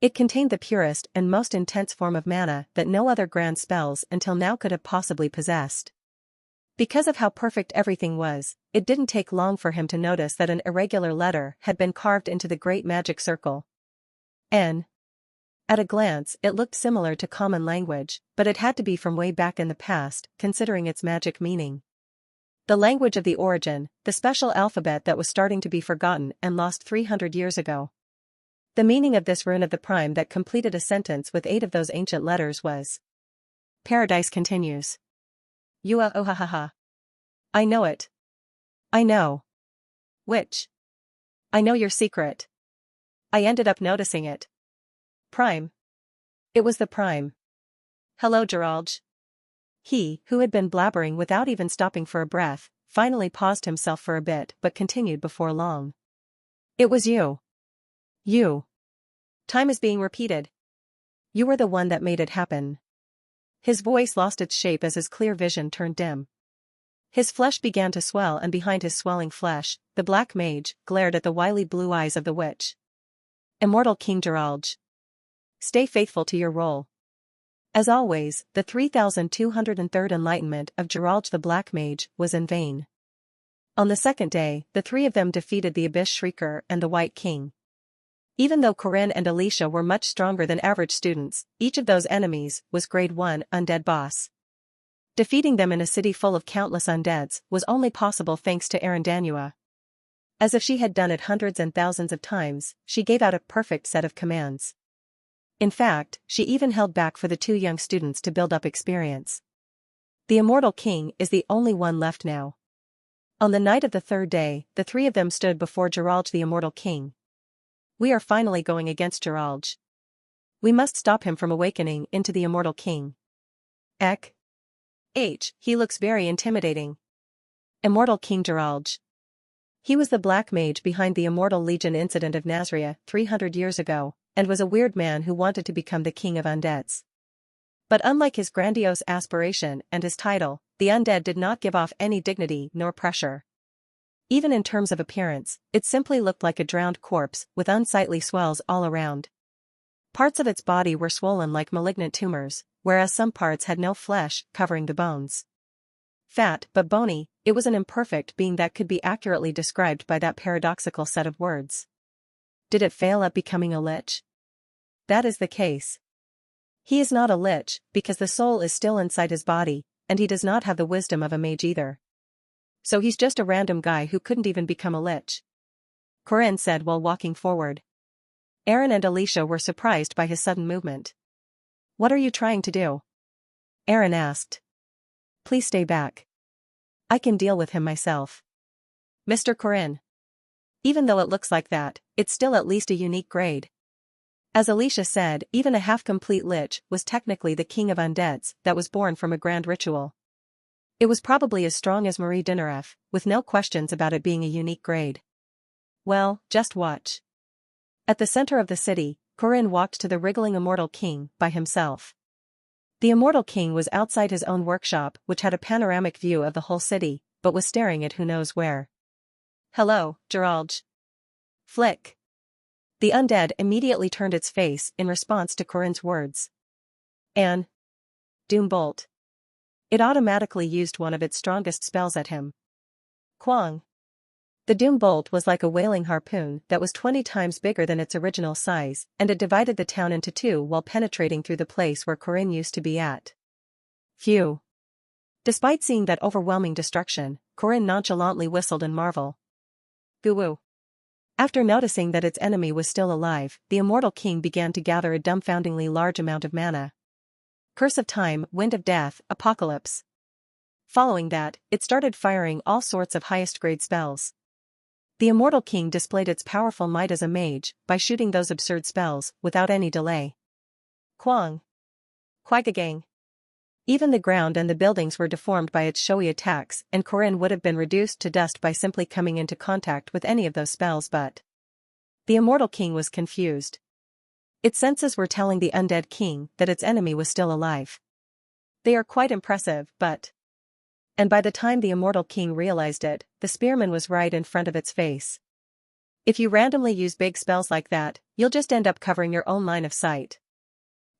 It contained the purest and most intense form of mana that no other grand spells until now could have possibly possessed. Because of how perfect everything was, it didn't take long for him to notice that an irregular letter had been carved into the great magic circle. N. At a glance, it looked similar to common language, but it had to be from way back in the past, considering its magic meaning. The language of the origin, the special alphabet that was starting to be forgotten and lost 300 years ago. The meaning of this rune of the prime that completed a sentence with 8 of those ancient letters was. Paradise continues. Yua oh ha ha ha. I know it. I know. Witch. I know your secret. I ended up noticing it. Prime. It was the prime. Hello, Geralt. He, who had been blabbering without even stopping for a breath, finally paused himself for a bit but continued before long. It was you. You. Time is being repeated. You were the one that made it happen. His voice lost its shape as his clear vision turned dim. His flesh began to swell, and behind his swelling flesh, the black mage glared at the wily blue eyes of the witch. Immortal King Geralge. Stay faithful to your role. As always, the 3203rd enlightenment of Geralge the Black Mage was in vain. On the second day, the three of them defeated the Abyss Shrieker and the White King. Even though Corinne and Alicia were much stronger than average students, each of those enemies was grade 1 undead boss. Defeating them in a city full of countless undeads was only possible thanks to Arandanua. As if she had done it hundreds and thousands of times, she gave out a perfect set of commands. In fact, she even held back for the two young students to build up experience. The Immortal King is the only one left now. On the night of the third day, the three of them stood before Geralge the Immortal King. We are finally going against Geralge. We must stop him from awakening into the Immortal King. Eck. He looks very intimidating. Immortal King Geralge. He was the Black Mage behind the Immortal Legion incident of Nazria 300 years ago, and was a weird man who wanted to become the king of undeads. But unlike his grandiose aspiration and his title, the undead did not give off any dignity nor pressure. Even in terms of appearance, it simply looked like a drowned corpse with unsightly swells all around. Parts of its body were swollen like malignant tumors, whereas some parts had no flesh covering the bones. Fat but bony, it was an imperfect being that could be accurately described by that paradoxical set of words. Did it fail at becoming a lich? That is the case. He is not a lich, because the soul is still inside his body, and he does not have the wisdom of a mage either. So he's just a random guy who couldn't even become a lich. Corinne said while walking forward. Aaron and Alicia were surprised by his sudden movement. What are you trying to do? Aaron asked. Please stay back. I can deal with him myself. Mr. Corinne. Even though it looks like that, it's still at least a unique grade. As Alicia said, even a half-complete lich was technically the king of undeads that was born from a grand ritual. It was probably as strong as Marie Dinaref, with no questions about it being a unique grade. Well, just watch. At the center of the city, Corinne walked to the wriggling Immortal King by himself. The Immortal King was outside his own workshop, which had a panoramic view of the whole city, but was staring at who knows where. Hello, Geralge. Flick. The undead immediately turned its face in response to Corinne's words. And Doombolt. It automatically used one of its strongest spells at him. Kwang. The Doombolt was like a whaling harpoon that was 20 times bigger than its original size, and it divided the town into two while penetrating through the place where Corinne used to be at. Phew. Despite seeing that overwhelming destruction, Corinne nonchalantly whistled in marvel. Goo-woo. After noticing that its enemy was still alive, the Immortal King began to gather a dumbfoundingly large amount of mana. Curse of Time, Wind of Death, Apocalypse. Following that, it started firing all sorts of highest-grade spells. The Immortal King displayed its powerful might as a mage by shooting those absurd spells without any delay. Kwang. Quagagang. Even the ground and the buildings were deformed by its showy attacks, and Corinne would have been reduced to dust by simply coming into contact with any of those spells, but the Immortal King was confused. Its senses were telling the Undead King that its enemy was still alive. They are quite impressive, but... And by the time the Immortal King realized it, the spearman was right in front of its face. If you randomly use big spells like that, you'll just end up covering your own line of sight.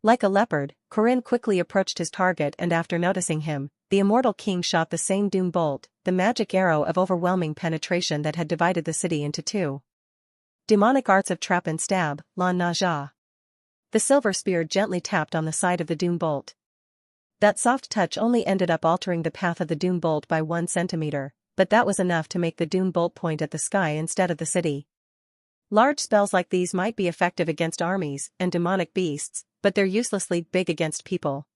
Like a leopard, Corinne quickly approached his target, and after noticing him, the Immortal King shot the same Doom Bolt, the magic arrow of overwhelming penetration that had divided the city into two. Demonic arts of trap and stab, La Naja. The silver spear gently tapped on the side of the Doom Bolt. That soft touch only ended up altering the path of the Doom Bolt by 1 centimeter, but that was enough to make the Doom Bolt point at the sky instead of the city. Large spells like these might be effective against armies and demonic beasts, but they're uselessly big against people.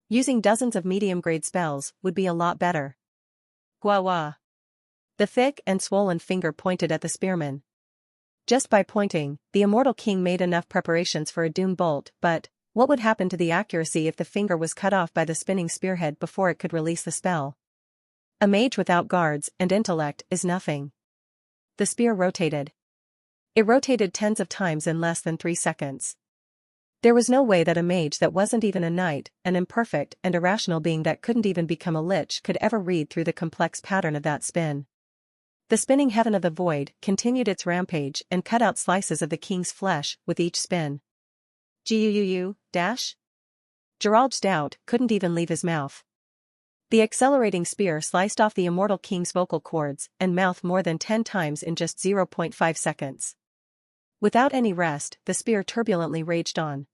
Using dozens of medium-grade spells would be a lot better. Gwa-wah. The thick and swollen finger pointed at the spearman. Just by pointing, the Immortal King made enough preparations for a Doom Bolt, but what would happen to the accuracy if the finger was cut off by the spinning spearhead before it could release the spell? A mage without guards and intellect is nothing. The spear rotated. It rotated tens of times in less than 3 seconds. There was no way that a mage that wasn't even a knight, an imperfect and irrational being that couldn't even become a lich, could ever read through the complex pattern of that spin. The spinning heaven of the void continued its rampage and cut out slices of the king's flesh with each spin. Dash? Gerald's doubt couldn't even leave his mouth. The accelerating spear sliced off the immortal king's vocal cords and mouth more than 10 times in just 0.5 seconds. Without any rest, the spear turbulently raged on.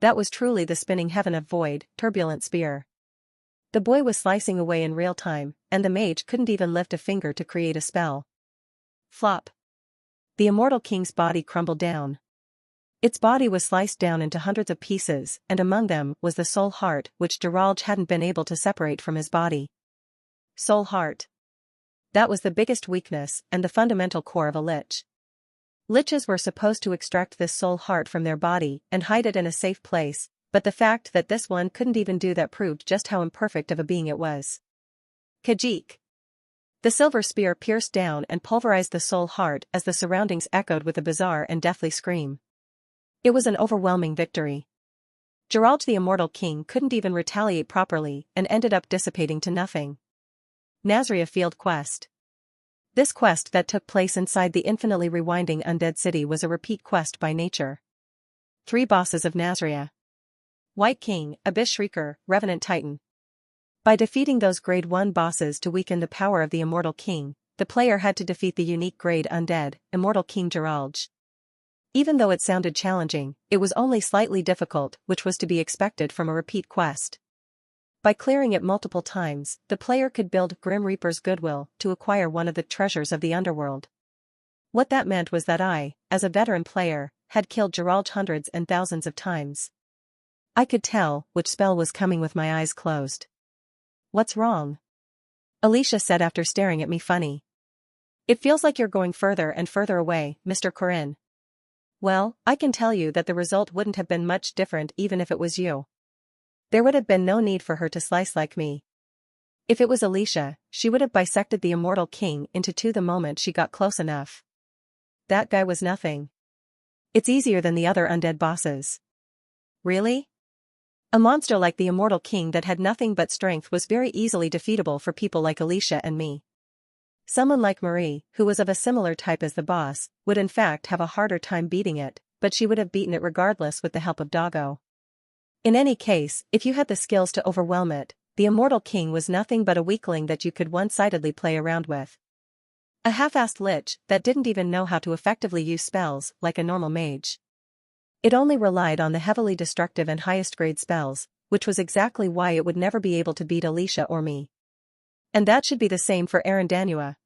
That was truly the spinning heaven of void, turbulent spear. The boy was slicing away in real time, and the mage couldn't even lift a finger to create a spell. Flop. The immortal king's body crumbled down. Its body was sliced down into hundreds of pieces, and among them was the soul heart, which Gerald hadn't been able to separate from his body. Soul heart. That was the biggest weakness and the fundamental core of a lich. Liches were supposed to extract this soul heart from their body and hide it in a safe place, but the fact that this one couldn't even do that proved just how imperfect of a being it was. Kajik. The silver spear pierced down and pulverized the soul heart as the surroundings echoed with a bizarre and deathly scream. It was an overwhelming victory. Gerald the Immortal King couldn't even retaliate properly and ended up dissipating to nothing. Nazria Field Quest. This quest that took place inside the infinitely rewinding undead city was a repeat quest by nature. 3 bosses of Nazria. White King, Abyss Shrieker, Revenant Titan. By defeating those grade 1 bosses to weaken the power of the Immortal King, the player had to defeat the unique grade undead, Immortal King Gerald. Even though it sounded challenging, it was only slightly difficult, which was to be expected from a repeat quest. By clearing it multiple times, the player could build Grim Reaper's goodwill to acquire one of the treasures of the underworld. What that meant was that I, as a veteran player, had killed Gerald hundreds and thousands of times. I could tell which spell was coming with my eyes closed. What's wrong? Alicia said after staring at me funny. It feels like you're going further and further away, Mr. Corinne. Well, I can tell you that the result wouldn't have been much different even if it was you. There would have been no need for her to slice like me. If it was Alicia, she would have bisected the Immortal King into 2 the moment she got close enough. That guy was nothing. It's easier than the other undead bosses. Really? A monster like the Immortal King that had nothing but strength was very easily defeatable for people like Alicia and me. Someone like Marie, who was of a similar type as the boss, would in fact have a harder time beating it, but she would have beaten it regardless with the help of Doggo. In any case, if you had the skills to overwhelm it, the Immortal King was nothing but a weakling that you could one-sidedly play around with. A half-assed lich that didn't even know how to effectively use spells like a normal mage. It only relied on the heavily destructive and highest-grade spells, which was exactly why it would never be able to beat Alicia or me. And that should be the same for Aaron Danua.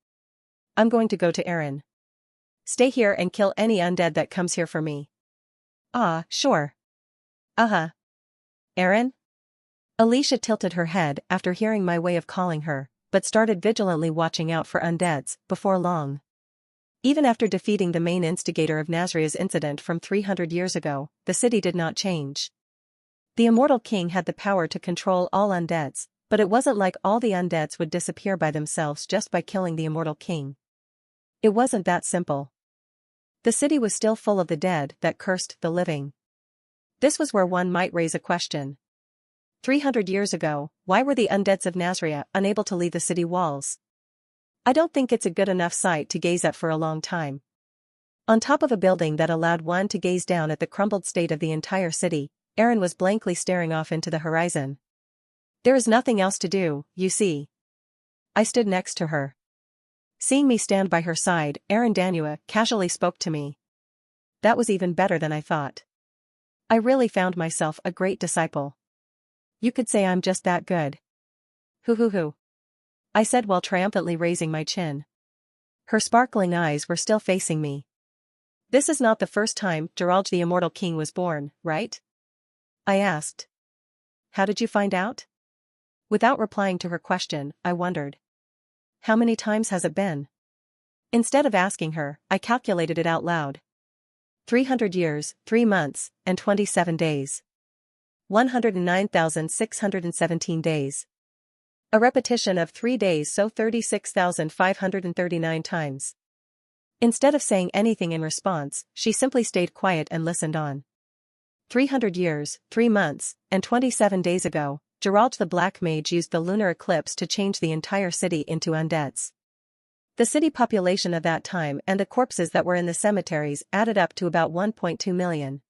I'm going to go to Aaron. Stay here and kill any undead that comes here for me. Ah, sure. Aaron? Alicia tilted her head after hearing my way of calling her, but started vigilantly watching out for undeads before long. Even after defeating the main instigator of Nazria's incident from 300 years ago, the city did not change. The Immortal King had the power to control all undeads, but it wasn't like all the undeads would disappear by themselves just by killing the Immortal King. It wasn't that simple. The city was still full of the dead that cursed the living. This was where one might raise a question. 300 years ago, why were the undeads of Nazria unable to leave the city walls? I don't think it's a good enough sight to gaze at for a long time. On top of a building that allowed one to gaze down at the crumbled state of the entire city, Aaron was blankly staring off into the horizon. There is nothing else to do, you see. I stood next to her. Seeing me stand by her side, Aaron Danua casually spoke to me. That was even better than I thought. I really found myself a great disciple. You could say I'm just that good. Hoo. I said while triumphantly raising my chin. Her sparkling eyes were still facing me. This is not the first time Gerald the Immortal King was born, right? I asked. How did you find out? Without replying to her question, I wondered. How many times has it been? Instead of asking her, I calculated it out loud. 300 years, 3 months, and 27 days. 109,617 days. A repetition of 3 days, so 36,539 times. Instead of saying anything in response, she simply stayed quiet and listened on. 300 years, 3 months, and 27 days ago, Geralt the Black Mage used the lunar eclipse to change the entire city into undeads. The city population of that time and the corpses that were in the cemeteries added up to about 1.2 million.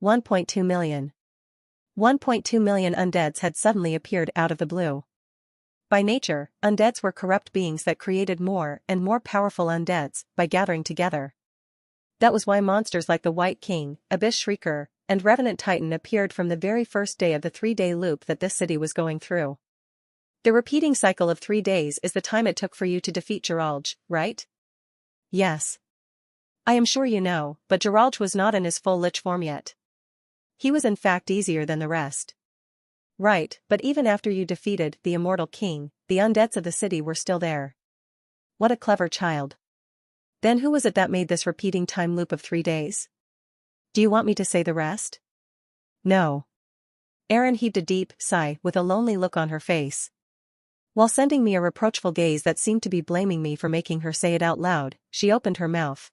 1.2 million. 1.2 million undeads had suddenly appeared out of the blue. By nature, undeads were corrupt beings that created more and more powerful undeads by gathering together. That was why monsters like the White King, Abyss Shrieker, and Revenant Titan appeared from the very first day of the 3-day loop that this city was going through. The repeating cycle of 3 days is the time it took for you to defeat Geralj, right? Yes. I am sure you know, but Geralj was not in his full lich form yet. He was in fact easier than the rest. Right, but even after you defeated the Immortal King, the undeads of the city were still there. What a clever child. Then who was it that made this repeating time loop of 3 days? Do you want me to say the rest? No. Erin heaved a deep sigh with a lonely look on her face. While sending me a reproachful gaze that seemed to be blaming me for making her say it out loud, she opened her mouth.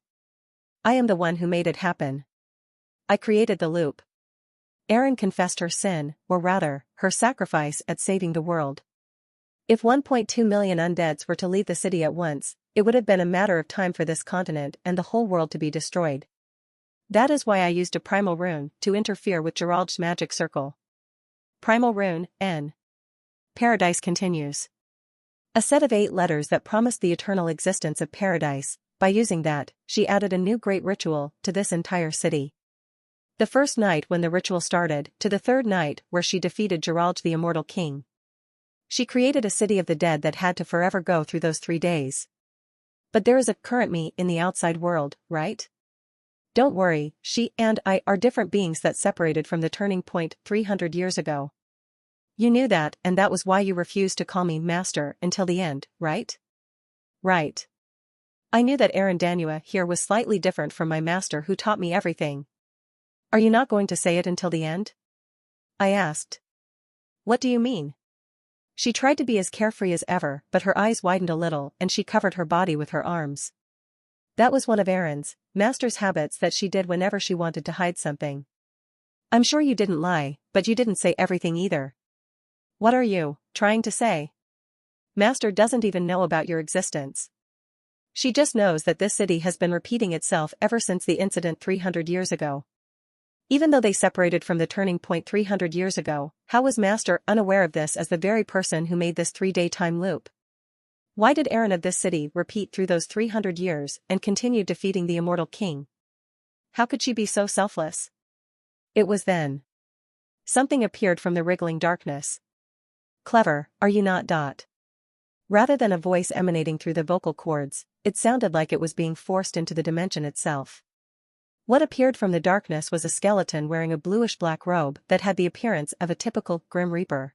I am the one who made it happen. I created the loop. Erin confessed her sin, or rather, her sacrifice at saving the world. If 1.2 million undeads were to leave the city at once, it would have been a matter of time for this continent and the whole world to be destroyed. That is why I used a primal rune to interfere with Gerald's magic circle. Primal rune, N. Paradise continues. A set of 8 letters that promised the eternal existence of paradise. By using that, she added a new great ritual to this entire city. The first night when the ritual started, to the 3rd night where she defeated Geralj the Immortal King. She created a city of the dead that had to forever go through those 3 days. But there is a current me in the outside world, right? Don't worry, she and I are different beings that separated from the turning point 300 years ago. You knew that, and that was why you refused to call me Master until the end, right? Right. I knew that Erin Danua here was slightly different from my master who taught me everything. Are you not going to say it until the end? I asked. What do you mean? She tried to be as carefree as ever, but her eyes widened a little and she covered her body with her arms. That was one of Erin's, master's habits that she did whenever she wanted to hide something. I'm sure you didn't lie, but you didn't say everything either. What are you trying to say? Master doesn't even know about your existence. She just knows that this city has been repeating itself ever since the incident 300 years ago. Even though they separated from the turning point 300 years ago, how was Master unaware of this as the very person who made this 3-day time loop? Why did Erin of this city repeat through those 300 years and continue defeating the Immortal King? How could she be so selfless? It was then. Something appeared from the wriggling darkness. Clever, are you not? Rather than a voice emanating through the vocal cords, it sounded like it was being forced into the dimension itself. What appeared from the darkness was a skeleton wearing a bluish-black robe that had the appearance of a typical Grim Reaper.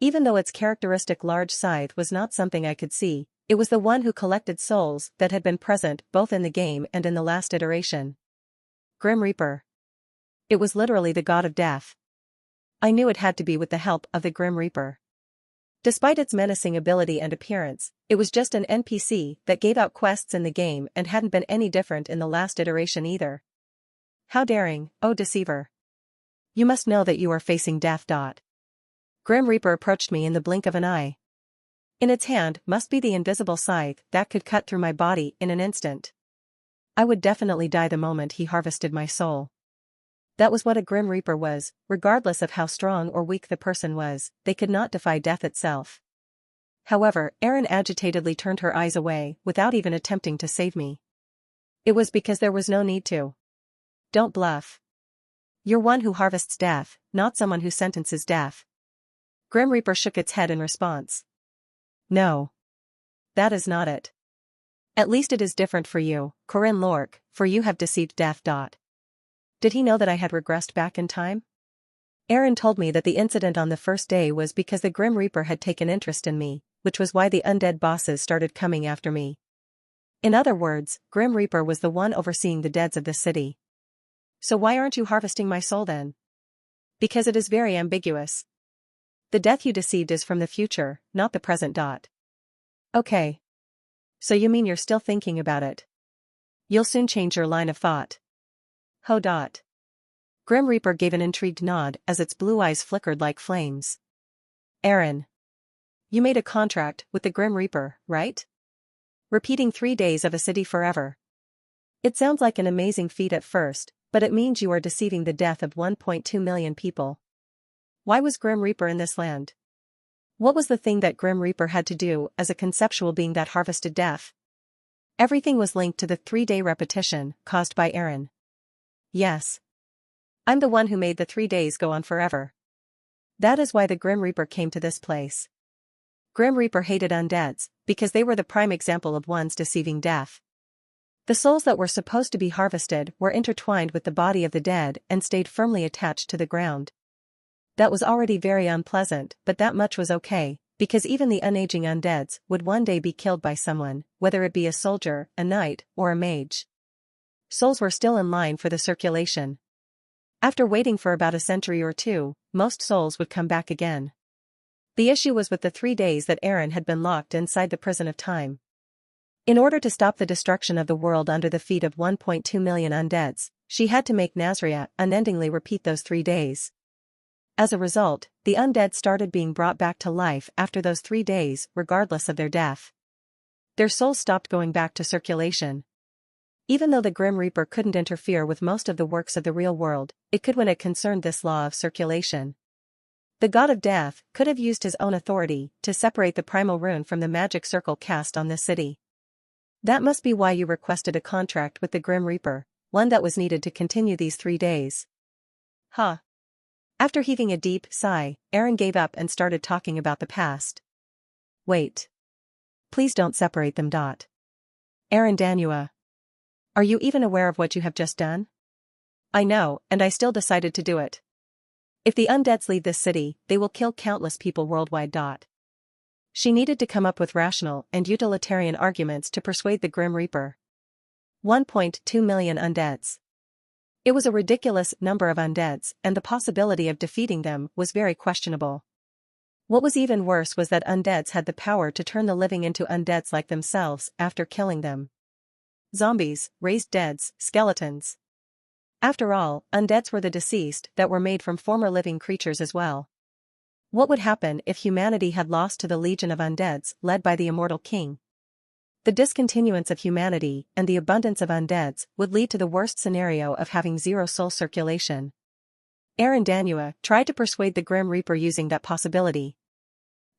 Even though its characteristic large scythe was not something I could see, it was the one who collected souls that had been present both in the game and in the last iteration. Grim Reaper. It was literally the god of death. I knew it had to be with the help of the Grim Reaper. Despite its menacing ability and appearance, it was just an NPC that gave out quests in the game and hadn't been any different in the last iteration either. How daring, oh deceiver. You must know that you are facing death. Grim Reaper approached me in the blink of an eye. In its hand must be the invisible scythe that could cut through my body in an instant. I would definitely die the moment he harvested my soul. That was what a Grim Reaper was, regardless of how strong or weak the person was, they could not defy death itself. However, Erin agitatedly turned her eyes away without even attempting to save me. It was because there was no need to. Don't bluff. You're one who harvests death, not someone who sentences death. Grim Reaper shook its head in response. No. That is not it. At least it is different for you, Corinne Lork, for you have deceived death. Did he know that I had regressed back in time? Erin told me that the incident on the first day was because the Grim Reaper had taken interest in me, which was why the undead bosses started coming after me. In other words, Grim Reaper was the one overseeing the deads of this city. So why aren't you harvesting my soul then? Because it is very ambiguous. The death you deceived is from the future, not the present. Okay. So you mean you're still thinking about it? You'll soon change your line of thought. Ho. Grim Reaper gave an intrigued nod as its blue eyes flickered like flames. Eren. You made a contract with the Grim Reaper, right? Repeating 3 days of a city forever. It sounds like an amazing feat at first, but it means you are deceiving the death of 1.2 million people. Why was Grim Reaper in this land? What was the thing that Grim Reaper had to do as a conceptual being that harvested death? Everything was linked to the 3-day repetition caused by Eren. Yes. I'm the one who made the 3 days go on forever. That is why the Grim Reaper came to this place. Grim Reaper hated undeads, because they were the prime example of ones deceiving death. The souls that were supposed to be harvested were intertwined with the body of the dead and stayed firmly attached to the ground. That was already very unpleasant, but that much was okay, because even the unaging undeads would one day be killed by someone, whether it be a soldier, a knight, or a mage. Souls were still in line for the circulation. After waiting for about a century or two, most souls would come back again. The issue was with the 3 days that Eren had been locked inside the prison of time. In order to stop the destruction of the world under the feet of 1.2 million undeads, she had to make Nazria unendingly repeat those 3 days. As a result, the undead started being brought back to life after those 3 days, regardless of their death. Their souls stopped going back to circulation. Even though the Grim Reaper couldn't interfere with most of the works of the real world, it could when it concerned this law of circulation. The god of death could have used his own authority to separate the primal rune from the magic circle cast on this city. That must be why you requested a contract with the Grim Reaper, one that was needed to continue these 3 days. Huh. After heaving a deep sigh, Eren gave up and started talking about the past. Wait. Please don't separate them. Eren Danua. Are you even aware of what you have just done? I know, and I still decided to do it. If the undeads leave this city, they will kill countless people worldwide. She needed to come up with rational and utilitarian arguments to persuade the Grim Reaper. 1.2 million undeads. It was a ridiculous number of undeads, and the possibility of defeating them was very questionable. What was even worse was that undeads had the power to turn the living into undeads like themselves after killing them. Zombies, raised deads, skeletons. After all, undeads were the deceased that were made from former living creatures as well. What would happen if humanity had lost to the legion of undeads led by the immortal king? The discontinuance of humanity and the abundance of undeads would lead to the worst scenario of having zero soul circulation. Eren Danua tried to persuade the Grim Reaper using that possibility.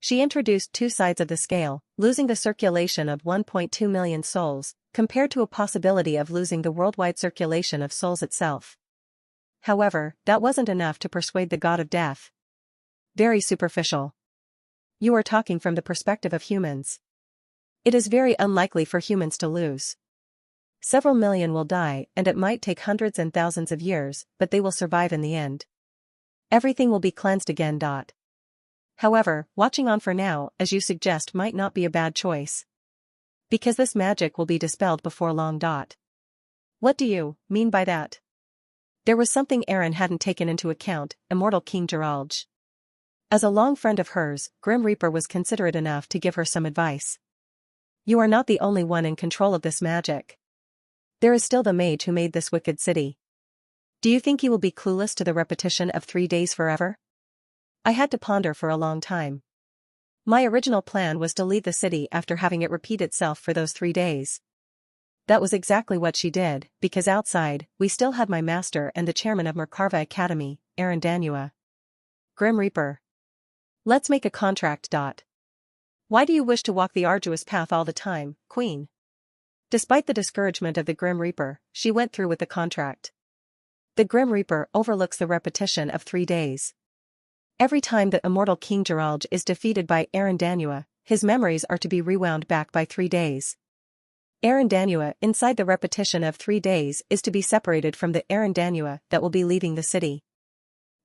She introduced 2 sides of the scale, losing the circulation of 1.2 million souls, compared to a possibility of losing the worldwide circulation of souls itself. However, that wasn't enough to persuade the god of death. Very superficial. You are talking from the perspective of humans. It is very unlikely for humans to lose. Several million will die, and it might take hundreds and thousands of years, but they will survive in the end. Everything will be cleansed again. However, watching on for now, as you suggest, might not be a bad choice. Because this magic will be dispelled before long. What do you mean by that? There was something Eren hadn't taken into account, immortal King Geralge. As a long friend of hers, Grim Reaper was considerate enough to give her some advice. You are not the only one in control of this magic. There is still the mage who made this wicked city. Do you think he will be clueless to the repetition of 3 days forever? I had to ponder for a long time. My original plan was to leave the city after having it repeat itself for those 3 days. That was exactly what she did, because outside, we still had my master and the chairman of Merkarva Academy, Eren Danua. Grim Reaper. Let's make a contract. Why do you wish to walk the arduous path all the time, Queen? Despite the discouragement of the Grim Reaper, she went through with the contract. The Grim Reaper overlooks the repetition of 3 days. Every time that immortal King Geralge is defeated by Eren Danua, his memories are to be rewound back by 3 days. Eren Danua inside the repetition of 3 days is to be separated from the Eren Danua that will be leaving the city.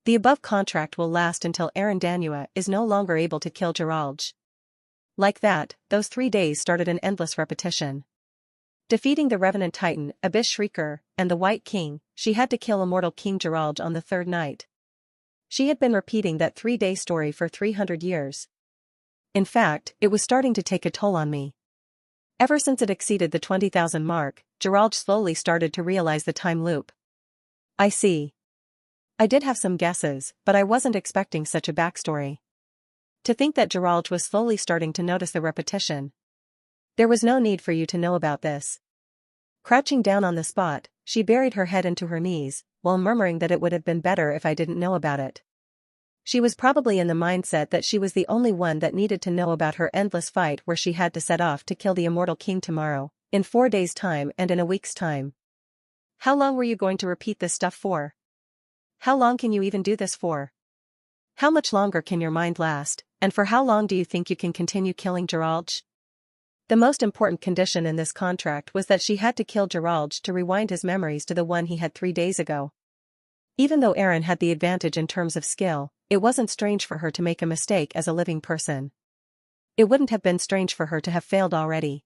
The above contract will last until Eren Danua is no longer able to kill Geralge. Like that, those 3 days started an endless repetition. Defeating the Revenant Titan, Abyss Shrieker, and the White King, she had to kill immortal King Geralge on the 3rd night. She had been repeating that 3-day story for 300 years. In fact, it was starting to take a toll on me. Ever since it exceeded the 20,000 mark, Gerald slowly started to realize the time loop. I see. I did have some guesses, but I wasn't expecting such a backstory. To think that Gerald was slowly starting to notice the repetition. There was no need for you to know about this. Crouching down on the spot, she buried her head into her knees, while murmuring that it would have been better if I didn't know about it. She was probably in the mindset that she was the only one that needed to know about her endless fight where she had to set off to kill the immortal king tomorrow, in 4 days' time and in a week's time. How long were you going to repeat this stuff for? How long can you even do this for? How much longer can your mind last, and for how long do you think you can continue killing Gerald? The most important condition in this contract was that she had to kill Gerald to rewind his memories to the one he had 3 days ago. Even though Eren had the advantage in terms of skill, it wasn't strange for her to make a mistake as a living person. It wouldn't have been strange for her to have failed already.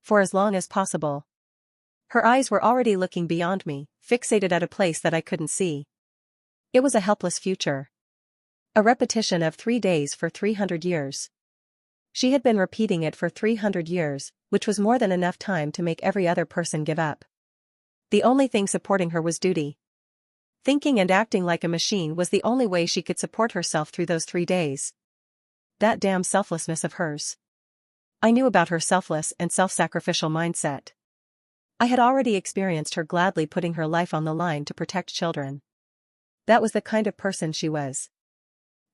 For as long as possible. Her eyes were already looking beyond me, fixated at a place that I couldn't see. It was a helpless future. A repetition of 3 days for 300 years. She had been repeating it for 300 years, which was more than enough time to make every other person give up. The only thing supporting her was duty. Thinking and acting like a machine was the only way she could support herself through those 3 days. That damn selflessness of hers. I knew about her selfless and self-sacrificial mindset. I had already experienced her gladly putting her life on the line to protect children. That was the kind of person she was.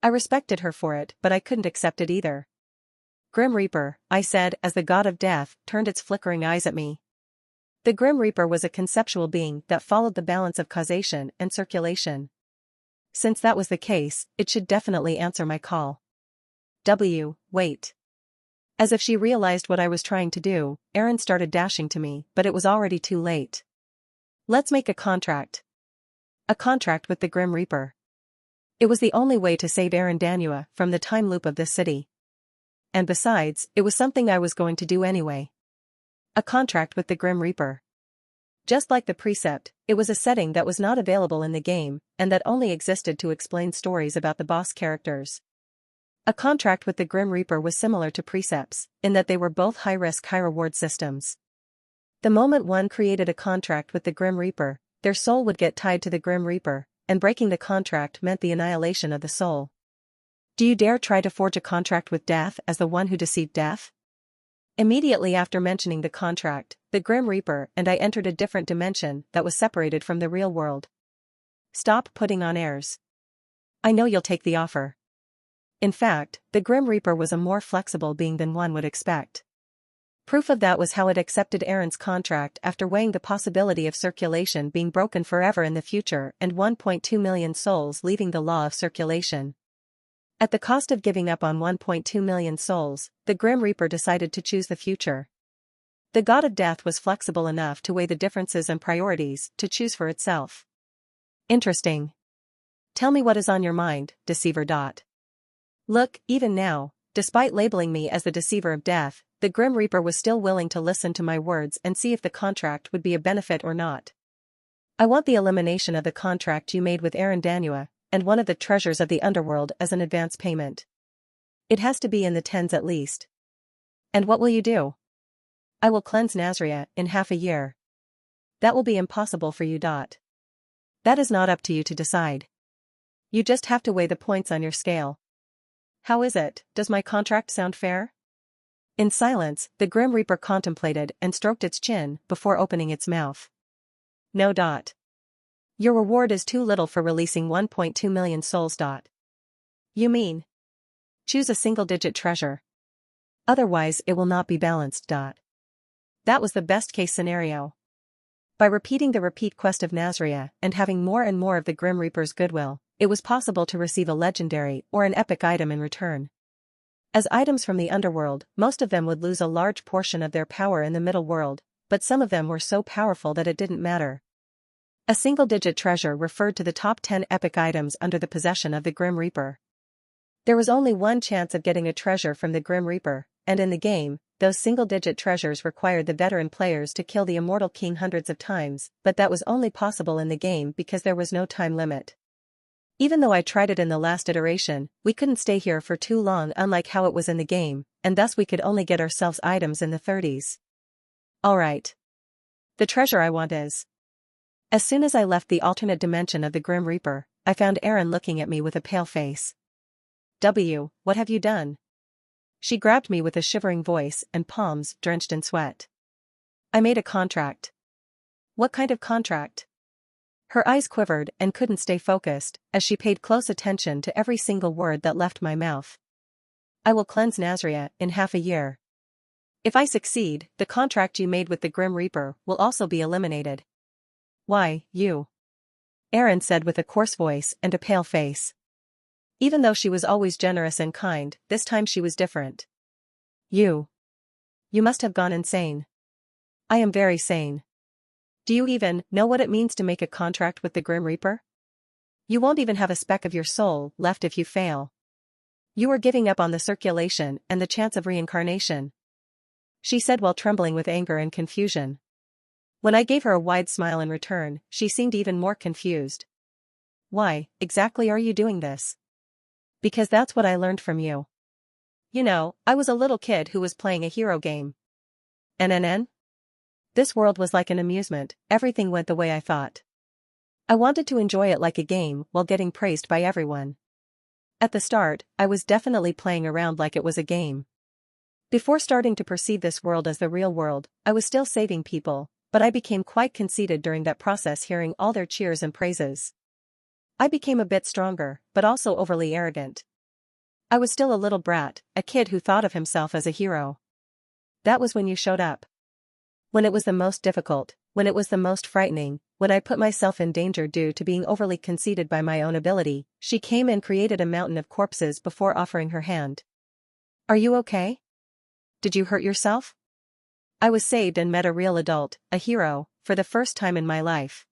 I respected her for it, but I couldn't accept it either. Grim Reaper, I said as the god of death turned its flickering eyes at me. The Grim Reaper was a conceptual being that followed the balance of causation and circulation. Since that was the case, it should definitely answer my call. Wait. As if she realized what I was trying to do, Eren started dashing to me, but it was already too late. Let's make a contract. A contract with the Grim Reaper. It was the only way to save Eren Danua from the time loop of this city. And besides, it was something I was going to do anyway. A contract with the Grim Reaper. Just like the precept, it was a setting that was not available in the game, and that only existed to explain stories about the boss characters. A contract with the Grim Reaper was similar to precepts, in that they were both high-risk high-reward systems. The moment one created a contract with the Grim Reaper, their soul would get tied to the Grim Reaper, and breaking the contract meant the annihilation of the soul. Do you dare try to forge a contract with Death as the one who deceived Death? Immediately after mentioning the contract, the Grim Reaper and I entered a different dimension that was separated from the real world. Stop putting on airs. I know you'll take the offer. In fact, the Grim Reaper was a more flexible being than one would expect. Proof of that was how it accepted Eren's contract after weighing the possibility of circulation being broken forever in the future and 1.2 million souls leaving the law of circulation. At the cost of giving up on 1.2 million souls, the Grim Reaper decided to choose the future. The god of death was flexible enough to weigh the differences and priorities to choose for itself. Interesting. Tell me what is on your mind, Deceiver. Look, even now, despite labeling me as the Deceiver of Death, the Grim Reaper was still willing to listen to my words and see if the contract would be a benefit or not. I want the elimination of the contract you made with Eren Danua, and one of the treasures of the underworld as an advance payment. It has to be in the tens at least. And what will you do? I will cleanse Nazria in half a year. That will be impossible for you. That is not up to you to decide. You just have to weigh the points on your scale. How is it? Does my contract sound fair? In silence, the Grim Reaper contemplated and stroked its chin before opening its mouth. No. Your reward is too little for releasing 1.2 million souls. You mean? Choose a single-digit treasure. Otherwise it will not be balanced. That was the best-case scenario. By repeating the repeat quest of Nazria and having more and more of the Grim Reaper's goodwill, it was possible to receive a legendary or an epic item in return. As items from the underworld, most of them would lose a large portion of their power in the middle world, but some of them were so powerful that it didn't matter. A single-digit treasure referred to the top 10 epic items under the possession of the Grim Reaper. There was only one chance of getting a treasure from the Grim Reaper, and in the game, those single-digit treasures required the veteran players to kill the immortal king hundreds of times, but that was only possible in the game because there was no time limit. Even though I tried it in the last iteration, we couldn't stay here for too long, unlike how it was in the game, and thus we could only get ourselves items in the 30s. Alright. The treasure I want is. As soon as I left the alternate dimension of the Grim Reaper, I found Erin looking at me with a pale face. What have you done? She grabbed me with a shivering voice and palms drenched in sweat. I made a contract. What kind of contract? Her eyes quivered and couldn't stay focused, as she paid close attention to every single word that left my mouth. I will cleanse Nazria in half a year. If I succeed, the contract you made with the Grim Reaper will also be eliminated. Why, you? Erin said with a coarse voice and a pale face. Even though she was always generous and kind, this time she was different. You must have gone insane. I am very sane. Do you even know what it means to make a contract with the Grim Reaper? You won't even have a speck of your soul left if you fail. You are giving up on the circulation and the chance of reincarnation, she said while trembling with anger and confusion. When I gave her a wide smile in return, she seemed even more confused. Why, exactly are you doing this? Because that's what I learned from you. You know, I was a little kid who was playing a hero game. NNN? This world was like an amusement, everything went the way I thought. I wanted to enjoy it like a game while getting praised by everyone. At the start, I was definitely playing around like it was a game. Before starting to perceive this world as the real world, I was still saving people, but I became quite conceited during that process, hearing all their cheers and praises. I became a bit stronger, but also overly arrogant. I was still a little brat, a kid who thought of himself as a hero. That was when you showed up. When it was the most difficult, when it was the most frightening, when I put myself in danger due to being overly conceited by my own ability, she came and created a mountain of corpses before offering her hand. Are you okay? Did you hurt yourself? I was saved and met a real adult, a hero, for the first time in my life.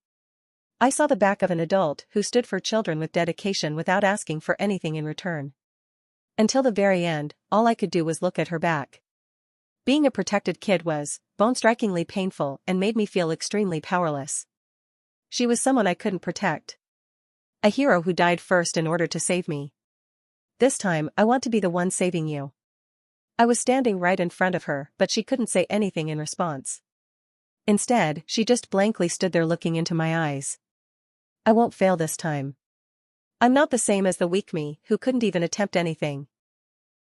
I saw the back of an adult who stood for children with dedication without asking for anything in return. Until the very end, all I could do was look at her back. Being a protected kid was bone-strikingly painful and made me feel extremely powerless. She was someone I couldn't protect. A hero who died first in order to save me. This time, I want to be the one saving you. I was standing right in front of her, but she couldn't say anything in response. Instead, she just blankly stood there looking into my eyes. I won't fail this time. I'm not the same as the weak me, who couldn't even attempt anything.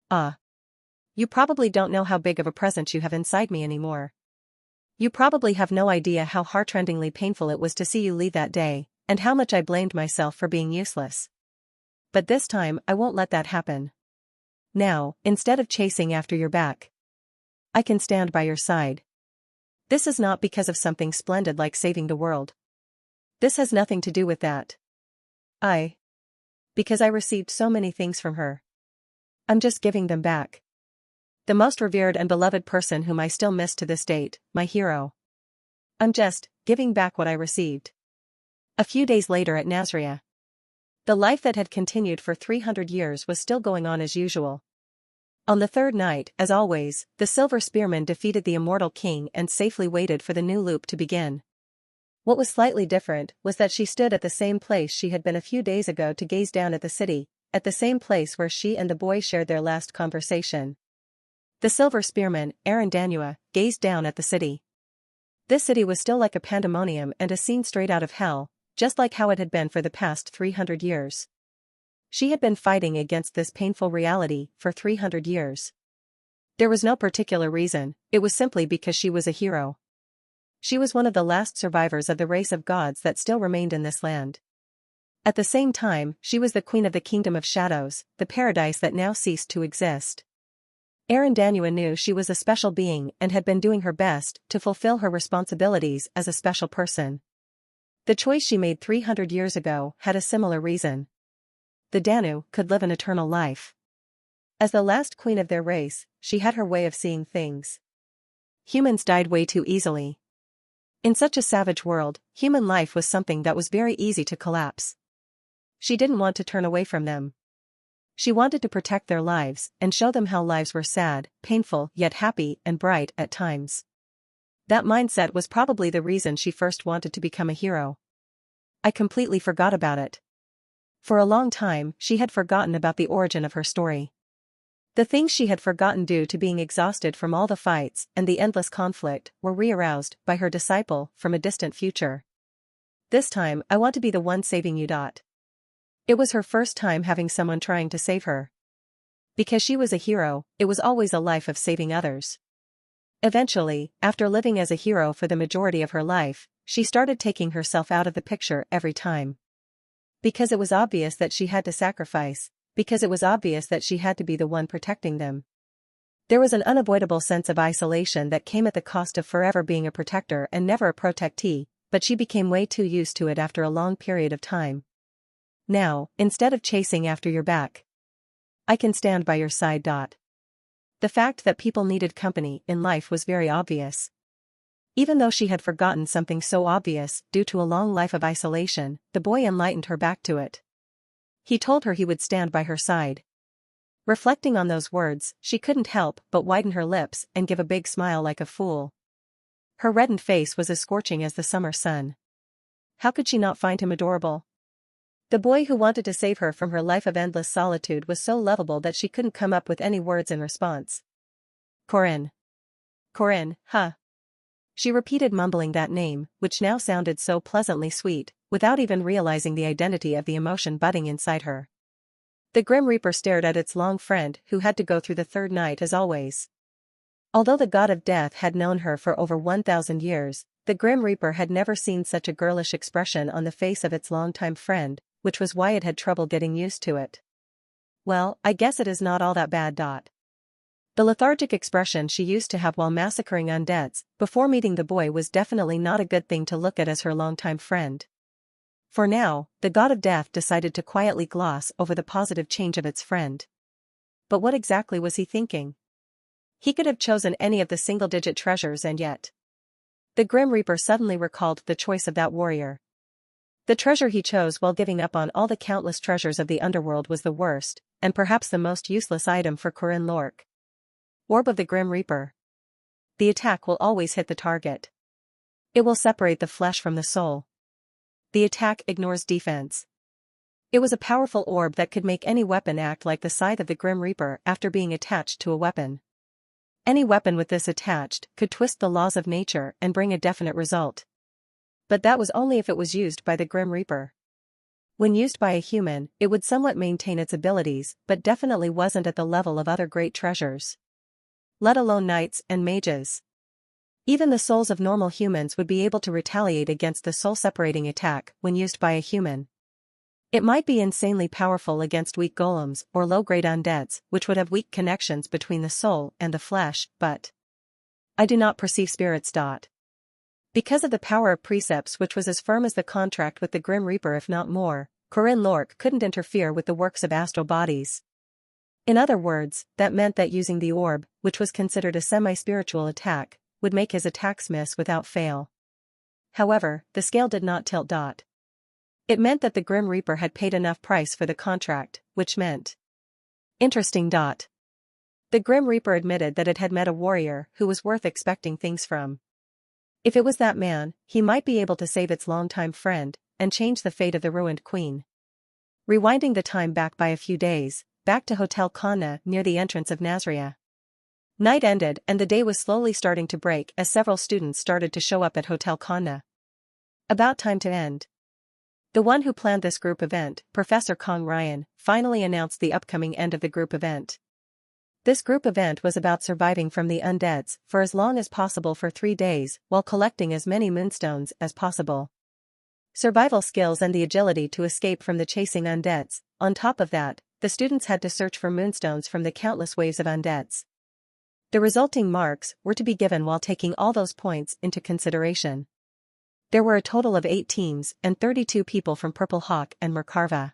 You probably don't know how big of a presence you have inside me anymore. You probably have no idea how heart-rendingly painful it was to see you leave that day, and how much I blamed myself for being useless. But this time, I won't let that happen. Now, instead of chasing after your back, I can stand by your side. This is not because of something splendid like saving the world. This has nothing to do with that. Because I received so many things from her. I'm just giving them back. The most revered and beloved person whom I still miss to this date, my hero. I'm just giving back what I received. A few days later at Nazria. The life that had continued for 300 years was still going on as usual. On the third night, as always, the Silver Spearman defeated the Immortal King and safely waited for the new loop to begin. What was slightly different was that she stood at the same place she had been a few days ago to gaze down at the city, at the same place where she and the boy shared their last conversation. The Silver Spearman, Erin Danua, gazed down at the city. This city was still like a pandemonium and a scene straight out of hell, just like how it had been for the past 300 years. She had been fighting against this painful reality for 300 years. There was no particular reason, it was simply because she was a hero. She was one of the last survivors of the race of gods that still remained in this land. At the same time, she was the queen of the Kingdom of Shadows, the paradise that now ceased to exist. Erin Danua knew she was a special being and had been doing her best to fulfill her responsibilities as a special person. The choice she made 300 years ago had a similar reason. The Danu could live an eternal life. As the last queen of their race, she had her way of seeing things. Humans died way too easily. In such a savage world, human life was something that was very easy to collapse. She didn't want to turn away from them. She wanted to protect their lives and show them how lives were sad, painful yet happy and bright at times. That mindset was probably the reason she first wanted to become a hero. I completely forgot about it. For a long time, she had forgotten about the origin of her story. The things she had forgotten due to being exhausted from all the fights and the endless conflict were re-aroused by her disciple from a distant future. This time, I want to be the one saving you. It was her first time having someone trying to save her. Because she was a hero, it was always a life of saving others. Eventually, after living as a hero for the majority of her life, she started taking herself out of the picture every time. Because it was obvious that she had to sacrifice, because it was obvious that she had to be the one protecting them. There was an unavoidable sense of isolation that came at the cost of forever being a protector and never a protectee, but she became way too used to it after a long period of time. Now, instead of chasing after your back, I can stand by your side. The fact that people needed company in life was very obvious. Even though she had forgotten something so obvious due to a long life of isolation, the boy enlightened her back to it. He told her he would stand by her side. Reflecting on those words, she couldn't help but widen her lips and give a big smile like a fool. Her reddened face was as scorching as the summer sun. How could she not find him adorable? The boy who wanted to save her from her life of endless solitude was so lovable that she couldn't come up with any words in response. Corinne. Corinne, huh? She repeated, mumbling that name, which now sounded so pleasantly sweet, without even realizing the identity of the emotion budding inside her. The Grim Reaper stared at its long friend who had to go through the third night as always. Although the god of death had known her for over 1,000 years, the Grim Reaper had never seen such a girlish expression on the face of its longtime friend, which was why it had trouble getting used to it. Well, I guess it is not all that bad. The lethargic expression she used to have while massacring undeads before meeting the boy was definitely not a good thing to look at as her longtime friend. For now, the god of death decided to quietly gloss over the positive change of its friend. But what exactly was he thinking? He could have chosen any of the single-digit treasures, and yet the Grim Reaper suddenly recalled the choice of that warrior. The treasure he chose while giving up on all the countless treasures of the underworld was the worst, and perhaps the most useless item for Corinne Lorque. Orb of the Grim Reaper. The attack will always hit the target. It will separate the flesh from the soul. The attack ignores defense. It was a powerful orb that could make any weapon act like the scythe of the Grim Reaper after being attached to a weapon. Any weapon with this attached could twist the laws of nature and bring a definite result. But that was only if it was used by the Grim Reaper. When used by a human, it would somewhat maintain its abilities, but definitely wasn't at the level of other great treasures. Let alone knights and mages. Even the souls of normal humans would be able to retaliate against the soul-separating attack when used by a human. It might be insanely powerful against weak golems or low-grade undeads, which would have weak connections between the soul and the flesh, but I do not perceive spirits. Because of the power of precepts, which was as firm as the contract with the Grim Reaper if not more, Corinne Lorque couldn't interfere with the works of astral bodies. In other words, that meant that using the orb, which was considered a semi-spiritual attack, would make his attacks miss without fail. However, the scale did not tilt. It meant that the Grim Reaper had paid enough price for the contract, which meant interesting. The Grim Reaper admitted that it had met a warrior who was worth expecting things from. If it was that man, he might be able to save its longtime friend and change the fate of the ruined queen. Rewinding the time back by a few days, back to Hotel Kanna near the entrance of Nazria. Night ended and the day was slowly starting to break as several students started to show up at Hotel Kanna. About time to end. The one who planned this group event, Professor Kong Ryan, finally announced the upcoming end of the group event. This group event was about surviving from the undeads for as long as possible for 3 days while collecting as many moonstones as possible. Survival skills and the agility to escape from the chasing undeads. On top of that, the students had to search for moonstones from the countless waves of undeads. The resulting marks were to be given while taking all those points into consideration. There were a total of 8 teams and 32 people from Purple Hawk and Merkarva.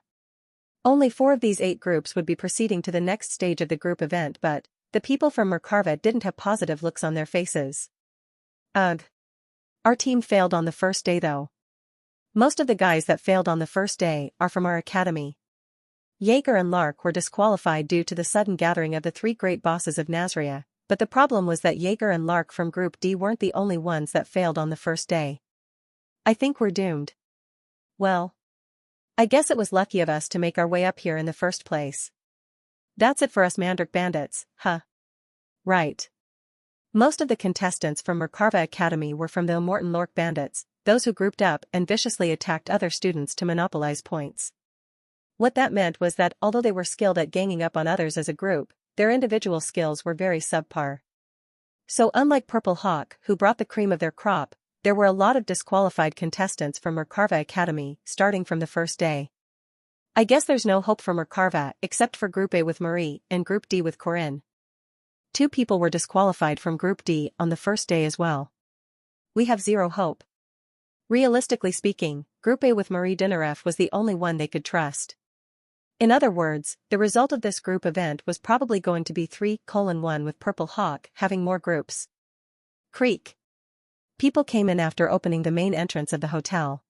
Only 4 of these 8 groups would be proceeding to the next stage of the group event, but the people from Merkarva didn't have positive looks on their faces. Ugh. Our team failed on the first day though. Most of the guys that failed on the first day are from our academy. Jaeger and Lark were disqualified due to the sudden gathering of the 3 great bosses of Nazria, but the problem was that Jaeger and Lark from Group D weren't the only ones that failed on the first day. I think we're doomed. Well, I guess it was lucky of us to make our way up here in the first place. That's it for us Mandrake Bandits, huh? Right. Most of the contestants from Mercarva Academy were from the Immortan Lork Bandits, those who grouped up and viciously attacked other students to monopolize points. What that meant was that although they were skilled at ganging up on others as a group, their individual skills were very subpar. So unlike Purple Hawk, who brought the cream of their crop, there were a lot of disqualified contestants from Mercarva Academy starting from the first day. I guess there's no hope for Mercarva except for Group A with Marie and Group D with Corinne. 2 people were disqualified from Group D on the first day as well. We have zero hope. Realistically speaking, Group A with Marie Dinareff was the only one they could trust. In other words, the result of this group event was probably going to be 3:1 with Purple Hawk having more groups. Creak. People came in after opening the main entrance of the hotel.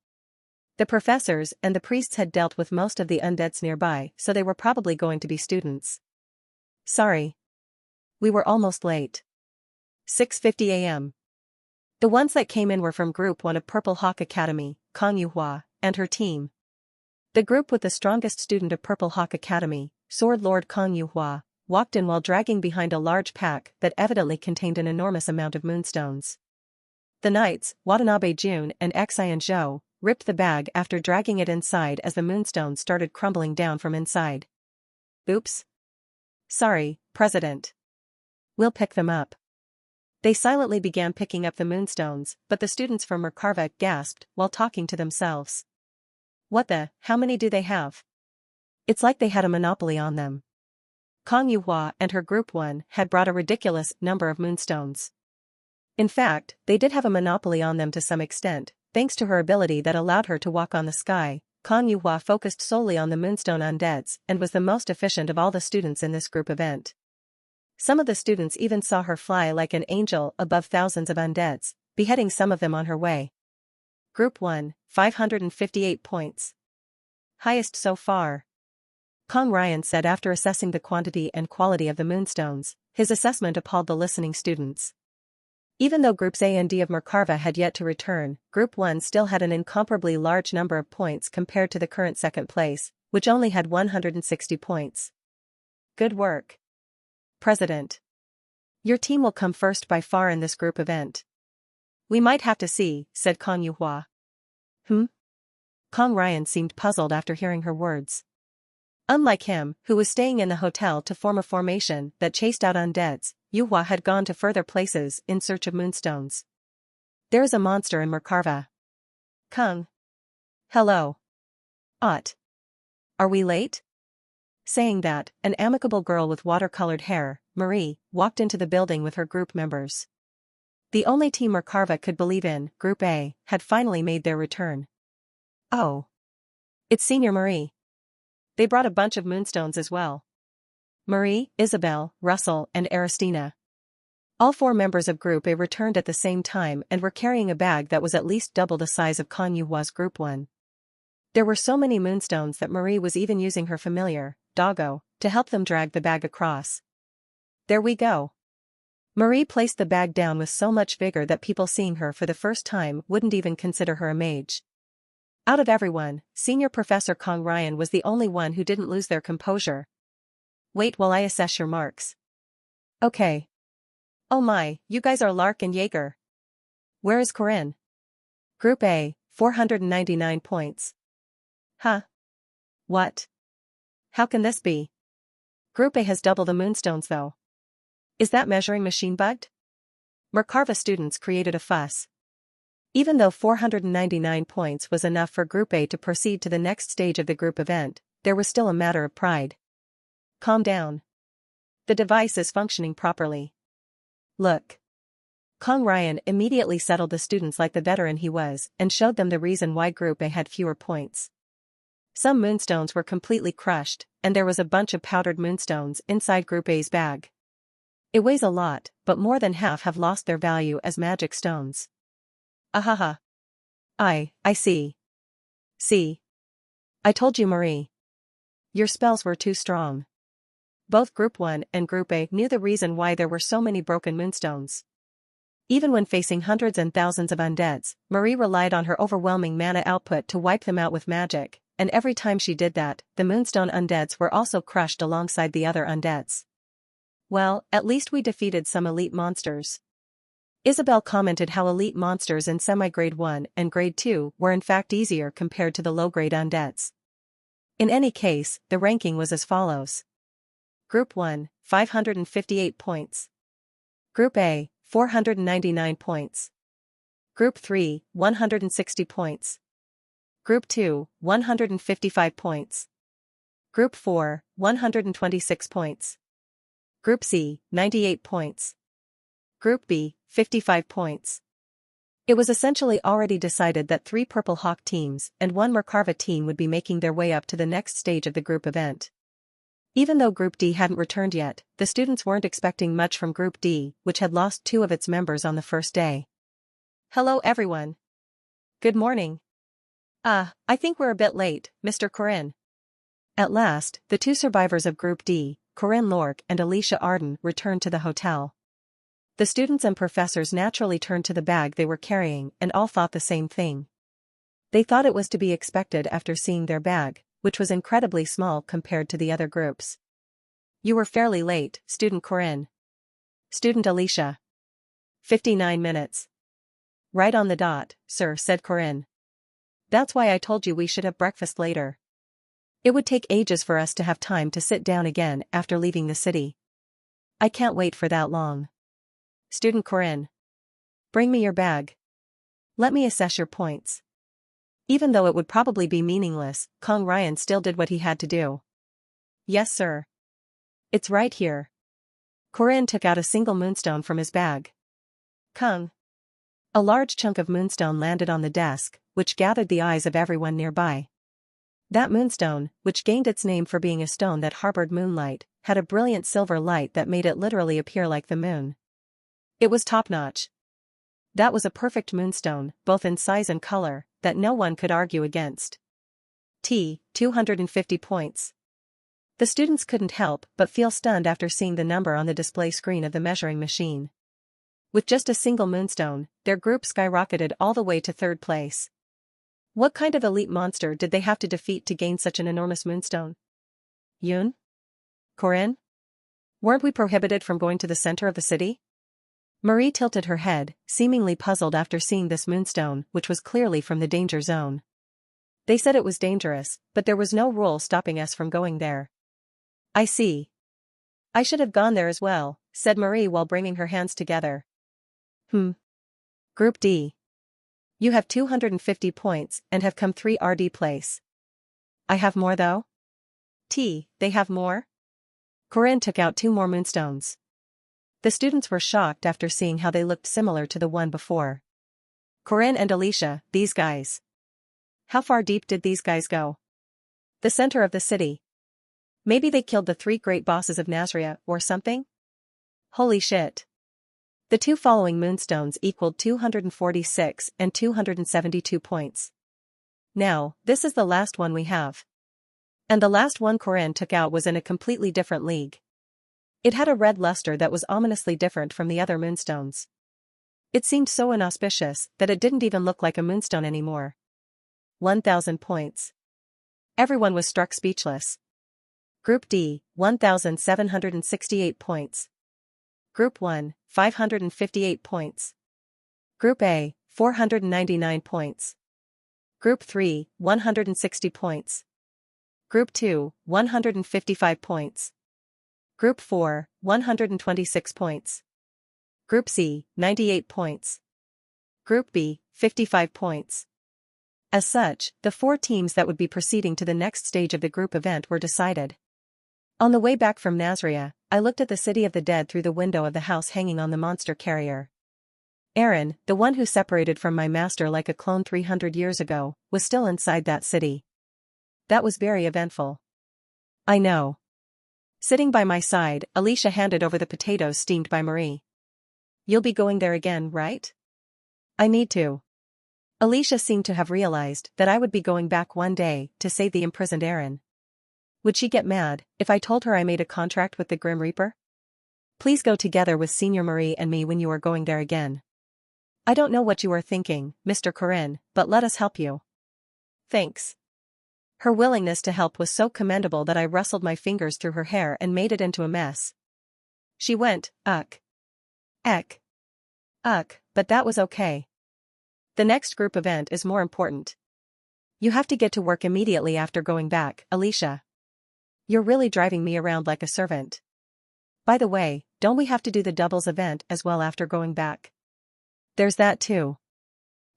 The professors and the priests had dealt with most of the undeads nearby, so they were probably going to be students. Sorry. We were almost late. 6:50 a.m. The ones that came in were from Group 1 of Purple Hawk Academy, Kang Yuhua, and her team. The group with the strongest student of Purple Hawk Academy, Sword Lord Kang Yuhua, walked in while dragging behind a large pack that evidently contained an enormous amount of moonstones. The knights, Watanabe Jun and Xian Zhou, ripped the bag after dragging it inside as the moonstones started crumbling down from inside. Oops. Sorry, President. We'll pick them up. They silently began picking up the moonstones, but the students from Mercarva gasped while talking to themselves. What the, how many do they have? It's like they had a monopoly on them. Kang Yuhua and her Group 1 had brought a ridiculous number of moonstones. In fact, they did have a monopoly on them to some extent, thanks to her ability that allowed her to walk on the sky. Kang Yuhua focused solely on the moonstone undeads and was the most efficient of all the students in this group event. Some of the students even saw her fly like an angel above thousands of undeads, beheading some of them on her way. Group 1, 558 points. Highest so far. Kang Ryan said after assessing the quantity and quality of the moonstones. His assessment appalled the listening students. Even though Groups A and D of Mercarva had yet to return, Group 1 still had an incomparably large number of points compared to the current second place, which only had 160 points. Good work, President. Your team will come first by far in this group event. We might have to see, said Kang Yuhua. Kang Ryan seemed puzzled after hearing her words. Unlike him, who was staying in the hotel to form a formation that chased out undeads, Yuhua had gone to further places in search of moonstones. There is a monster in Mercarva. Kang. Hello. Are we late? Saying that, an amicable girl with watercolored hair, Marie, walked into the building with her group members. The only team Mercarva could believe in, Group A, had finally made their return. Oh. It's Senior Marie. They brought a bunch of moonstones as well. Marie, Isabel, Russell, and Aristina. All 4 members of Group A returned at the same time and were carrying a bag that was at least double the size of Kang Yuhua's Group 1. There were so many moonstones that Marie was even using her familiar, Doggo, to help them drag the bag across. There we go. Marie placed the bag down with so much vigor that people seeing her for the first time wouldn't even consider her a mage. Out of everyone, Senior Professor Kang Ryan was the only one who didn't lose their composure. Wait while I assess your marks. Okay. Oh my, you guys are Lark and Jaeger. Where is Corinne? Group A, 499 points. Huh? What? How can this be? Group A has double the moonstones though. Is that measuring machine bugged? Mercarva students created a fuss. Even though 499 points was enough for Group A to proceed to the next stage of the group event, there was still a matter of pride. Calm down. The device is functioning properly. Look. Kang Ryan immediately settled the students like the veteran he was and showed them the reason why Group A had fewer points. Some moonstones were completely crushed, and there was a bunch of powdered moonstones inside Group A's bag. It weighs a lot, but more than half have lost their value as magic stones. Ahaha. I see. See. I told you, Marie. Your spells were too strong. Both Group 1 and Group A knew the reason why there were so many broken moonstones. Even when facing hundreds and thousands of undeads, Marie relied on her overwhelming mana output to wipe them out with magic, and every time she did that, the Moonstone Undeads were also crushed alongside the other undeads. Well, at least we defeated some elite monsters. Isabel commented how elite monsters in semi-grade 1 and grade 2 were in fact easier compared to the low-grade undeads. In any case, the ranking was as follows. Group 1, 558 points. Group A, 499 points. Group 3, 160 points. Group 2, 155 points. Group 4, 126 points. Group C, 98 points. Group B, 55 points. It was essentially already decided that 3 Purple Hawk teams and 1 Merkava team would be making their way up to the next stage of the group event. Even though Group D hadn't returned yet, the students weren't expecting much from Group D, which had lost 2 of its members on the first day. Hello everyone. Good morning. I think we're a bit late, Mr. Corinne. At last, the 2 survivors of Group D, Corinne Lork and Alicia Arden, returned to the hotel. The students and professors naturally turned to the bag they were carrying and all thought the same thing. They thought it was to be expected after seeing their bag, which was incredibly small compared to the other groups. You were fairly late, Student Corinne. Student Alicia. 59 minutes. Right on the dot, sir, said Corinne. That's why I told you we should have breakfast later. It would take ages for us to have time to sit down again after leaving the city. I can't wait for that long. Student Corinne. Bring me your bag. Let me assess your points. Even though it would probably be meaningless, Kong Ryan still did what he had to do. Yes, sir. It's right here. Corinne took out a single moonstone from his bag. Kung. A large chunk of moonstone landed on the desk, which gathered the eyes of everyone nearby. That moonstone, which gained its name for being a stone that harbored moonlight, had a brilliant silver light that made it literally appear like the moon. It was top-notch. That was a perfect moonstone, both in size and color, that no one could argue against. 250 points. The students couldn't help but feel stunned after seeing the number on the display screen of the measuring machine. With just a single moonstone, their group skyrocketed all the way to 3rd place. What kind of elite monster did they have to defeat to gain such an enormous moonstone? Yoon? Corinne? Weren't we prohibited from going to the center of the city? Marie tilted her head, seemingly puzzled after seeing this moonstone, which was clearly from the danger zone. They said it was dangerous, but there was no rule stopping us from going there. I see. I should have gone there as well, said Marie while bringing her hands together. Group D. You have 250 points and have come 3 RD place. I have more though? They have more? Corinne took out 2 more moonstones. The students were shocked after seeing how they looked similar to the one before. Corinne and Alicia, these guys. How far deep did these guys go? The center of the city. Maybe they killed the 3 great bosses of Nazria, or something? Holy shit. The 2 following moonstones equaled 246 and 272 points. Now, this is the last one we have. And the last one Corinne took out was in a completely different league. It had a red luster that was ominously different from the other moonstones. It seemed so inauspicious that it didn't even look like a moonstone anymore. 1,000 points. Everyone was struck speechless. Group D, 1,768 points. Group 1, 558 points. Group A, 499 points. Group 3, 160 points. Group 2, 155 points. Group 4, 126 points. Group C, 98 points. Group B, 55 points. As such, the 4 teams that would be proceeding to the next stage of the group event were decided. On the way back from Nazria, I looked at the city of the dead through the window of the house hanging on the monster carrier. Aaron, the one who separated from my master like a clone 300 years ago, was still inside that city. That was very eventful. I know. Sitting by my side, Alicia handed over the potatoes steamed by Marie. You'll be going there again, right? I need to. Alicia seemed to have realized that I would be going back one day to save the imprisoned Aaron. Would she get mad if I told her I made a contract with the Grim Reaper? Please go together with Senior Marie and me when you are going there again. I don't know what you are thinking, Mr. Corinne, but let us help you. Thanks. Her willingness to help was so commendable that I rustled my fingers through her hair and made it into a mess. She went, "Ugh. Eck. Ugh, but that was okay. The next group event is more important. You have to get to work immediately after going back, Alicia. You're really driving me around like a servant. By the way, don't we have to do the doubles event as well after going back? There's that too.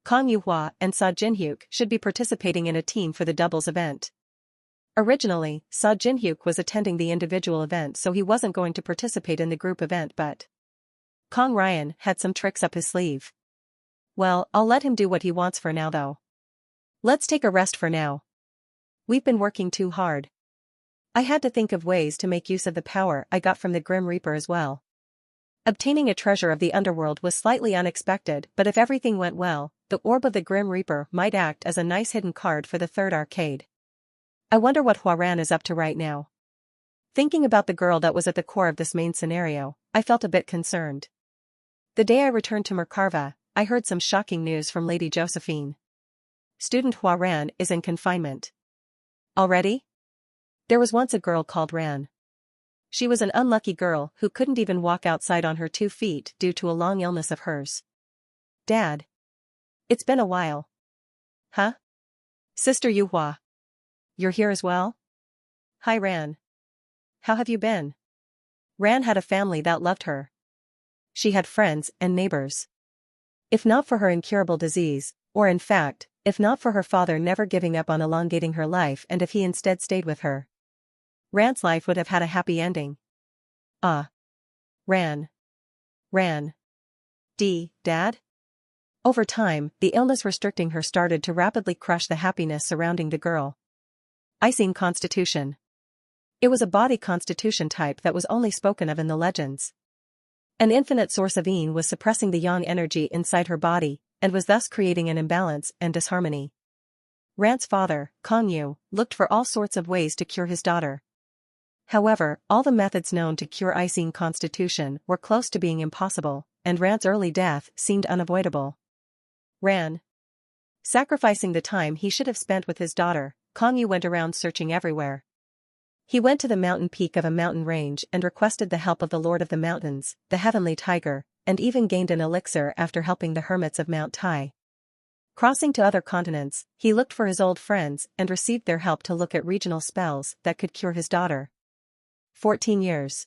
Kang Yuhua and Sa Jinhyuk should be participating in a team for the doubles event. Originally, Sa Jinhyuk was attending the individual event so he wasn't going to participate in the group event but Kang Ryan had some tricks up his sleeve. Well, I'll let him do what he wants for now though. Let's take a rest for now. We've been working too hard. I had to think of ways to make use of the power I got from the Grim Reaper as well. Obtaining a treasure of the underworld was slightly unexpected, but if everything went well, the orb of the Grim Reaper might act as a nice hidden card for the third arcade. I wonder what Huaran is up to right now. Thinking about the girl that was at the core of this main scenario, I felt a bit concerned. The day I returned to Merkarva, I heard some shocking news from Lady Josephine. Student Huaran is in confinement. Already? There was once a girl called Ran. She was an unlucky girl who couldn't even walk outside on her 2 feet due to a long illness of hers. Dad. It's been a while. Huh? Sister Yuhua. You're here as well? Hi Ran. How have you been? Ran had a family that loved her. She had friends and neighbors. If not for her incurable disease, or in fact, if not for her father never giving up on elongating her life and if he instead stayed with her, Ran's life would have had a happy ending. Ran. Dad? Over time, the illness restricting her started to rapidly crush the happiness surrounding the girl. Icing constitution. It was a body constitution type that was only spoken of in the legends. An infinite source of Yin was suppressing the yang energy inside her body, and was thus creating an imbalance and disharmony. Ran's father, Kang Yu, looked for all sorts of ways to cure his daughter. However, all the methods known to cure Icing constitution were close to being impossible, and Ran's early death seemed unavoidable. Ran. Sacrificing the time he should have spent with his daughter, Kang Yu went around searching everywhere. He went to the mountain peak of a mountain range and requested the help of the Lord of the Mountains, the Heavenly Tiger, and even gained an elixir after helping the hermits of Mount Tai. Crossing to other continents, he looked for his old friends and received their help to look at regional spells that could cure his daughter. 14 years.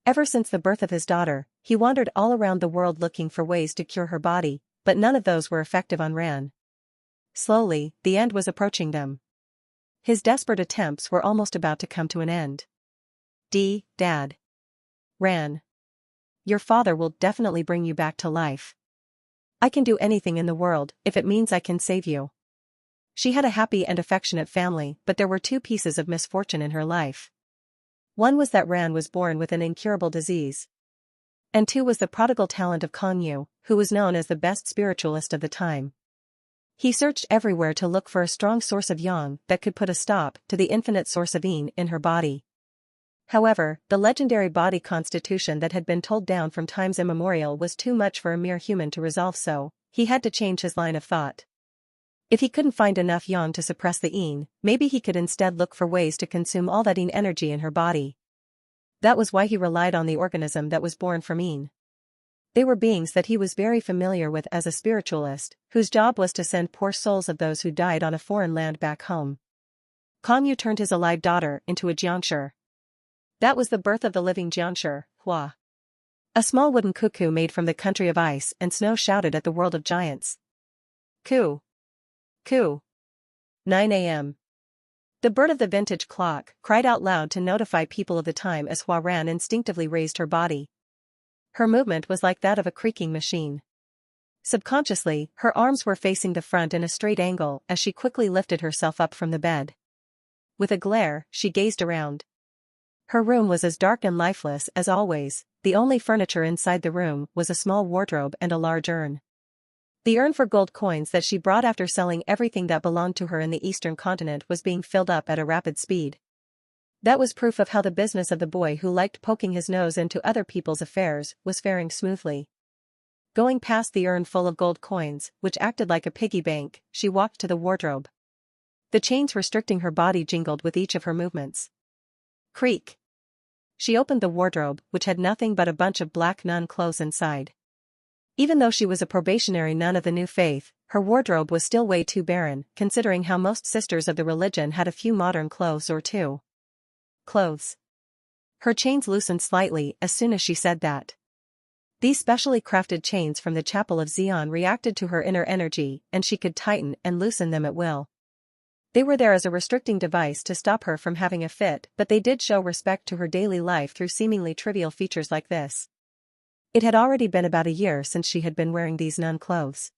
Ever since the birth of his daughter, he wandered all around the world looking for ways to cure her body, but none of those were effective on Ran. Slowly, the end was approaching them. His desperate attempts were almost about to come to an end. Dad. Ran. Your father will definitely bring you back to life. I can do anything in the world if it means I can save you. She had a happy and affectionate family, but there were 2 pieces of misfortune in her life. One was that Ran was born with an incurable disease. And 2 was the prodigal talent of Kang Yu, who was known as the best spiritualist of the time. He searched everywhere to look for a strong source of yang that could put a stop to the infinite source of yin in her body. However, the legendary body constitution that had been told down from times immemorial was too much for a mere human to resolve, so he had to change his line of thought. If he couldn't find enough yang to suppress the yin, maybe he could instead look for ways to consume all that yin energy in her body. That was why he relied on the organism that was born from yin. They were beings that he was very familiar with as a spiritualist, whose job was to send poor souls of those who died on a foreign land back home. Kang Yu turned his alive daughter into a jiangshi. That was the birth of the living jiangshi, Hua. A small wooden cuckoo made from the country of ice and snow shouted at the world of giants. Coo. Coo. 9 a.m. The bird of the vintage clock cried out loud to notify people of the time as Hua Ran instinctively raised her body. Her movement was like that of a creaking machine. Subconsciously, her arms were facing the front in a straight angle as she quickly lifted herself up from the bed. With a glare, she gazed around. Her room was as dark and lifeless as always. The only furniture inside the room was a small wardrobe and a large urn. The urn for gold coins that she brought after selling everything that belonged to her in the eastern continent was being filled up at a rapid speed. That was proof of how the business of the boy who liked poking his nose into other people's affairs was faring smoothly. Going past the urn full of gold coins, which acted like a piggy bank, she walked to the wardrobe. The chains restricting her body jingled with each of her movements. Creak. She opened the wardrobe, which had nothing but a bunch of black nun clothes inside. Even though she was a probationary nun of the new faith, her wardrobe was still way too barren, considering how most sisters of the religion had a few modern clothes or two. Clothes. Her chains loosened slightly as soon as she said that. These specially crafted chains from the Chapel of Zion reacted to her inner energy, and she could tighten and loosen them at will. They were there as a restricting device to stop her from having a fit, but they did show respect to her daily life through seemingly trivial features like this. It had already been about a year since she had been wearing these nun clothes.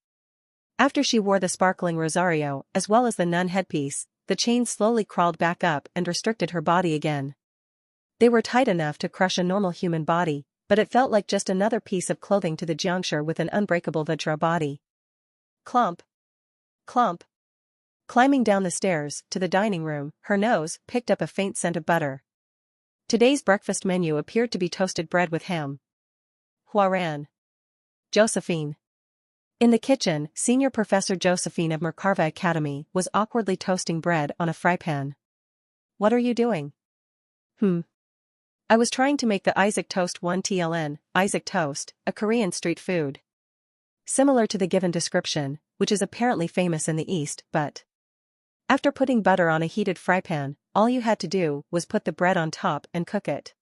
After she wore the sparkling rosario, as well as the nun headpiece, the chains slowly crawled back up and restricted her body again. They were tight enough to crush a normal human body, but it felt like just another piece of clothing to the juncture with an unbreakable Vajra body. Clump. Clump. Climbing down the stairs to the dining room, her nose picked up a faint scent of butter. Today's breakfast menu appeared to be toasted bread with ham. Huaran. Josephine. In the kitchen, Senior Professor Josephine of Merkava Academy was awkwardly toasting bread on a fry pan. What are you doing? I was trying to make the Isaac Toast 1TLN, Isaac Toast, a Korean street food. Similar to the given description, which is apparently famous in the East, but after putting butter on a heated fry pan, all you had to do was put the bread on top and cook it.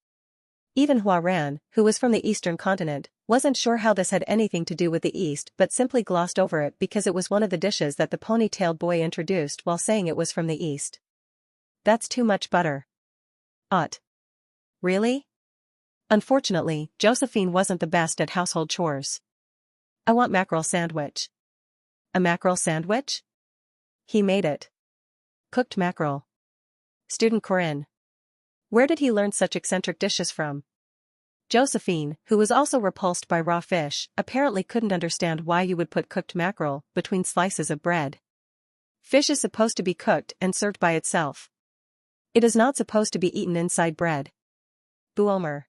Even Huaran, who was from the Eastern continent, wasn't sure how this had anything to do with the East but simply glossed over it because it was one of the dishes that the ponytailed boy introduced while saying it was from the East. That's too much butter. Really? Unfortunately, Josephine wasn't the best at household chores. I want mackerel sandwich. A mackerel sandwich? He made it. Cooked mackerel. Student Corinne. Where did he learn such eccentric dishes from? Josephine, who was also repulsed by raw fish, apparently couldn't understand why you would put cooked mackerel between slices of bread. Fish is supposed to be cooked and served by itself. It is not supposed to be eaten inside bread. Buomer.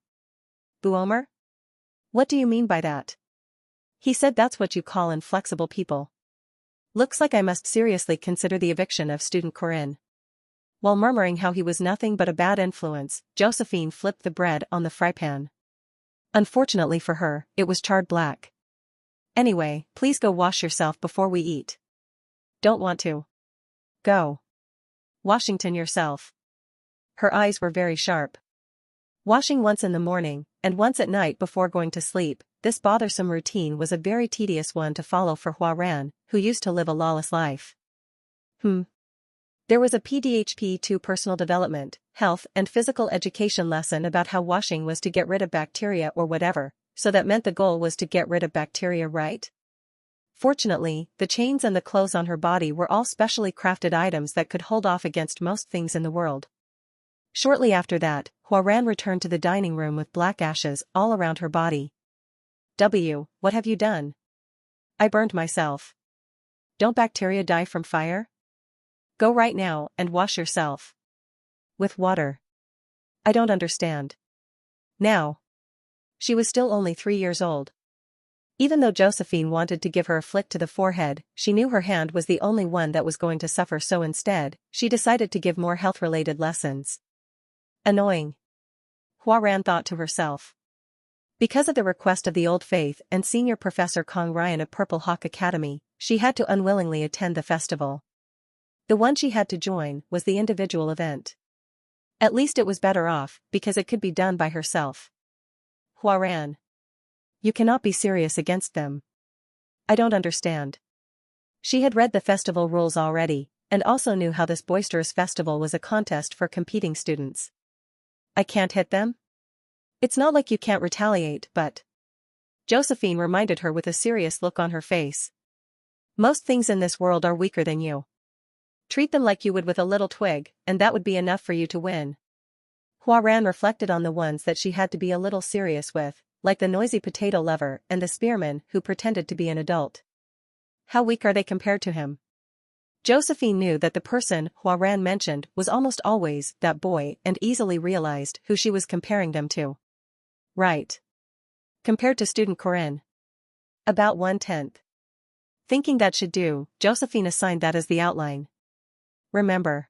Buomer? What do you mean by that? He said that's what you call inflexible people. Looks like I must seriously consider the eviction of student Corinne. While murmuring how he was nothing but a bad influence, Josephine flipped the bread on the fry pan. Unfortunately for her, it was charred black. Anyway, please go wash yourself before we eat. Don't want to. Go. Washington yourself. Her eyes were very sharp. Washing once in the morning, and once at night before going to sleep, this bothersome routine was a very tedious one to follow for Huaran, who used to live a lawless life. There was a PDHP2 personal development, health and physical education lesson about how washing was to get rid of bacteria or whatever, so that meant the goal was to get rid of bacteria, right? Fortunately, the chains and the clothes on her body were all specially crafted items that could hold off against most things in the world. Shortly after that, Huaran returned to the dining room with black ashes all around her body. What have you done? I burned myself. Don't bacteria die from fire? Go right now and wash yourself. With water. I don't understand. Now. She was still only 3 years old. Even though Josephine wanted to give her a flick to the forehead, she knew her hand was the only one that was going to suffer, so instead, she decided to give more health-related lessons. Annoying. Huaran thought to herself. Because of the request of the Old Faith and Senior Professor Kong Ryan of Purple Hawk Academy, she had to unwillingly attend the festival. The one she had to join was the individual event. At least it was better off, because it could be done by herself. Huaran. You cannot be serious against them. I don't understand. She had read the festival rules already, and also knew how this boisterous festival was a contest for competing students. I can't hit them? It's not like you can't retaliate, but... Josephine reminded her with a serious look on her face. Most things in this world are weaker than you. Treat them like you would with a little twig, and that would be enough for you to win. Huaran reflected on the ones that she had to be a little serious with, like the noisy potato lover and the spearman who pretended to be an adult. How weak are they compared to him? Josephine knew that the person Huaran mentioned was almost always that boy and easily realized who she was comparing them to. Right. Compared to student Corinne. About 1/10. Thinking that should do, Josephine assigned that as the outline. remember.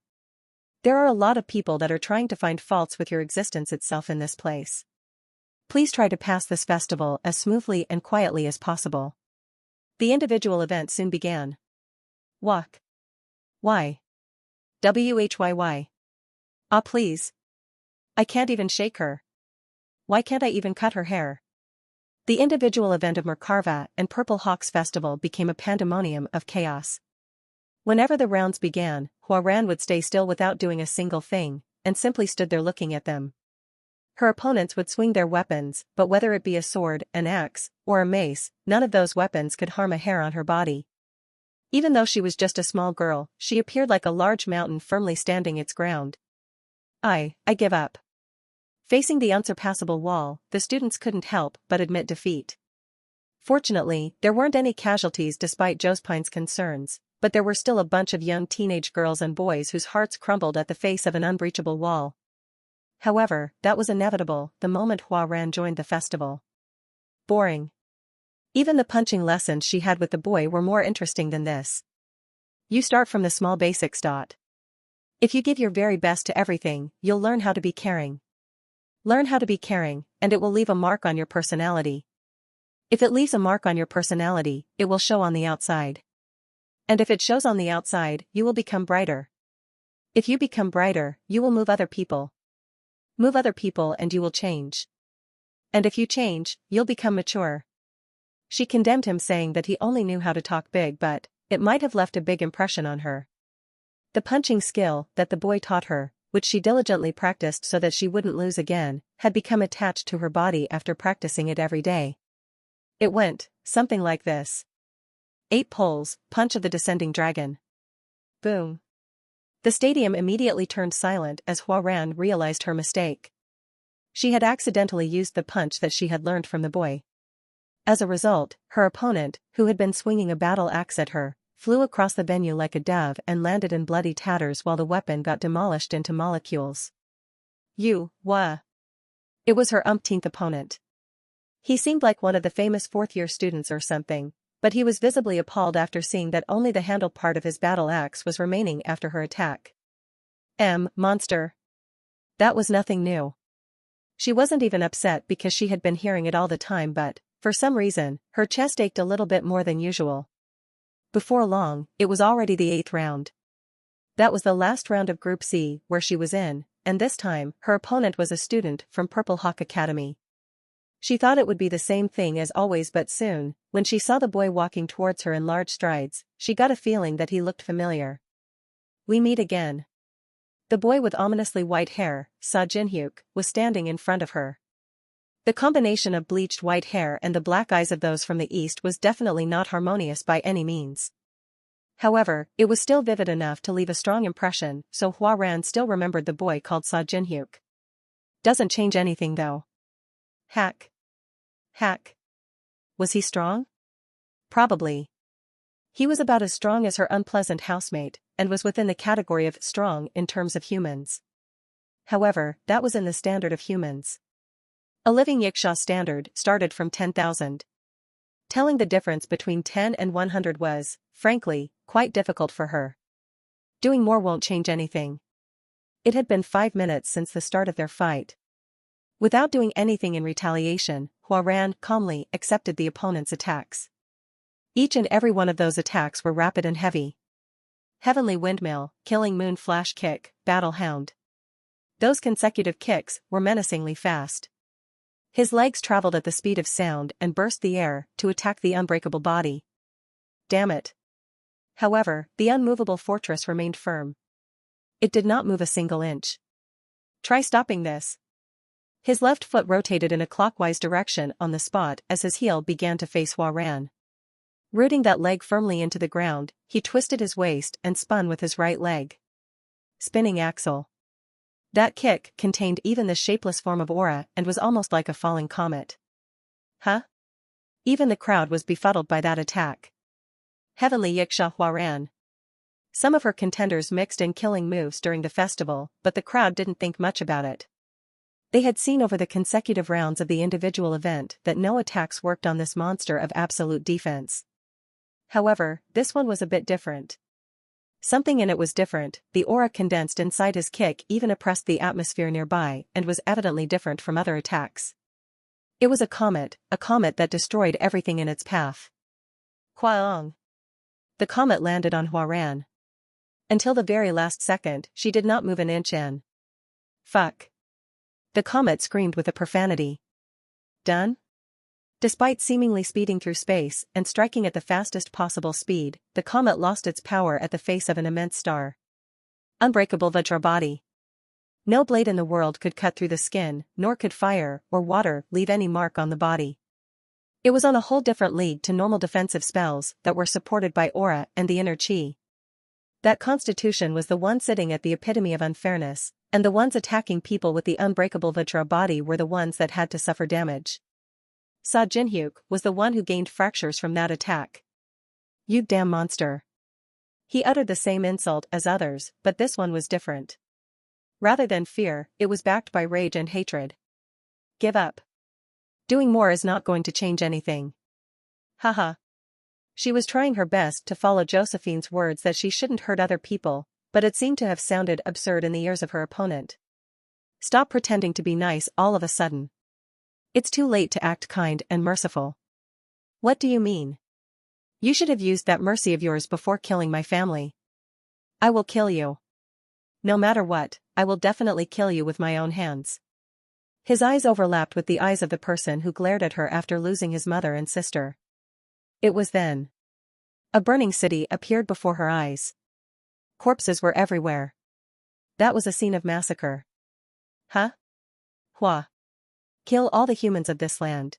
There are a lot of people that are trying to find faults with your existence itself in this place. Please try to pass this festival as smoothly and quietly as possible. The individual event soon began. Walk. Why? WHYY. Ah, please. I can't even shake her. Why can't I even cut her hair? The individual event of Merkarva and Purple Hawks Festival became a pandemonium of chaos. Whenever the rounds began, Huaran would stay still without doing a single thing, and simply stood there looking at them. Her opponents would swing their weapons, but whether it be a sword, an axe, or a mace, none of those weapons could harm a hair on her body. Even though she was just a small girl, she appeared like a large mountain firmly standing its ground. I give up. Facing the unsurpassable wall, the students couldn't help but admit defeat. Fortunately, there weren't any casualties despite Josepine's concerns, but there were still a bunch of young teenage girls and boys whose hearts crumbled at the face of an unbreachable wall. However, that was inevitable the moment Huaran joined the festival. Boring. Even the punching lessons she had with the boy were more interesting than this. You start from the small basics. If you give your very best to everything, you'll learn how to be caring. Learn how to be caring, and it will leave a mark on your personality. If it leaves a mark on your personality, it will show on the outside. And if it shows on the outside, you will become brighter. If you become brighter, you will move other people. Move other people and you will change. And if you change, you'll become mature. She condemned him, saying that he only knew how to talk big, but it might have left a big impression on her. The punching skill that the boy taught her, which she diligently practiced so that she wouldn't lose again, had become attached to her body after practicing it every day. It went something like this. 8 pulls, punch of the descending dragon. Boom. The stadium immediately turned silent as Huaran realized her mistake. She had accidentally used the punch that she had learned from the boy. As a result, her opponent, who had been swinging a battle axe at her, flew across the venue like a dove and landed in bloody tatters while the weapon got demolished into molecules. It was her umpteenth opponent. He seemed like one of the famous fourth-year students or something, but he was visibly appalled after seeing that only the handle part of his battle axe was remaining after her attack. Monster. That was nothing new. She wasn't even upset because she had been hearing it all the time, but, for some reason, her chest ached a little bit more than usual. Before long, it was already the 8th round. That was the last round of Group C where she was in, and this time, her opponent was a student from Purple Hawk Academy. She thought it would be the same thing as always, but soon, when she saw the boy walking towards her in large strides, she got a feeling that he looked familiar. We meet again. The boy with ominously white hair, Sa Jinhyuk, was standing in front of her. The combination of bleached white hair and the black eyes of those from the east was definitely not harmonious by any means. However, it was still vivid enough to leave a strong impression, so Huaran still remembered the boy called Sa Jinhyuk. Doesn't change anything though. Hack. Was he strong? Probably. He was about as strong as her unpleasant housemate, and was within the category of strong in terms of humans. However, that was in the standard of humans. A living Yiksha standard started from 10,000. Telling the difference between 10 and 100 was, frankly, quite difficult for her. Doing more won't change anything. It had been 5 minutes since the start of their fight. Without doing anything in retaliation, Huaran calmly accepted the opponent's attacks. Each and every one of those attacks were rapid and heavy. Heavenly Windmill, Killing Moon Flash Kick, Battle Hound. Those consecutive kicks were menacingly fast. His legs traveled at the speed of sound and burst the air to attack the unbreakable body. Damn it. However, the unmovable fortress remained firm. It did not move a single inch. Try stopping this. His left foot rotated in a clockwise direction on the spot as his heel began to face Huaran. Rooting that leg firmly into the ground, he twisted his waist and spun with his right leg. Spinning axle. That kick contained even the shapeless form of aura and was almost like a falling comet. Huh? Even the crowd was befuddled by that attack. Heavenly Yiksha Huaran. Some of her contenders mixed in killing moves during the festival, but the crowd didn't think much about it. They had seen over the consecutive rounds of the individual event that no attacks worked on this monster of absolute defense. However, this one was a bit different. Something in it was different, the aura condensed inside his kick even oppressed the atmosphere nearby and was evidently different from other attacks. It was a comet that destroyed everything in its path. Huang. The comet landed on Huaran. Until the very last second, she did not move an inch in. Fuck. The comet screamed with a profanity. Done? Despite seemingly speeding through space and striking at the fastest possible speed, the comet lost its power at the face of an immense star. Unbreakable Vajra body. No blade in the world could cut through the skin, nor could fire or water leave any mark on the body. It was on a whole different league to normal defensive spells that were supported by aura and the inner chi. That constitution was the one sitting at the epitome of unfairness, and the ones attacking people with the unbreakable Vajra body were the ones that had to suffer damage. Sa Jinhyuk was the one who gained fractures from that attack. You damn monster. He uttered the same insult as others, but this one was different. Rather than fear, it was backed by rage and hatred. Give up. Doing more is not going to change anything. Haha. She was trying her best to follow Josephine's words that she shouldn't hurt other people, but it seemed to have sounded absurd in the ears of her opponent. Stop pretending to be nice all of a sudden. It's too late to act kind and merciful. What do you mean? You should have used that mercy of yours before killing my family. I will kill you. No matter what, I will definitely kill you with my own hands. His eyes overlapped with the eyes of the person who glared at her after losing his mother and sister. It was then. A burning city appeared before her eyes. Corpses were everywhere. That was a scene of massacre. Huh? Hua. Kill all the humans of this land.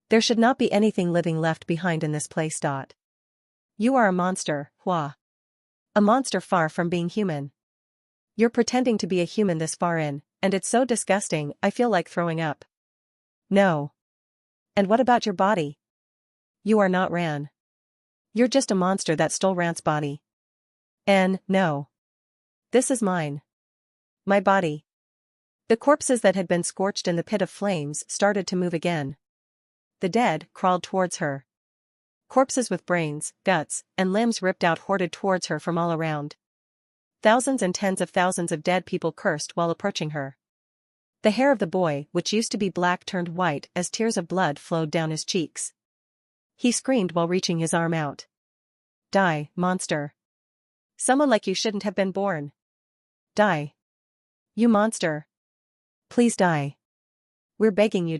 There should not be anything living left behind in this place. You are a monster, Hua. A monster far from being human. You're pretending to be a human this far in, and it's so disgusting I feel like throwing up. No. And what about your body? You are not Ran. You're just a monster that stole Ran's body. No. This is mine. My body. The corpses that had been scorched in the pit of flames started to move again. The dead crawled towards her. Corpses with brains, guts, and limbs ripped out hoarded towards her from all around. Thousands and tens of thousands of dead people cursed while approaching her. The hair of the boy, which used to be black, turned white as tears of blood flowed down his cheeks. He screamed while reaching his arm out. Die, monster. Someone like you shouldn't have been born. Die. You monster. Please die. We're begging you.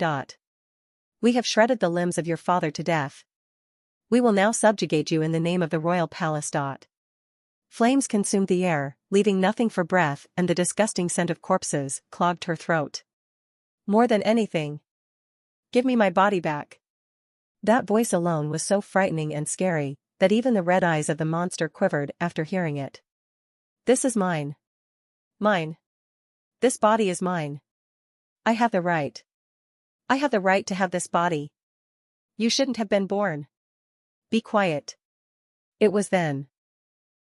We have shredded the limbs of your father to death. We will now subjugate you in the name of the royal palace. Flames consumed the air, leaving nothing for breath, and the disgusting scent of corpses clogged her throat. More than anything. Give me my body back. That voice alone was so frightening and scary that even the red eyes of the monster quivered after hearing it. This is mine. Mine. This body is mine. I have the right. I have the right to have this body. You shouldn't have been born. Be quiet. It was then.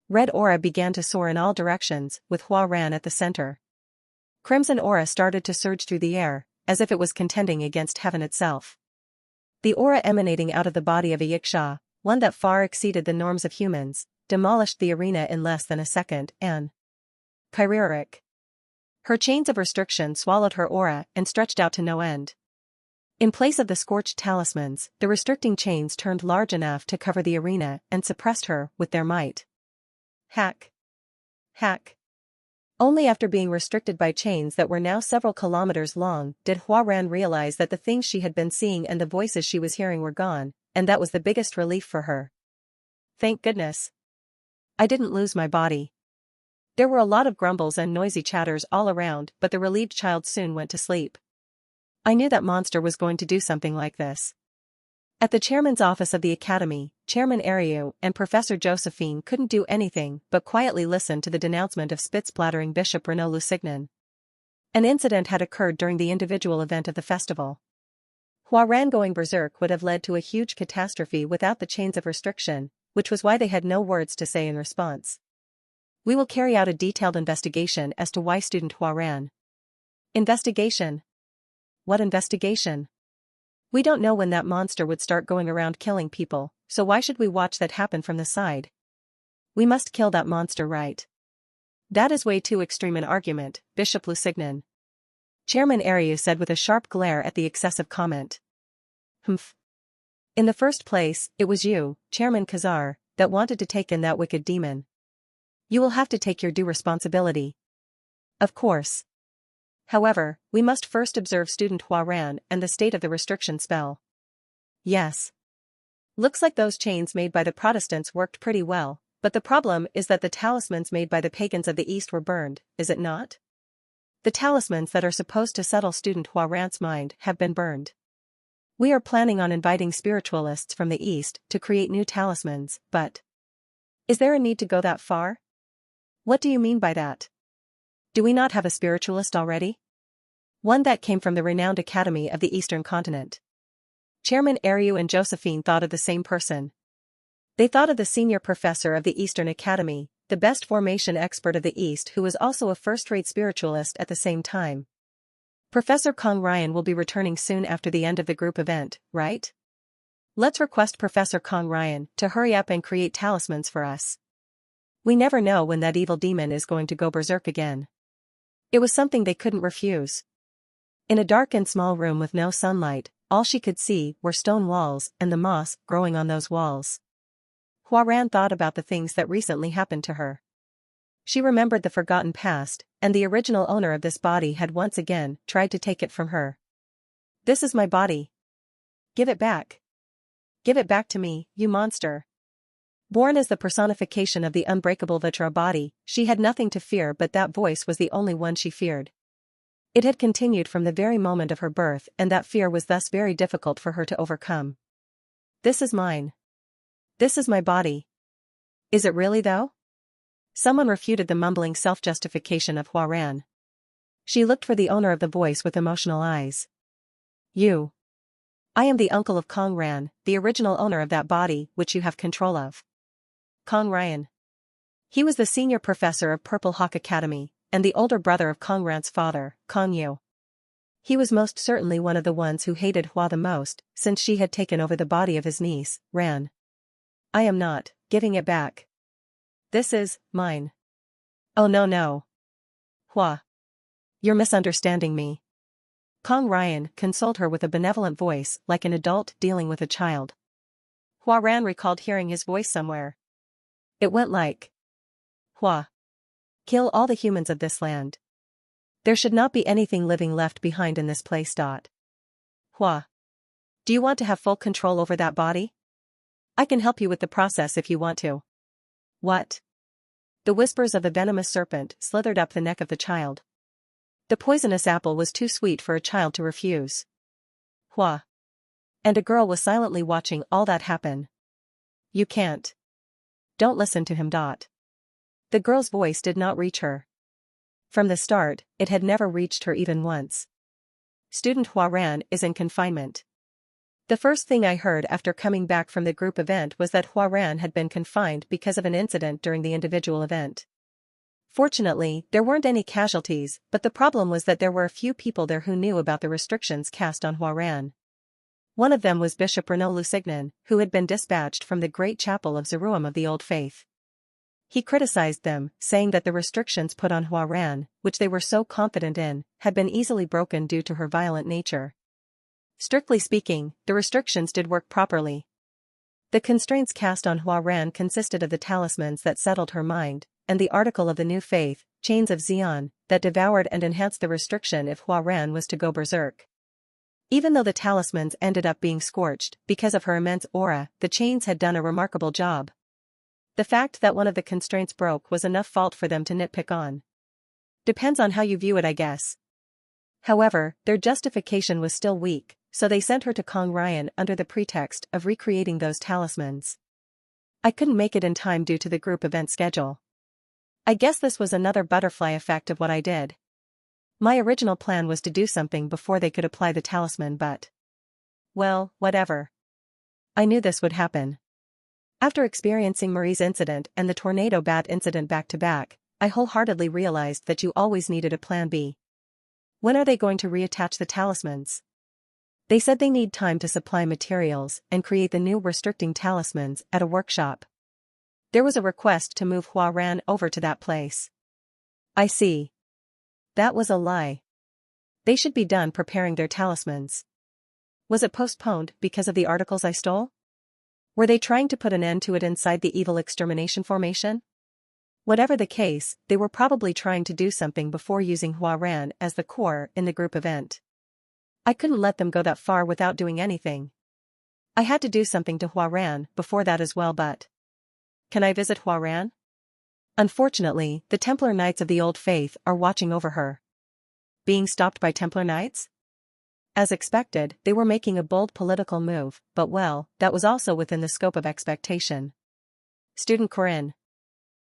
Red aura began to soar in all directions, with Hua Ran at the center. Crimson aura started to surge through the air, as if it was contending against heaven itself. The aura emanating out of the body of a Yiksha, one that far exceeded the norms of humans, demolished the arena in less than a second, and Kyrioric. Her chains of restriction swallowed her aura and stretched out to no end. In place of the scorched talismans, the restricting chains turned large enough to cover the arena and suppressed her with their might. Hack. Hack. Only after being restricted by chains that were now several kilometers long did Hua Ran realize that the things she had been seeing and the voices she was hearing were gone, and that was the biggest relief for her. Thank goodness. I didn't lose my body. There were a lot of grumbles and noisy chatters all around, but the relieved child soon went to sleep. I knew that monster was going to do something like this. At the chairman's office of the academy, Chairman Ariu and Professor Josephine couldn't do anything but quietly listen to the denouncement of spit-splattering Bishop Renaud Lusignan. An incident had occurred during the individual event of the festival. Hua Ran going berserk would have led to a huge catastrophe without the chains of restriction, which was why they had no words to say in response. We will carry out a detailed investigation as to why student Hua Ran. Investigation? What investigation? We don't know when that monster would start going around killing people, so why should we watch that happen from the side? We must kill that monster, right? That is way too extreme an argument, Bishop Lusignan. Chairman Ariu said with a sharp glare at the excessive comment. Humph. In the first place, it was you, Chairman Khazar, that wanted to take in that wicked demon. You will have to take your due responsibility. Of course. However, we must first observe Student Huaran and the state of the restriction spell. Yes. Looks like those chains made by the Protestants worked pretty well, but the problem is that the talismans made by the pagans of the East were burned, is it not? The talismans that are supposed to settle Student Huaran's mind have been burned. We are planning on inviting spiritualists from the East to create new talismans, but is there a need to go that far? What do you mean by that? Do we not have a spiritualist already? One that came from the renowned Academy of the Eastern Continent. Chairman Ariu and Josephine thought of the same person. They thought of the senior professor of the Eastern Academy, the best formation expert of the East who was also a first-rate spiritualist at the same time. Professor Kong Ryan will be returning soon after the end of the group event, right? Let's request Professor Kong Ryan to hurry up and create talismans for us. We never know when that evil demon is going to go berserk again. It was something they couldn't refuse. In a dark and small room with no sunlight, all she could see were stone walls and the moss growing on those walls. Huaran thought about the things that recently happened to her. She remembered the forgotten past, and the original owner of this body had once again tried to take it from her. This is my body. Give it back. Give it back to me, you monster. Born as the personification of the unbreakable Vajra body, she had nothing to fear, but that voice was the only one she feared. It had continued from the very moment of her birth, and that fear was thus very difficult for her to overcome. This is mine. This is my body. Is it really though? Someone refuted the mumbling self-justification of Huaran. She looked for the owner of the voice with emotional eyes. You. I am the uncle of Kong Ran, the original owner of that body which you have control of. Kong Ryan. He was the senior professor of Purple Hawk Academy, and the older brother of Kong Ran's father, Kong Yu. He was most certainly one of the ones who hated Hua the most, since she had taken over the body of his niece, Ran. I am not giving it back. This is mine. Oh no. Hua. You're misunderstanding me. Kong Ryan consoled her with a benevolent voice like an adult dealing with a child. Huaran recalled hearing his voice somewhere. It went like, Hua. Kill all the humans of this land. There should not be anything living left behind in this place. Hua. Do you want to have full control over that body? I can help you with the process if you want to. What? The whispers of the venomous serpent slithered up the neck of the child. The poisonous apple was too sweet for a child to refuse. Hua. And a girl was silently watching all that happen. You can't. Don't listen to him. The girl's voice did not reach her. From the start, it had never reached her even once. Student Huaran is in confinement. The first thing I heard after coming back from the group event was that Huaran had been confined because of an incident during the individual event. Fortunately, there weren't any casualties, but the problem was that there were a few people there who knew about the restrictions cast on Huaran. One of them was Bishop Renaud Lusignan, who had been dispatched from the great chapel of Zeruim of the Old Faith. He criticized them, saying that the restrictions put on Huaran, which they were so confident in, had been easily broken due to her violent nature. Strictly speaking, the restrictions did work properly. The constraints cast on Huaran consisted of the talismans that settled her mind, and the article of the new faith, Chains of Xian, that devoured and enhanced the restriction if Huaran was to go berserk. Even though the talismans ended up being scorched, because of her immense aura, the chains had done a remarkable job. The fact that one of the constraints broke was enough fault for them to nitpick on. Depends on how you view it, I guess. However, their justification was still weak, so they sent her to Kong Ryan under the pretext of recreating those talismans. I couldn't make it in time due to the group event schedule. I guess this was another butterfly effect of what I did. My original plan was to do something before they could apply the talisman, but well, whatever. I knew this would happen. After experiencing Marie's incident and the tornado bat incident back to back, I wholeheartedly realized that you always needed a plan B. When are they going to reattach the talismans? They said they need time to supply materials and create the new restricting talismans at a workshop. There was a request to move Hua Ran over to that place. I see. That was a lie. They should be done preparing their talismans. Was it postponed because of the articles I stole? Were they trying to put an end to it inside the evil extermination formation? Whatever the case, they were probably trying to do something before using Hua Ran as the core in the group event. I couldn't let them go that far without doing anything. I had to do something to Hua Ran before that as well, but... Can I visit Hua Ran? Unfortunately, the Templar Knights of the Old Faith are watching over her. Being stopped by Templar Knights? As expected, they were making a bold political move, but well, that was also within the scope of expectation. Student Corinne.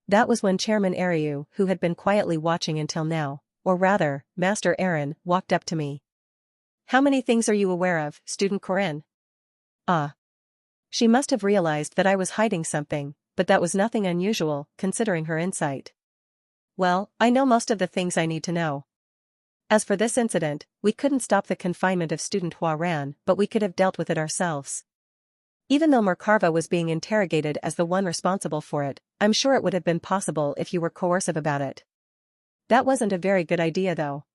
That was when Chairman Ariu, who had been quietly watching until now, or rather, Master Aaron, walked up to me. How many things are you aware of, Student Corinne? Ah. She must have realized that I was hiding something, but that was nothing unusual, considering her insight. Well, I know most of the things I need to know. As for this incident, we couldn't stop the confinement of student Hua Ran, but we could have dealt with it ourselves. Even though Merkava was being interrogated as the one responsible for it, I'm sure it would have been possible if you were coercive about it. That wasn't a very good idea though.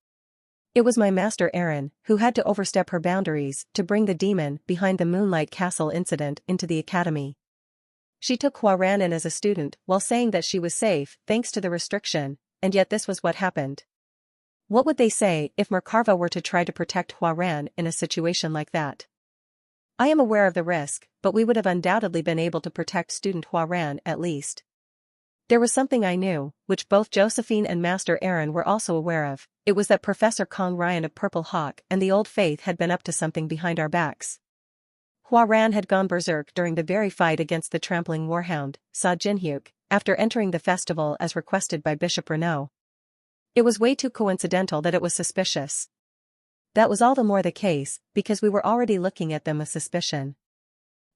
It was my Master Aaron who had to overstep her boundaries to bring the demon behind the Moonlight Castle incident into the academy. She took Hua Ran in as a student while saying that she was safe thanks to the restriction, and yet this was what happened. What would they say if Merkava were to try to protect Hua Ran in a situation like that? I am aware of the risk, but we would have undoubtedly been able to protect student Hua Ran at least. There was something I knew, which both Josephine and Master Aaron were also aware of. It was that Professor Kong Ryan of Purple Hawk and the Old Faith had been up to something behind our backs. Hua Ran had gone berserk during the very fight against the trampling warhound, Sa Jinhyuk, after entering the festival as requested by Bishop Renaud. It was way too coincidental that it was suspicious. That was all the more the case, because we were already looking at them with suspicion.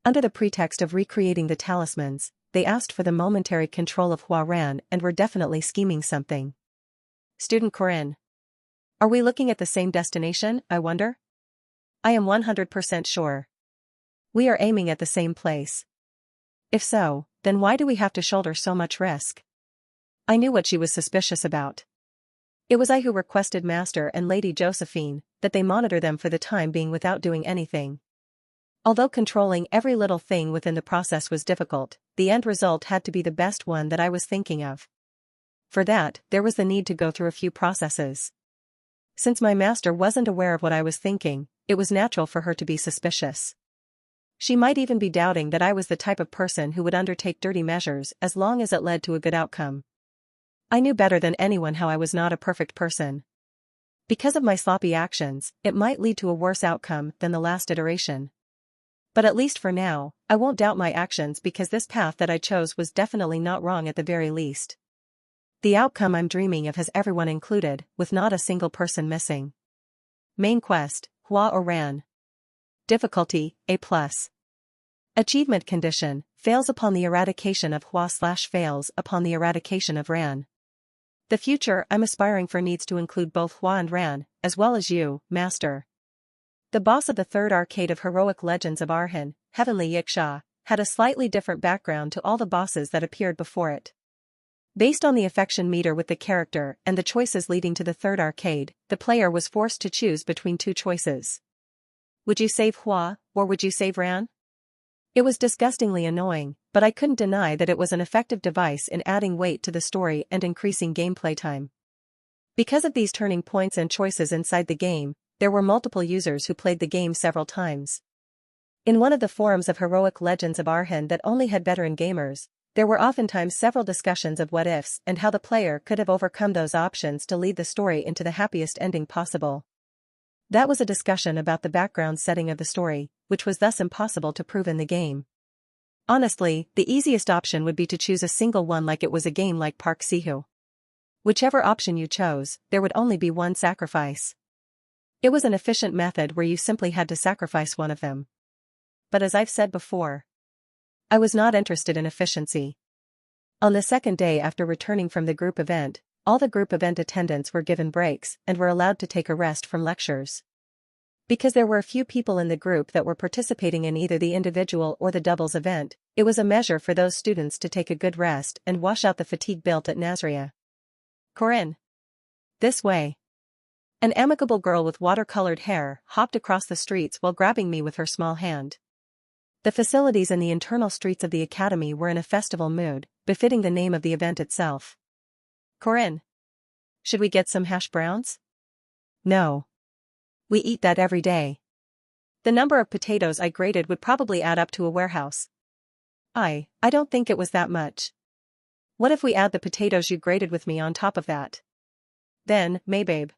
Under the pretext of recreating the talismans, they asked for the momentary control of Hua Ran and were definitely scheming something. Student Corinne. Are we looking at the same destination, I wonder? I am 100% sure. We are aiming at the same place. If so, then why do we have to shoulder so much risk? I knew what she was suspicious about. It was I who requested Master and Lady Josephine that they monitor them for the time being without doing anything. Although controlling every little thing within the process was difficult, the end result had to be the best one that I was thinking of. For that, there was the need to go through a few processes. Since my master wasn't aware of what I was thinking, it was natural for her to be suspicious. She might even be doubting that I was the type of person who would undertake dirty measures as long as it led to a good outcome. I knew better than anyone how I was not a perfect person. Because of my sloppy actions, it might lead to a worse outcome than the last iteration. But at least for now, I won't doubt my actions because this path that I chose was definitely not wrong at the very least. The outcome I'm dreaming of has everyone included, with not a single person missing. Main quest, Hua Ran. Difficulty, A+. Achievement condition, fails upon the eradication of Hua/fails upon the eradication of Ran. The future I'm aspiring for needs to include both Hua and Ran, as well as you, Master. The boss of the third arcade of Heroic Legends of Arhan, Heavenly Yiksha, had a slightly different background to all the bosses that appeared before it. Based on the affection meter with the character and the choices leading to the third arcade, the player was forced to choose between two choices. Would you save Hua, or would you save Ran? It was disgustingly annoying, but I couldn't deny that it was an effective device in adding weight to the story and increasing gameplay time. Because of these turning points and choices inside the game, there were multiple users who played the game several times. In one of the forums of Heroic Legends of Arhan that only had veteran gamers, there were oftentimes several discussions of what-ifs and how the player could have overcome those options to lead the story into the happiest ending possible. That was a discussion about the background setting of the story, which was thus impossible to prove in the game. Honestly, the easiest option would be to choose a single one like it was a game like Park Sihu. Whichever option you chose, there would only be one sacrifice. It was an efficient method where you simply had to sacrifice one of them. But as I've said before, I was not interested in efficiency. On the second day after returning from the group event, all the group event attendants were given breaks and were allowed to take a rest from lectures. Because there were a few people in the group that were participating in either the individual or the doubles event, it was a measure for those students to take a good rest and wash out the fatigue built at Nazria. Corinne. This way. An amicable girl with watercolored hair hopped across the streets while grabbing me with her small hand. The facilities and the internal streets of the academy were in a festival mood, befitting the name of the event itself. Corinne. Should we get some hash browns? No. We eat that every day. The number of potatoes I grated would probably add up to a warehouse. I don't think it was that much. What if we add the potatoes you grated with me on top of that? Then, Maybabe.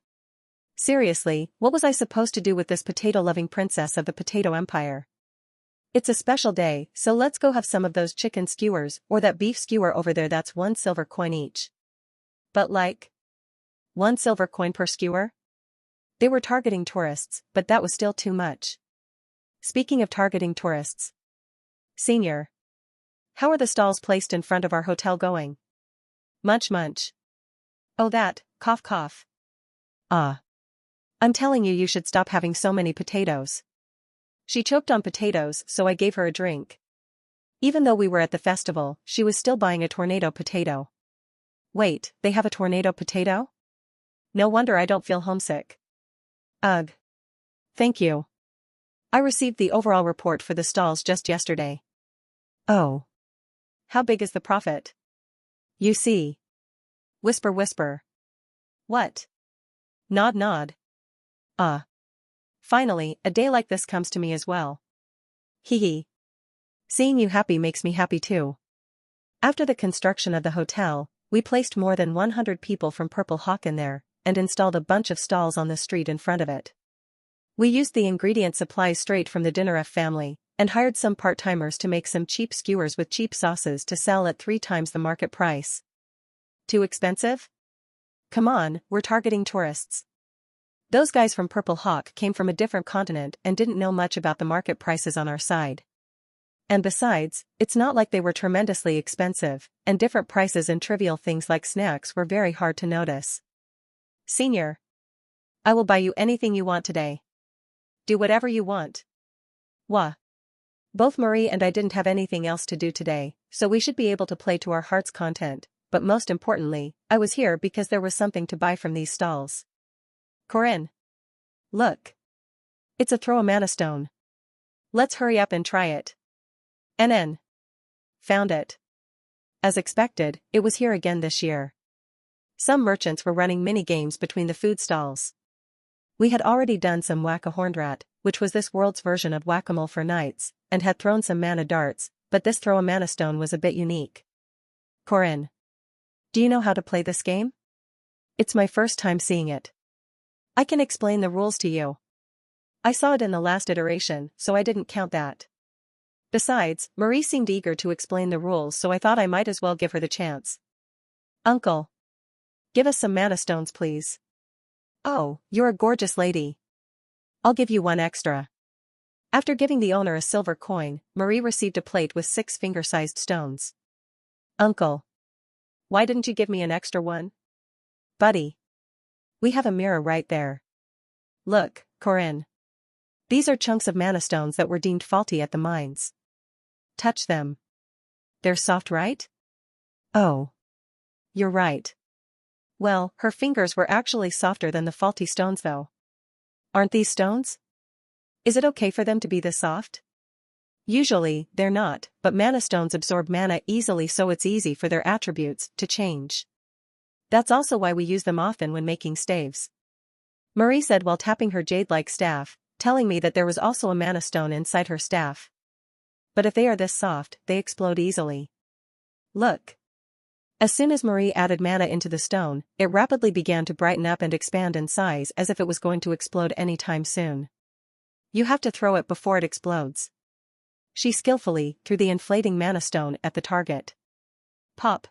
Seriously, what was I supposed to do with this potato-loving princess of the Potato Empire? It's a special day, so let's go have some of those chicken skewers or that beef skewer over there. That's 1 silver coin each. But like 1 silver coin per skewer? They were targeting tourists, but that was still too much. Speaking of targeting tourists. Senior. How are the stalls placed in front of our hotel going? Munch munch. Oh that, cough cough. I'm telling you should stop having so many potatoes. She choked on potatoes, so I gave her a drink. Even though we were at the festival, she was still buying a tornado potato. Wait, they have a tornado potato? No wonder I don't feel homesick. Ugh. Thank you. I received the overall report for the stalls just yesterday. Oh. How big is the profit? You see. Whisper whisper. What? Nod nod. Finally, a day like this comes to me as well. Hee hee. Seeing you happy makes me happy too. After the construction of the hotel, we placed more than 100 people from Purple Hawk in there, and installed a bunch of stalls on the street in front of it. We used the ingredient supplies straight from the Dinnereff family, and hired some part-timers to make some cheap skewers with cheap sauces to sell at 3 times the market price. Too expensive? Come on, we're targeting tourists. Those guys from Purple Hawk came from a different continent and didn't know much about the market prices on our side. And besides, it's not like they were tremendously expensive, and different prices in trivial things like snacks were very hard to notice. Senior. I will buy you anything you want today. Do whatever you want. Wah. Both Marie and I didn't have anything else to do today, so we should be able to play to our heart's content, but most importantly, I was here because there was something to buy from these stalls. Corinne. Look. It's a throw-a-mana stone. Let's hurry up and try it. NN. Found it. As expected, it was here again this year. Some merchants were running mini-games between the food stalls. We had already done some Whack-a-Hornrat, which was this world's version of whack-a-mole for knights, and had thrown some mana darts, but this throw-a-mana stone was a bit unique. Corinne. Do you know how to play this game? It's my first time seeing it. I can explain the rules to you. I saw it in the last iteration, so I didn't count that. Besides, Marie seemed eager to explain the rules, so I thought I might as well give her the chance. Uncle. Give us some mana stones, please. Oh, you're a gorgeous lady. I'll give you 1 extra. After giving the owner a silver coin, Marie received a plate with 6 finger-sized stones. Uncle. Why didn't you give me an extra one? Buddy. We have a mirror right there. Look, Corinne. These are chunks of mana stones that were deemed faulty at the mines. Touch them. They're soft, right? Oh. You're right. Well, her fingers were actually softer than the faulty stones though. Aren't these stones? Is it okay for them to be this soft? Usually, they're not, but mana stones absorb mana easily, so it's easy for their attributes to change. That's also why we use them often when making staves. Marie said while tapping her jade-like staff, telling me that there was also a mana stone inside her staff. But if they are this soft, they explode easily. Look. As soon as Marie added mana into the stone, it rapidly began to brighten up and expand in size as if it was going to explode anytime soon. You have to throw it before it explodes. She skillfully threw the inflating mana stone at the target. Pop.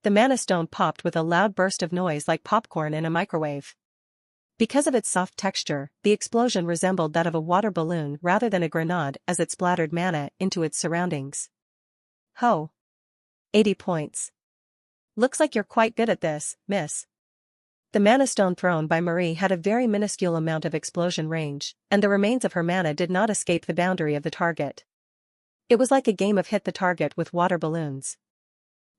The mana stone popped with a loud burst of noise like popcorn in a microwave. Because of its soft texture, the explosion resembled that of a water balloon rather than a grenade as it splattered mana into its surroundings. Ho! 80 points. Looks like you're quite good at this, miss. The mana stone thrown by Marie had a very minuscule amount of explosion range, and the remains of her mana did not escape the boundary of the target. It was like a game of hit the target with water balloons.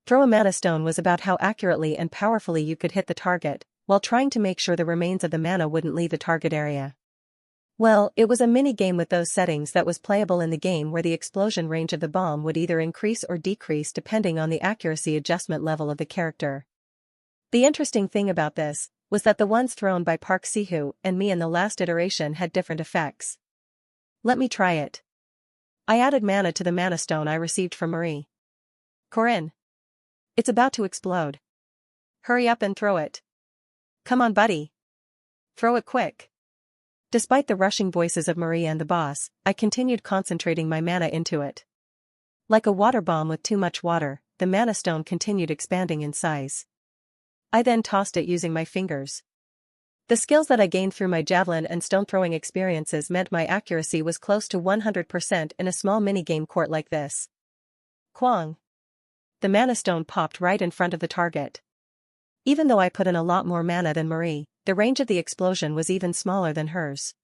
Throw a mana stone was about how accurately and powerfully you could hit the target, while trying to make sure the remains of the mana wouldn't leave the target area. Well, it was a mini-game with those settings that was playable in the game where the explosion range of the bomb would either increase or decrease depending on the accuracy adjustment level of the character. The interesting thing about this was that the ones thrown by Park Sihu and me in the last iteration had different effects. Let me try it. I added mana to the mana stone I received from Marie. Corinne. It's about to explode. Hurry up and throw it. Come on, buddy. Throw it quick. Despite the rushing voices of Marie and the boss, I continued concentrating my mana into it. Like a water bomb with too much water, the mana stone continued expanding in size. I then tossed it using my fingers. The skills that I gained through my javelin and stone throwing experiences meant my accuracy was close to 100% in a small minigame court like this. Kwang. The mana stone popped right in front of the target. Even though I put in a lot more mana than Marie, the range of the explosion was even smaller than hers.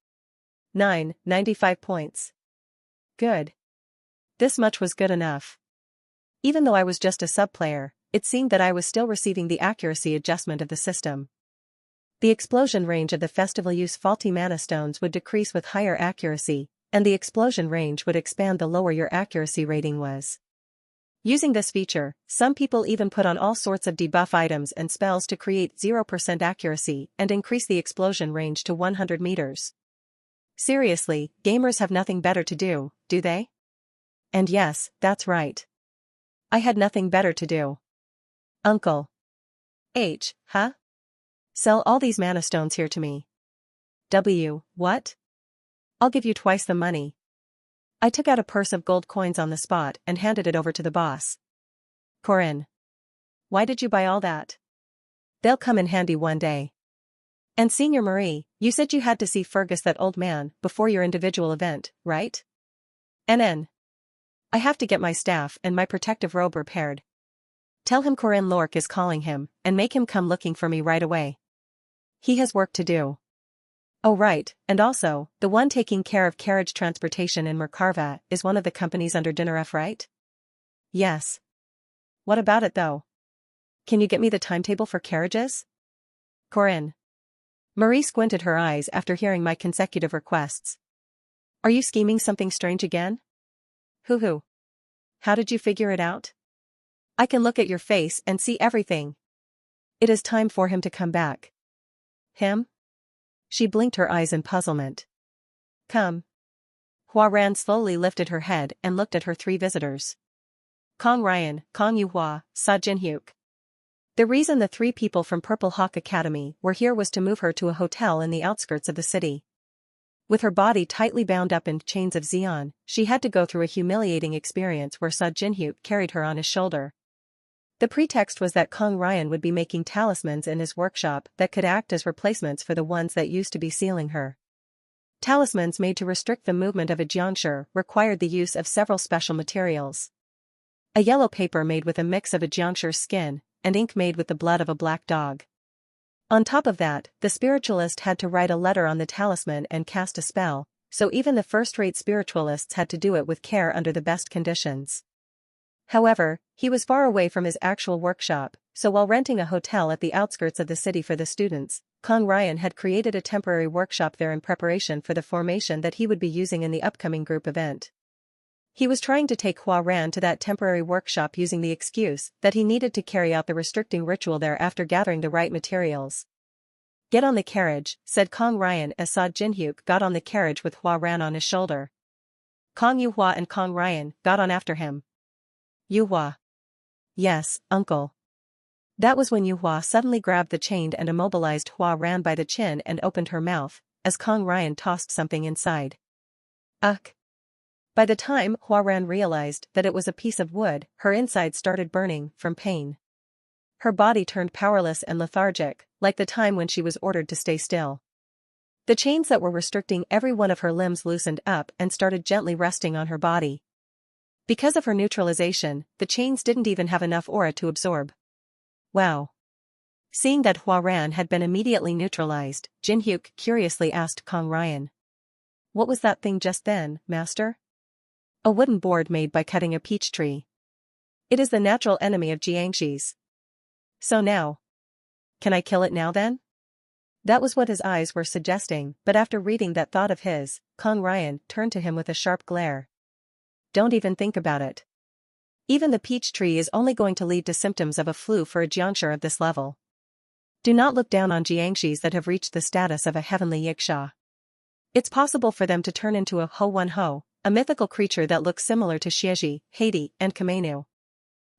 95 points. Good. This much was good enough. Even though I was just a sub-player, it seemed that I was still receiving the accuracy adjustment of the system. The explosion range of the festival use faulty mana stones would decrease with higher accuracy, and the explosion range would expand the lower your accuracy rating was. Using this feature, some people even put on all sorts of debuff items and spells to create 0% accuracy and increase the explosion range to 100 meters. Seriously, gamers have nothing better to do, do they? And yes, that's right. I had nothing better to do. Uncle. H, huh? Sell all these mana stones here to me. W, what? I'll give you twice the money. I took out a purse of gold coins on the spot and handed it over to the boss. Corinne. Why did you buy all that? They'll come in handy one day. And Senior Marie, you said you had to see Fergus, that old man, before your individual event, right? NN. I have to get my staff and my protective robe repaired. Tell him Corinne Lork is calling him, and make him come looking for me right away. He has work to do. Oh right, and also, the one taking care of carriage transportation in Merkarva is one of the companies under Dinnerf, right? Yes. What about it though? Can you get me the timetable for carriages? Corinne. Marie squinted her eyes after hearing my consecutive requests. Are you scheming something strange again? Hoo-hoo. How did you figure it out? I can look at your face and see everything. It is time for him to come back. Him? She blinked her eyes in puzzlement. Come. Hua Ran slowly lifted her head and looked at her three visitors. Kong Ryan, Kong Yuhua, Sa Jinhyuk. The reason the three people from Purple Hawk Academy were here was to move her to a hotel in the outskirts of the city. With her body tightly bound up in chains of Xeon, she had to go through a humiliating experience where Sa Jinhyuk carried her on his shoulder. The pretext was that Kong Ryan would be making talismans in his workshop that could act as replacements for the ones that used to be sealing her. Talismans made to restrict the movement of a jiangshi required the use of several special materials. A yellow paper made with a mix of a jiangshi's skin, and ink made with the blood of a black dog. On top of that, the spiritualist had to write a letter on the talisman and cast a spell, so even the first-rate spiritualists had to do it with care under the best conditions. However, he was far away from his actual workshop, so while renting a hotel at the outskirts of the city for the students, Kong Ryan had created a temporary workshop there in preparation for the formation that he would be using in the upcoming group event. He was trying to take Hua Ran to that temporary workshop using the excuse that he needed to carry out the restricting ritual there after gathering the right materials. Get on the carriage, said Kong Ryan as Sa Jinhyuk got on the carriage with Hua Ran on his shoulder. Kong Yuhua and Kong Ryan got on after him. Yuhua. Yes, uncle. That was when Yuhua suddenly grabbed the chained and immobilized Hua Ran by the chin and opened her mouth, as Kong Ryan tossed something inside. Ugh. By the time Hua Ran realized that it was a piece of wood, her insides started burning from pain. Her body turned powerless and lethargic, like the time when she was ordered to stay still. The chains that were restricting every one of her limbs loosened up and started gently resting on her body. Because of her neutralization, the chains didn't even have enough aura to absorb. Wow. Seeing that Hua Ran had been immediately neutralized, Jin Hyuk curiously asked Kong Ryan. What was that thing just then, master? A wooden board made by cutting a peach tree. It is the natural enemy of Jiangxi's. So now. Can I kill it now then? That was what his eyes were suggesting, but after reading that thought of his, Kong Ryan turned to him with a sharp glare. Don't even think about it. Even the peach tree is only going to lead to symptoms of a flu for a jiangshi of this level. Do not look down on jiangshis that have reached the status of a heavenly yiksha. It's possible for them to turn into a ho-one-ho, a mythical creature that looks similar to Xieji, Haiti, and Kamenu.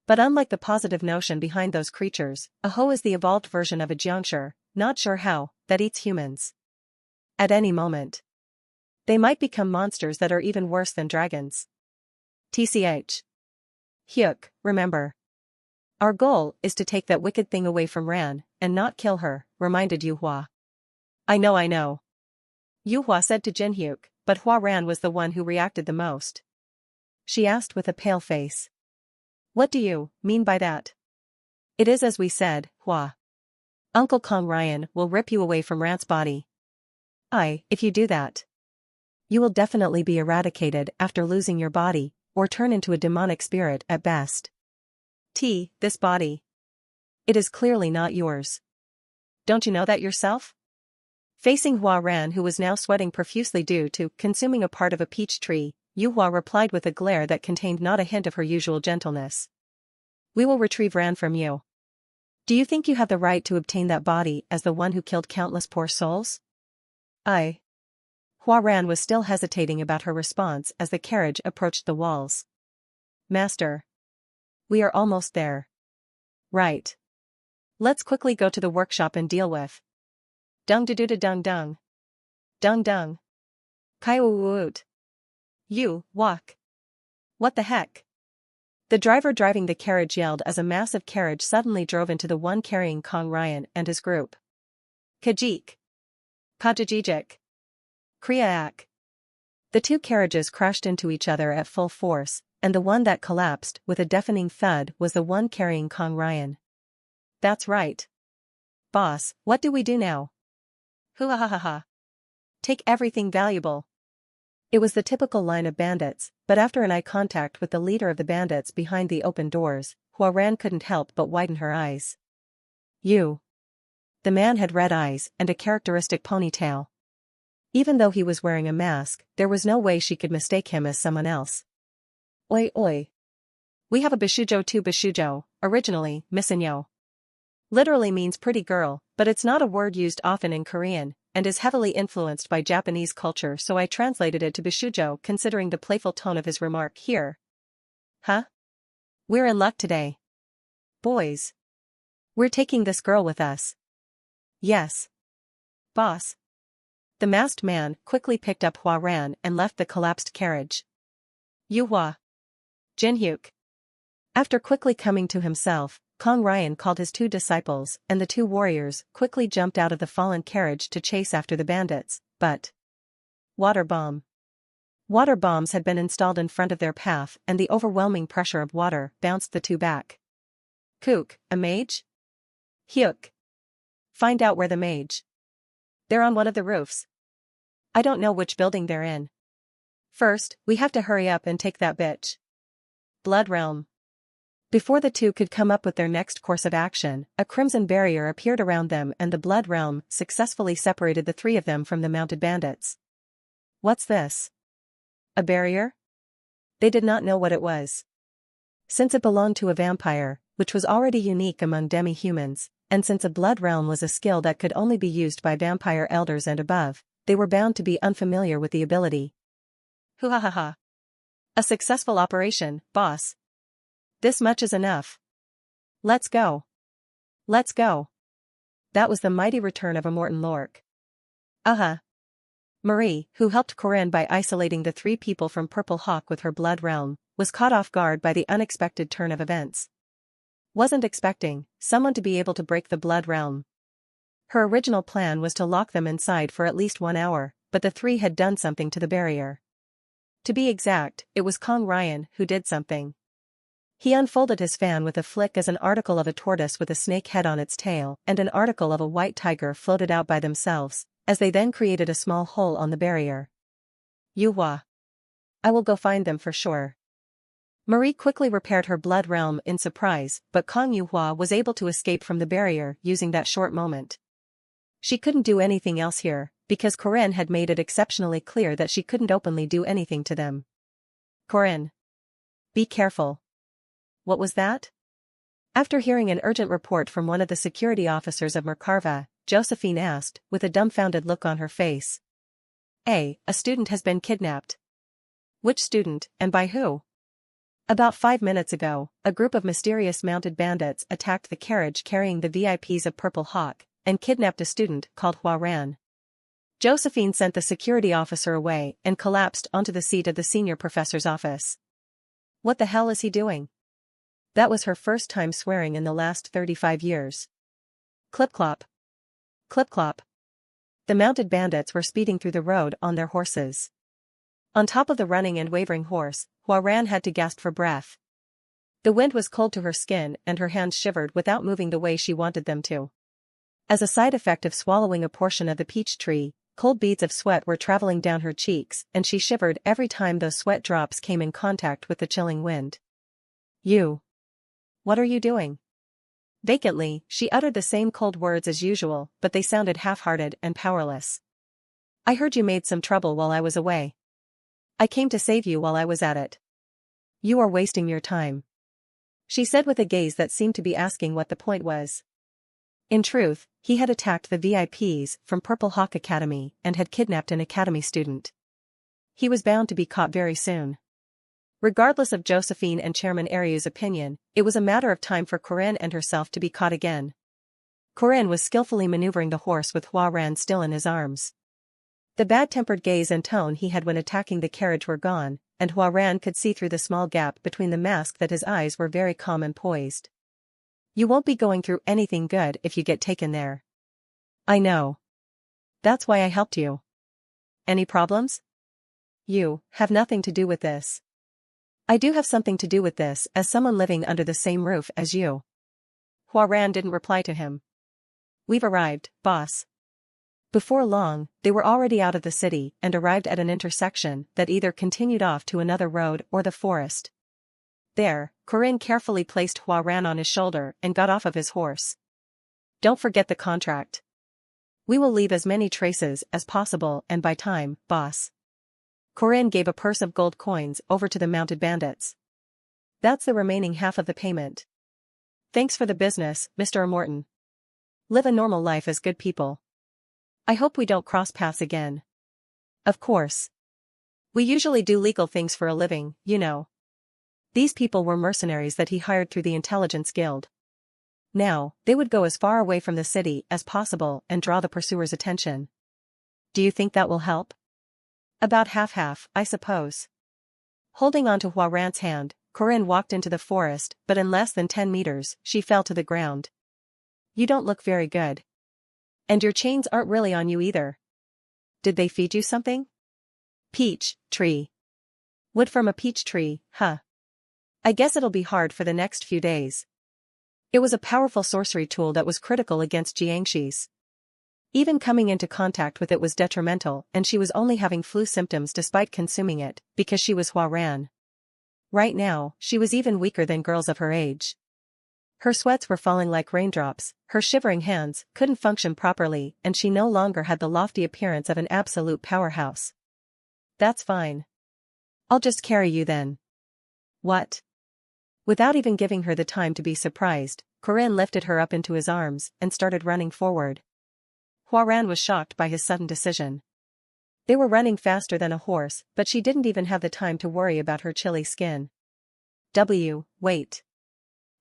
But unlike the positive notion behind those creatures, a ho is the evolved version of a jiangshi, not sure how, that eats humans. At any moment, they might become monsters that are even worse than dragons. TCH. Hyuk, remember. Our goal is to take that wicked thing away from Ran, and not kill her, reminded Yu Hua. I know. Yu Hua said to Jin Hyuk, but Hua Ran was the one who reacted the most. She asked with a pale face. What do you mean by that? It is as we said, Hua. Uncle Kong Ryan will rip you away from Ran's body. If you do that, you will definitely be eradicated after losing your body, or turn into a demonic spirit at best. This body. It is clearly not yours. Don't you know that yourself? Facing Hua Ran, who was now sweating profusely due to consuming a part of a peach tree, Yu Hua replied with a glare that contained not a hint of her usual gentleness. We will retrieve Ran from you. Do you think you have the right to obtain that body as the one who killed countless poor souls? Hua Ran was still hesitating about her response as the carriage approached the walls. Master. We are almost there. Right. Let's quickly go to the workshop and deal with. Dung du du da dung dung. Dung dung. Kai woot. You, walk. What the heck? The driver driving the carriage yelled as a massive carriage suddenly drove into the one carrying Kong Ryan and his group. Kajik. Kajajijik. Kriaak. The two carriages crashed into each other at full force, and the one that collapsed with a deafening thud was the one carrying Kong Ryan. That's right. Boss, what do we do now? Hoo-ha-ha-ha. Take everything valuable. It was the typical line of bandits, but after an eye contact with the leader of the bandits behind the open doors, Hua Ran couldn't help but widen her eyes. You. The man had red eyes and a characteristic ponytail. Even though he was wearing a mask, there was no way she could mistake him as someone else. Oi oi. We have a Bishujo to Bishujo, originally, Misanyo. Literally means pretty girl, but it's not a word used often in Korean, and is heavily influenced by Japanese culture, so I translated it to Bishujo considering the playful tone of his remark here. Huh? We're in luck today. Boys. We're taking this girl with us. Yes. Boss. The masked man quickly picked up Hua Ran and left the collapsed carriage. Yu Hua. Jin Hyuk. After quickly coming to himself, Kong Ryan called his two disciples, and the two warriors quickly jumped out of the fallen carriage to chase after the bandits, but... Water bomb. Water bombs had been installed in front of their path, and the overwhelming pressure of water bounced the two back. Kook, a mage? Hyuk. Find out where the mage. They're on one of the roofs. I don't know which building they're in. First, we have to hurry up and take that bitch. Blood Realm. Before the two could come up with their next course of action, a crimson barrier appeared around them and the Blood Realm successfully separated the three of them from the mounted bandits. What's this? A barrier? They did not know what it was. Since it belonged to a vampire, which was already unique among demi-humans, and since a Blood Realm was a skill that could only be used by vampire elders and above, they were bound to be unfamiliar with the ability. Hoo-ha-ha-ha. A successful operation, boss. This much is enough. Let's go. Let's go. That was the mighty return of a Morton Lork. Marie, who helped Corinne by isolating the three people from Purple Hawk with her Blood Realm, was caught off guard by the unexpected turn of events. Wasn't expecting someone to be able to break the Blood Realm. Her original plan was to lock them inside for at least 1 hour, but the three had done something to the barrier. To be exact, it was Kong Ryan who did something. He unfolded his fan with a flick as an article of a tortoise with a snake head on its tail and an article of a white tiger floated out by themselves, as they then created a small hole on the barrier. Yuhua. I will go find them for sure. Marie quickly repaired her blood realm in surprise, but Kang Yuhua was able to escape from the barrier using that short moment. She couldn't do anything else here, because Corinne had made it exceptionally clear that she couldn't openly do anything to them. Corinne. Be careful. What was that? After hearing an urgent report from one of the security officers of Mercarva, Josephine asked, with a dumbfounded look on her face. A student has been kidnapped. Which student, and by who? About 5 minutes ago, a group of mysterious mounted bandits attacked the carriage carrying the VIPs of Purple Hawk, and kidnapped a student called Hua Ran. Josephine sent the security officer away and collapsed onto the seat of the senior professor's office. What the hell is he doing? That was her first time swearing in the last 35 years. Clip-clop. Clip-clop. The mounted bandits were speeding through the road on their horses. On top of the running and wavering horse, Hua Ran had to gasp for breath. The wind was cold to her skin and her hands shivered without moving the way she wanted them to. As a side effect of swallowing a portion of the peach tree, cold beads of sweat were traveling down her cheeks and she shivered every time those sweat drops came in contact with the chilling wind. You. What are you doing? Vacantly, she uttered the same cold words as usual, but they sounded half-hearted and powerless. I heard you made some trouble while I was away. I came to save you while I was at it. You are wasting your time. She said with a gaze that seemed to be asking what the point was. In truth, he had attacked the VIPs from Purple Hawk Academy and had kidnapped an academy student. He was bound to be caught very soon. Regardless of Josephine and Chairman Ariu's opinion, it was a matter of time for Corinne and herself to be caught again. Corinne was skillfully maneuvering the horse with Hua Ran still in his arms. The bad-tempered gaze and tone he had when attacking the carriage were gone, and Hua Ran could see through the small gap between the mask that his eyes were very calm and poised. You won't be going through anything good if you get taken there. I know. That's why I helped you. Any problems? You have nothing to do with this. I do have something to do with this as someone living under the same roof as you. Hua Ran didn't reply to him. We've arrived, boss. Before long, they were already out of the city and arrived at an intersection that either continued off to another road or the forest. There, Corinne carefully placed Hua Ran on his shoulder and got off of his horse. Don't forget the contract. We will leave as many traces as possible and by time, boss. Corinne gave a purse of gold coins over to the mounted bandits. That's the remaining half of the payment. Thanks for the business, Mr. Morton. Live a normal life as good people. I hope we don't cross paths again. Of course. We usually do legal things for a living, you know. These people were mercenaries that he hired through the Intelligence Guild. Now, they would go as far away from the city as possible and draw the pursuers' attention. Do you think that will help? About half-half, I suppose. Holding on to Hua Ran's hand, Corinne walked into the forest, but in less than 10 meters, she fell to the ground. You don't look very good. And your chains aren't really on you either. Did they feed you something? Peach tree. Wood from a peach tree, huh? I guess it'll be hard for the next few days. It was a powerful sorcery tool that was critical against Jiangxi's. Even coming into contact with it was detrimental and she was only having flu symptoms despite consuming it, because she was Hua Ran. Right now, she was even weaker than girls of her age. Her sweats were falling like raindrops, her shivering hands couldn't function properly and she no longer had the lofty appearance of an absolute powerhouse. That's fine. I'll just carry you then. What? Without even giving her the time to be surprised, Corinne lifted her up into his arms and started running forward. Hua Ran was shocked by his sudden decision. They were running faster than a horse, but she didn't even have the time to worry about her chilly skin. Wait.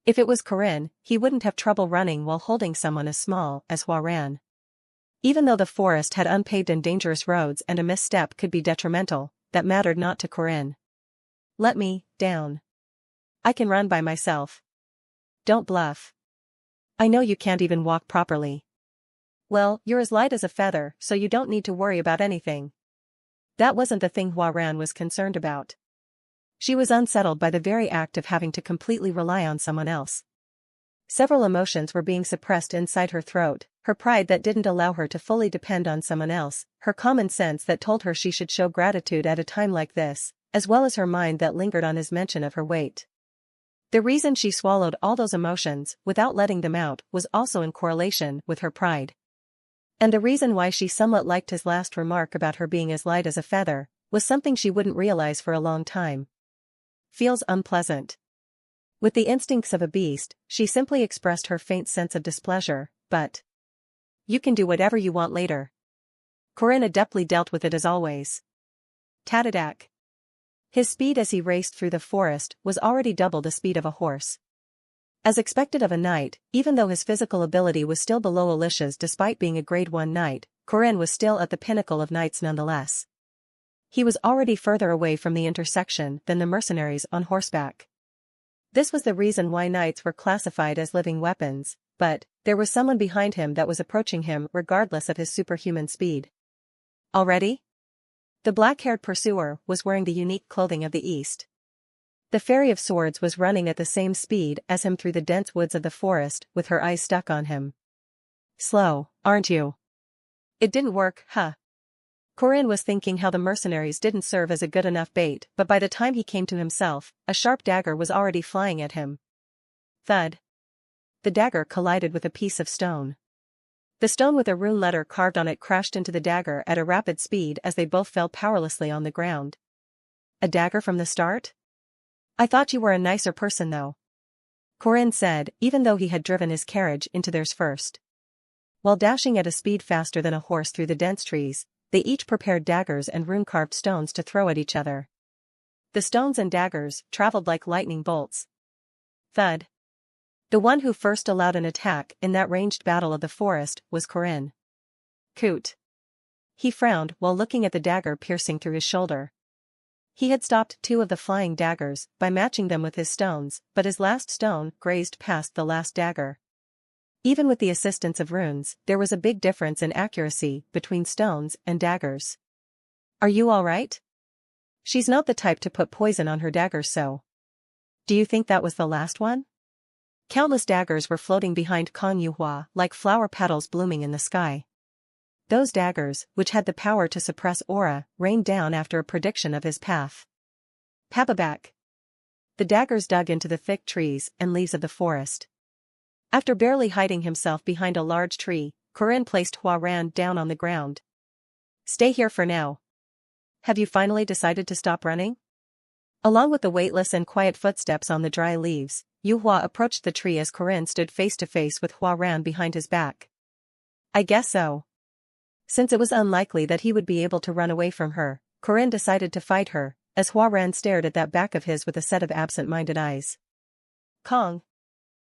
If it was Corinne, he wouldn't have trouble running while holding someone as small as Hua Ran. Even though the forest had unpaved and dangerous roads and a misstep could be detrimental, that mattered not to Corinne. Let me down. I can run by myself. Don't bluff. I know you can't even walk properly. Well, you're as light as a feather, so you don't need to worry about anything. That wasn't the thing Hua Ran was concerned about. She was unsettled by the very act of having to completely rely on someone else. Several emotions were being suppressed inside her throat, her pride that didn't allow her to fully depend on someone else, her common sense that told her she should show gratitude at a time like this, as well as her mind that lingered on his mention of her weight. The reason she swallowed all those emotions, without letting them out, was also in correlation with her pride. And the reason why she somewhat liked his last remark about her being as light as a feather, was something she wouldn't realize for a long time. Feels unpleasant. With the instincts of a beast, she simply expressed her faint sense of displeasure, but you can do whatever you want later. Corinne adeptly dealt with it as always. Tadadak. His speed as he raced through the forest was already double the speed of a horse. As expected of a knight, even though his physical ability was still below Alicia's despite being a grade 1 knight, Corinne was still at the pinnacle of knights nonetheless. He was already further away from the intersection than the mercenaries on horseback. This was the reason why knights were classified as living weapons, but there was someone behind him that was approaching him regardless of his superhuman speed. Already? The black-haired pursuer was wearing the unique clothing of the East. The Fairy of Swords was running at the same speed as him through the dense woods of the forest with her eyes stuck on him. Slow, aren't you? It didn't work, huh? Corinne was thinking how the mercenaries didn't serve as a good enough bait, but by the time he came to himself, a sharp dagger was already flying at him. Thud. The dagger collided with a piece of stone. The stone with a rune letter carved on it crashed into the dagger at a rapid speed as they both fell powerlessly on the ground. A dagger from the start? I thought you were a nicer person though. Corinne said, even though he had driven his carriage into theirs first. While dashing at a speed faster than a horse through the dense trees, they each prepared daggers and rune-carved stones to throw at each other. The stones and daggers traveled like lightning bolts. Thud. The one who first allowed an attack in that ranged battle of the forest was Corinne. Coot. He frowned while looking at the dagger piercing through his shoulder. He had stopped 2 of the flying daggers by matching them with his stones, but his last stone grazed past the last dagger. Even with the assistance of runes, there was a big difference in accuracy between stones and daggers. Are you all right? She's not the type to put poison on her daggers, so. Do you think that was the last one? Countless daggers were floating behind Kang Yuhua like flower petals blooming in the sky. Those daggers, which had the power to suppress aura, rained down after a prediction of his path. Pababak. The daggers dug into the thick trees and leaves of the forest. After barely hiding himself behind a large tree, Corinne placed Huaran down on the ground. Stay here for now. Have you finally decided to stop running? Along with the weightless and quiet footsteps on the dry leaves, Yuhua approached the tree as Corinne stood face to face with Huaran behind his back. I guess so. Since it was unlikely that he would be able to run away from her, Corinne decided to fight her, as Huaran stared at that back of his with a set of absent-minded eyes. Kong.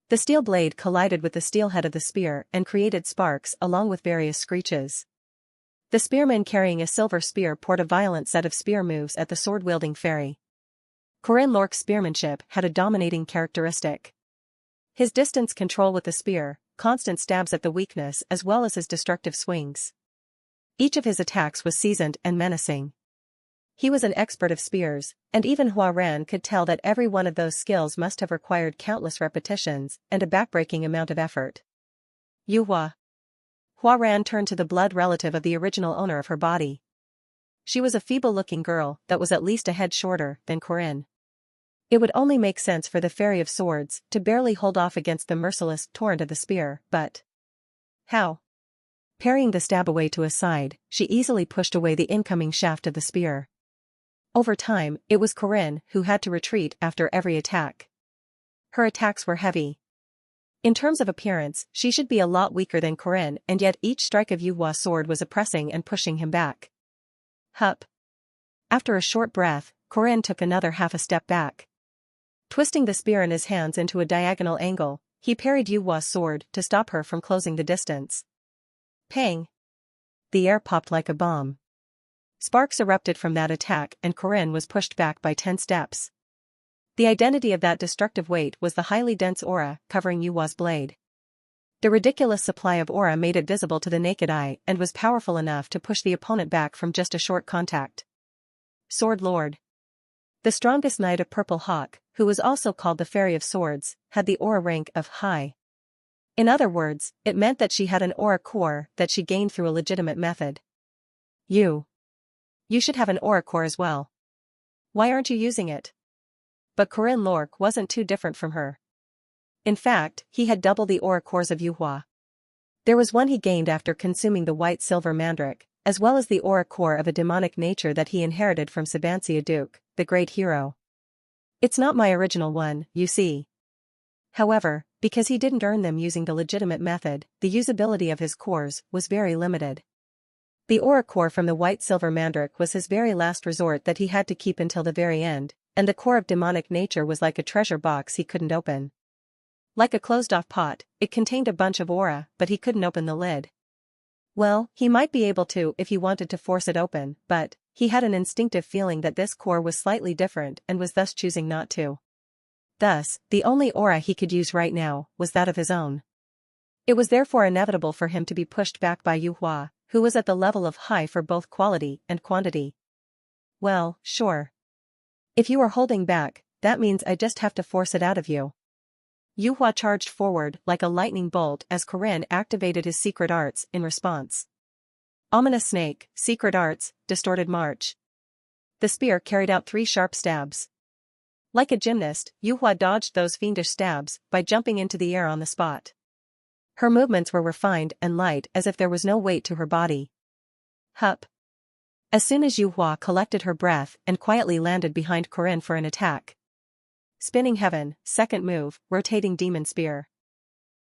The steel blade collided with the steel head of the spear and created sparks along with various screeches. The spearman carrying a silver spear poured a violent set of spear moves at the sword-wielding fairy. Corinne Lorque's spearmanship had a dominating characteristic. His distance control with the spear, constant stabs at the weakness as well as his destructive swings. Each of his attacks was seasoned and menacing. He was an expert of spears, and even Huaran could tell that every one of those skills must have required countless repetitions and a backbreaking amount of effort. Yuhua. Huaran turned to the blood relative of the original owner of her body. She was a feeble-looking girl that was at least a head shorter than Corinne. It would only make sense for the Fairy of Swords to barely hold off against the merciless torrent of the spear, but how? Parrying the stab away to a side, she easily pushed away the incoming shaft of the spear. Over time, it was Corinne who had to retreat after every attack. Her attacks were heavy. In terms of appearance, she should be a lot weaker than Corinne, and yet each strike of Yuhua's sword was oppressing and pushing him back. Hup. After a short breath, Corinne took another half a step back. Twisting the spear in his hands into a diagonal angle, he parried Yuhua's sword to stop her from closing the distance. Pang! The air popped like a bomb. Sparks erupted from that attack and Corinne was pushed back by 10 steps. The identity of that destructive weight was the highly dense aura covering Yuhua's blade. The ridiculous supply of aura made it visible to the naked eye and was powerful enough to push the opponent back from just a short contact. Sword Lord. The strongest knight of Purple Hawk, who was also called the Fairy of Swords, had the aura rank of High. In other words, it meant that she had an aura core that she gained through a legitimate method. You should have an aura core as well. Why aren't you using it? But Corinne Lorque wasn't too different from her. In fact, he had double the aura cores of Yuhua. There was one he gained after consuming the white silver mandrake, as well as the aura core of a demonic nature that he inherited from Sabancia Duke, the great hero. It's not my original one, you see. However, because he didn't earn them using the legitimate method, the usability of his cores was very limited. The aura core from the white silver mandrake was his very last resort that he had to keep until the very end, and the core of demonic nature was like a treasure box he couldn't open. Like a closed-off pot, it contained a bunch of aura, but he couldn't open the lid. Well, he might be able to if he wanted to force it open, but he had an instinctive feeling that this core was slightly different and was thus choosing not to. Thus, the only aura he could use right now was that of his own. It was therefore inevitable for him to be pushed back by Yuhua, who was at the level of High for both quality and quantity. Well, sure. If you are holding back, that means I just have to force it out of you. Yuhua charged forward like a lightning bolt as Corinne activated his secret arts in response. Ominous Snake, Secret Arts, Distorted March. The spear carried out 3 sharp stabs. Like a gymnast, Yuhua dodged those fiendish stabs by jumping into the air on the spot. Her movements were refined and light as if there was no weight to her body. Hup. As soon as Yuhua collected her breath and quietly landed behind Corinne for an attack. Spinning Heaven, second move, Rotating Demon Spear.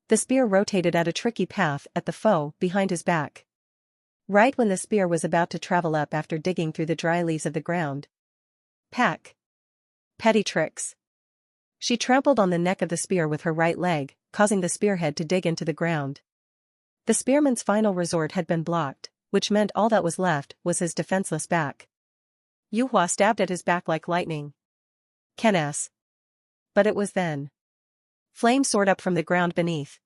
The spear rotated at a tricky path at the foe behind his back. Right when the spear was about to travel up after digging through the dry leaves of the ground. Pack. Petty tricks. She trampled on the neck of the spear with her right leg, causing the spearhead to dig into the ground. The spearman's final resort had been blocked, which meant all that was left was his defenseless back. Yuhua stabbed at his back like lightning. Kenas. But it was then. Flames soared up from the ground beneath.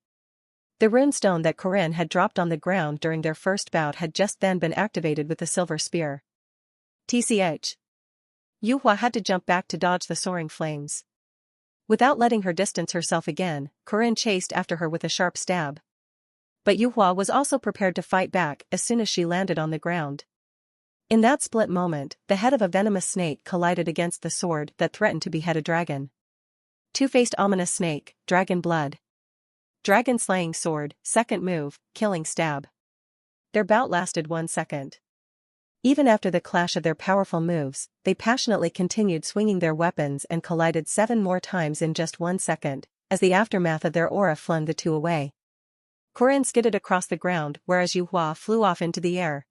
The runestone that Corinne had dropped on the ground during their first bout had just then been activated with the silver spear. TCH. Yuhua had to jump back to dodge the soaring flames. Without letting her distance herself again, Corinne chased after her with a sharp stab. But Yuhua was also prepared to fight back as soon as she landed on the ground. In that split moment, the head of a venomous snake collided against the sword that threatened to behead a dragon. Two-faced ominous snake, dragon blood. Dragon slaying sword, second move, killing stab. Their bout lasted 1 second. Even after the clash of their powerful moves, they passionately continued swinging their weapons and collided 7 more times in just 1 second, as the aftermath of their aura flung the two away. Corinne skidded across the ground whereas Yuhua flew off into the air.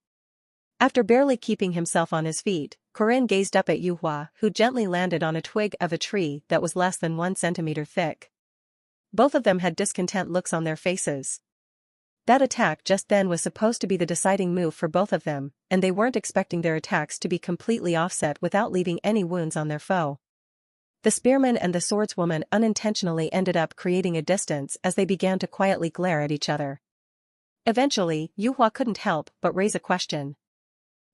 After barely keeping himself on his feet, Corinne gazed up at Yuhua, who gently landed on a twig of a tree that was less than 1 centimeter thick. Both of them had discontent looks on their faces. That attack just then was supposed to be the deciding move for both of them, and they weren't expecting their attacks to be completely offset without leaving any wounds on their foe. The spearman and the swordswoman unintentionally ended up creating a distance as they began to quietly glare at each other. Eventually, Yuhua couldn't help but raise a question.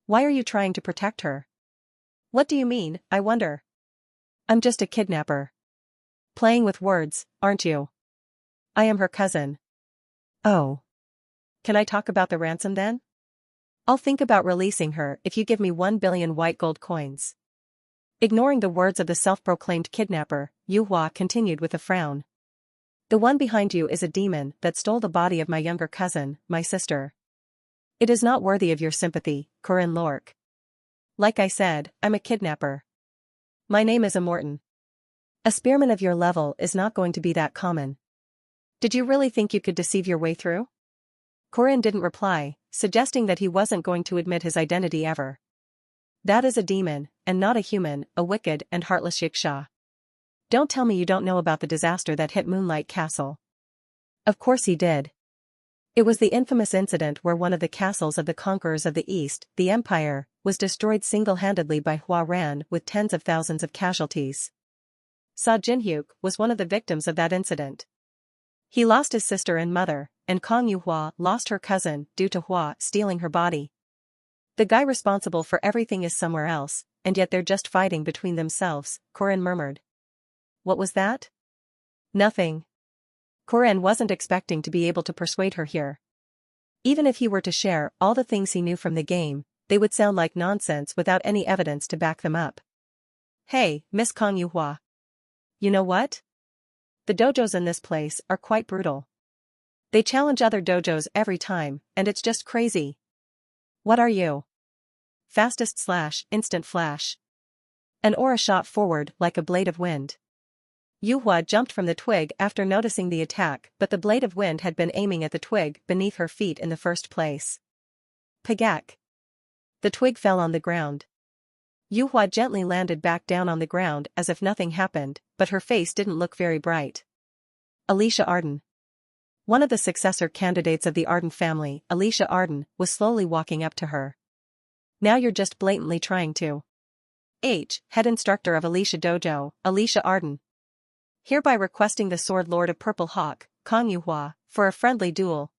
Why are you trying to protect her? What do you mean, I wonder? I'm just a kidnapper. Playing with words, aren't you? I am her cousin. Oh. Can I talk about the ransom then? I'll think about releasing her if you give me 1 billion white gold coins. Ignoring the words of the self-proclaimed kidnapper, Yuhua continued with a frown. The one behind you is a demon that stole the body of my younger cousin, my sister. It is not worthy of your sympathy, Corinne Lorque. Like I said, I'm a kidnapper. My name is Immortan. A spearman of your level is not going to be that common. Did you really think you could deceive your way through? Corinne didn't reply, suggesting that he wasn't going to admit his identity ever. That is a demon, and not a human, a wicked and heartless Yiksha. Don't tell me you don't know about the disaster that hit Moonlight Castle. Of course he did. It was the infamous incident where one of the castles of the conquerors of the East, the Empire, was destroyed single-handedly by Hua Ran with tens of thousands of casualties. Sa Jinhyuk was one of the victims of that incident. He lost his sister and mother, and Kong Yuhua lost her cousin due to Hua stealing her body. The guy responsible for everything is somewhere else, and yet they're just fighting between themselves, Corinne murmured. What was that? Nothing. Corinne wasn't expecting to be able to persuade her here. Even if he were to share all the things he knew from the game, they would sound like nonsense without any evidence to back them up. Hey, Miss Kang Yuhua. You know what? The dojos in this place are quite brutal. They challenge other dojos every time, and it's just crazy. What are you? Fastest/instant flash. An aura shot forward like a blade of wind. Yuhua jumped from the twig after noticing the attack, but the blade of wind had been aiming at the twig beneath her feet in the first place. Pagak. The twig fell on the ground. Yuhua gently landed back down on the ground as if nothing happened, but her face didn't look very bright. Alicia Arden. One of the successor candidates of the Arden family, Alicia Arden, was slowly walking up to her. Now you're just blatantly trying to. Head instructor of Alicia Dojo, Alicia Arden. Hereby requesting the Sword Lord of Purple Hawk, Kang Yuhua, for a friendly duel.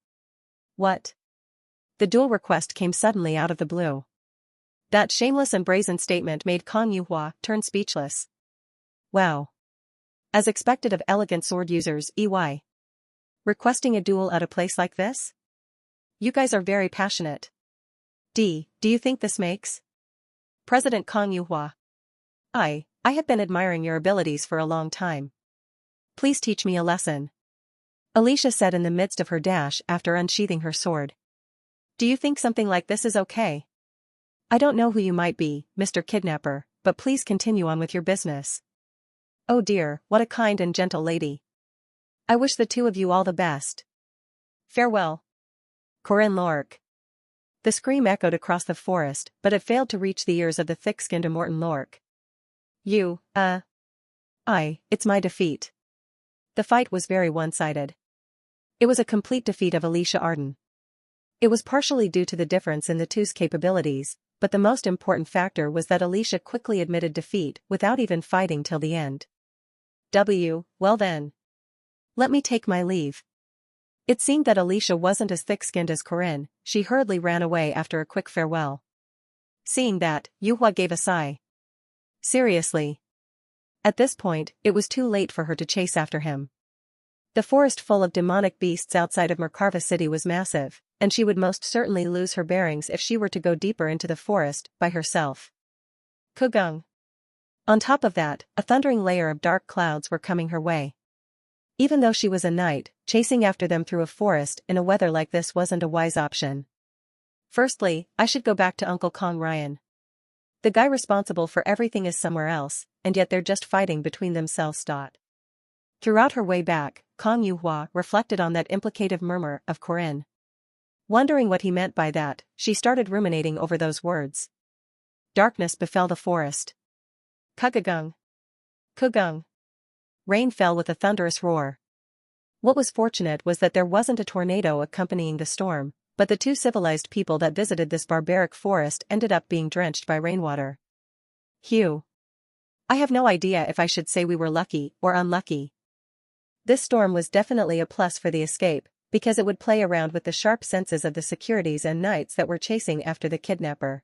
What? The duel request came suddenly out of the blue. That shameless and brazen statement made Kang Yuhua turn speechless. Wow. As expected of elegant sword users, EY. Requesting a duel at a place like this? You guys are very passionate. Do you think this makes? President Kang Yuhua. I have been admiring your abilities for a long time. Please teach me a lesson. Alicia said in the midst of her dash after unsheathing her sword. Do you think something like this is okay? I don't know who you might be, Mr. Kidnapper, but please continue on with your business. Oh dear, what a kind and gentle lady. I wish the two of you all the best. Farewell. Corinne Lork. The scream echoed across the forest, but it failed to reach the ears of the thick-skinned Immortan Lork. It's my defeat. The fight was very one-sided. It was a complete defeat of Alicia Arden. It was partially due to the difference in the two's capabilities, but the most important factor was that Alicia quickly admitted defeat without even fighting till the end. Well then. Let me take my leave. It seemed that Alicia wasn't as thick-skinned as Corinne. She hurriedly ran away after a quick farewell. Seeing that, Yuhua gave a sigh. Seriously. At this point, it was too late for her to chase after him. The forest full of demonic beasts outside of Merkava City was massive, and she would most certainly lose her bearings if she were to go deeper into the forest by herself. Kugung. On top of that, a thundering layer of dark clouds were coming her way. Even though she was a knight, chasing after them through a forest in a weather like this wasn't a wise option. Firstly, I should go back to Uncle Kong Ryan. The guy responsible for everything is somewhere else, and yet they're just fighting between themselves. Throughout her way back, Kang Yuhua reflected on that implicative murmur of Corinne. Wondering what he meant by that, she started ruminating over those words. Darkness befell the forest. Kugung. Kugung. Rain fell with a thunderous roar. What was fortunate was that there wasn't a tornado accompanying the storm, but the two civilized people that visited this barbaric forest ended up being drenched by rainwater. Hugh. I have no idea if I should say we were lucky or unlucky. This storm was definitely a plus for the escape, because it would play around with the sharp senses of the securities and knights that were chasing after the kidnapper.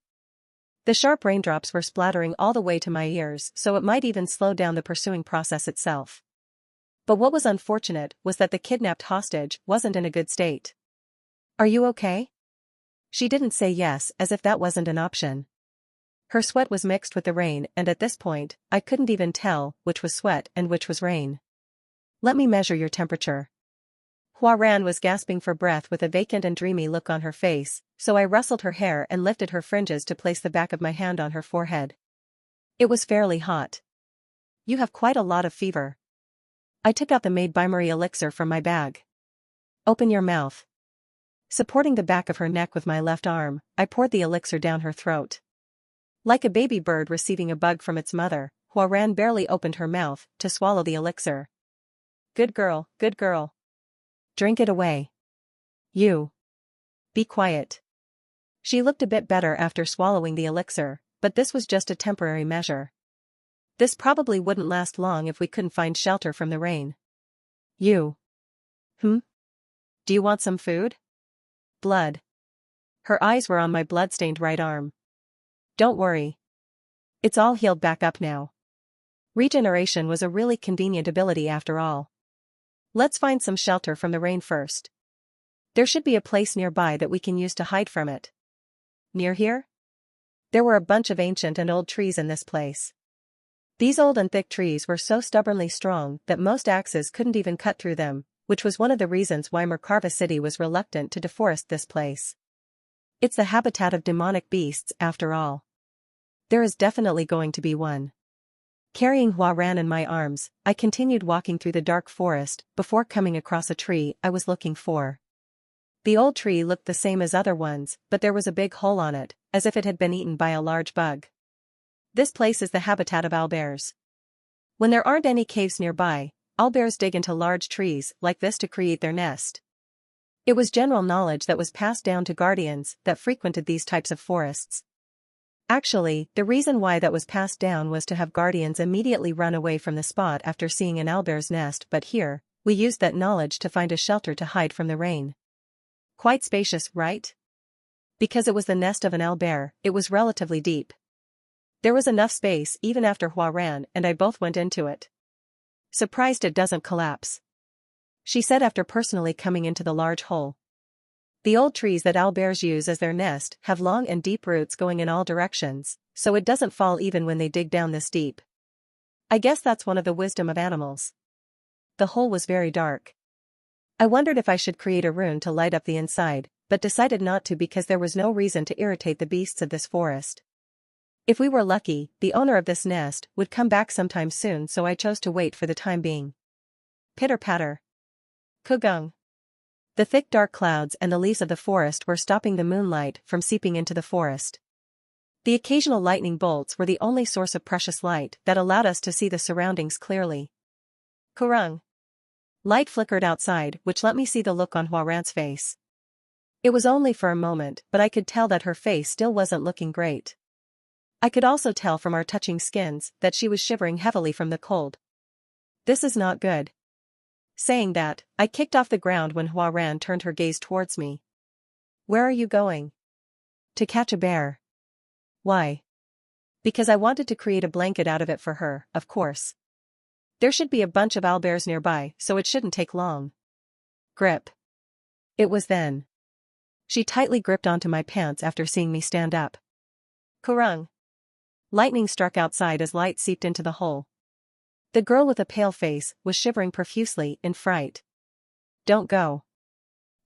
The sharp raindrops were splattering all the way to my ears, so it might even slow down the pursuing process itself. But what was unfortunate was that the kidnapped hostage wasn't in a good state. Are you okay? She didn't say yes, as if that wasn't an option. Her sweat was mixed with the rain, and at this point, I couldn't even tell which was sweat and which was rain. Let me measure your temperature. Hua Ran was gasping for breath with a vacant and dreamy look on her face, so I rustled her hair and lifted her fringes to place the back of my hand on her forehead. It was fairly hot. You have quite a lot of fever. I took out the Maid by Marie elixir from my bag. Open your mouth. Supporting the back of her neck with my left arm, I poured the elixir down her throat. Like a baby bird receiving a bug from its mother, Hua Ran barely opened her mouth to swallow the elixir. Good girl, good girl. Drink it away. You. Be quiet. She looked a bit better after swallowing the elixir, but this was just a temporary measure. This probably wouldn't last long if we couldn't find shelter from the rain. You. Do you want some food? Blood. Her eyes were on my blood-stained right arm. Don't worry. It's all healed back up now. Regeneration was a really convenient ability after all. Let's find some shelter from the rain first. There should be a place nearby that we can use to hide from it. Near here? There were a bunch of ancient and old trees in this place. These old and thick trees were so stubbornly strong that most axes couldn't even cut through them, which was one of the reasons why Merkava City was reluctant to deforest this place. It's the habitat of demonic beasts, after all. There is definitely going to be one. Carrying Huaran in my arms, I continued walking through the dark forest before coming across a tree I was looking for. The old tree looked the same as other ones, but there was a big hole on it, as if it had been eaten by a large bug. This place is the habitat of owlbears. When there aren't any caves nearby, owlbears dig into large trees like this to create their nest. It was general knowledge that was passed down to guardians that frequented these types of forests. Actually, the reason why that was passed down was to have guardians immediately run away from the spot after seeing an owlbear's nest, but here, we used that knowledge to find a shelter to hide from the rain. Quite spacious, right? Because it was the nest of an owlbear, it was relatively deep. There was enough space even after Huaran and I both went into it. Surprised it doesn't collapse, she said after personally coming into the large hole. The old trees that owlbears use as their nest have long and deep roots going in all directions, so it doesn't fall even when they dig down this deep. I guess that's one of the wisdom of animals. The hole was very dark. I wondered if I should create a rune to light up the inside, but decided not to because there was no reason to irritate the beasts of this forest. If we were lucky, the owner of this nest would come back sometime soon, so I chose to wait for the time being. Pitter-patter. Kugung. The thick dark clouds and the leaves of the forest were stopping the moonlight from seeping into the forest. The occasional lightning bolts were the only source of precious light that allowed us to see the surroundings clearly. Kurung. Light flickered outside, which let me see the look on Huaran's face. It was only for a moment, but I could tell that her face still wasn't looking great. I could also tell from our touching skins that she was shivering heavily from the cold. This is not good. Saying that, I kicked off the ground when Huaran turned her gaze towards me. Where are you going? To catch a bear. Why? Because I wanted to create a blanket out of it for her, of course. There should be a bunch of owlbears nearby, so it shouldn't take long. Grip. It was then. She tightly gripped onto my pants after seeing me stand up. Kurung. Lightning struck outside as light seeped into the hole. The girl with a pale face was shivering profusely in fright. Don't go.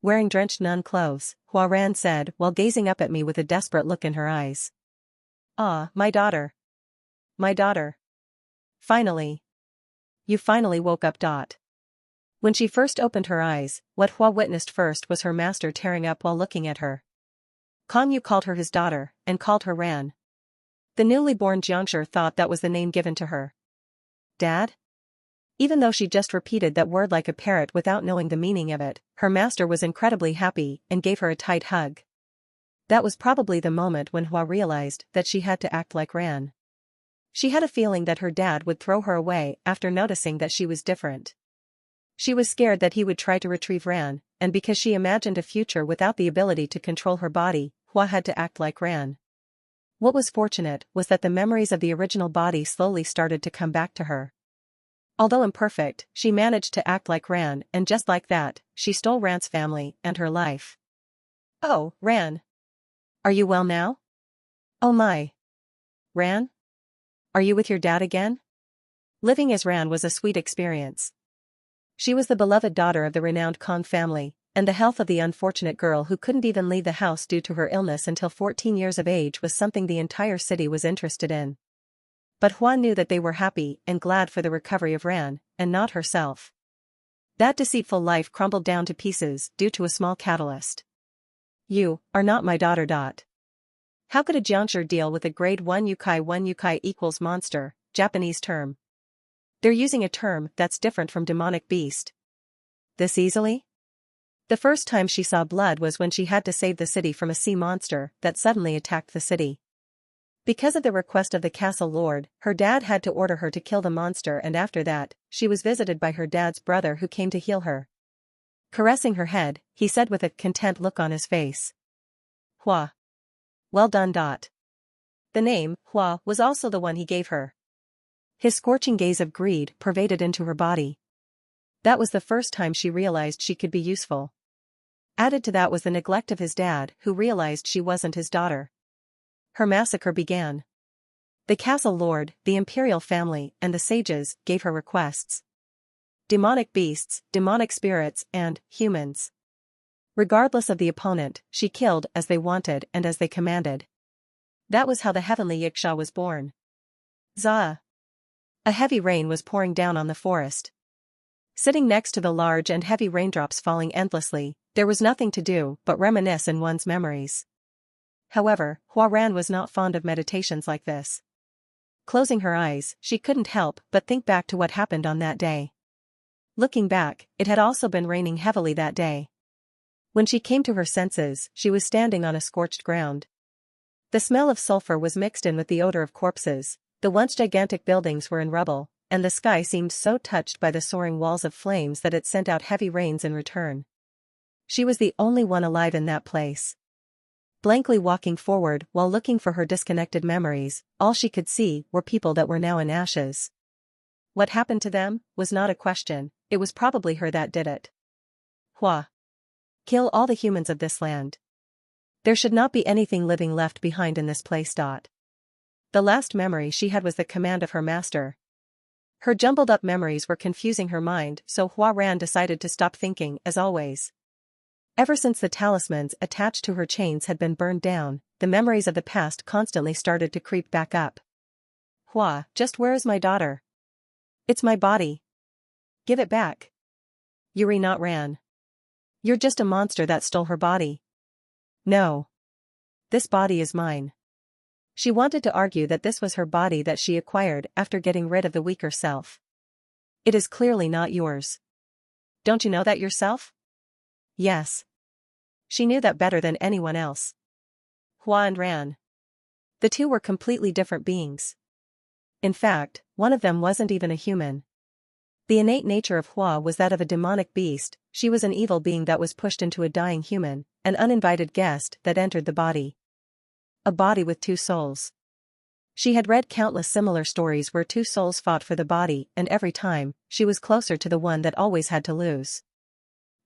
Wearing drenched nun clothes, Huaran said while gazing up at me with a desperate look in her eyes. Ah, my daughter. My daughter. Finally. You finally woke up. When she first opened her eyes, what Hua witnessed first was her master tearing up while looking at her. Kong Yu called her his daughter, and called her Ran. The newly born Jiangshi thought that was the name given to her. Dad? Even though she just repeated that word like a parrot without knowing the meaning of it, her master was incredibly happy and gave her a tight hug. That was probably the moment when Hua realized that she had to act like Ran. She had a feeling that her dad would throw her away after noticing that she was different. She was scared that he would try to retrieve Ran, and because she imagined a future without the ability to control her body, Hua had to act like Ran. What was fortunate was that the memories of the original body slowly started to come back to her. Although imperfect, she managed to act like Ran, and just like that, she stole Ran's family and her life. Oh, Ran. Are you well now? Oh my. Ran? Are you with your dad again? Living as Ran was a sweet experience. She was the beloved daughter of the renowned Kong family, and the health of the unfortunate girl who couldn't even leave the house due to her illness until 14 years of age was something the entire city was interested in. But Hua knew that they were happy and glad for the recovery of Ran, and not herself. That deceitful life crumbled down to pieces due to a small catalyst. You are not my daughter. How could a Jiangshi deal with a grade 1 Yukai? 1 Yukai equals monster, Japanese term. They're using a term that's different from demonic beast. This easily? The first time she saw blood was when she had to save the city from a sea monster that suddenly attacked the city. Because of the request of the castle lord, her dad had to order her to kill the monster, and after that, she was visited by her dad's brother who came to heal her. Caressing her head, he said with a content look on his face. Hua. Well done. The The name, Hua, was also the one he gave her. His scorching gaze of greed pervaded into her body. That was the first time she realized she could be useful. Added to that was the neglect of his dad, who realized she wasn't his daughter. Her massacre began. The castle lord, the imperial family, and the sages gave her requests. Demonic beasts, demonic spirits, and humans. Regardless of the opponent, she killed as they wanted and as they commanded. That was how the heavenly Yiksha was born. Zah! A heavy rain was pouring down on the forest. Sitting next to the large and heavy raindrops falling endlessly, there was nothing to do but reminisce in one's memories. However, Huaran was not fond of meditations like this. Closing her eyes, she couldn't help but think back to what happened on that day. Looking back, it had also been raining heavily that day. When she came to her senses, she was standing on a scorched ground. The smell of sulfur was mixed in with the odor of corpses, the once gigantic buildings were in rubble, and the sky seemed so touched by the soaring walls of flames that it sent out heavy rains in return. She was the only one alive in that place. Blankly walking forward while looking for her disconnected memories, all she could see were people that were now in ashes. What happened to them was not a question, it was probably her that did it. Hua. Kill all the humans of this land. There should not be anything living left behind in this place. The last memory she had was the command of her master. Her jumbled up memories were confusing her mind, so Huaran decided to stop thinking as always. Ever since the talismans attached to her chains had been burned down, the memories of the past constantly started to creep back up. Hua, just where is my daughter? It's my body. Give it back. Yuri not ran. You're just a monster that stole her body. No. This body is mine. She wanted to argue that this was her body that she acquired after getting rid of the weaker self. It is clearly not yours. Don't you know that yourself? Yes. She knew that better than anyone else. Hua and Ran. The two were completely different beings. In fact, one of them wasn't even a human. The innate nature of Hua was that of a demonic beast, she was an evil being that was pushed into a dying human, an uninvited guest that entered the body. A body with two souls. She had read countless similar stories where two souls fought for the body, and every time, she was closer to the one that always had to lose.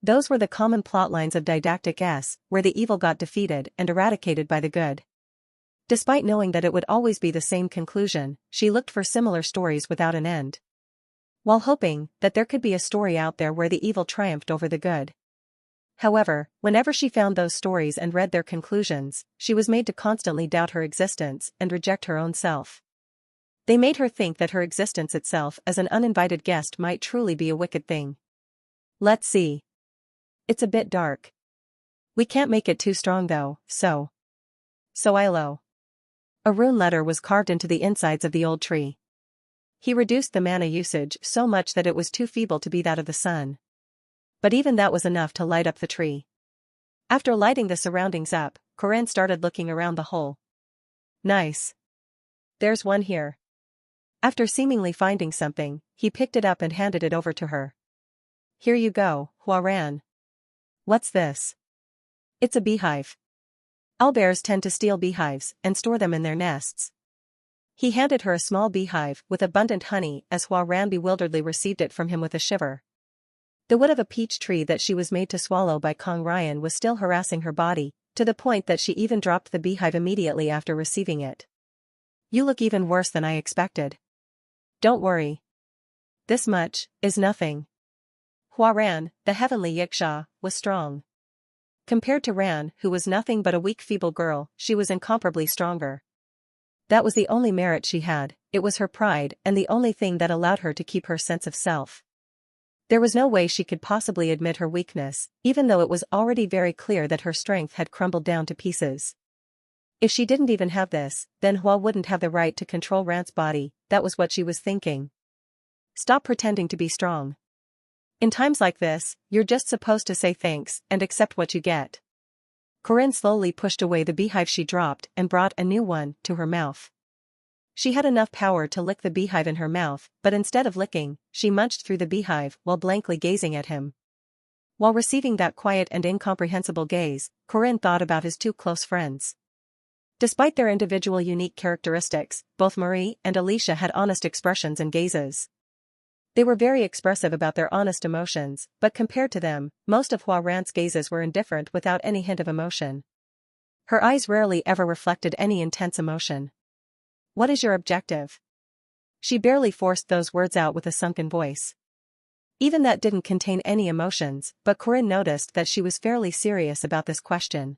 Those were the common plotlines of Didactic S, where the evil got defeated and eradicated by the good. Despite knowing that it would always be the same conclusion, she looked for similar stories without an end. While hoping that there could be a story out there where the evil triumphed over the good. However, whenever she found those stories and read their conclusions, she was made to constantly doubt her existence and reject her own self. They made her think that her existence itself as an uninvited guest might truly be a wicked thing. Let's see. It's a bit dark. We can't make it too strong though, so Ilo. A rune letter was carved into the insides of the old tree. He reduced the mana usage so much that it was too feeble to be that of the sun. But even that was enough to light up the tree. After lighting the surroundings up, Corinne started looking around the hole. Nice. There's one here. After seemingly finding something, he picked it up and handed it over to her. Here you go, Huaran. What's this? It's a beehive. Owlbears tend to steal beehives and store them in their nests. He handed her a small beehive with abundant honey as Huaran bewilderedly received it from him with a shiver. The wood of a peach tree that she was made to swallow by Kong Ryan was still harassing her body, to the point that she even dropped the beehive immediately after receiving it. You look even worse than I expected. Don't worry. This much is nothing. Huaran, the heavenly Yiksha, was strong. Compared to Ran, who was nothing but a weak feeble girl, she was incomparably stronger. That was the only merit she had, it was her pride and the only thing that allowed her to keep her sense of self. There was no way she could possibly admit her weakness, even though it was already very clear that her strength had crumbled down to pieces. If she didn't even have this, then Hua wouldn't have the right to control Ran's body, that was what she was thinking. Stop pretending to be strong. In times like this, you're just supposed to say thanks and accept what you get. Corinne slowly pushed away the beehive she dropped and brought a new one to her mouth. She had enough power to lick the beehive in her mouth, but instead of licking, she munched through the beehive while blankly gazing at him. While receiving that quiet and incomprehensible gaze, Corinne thought about his two close friends. Despite their individual unique characteristics, both Marie and Alicia had honest expressions and gazes. They were very expressive about their honest emotions, but compared to them, most of Hua Ran's gazes were indifferent without any hint of emotion. Her eyes rarely ever reflected any intense emotion. What is your objective? She barely forced those words out with a sunken voice. Even that didn't contain any emotions, but Corinne noticed that she was fairly serious about this question.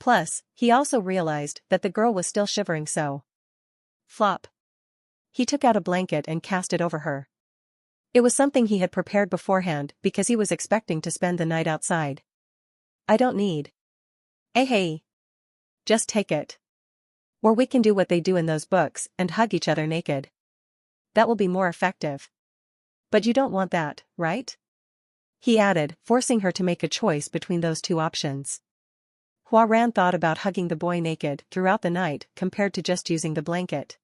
Plus, he also realized that the girl was still shivering so. Flop. He took out a blanket and cast it over her. It was something he had prepared beforehand because he was expecting to spend the night outside. I don't need. Hey. Just take it. Or we can do what they do in those books and hug each other naked. That will be more effective. But you don't want that, right? He added, forcing her to make a choice between those two options. Hua Ran thought about hugging the boy naked throughout the night compared to just using the blanket.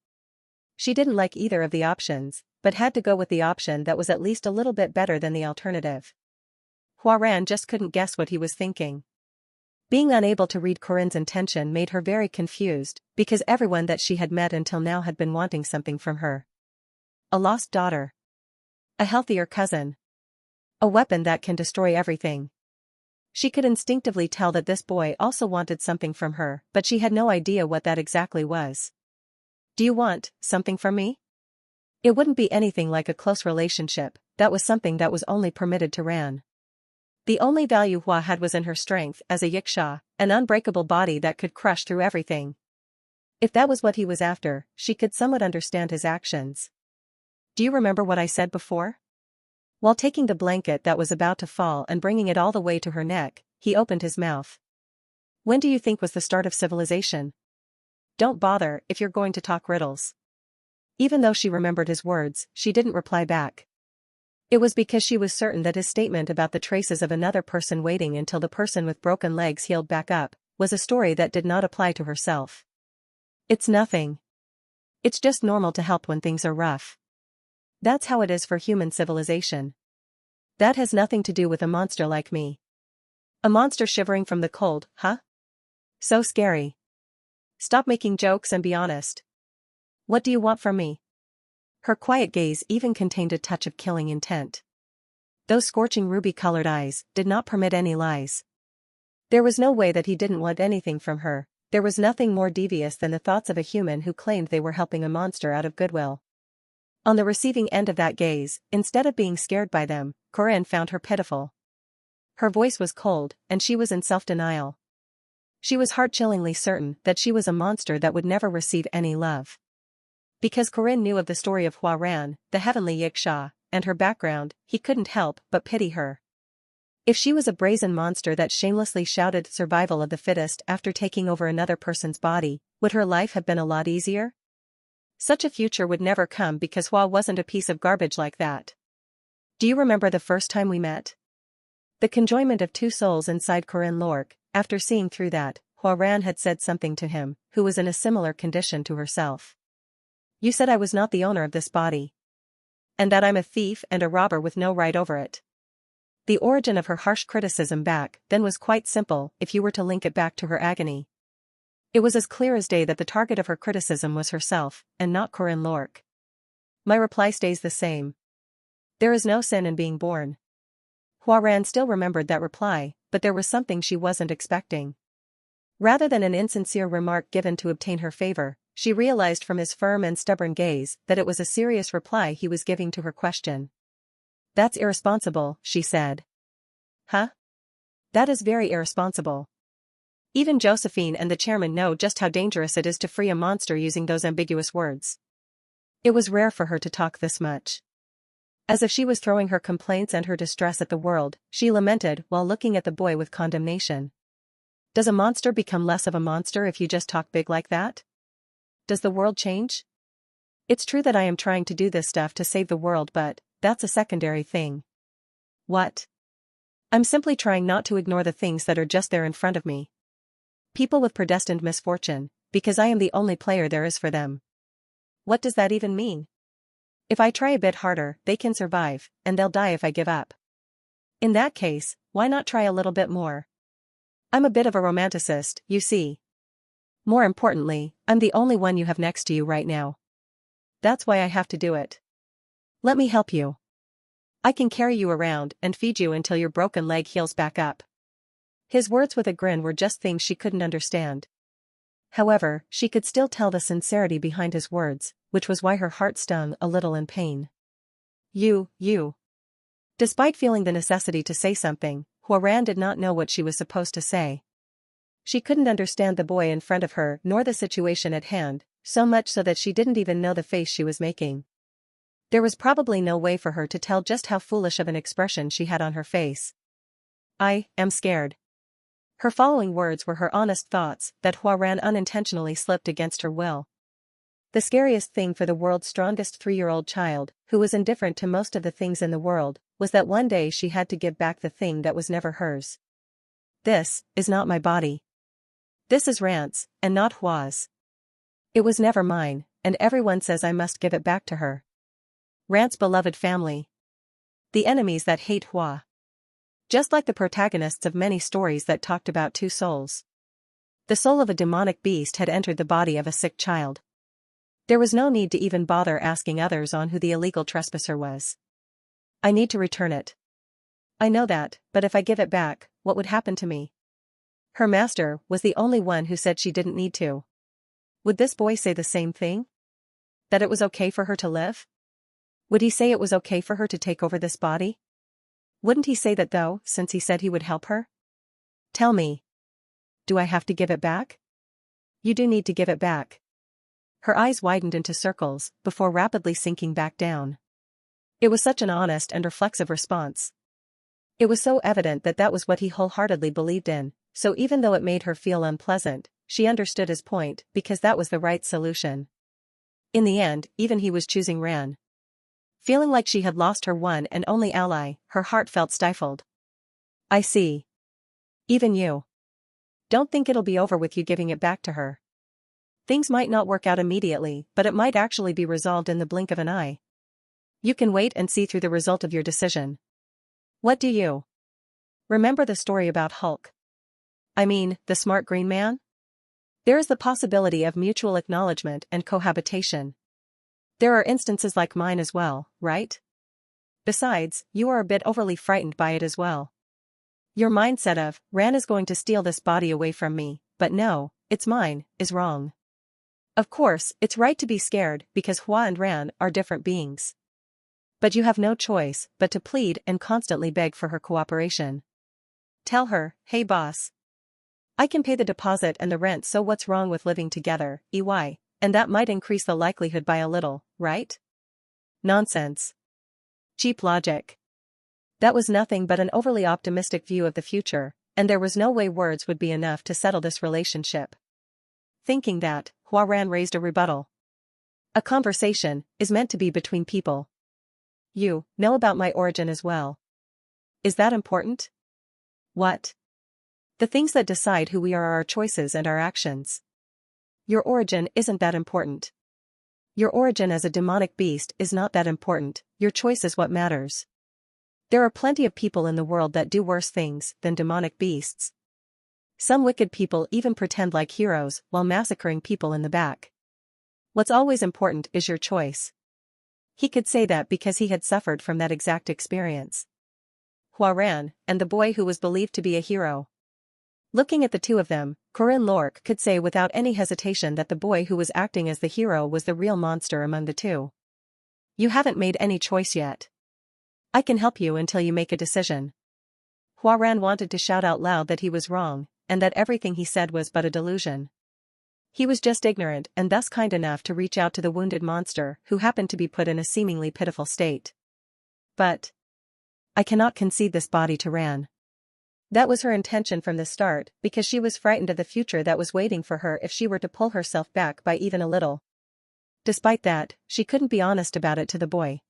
She didn't like either of the options, but had to go with the option that was at least a little bit better than the alternative. Hua Ran just couldn't guess what he was thinking. Being unable to read Corinne's intention made her very confused, because everyone that she had met until now had been wanting something from her. A lost daughter. A healthier cousin. A weapon that can destroy everything. She could instinctively tell that this boy also wanted something from her, but she had no idea what that exactly was. Do you want something from me? It wouldn't be anything like a close relationship, that was something that was only permitted to Ran. The only value Hua had was in her strength as a yiksha, an unbreakable body that could crush through everything. If that was what he was after, she could somewhat understand his actions. Do you remember what I said before? While taking the blanket that was about to fall and bringing it all the way to her neck, he opened his mouth. When do you think was the start of civilization? Don't bother if you're going to talk riddles. Even though she remembered his words, she didn't reply back. It was because she was certain that his statement about the traces of another person waiting until the person with broken legs healed back up was a story that did not apply to herself. It's nothing. It's just normal to help when things are rough. That's how it is for human civilization. That has nothing to do with a monster like me. A monster shivering from the cold, huh? So scary. Stop making jokes and be honest. What do you want from me? Her quiet gaze even contained a touch of killing intent. Those scorching ruby-colored eyes did not permit any lies. There was no way that he didn't want anything from her. There was nothing more devious than the thoughts of a human who claimed they were helping a monster out of goodwill. On the receiving end of that gaze, instead of being scared by them, Corinne found her pitiful. Her voice was cold, and she was in self-denial. She was heart-chillingly certain that she was a monster that would never receive any love. Because Corinne knew of the story of Hua Ran, the heavenly yiksha, and her background, he couldn't help but pity her. If she was a brazen monster that shamelessly shouted survival of the fittest after taking over another person's body, would her life have been a lot easier? Such a future would never come because Hua wasn't a piece of garbage like that. Do you remember the first time we met? The conjoinment of two souls inside Corinne Lorque, after seeing through that, Hua Ran had said something to him, who was in a similar condition to herself. You said I was not the owner of this body. And that I'm a thief and a robber with no right over it. The origin of her harsh criticism back then was quite simple if you were to link it back to her agony. It was as clear as day that the target of her criticism was herself, and not Corinne Lorque. My reply stays the same. There is no sin in being born. Hua Ran still remembered that reply, but there was something she wasn't expecting. Rather than an insincere remark given to obtain her favor, she realized from his firm and stubborn gaze that it was a serious reply he was giving to her question. That's irresponsible, she said. Huh? That is very irresponsible. Even Josephine and the chairman know just how dangerous it is to free a monster using those ambiguous words. It was rare for her to talk this much. As if she was throwing her complaints and her distress at the world, she lamented while looking at the boy with condemnation. Does a monster become less of a monster if you just talk big like that? Does the world change? It's true that I am trying to do this stuff to save the world, but that's a secondary thing. What? I'm simply trying not to ignore the things that are just there in front of me. People with predestined misfortune, because I am the only player there is for them. What does that even mean? If I try a bit harder, they can survive, and they'll die if I give up. In that case, why not try a little bit more? I'm a bit of a romanticist, you see. More importantly, I'm the only one you have next to you right now. That's why I have to do it. Let me help you. I can carry you around and feed you until your broken leg heals back up. His words with a grin were just things she couldn't understand. However, she could still tell the sincerity behind his words, which was why her heart stung a little in pain. You. Despite feeling the necessity to say something, Hua-Ran did not know what she was supposed to say. She couldn't understand the boy in front of her nor the situation at hand, so much so that she didn't even know the face she was making. There was probably no way for her to tell just how foolish of an expression she had on her face. I am scared. Her following words were her honest thoughts that Hua-Ran unintentionally slipped against her will. The scariest thing for the world's strongest 3-year-old child, who was indifferent to most of the things in the world, was that one day she had to give back the thing that was never hers. This is not my body. This is Ran's, and not Hua's. It was never mine, and everyone says I must give it back to her. Ran's beloved family. The enemies that hate Hua. Just like the protagonists of many stories that talked about two souls. The soul of a demonic beast had entered the body of a sick child. There was no need to even bother asking others on who the illegal trespasser was. I need to return it. I know that, but if I give it back, what would happen to me? Her master was the only one who said she didn't need to. Would this boy say the same thing? That it was okay for her to live? Would he say it was okay for her to take over this body? Wouldn't he say that though, since he said he would help her? Tell me. Do I have to give it back? You do need to give it back. Her eyes widened into circles, before rapidly sinking back down. It was such an honest and reflexive response. It was so evident that that was what he wholeheartedly believed in, so even though it made her feel unpleasant, she understood his point, because that was the right solution. In the end, even he was choosing Ran. Feeling like she had lost her one and only ally, her heart felt stifled. I see. Even you. Don't think it'll be over with you giving it back to her. Things might not work out immediately, but it might actually be resolved in the blink of an eye. You can wait and see through the result of your decision. What do you remember the story about Hulk? I mean, the smart green man? There is the possibility of mutual acknowledgement and cohabitation. There are instances like mine as well, right? Besides, you are a bit overly frightened by it as well. Your mindset of, Ran is going to steal this body away from me, but no, it's mine, is wrong. Of course, it's right to be scared because Hua and Ran are different beings. But you have no choice but to plead and constantly beg for her cooperation. Tell her, hey boss. I can pay the deposit and the rent, so what's wrong with living together, EY, and that might increase the likelihood by a little, right? Nonsense. Cheap logic. That was nothing but an overly optimistic view of the future, and there was no way words would be enough to settle this relationship. Thinking that, Hua-Ran raised a rebuttal. A conversation is meant to be between people. You know about my origin as well. Is that important? What? The things that decide who we are our choices and our actions. Your origin isn't that important. Your origin as a demonic beast is not that important, your choice is what matters. There are plenty of people in the world that do worse things than demonic beasts. Some wicked people even pretend like heroes while massacring people in the back. What's always important is your choice. He could say that because he had suffered from that exact experience. Hua-Ran, and the boy who was believed to be a hero. Looking at the two of them, Corinne Lorque could say without any hesitation that the boy who was acting as the hero was the real monster among the two. You haven't made any choice yet. I can help you until you make a decision. Hua-Ran wanted to shout out loud that he was wrong, and that everything he said was but a delusion. He was just ignorant and thus kind enough to reach out to the wounded monster who happened to be put in a seemingly pitiful state. But I cannot concede this body to Ran. That was her intention from the start, because she was frightened of the future that was waiting for her if she were to pull herself back by even a little. Despite that, she couldn't be honest about it to the boy.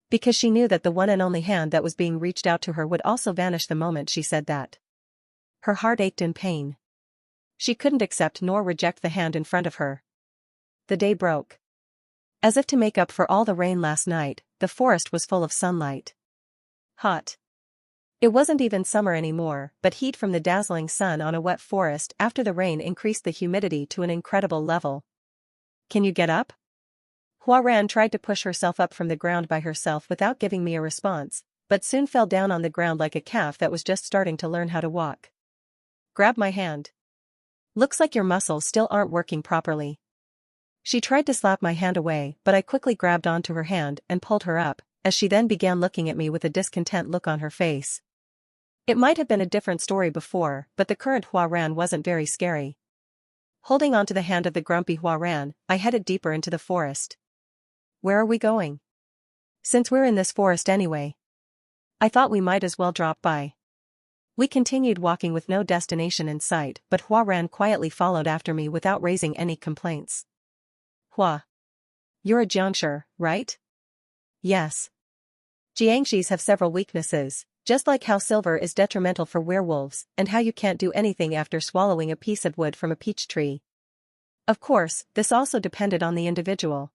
Because she knew that the one and only hand that was being reached out to her would also vanish the moment she said that. Her heart ached in pain. She couldn't accept nor reject the hand in front of her. The day broke. As if to make up for all the rain last night, the forest was full of sunlight. Hot. It wasn't even summer anymore, but heat from the dazzling sun on a wet forest after the rain increased the humidity to an incredible level. Can you get up? Huaran tried to push herself up from the ground by herself without giving me a response, but soon fell down on the ground like a calf that was just starting to learn how to walk. Grab my hand. Looks like your muscles still aren't working properly. She tried to slap my hand away, but I quickly grabbed onto her hand and pulled her up, as she then began looking at me with a discontent look on her face. It might have been a different story before, but the current Huaran wasn't very scary. Holding onto the hand of the grumpy Huaran, I headed deeper into the forest. Where are we going? Since we're in this forest anyway. I thought we might as well drop by. We continued walking with no destination in sight, but Huaran quietly followed after me without raising any complaints. Hua. You're a Jiangshi, right? Yes. Jiangshis have several weaknesses, just like how silver is detrimental for werewolves, and how you can't do anything after swallowing a piece of wood from a peach tree. Of course, this also depended on the individual.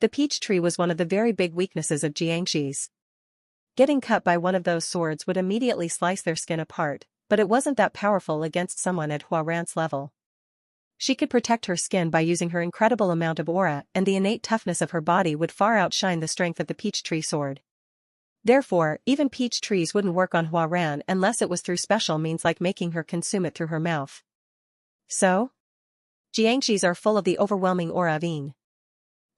The peach tree was one of the very big weaknesses of Jiangshis. Getting cut by one of those swords would immediately slice their skin apart, but it wasn't that powerful against someone at Huaran's level. She could protect her skin by using her incredible amount of aura, and the innate toughness of her body would far outshine the strength of the peach tree sword. Therefore, even peach trees wouldn't work on Huaran unless it was through special means like making her consume it through her mouth. So? Jiangshis are full of the overwhelming aura of Yin.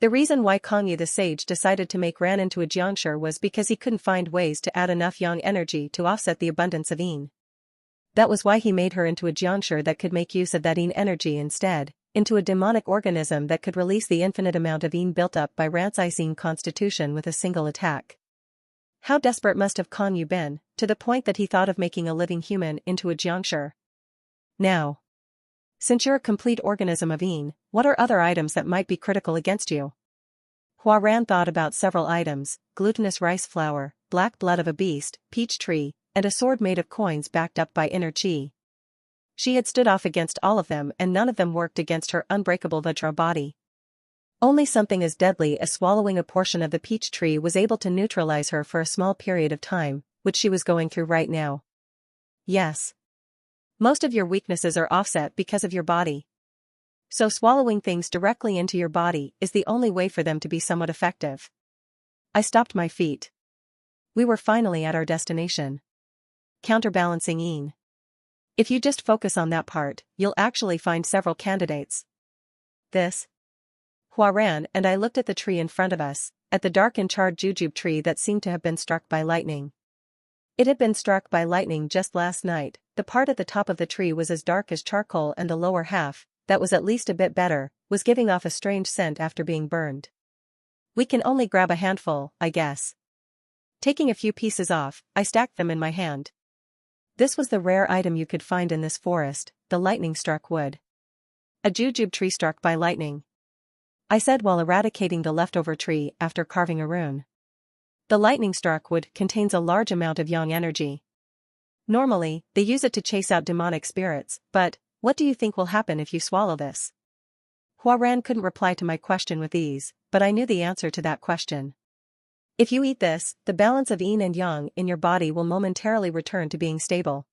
The reason why Kongyu the sage decided to make Ran into a Jiangshi was because he couldn't find ways to add enough yang energy to offset the abundance of Yin. That was why he made her into a Jiangshi that could make use of that Yin energy instead, into a demonic organism that could release the infinite amount of Yin built up by Ran's Yin constitution with a single attack. How desperate must have Kongyu been, to the point that he thought of making a living human into a Jiangshi. Now, since you're a complete organism of Yin, what are other items that might be critical against you? Huaran thought about several items: glutinous rice flour, black blood of a beast, peach tree, and a sword made of coins backed up by inner chi. She had stood off against all of them and none of them worked against her unbreakable Vajra body. Only something as deadly as swallowing a portion of the peach tree was able to neutralize her for a small period of time, which she was going through right now. Yes. Most of your weaknesses are offset because of your body. So swallowing things directly into your body is the only way for them to be somewhat effective. I stopped my feet. We were finally at our destination. Counterbalancing Yin. If you just focus on that part, you'll actually find several candidates. This. Huaran and I looked at the tree in front of us, at the dark and charred jujube tree that seemed to have been struck by lightning. It had been struck by lightning just last night. The part at the top of the tree was as dark as charcoal and the lower half, that was at least a bit better, was giving off a strange scent after being burned. We can only grab a handful, I guess. Taking a few pieces off, I stacked them in my hand. This was the rare item you could find in this forest, the lightning-struck wood. A jujube tree struck by lightning, I said while eradicating the leftover tree after carving a rune. The lightning-struck wood contains a large amount of yang energy. Normally, they use it to chase out demonic spirits, but what do you think will happen if you swallow this? Huaran couldn't reply to my question with ease, but I knew the answer to that question. If you eat this, the balance of yin and yang in your body will momentarily return to being stable.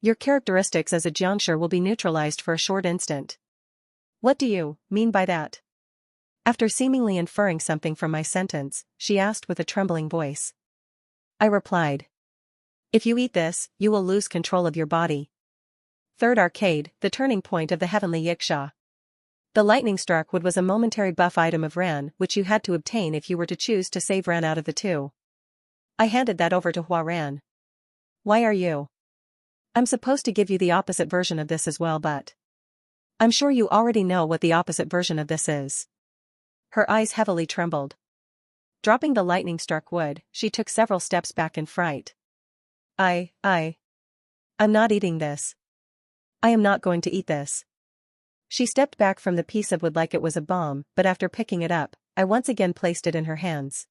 Your characteristics as a jiangshi will be neutralized for a short instant. What do you mean by that? After seemingly inferring something from my sentence, she asked with a trembling voice. I replied. If you eat this, you will lose control of your body. Third arcade, the turning point of the heavenly yiksha. The lightning-struck wood was a momentary buff item of Ran which you had to obtain if you were to choose to save Ran out of the two. I handed that over to Huaran. Why are you? I'm supposed to give you the opposite version of this as well, but I'm sure you already know what the opposite version of this is. Her eyes heavily trembled. Dropping the lightning-struck wood, she took several steps back in fright. I'm not eating this. I am not going to eat this. She stepped back from the piece of wood like it was a bomb, but after picking it up, I once again placed it in her hands.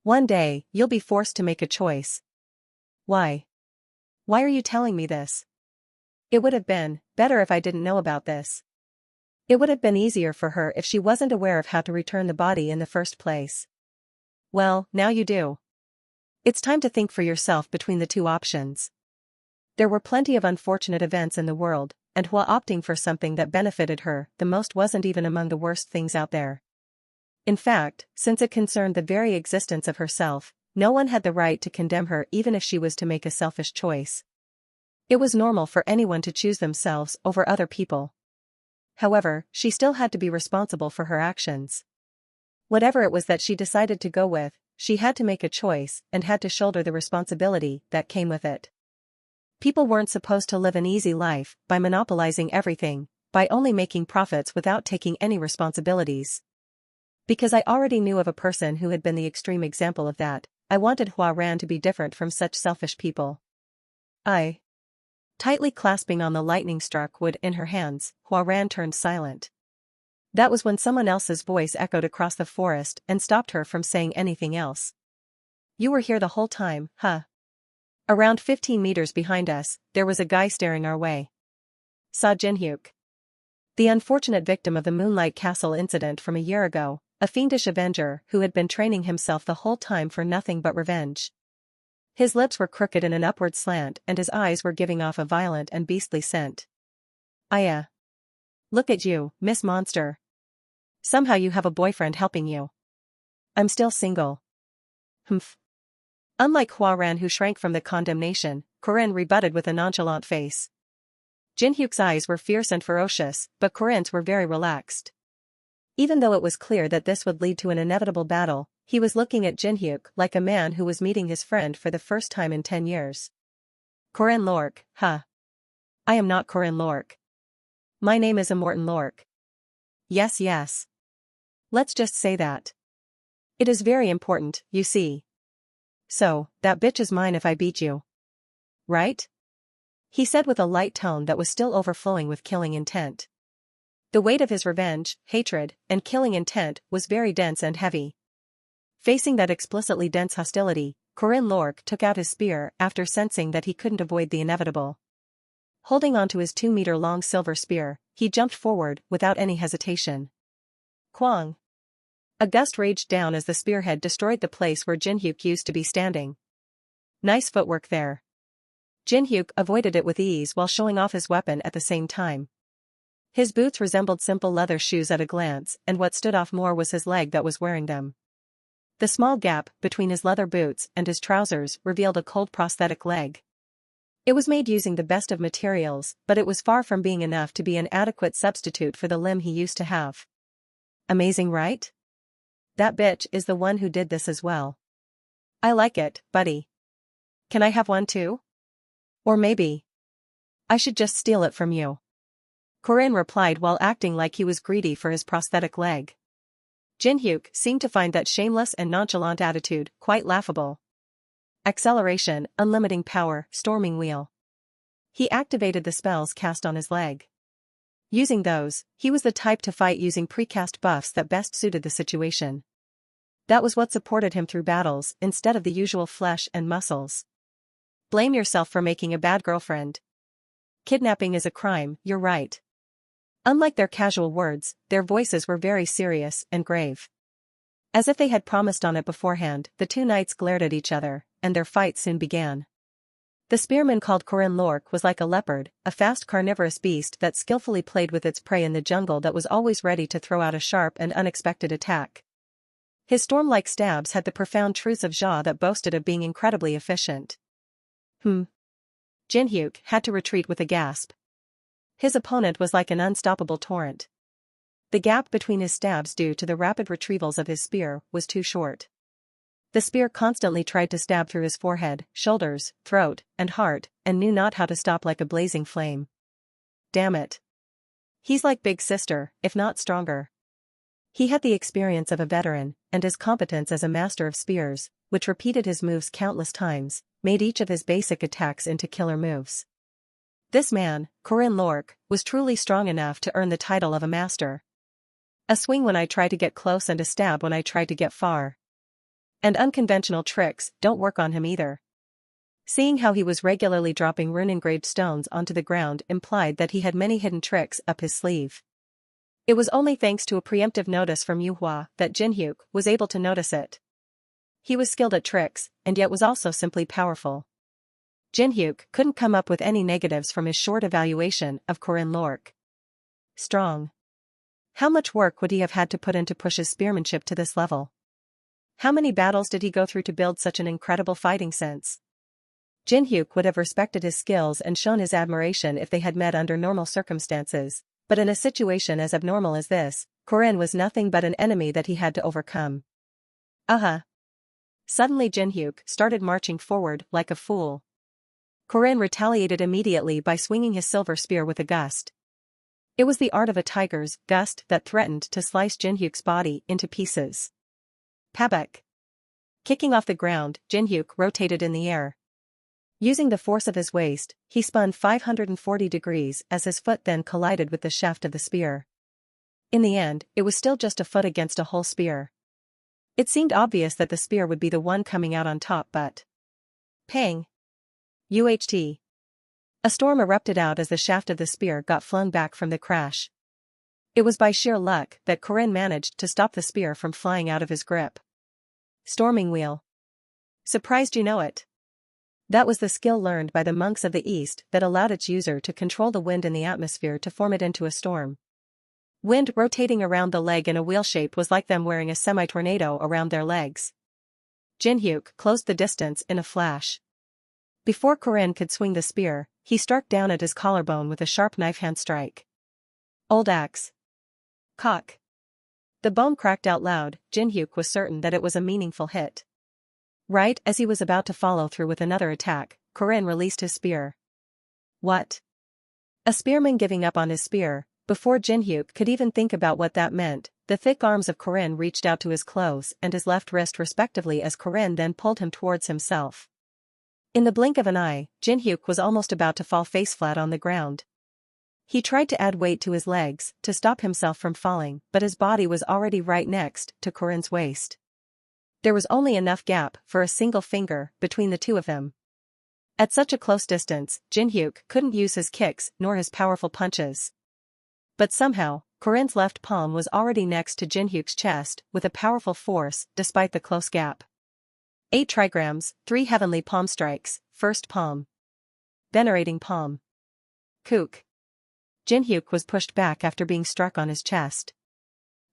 One day, you'll be forced to make a choice. Why? Why are you telling me this? It would have been better if I didn't know about this. It would have been easier for her if she wasn't aware of how to return the body in the first place. Well, now you do. It's time to think for yourself between the two options. There were plenty of unfortunate events in the world, and Hua opting for something that benefited her the most wasn't even among the worst things out there. In fact, since it concerned the very existence of herself, no one had the right to condemn her even if she was to make a selfish choice. It was normal for anyone to choose themselves over other people. However, she still had to be responsible for her actions. Whatever it was that she decided to go with, she had to make a choice and had to shoulder the responsibility that came with it. People weren't supposed to live an easy life by monopolizing everything, by only making profits without taking any responsibilities. Because I already knew of a person who had been the extreme example of that, I wanted Hua Ran to be different from such selfish people. Tightly clasping on the lightning-struck wood in her hands, Hua Ran turned silent. That was when someone else's voice echoed across the forest and stopped her from saying anything else. You were here the whole time, huh? Around 15 meters behind us, there was a guy staring our way. Saw Jinhyuk. The unfortunate victim of the Moonlight Castle incident from a year ago, a fiendish avenger who had been training himself the whole time for nothing but revenge. His lips were crooked in an upward slant and his eyes were giving off a violent and beastly scent. Look at you, Miss Monster. Somehow you have a boyfriend helping you. I'm still single. Humph. Unlike Hua Ran who shrank from the condemnation, Corinne rebutted with a nonchalant face. Jinhyuk's eyes were fierce and ferocious, but Corinne's were very relaxed. Even though it was clear that this would lead to an inevitable battle, he was looking at Jinhyuk like a man who was meeting his friend for the first time in 10 years. Corinne Lork, huh? I am not Corinne Lork. My name is Immortan Lork. Yes. Let's just say that. It is very important, you see. So, that bitch is mine if I beat you. Right? He said with a light tone that was still overflowing with killing intent. The weight of his revenge, hatred, and killing intent was very dense and heavy. Facing that explicitly dense hostility, Corinne Lork took out his spear after sensing that he couldn't avoid the inevitable. Holding onto his 2-meter-long silver spear, he jumped forward without any hesitation. Kwang! A gust raged down as the spearhead destroyed the place where Jinhyuk used to be standing. Nice footwork there. Jinhyuk avoided it with ease while showing off his weapon at the same time. His boots resembled simple leather shoes at a glance, and what stood off more was his leg that was wearing them. The small gap between his leather boots and his trousers revealed a cold prosthetic leg. It was made using the best of materials, but it was far from being enough to be an adequate substitute for the limb he used to have. Amazing, right? That bitch is the one who did this as well. I like it, buddy. Can I have one too? Or maybe I should just steal it from you. Corinne replied while acting like he was greedy for his prosthetic leg. Jinhyuk seemed to find that shameless and nonchalant attitude quite laughable. Acceleration, unlimiting power, storming wheel. He activated the spells cast on his leg. Using those, he was the type to fight using precast buffs that best suited the situation. That was what supported him through battles instead of the usual flesh and muscles. Blame yourself for making a bad girlfriend. Kidnapping is a crime, you're right. Unlike their casual words, their voices were very serious and grave. As if they had promised on it beforehand, the two knights glared at each other, and their fight soon began. The spearman called Corinne Lork was like a leopard, a fast carnivorous beast that skillfully played with its prey in the jungle that was always ready to throw out a sharp and unexpected attack. His storm-like stabs had the profound truths of Jia that boasted of being incredibly efficient. Jinhyuk had to retreat with a gasp. His opponent was like an unstoppable torrent. The gap between his stabs due to the rapid retrievals of his spear was too short. The spear constantly tried to stab through his forehead, shoulders, throat, and heart, and knew not how to stop like a blazing flame. Damn it. He's like Big Sister, if not stronger. He had the experience of a veteran, and his competence as a master of spears, which repeated his moves countless times, made each of his basic attacks into killer moves. This man, Corinne Lork, was truly strong enough to earn the title of a master. A swing when I try to get close and a stab when I try to get far. And unconventional tricks don't work on him either. Seeing how he was regularly dropping rune-engraved stones onto the ground implied that he had many hidden tricks up his sleeve. It was only thanks to a preemptive notice from Yu Hua that Jinhyuk was able to notice it. He was skilled at tricks, and yet was also simply powerful. Jinhyuk couldn't come up with any negatives from his short evaluation of Corinne Lorque. Strong. How much work would he have had to put in to push his spearmanship to this level? How many battles did he go through to build such an incredible fighting sense? Jinhyuk would have respected his skills and shown his admiration if they had met under normal circumstances, but in a situation as abnormal as this, Corinne was nothing but an enemy that he had to overcome. Suddenly Jinhyuk started marching forward like a fool. Corinne retaliated immediately by swinging his silver spear with a gust. It was the art of a tiger's gust that threatened to slice Jinhyuk's body into pieces. Pabuk. Kicking off the ground, Jinhyuk rotated in the air. Using the force of his waist, he spun 540 degrees as his foot then collided with the shaft of the spear. In the end, it was still just a foot against a whole spear. It seemed obvious that the spear would be the one coming out on top, but... Pang! UHT. A storm erupted out as the shaft of the spear got flung back from the crash. It was by sheer luck that Corinne managed to stop the spear from flying out of his grip. Storming wheel. Surprised you know it. That was the skill learned by the monks of the East that allowed its user to control the wind in the atmosphere to form it into a storm. Wind rotating around the leg in a wheel shape was like them wearing a semi-tornado around their legs. Jinhyuk closed the distance in a flash. Before Corinne could swing the spear, he struck down at his collarbone with a sharp knife hand strike. Old axe. Cock. The bone cracked out loud. Jinhyuk was certain that it was a meaningful hit. Right as he was about to follow through with another attack, Corinne released his spear. What? A spearman giving up on his spear. Before Jinhyuk could even think about what that meant, the thick arms of Corinne reached out to his clothes and his left wrist respectively as Corinne then pulled him towards himself. In the blink of an eye, Jinhyuk was almost about to fall face flat on the ground. He tried to add weight to his legs to stop himself from falling, but his body was already right next to Corinne's waist. There was only enough gap for a single finger between the two of them. At such a close distance, Jinhyuk couldn't use his kicks nor his powerful punches. But somehow, Corinne's left palm was already next to Jinhyuk's chest with a powerful force despite the close gap. 8 trigrams, 3 heavenly palm strikes, first palm. Venerating palm. Kook. Jinhyuk was pushed back after being struck on his chest.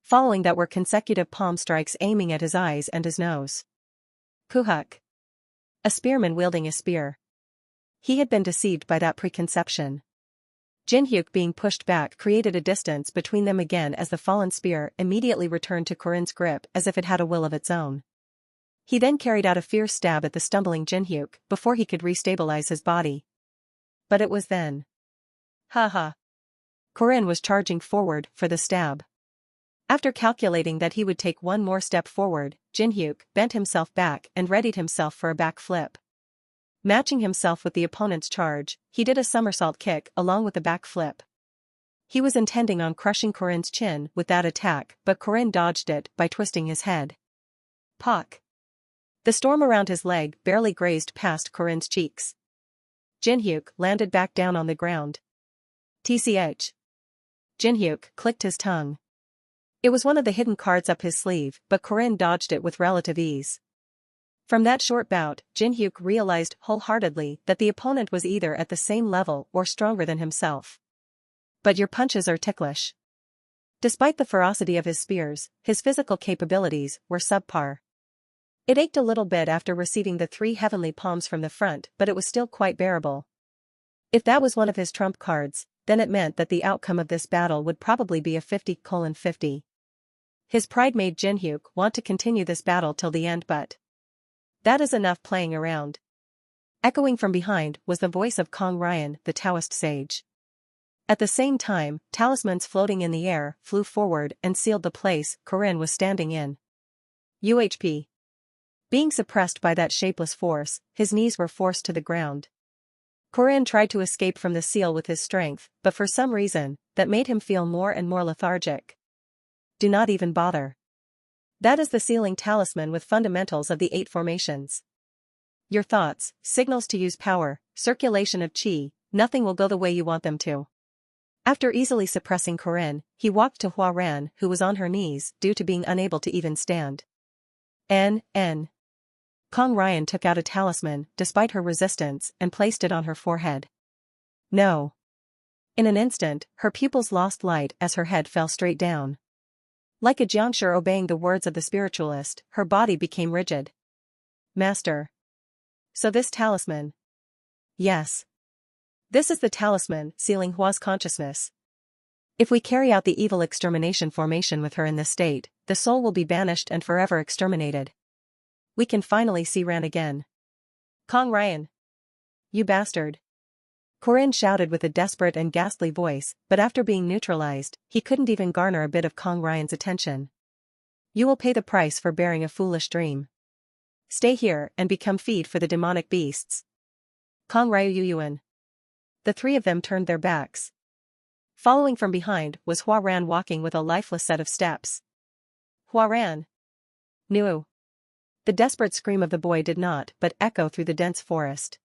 Following that were consecutive palm strikes aiming at his eyes and his nose. Kuhuk. A spearman wielding a spear. He had been deceived by that preconception. Jinhyuk being pushed back created a distance between them again as the fallen spear immediately returned to Corinne's grip as if it had a will of its own. He then carried out a fierce stab at the stumbling Jinhyuk before he could restabilize his body. But it was then. Corinne was charging forward for the stab. After calculating that he would take one more step forward, Jinhyuk bent himself back and readied himself for a back flip. Matching himself with the opponent's charge, he did a somersault kick along with a back flip. He was intending on crushing Corinne's chin with that attack, but Corinne dodged it by twisting his head. Pock. The storm around his leg barely grazed past Corinne's cheeks. Jinhyuk landed back down on the ground. TCH. Jinhyuk clicked his tongue. It was one of the hidden cards up his sleeve, but Corinne dodged it with relative ease. From that short bout, Jinhyuk realized wholeheartedly that the opponent was either at the same level or stronger than himself. But your punches are ticklish. Despite the ferocity of his spears, his physical capabilities were subpar. It ached a little bit after receiving the 3 heavenly palms from the front, but it was still quite bearable. If that was one of his trump cards, then it meant that the outcome of this battle would probably be a 50-50. His pride made Jinhyuk want to continue this battle till the end, but that is enough playing around. Echoing from behind was the voice of Kong Ryan, the Taoist sage. At the same time, talismans floating in the air flew forward and sealed the place Corinne was standing in. UHP. Being suppressed by that shapeless force, his knees were forced to the ground. Corinne tried to escape from the seal with his strength, but for some reason, that made him feel more and more lethargic. Do not even bother. That is the sealing talisman with fundamentals of the 8 formations. Your thoughts, signals to use power, circulation of chi, nothing will go the way you want them to. After easily suppressing Corinne, he walked to Hua Ran, who was on her knees due to being unable to even stand. N. Kong Ryan took out a talisman, despite her resistance, and placed it on her forehead. No. In an instant, her pupils lost light as her head fell straight down. Like a Jiangshi obeying the words of the spiritualist, her body became rigid. Master. So this talisman. Yes. This is the talisman, sealing Hua's consciousness. If we carry out the evil extermination formation with her in this state, the soul will be banished and forever exterminated. We can finally see Ran again. Kong Ryan. You bastard. Corinne shouted with a desperate and ghastly voice, but after being neutralized, he couldn't even garner a bit of Kong Ryan's attention. You will pay the price for bearing a foolish dream. Stay here and become feed for the demonic beasts. Kong Ryuyuan. The three of them turned their backs. Following from behind was Hua Ran walking with a lifeless set of steps. Hua Ran. Nu. The desperate scream of the boy did not but echo through the dense forest.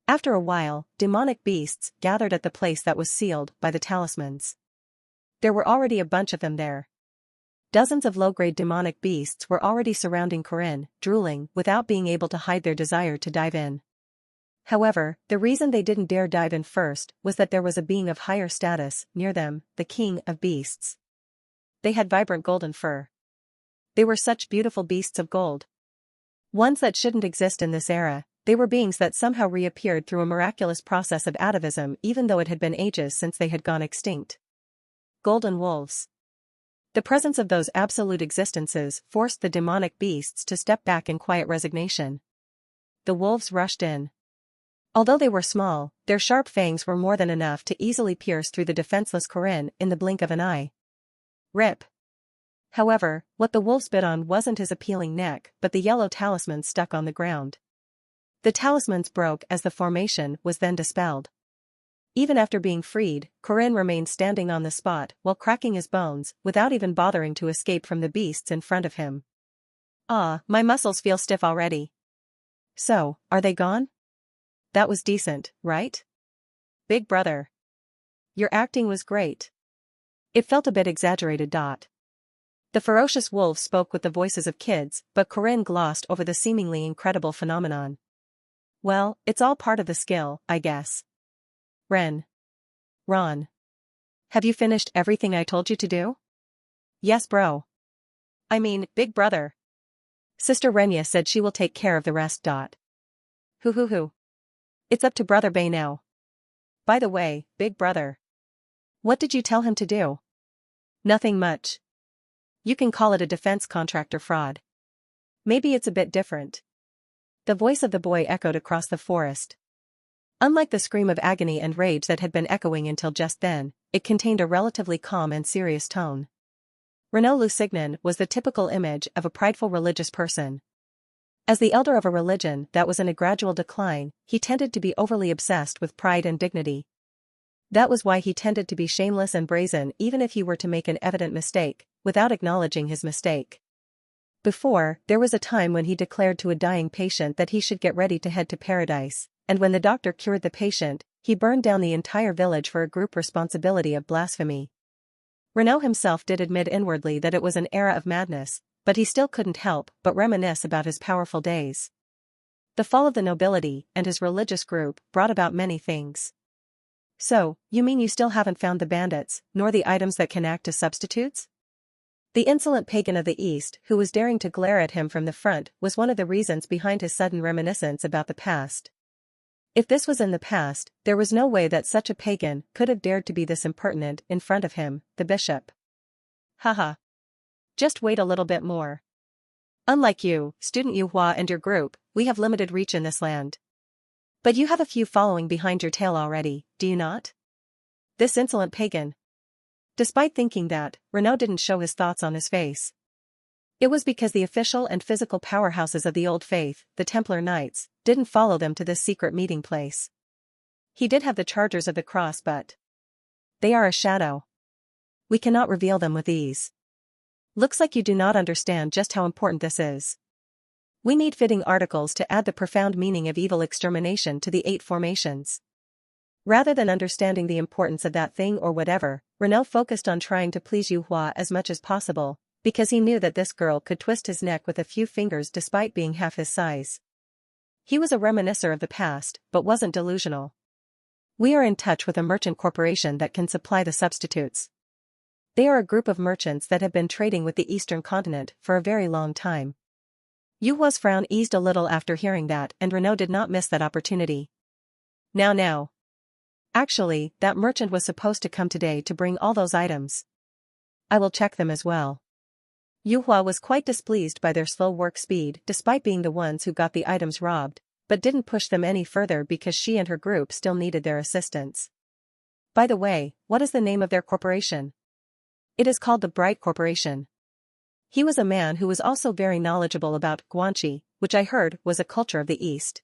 After a while, demonic beasts gathered at the place that was sealed by the talismans. There were already a bunch of them there. Dozens of low-grade demonic beasts were already surrounding Corinne, drooling without being able to hide their desire to dive in. However, the reason they didn't dare dive in first was that there was a being of higher status near them, the king of beasts. They had vibrant golden fur. They were such beautiful beasts of gold. Ones that shouldn't exist in this era, they were beings that somehow reappeared through a miraculous process of atavism even though it had been ages since they had gone extinct. Golden wolves. The presence of those absolute existences forced the demonic beasts to step back in quiet resignation. The wolves rushed in. Although they were small, their sharp fangs were more than enough to easily pierce through the defenseless Corinne in the blink of an eye. Rip. However, what the wolves bit on wasn't his appealing neck but the yellow talisman stuck on the ground. The talismans broke as the formation was then dispelled. Even after being freed, Corinne remained standing on the spot while cracking his bones without even bothering to escape from the beasts in front of him. Ah, my muscles feel stiff already. So, are they gone? That was decent, right? Big brother. Your acting was great. It felt a bit exaggerated. The ferocious wolves spoke with the voices of kids, but Corinne glossed over the seemingly incredible phenomenon. Well, it's all part of the skill, I guess. Ren. Ron. Have you finished everything I told you to do? Yes, bro. I mean, big brother. Sister Renya said she will take care of the rest. Hoo. It's up to Brother Bay now. By the way, big brother. What did you tell him to do? Nothing much. You can call it a defense contractor fraud. Maybe it's a bit different. The voice of the boy echoed across the forest. Unlike the scream of agony and rage that had been echoing until just then, it contained a relatively calm and serious tone. Renaud Lusignan was the typical image of a prideful religious person. As the elder of a religion that was in a gradual decline, he tended to be overly obsessed with pride and dignity. That was why he tended to be shameless and brazen even if he were to make an evident mistake, without acknowledging his mistake. Before, there was a time when he declared to a dying patient that he should get ready to head to paradise, and when the doctor cured the patient, he burned down the entire village for a group responsibility of blasphemy. Renaud himself did admit inwardly that it was an era of madness, but he still couldn't help but reminisce about his powerful days. The fall of the nobility and his religious group brought about many things. So, you mean you still haven't found the bandits, nor the items that can act as substitutes? The insolent pagan of the East who was daring to glare at him from the front was one of the reasons behind his sudden reminiscence about the past. If this was in the past, there was no way that such a pagan could have dared to be this impertinent in front of him, the bishop. Haha. Just wait a little bit more. Unlike you, student Yu Hua and your group, we have limited reach in this land. But you have a few following behind your tail already, do you not? This insolent pagan. Despite thinking that, Renaud didn't show his thoughts on his face. It was because the official and physical powerhouses of the Old Faith, the Templar Knights, didn't follow them to this secret meeting place. He did have the Chargers of the Cross, but they are a shadow. We cannot reveal them with ease. Looks like you do not understand just how important this is. We need fitting articles to add the profound meaning of evil extermination to the 8 formations. Rather than understanding the importance of that thing or whatever, Renaud focused on trying to please Yu Hua as much as possible, because he knew that this girl could twist his neck with a few fingers despite being half his size. He was a reminiscer of the past, but wasn't delusional. We are in touch with a merchant corporation that can supply the substitutes. They are a group of merchants that have been trading with the Eastern continent for a very long time. Yu Hua's frown eased a little after hearing that, and Renaud did not miss that opportunity. Now. Actually, that merchant was supposed to come today to bring all those items. I will check them as well. Yu Hua was quite displeased by their slow work speed despite being the ones who got the items robbed, but didn't push them any further because she and her group still needed their assistance. By the way, what is the name of their corporation? It is called the Bright Corporation. He was a man who was also very knowledgeable about Guanxi, which I heard was a culture of the East.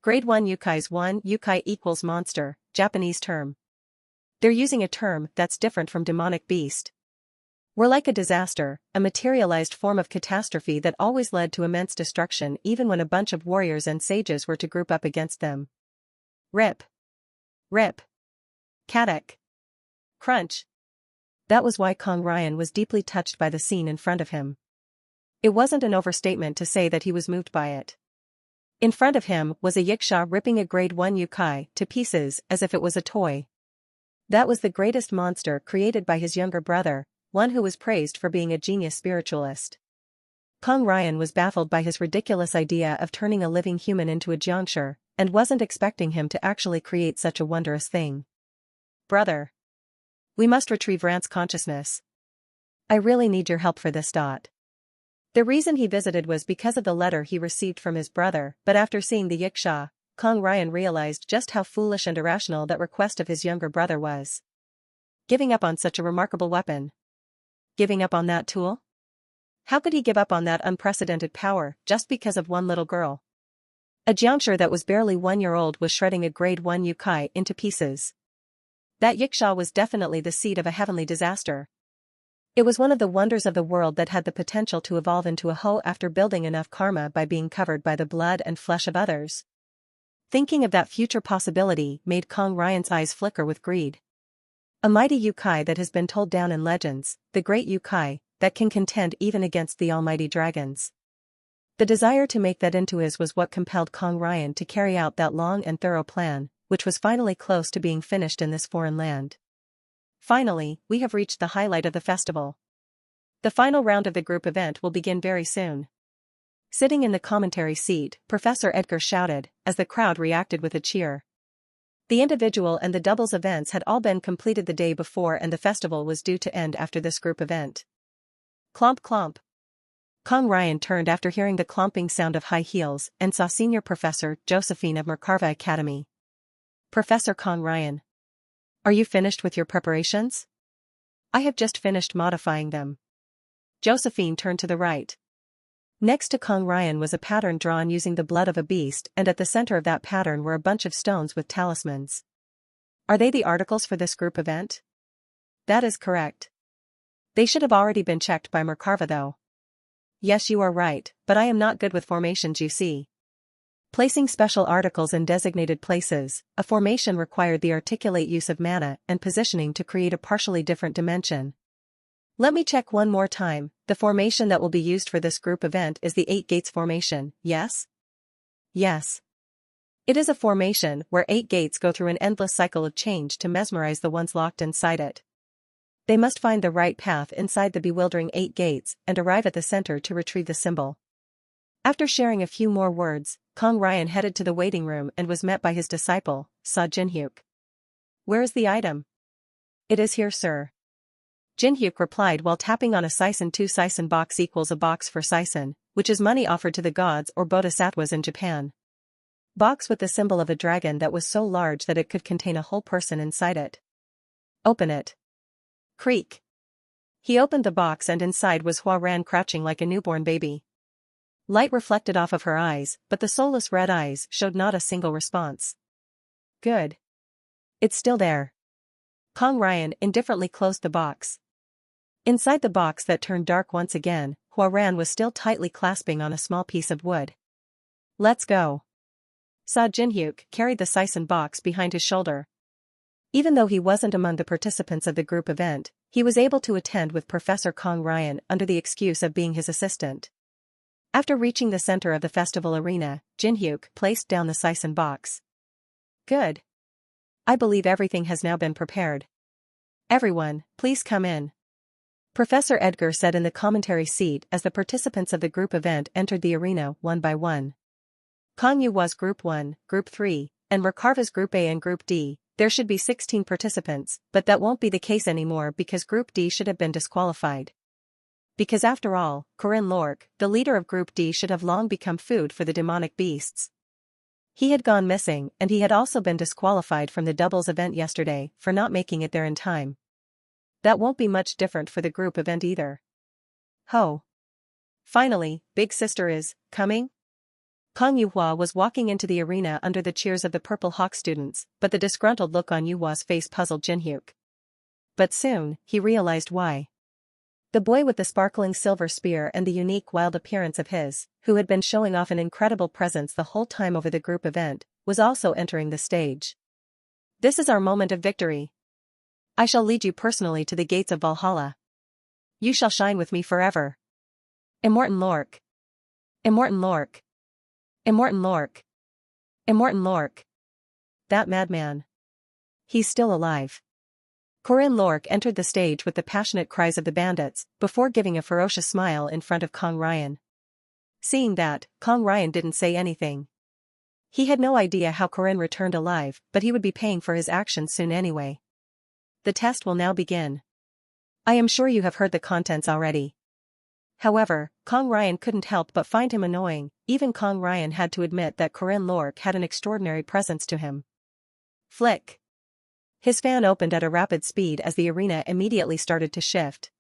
Grade 1 Yukai's 1 Yukai equals monster, Japanese term. They're using a term that's different from demonic beast. We're like a disaster, a materialized form of catastrophe that always led to immense destruction even when a bunch of warriors and sages were to group up against them. Rip. Kadak. Crunch. That was why Kong Ryan was deeply touched by the scene in front of him. It wasn't an overstatement to say that he was moved by it. In front of him was a Yiksha ripping a grade 1 Yukai to pieces as if it was a toy. That was the greatest monster created by his younger brother, one who was praised for being a genius spiritualist. Kong Ryan was baffled by his ridiculous idea of turning a living human into a jiangshi, and wasn't expecting him to actually create such a wondrous thing. Brother. We must retrieve Rant's consciousness. I really need your help for this. The reason he visited was because of the letter he received from his brother, but after seeing the Yiksha, Kong Ryan realized just how foolish and irrational that request of his younger brother was. Giving up on such a remarkable weapon. Giving up on that tool? How could he give up on that unprecedented power just because of one little girl? A jiangshi that was barely 1 year old was shredding a grade 1 Yukai into pieces. That Yiksha was definitely the seed of a heavenly disaster. It was one of the wonders of the world that had the potential to evolve into a Ho after building enough karma by being covered by the blood and flesh of others. Thinking of that future possibility made Kong Ryan's eyes flicker with greed. A mighty Yukai that has been told down in legends, the great Yukai, that can contend even against the almighty dragons. The desire to make that into his was what compelled Kong Ryan to carry out that long and thorough plan, which was finally close to being finished in this foreign land. Finally, we have reached the highlight of the festival. The final round of the group event will begin very soon. Sitting in the commentary seat, Professor Edgar shouted, as the crowd reacted with a cheer. The individual and the doubles events had all been completed the day before and the festival was due to end after this group event. Clomp clomp. Kong Ryan turned after hearing the clomping sound of high heels and saw Senior Professor Josephine of Merkava Academy. Professor Kong Ryan. Are you finished with your preparations? I have just finished modifying them. Josephine turned to the right. Next to Kong Ryan was a pattern drawn using the blood of a beast, and at the center of that pattern were a bunch of stones with talismans. Are they the articles for this group event? That is correct. They should have already been checked by Merkava though. Yes, you are right, but I am not good with formations, you see. Placing special articles in designated places, a formation required the articulate use of mana and positioning to create a partially different dimension. Let me check one more time. The formation that will be used for this group event is the 8 Gates formation, yes? Yes. It is a formation where 8 gates go through an endless cycle of change to mesmerize the ones locked inside it. They must find the right path inside the bewildering 8 gates and arrive at the center to retrieve the symbol. After sharing a few more words, Kong Ryan headed to the waiting room and was met by his disciple, Sa Jinhyuk. Where is the item? It is here, sir. Jinhyuk replied while tapping on a Saisen 2 Saisen box equals a box for Saisen, which is money offered to the gods or bodhisattvas in Japan. Box with the symbol of a dragon that was so large that it could contain a whole person inside it. Open it. Creak. He opened the box and inside was Hua Ran crouching like a newborn baby. Light reflected off of her eyes, but the soulless red eyes showed not a single response. Good. It's still there. Kong Ryan indifferently closed the box. Inside the box that turned dark once again, Hua Ran was still tightly clasping on a small piece of wood. Let's go. Sa Jinhyuk carried the Saisen box behind his shoulder. Even though he wasn't among the participants of the group event, He was able to attend with Professor Kong Ryan under the excuse of being his assistant. After reaching the center of the festival arena, Jin-hyuk placed down the sison box. Good. I believe everything has now been prepared. Everyone, please come in. Professor Edgar said in the commentary seat as the participants of the group event entered the arena one by one. Kang Yu-hwa's Group 1, Group 3, and Rekarva's Group A and Group D, there should be 16 participants, but that won't be the case anymore because Group D should have been disqualified. Because after all, Corinne Lork, the leader of Group D, should have long become food for the demonic beasts. He had gone missing and he had also been disqualified from the doubles event yesterday for not making it there in time. That won't be much different for the group event either. Ho! Finally, Big Sister is coming? Kang Yu-hwa was walking into the arena under the cheers of the Purple Hawk students, but the disgruntled look on Yu-hwa's face puzzled Jin-hyuk. But soon, he realized why. The boy with the sparkling silver spear and the unique wild appearance of his, who had been showing off an incredible presence the whole time over the group event, was also entering the stage. This is our moment of victory. I shall lead you personally to the gates of Valhalla. You shall shine with me forever. Immortan Lork. Immortan Lork. Immortan Lork. Immortan Lork. That madman. He's still alive. Corinne Lork entered the stage with the passionate cries of the bandits, before giving a ferocious smile in front of Kong Ryan. Seeing that, Kong Ryan didn't say anything. He had no idea how Corinne returned alive, but he would be paying for his actions soon anyway. The test will now begin. I am sure you have heard the contents already. However, Kong Ryan couldn't help but find him annoying. Even Kong Ryan had to admit that Corinne Lork had an extraordinary presence to him. Flick. His fan opened at a rapid speed as the arena immediately started to shift.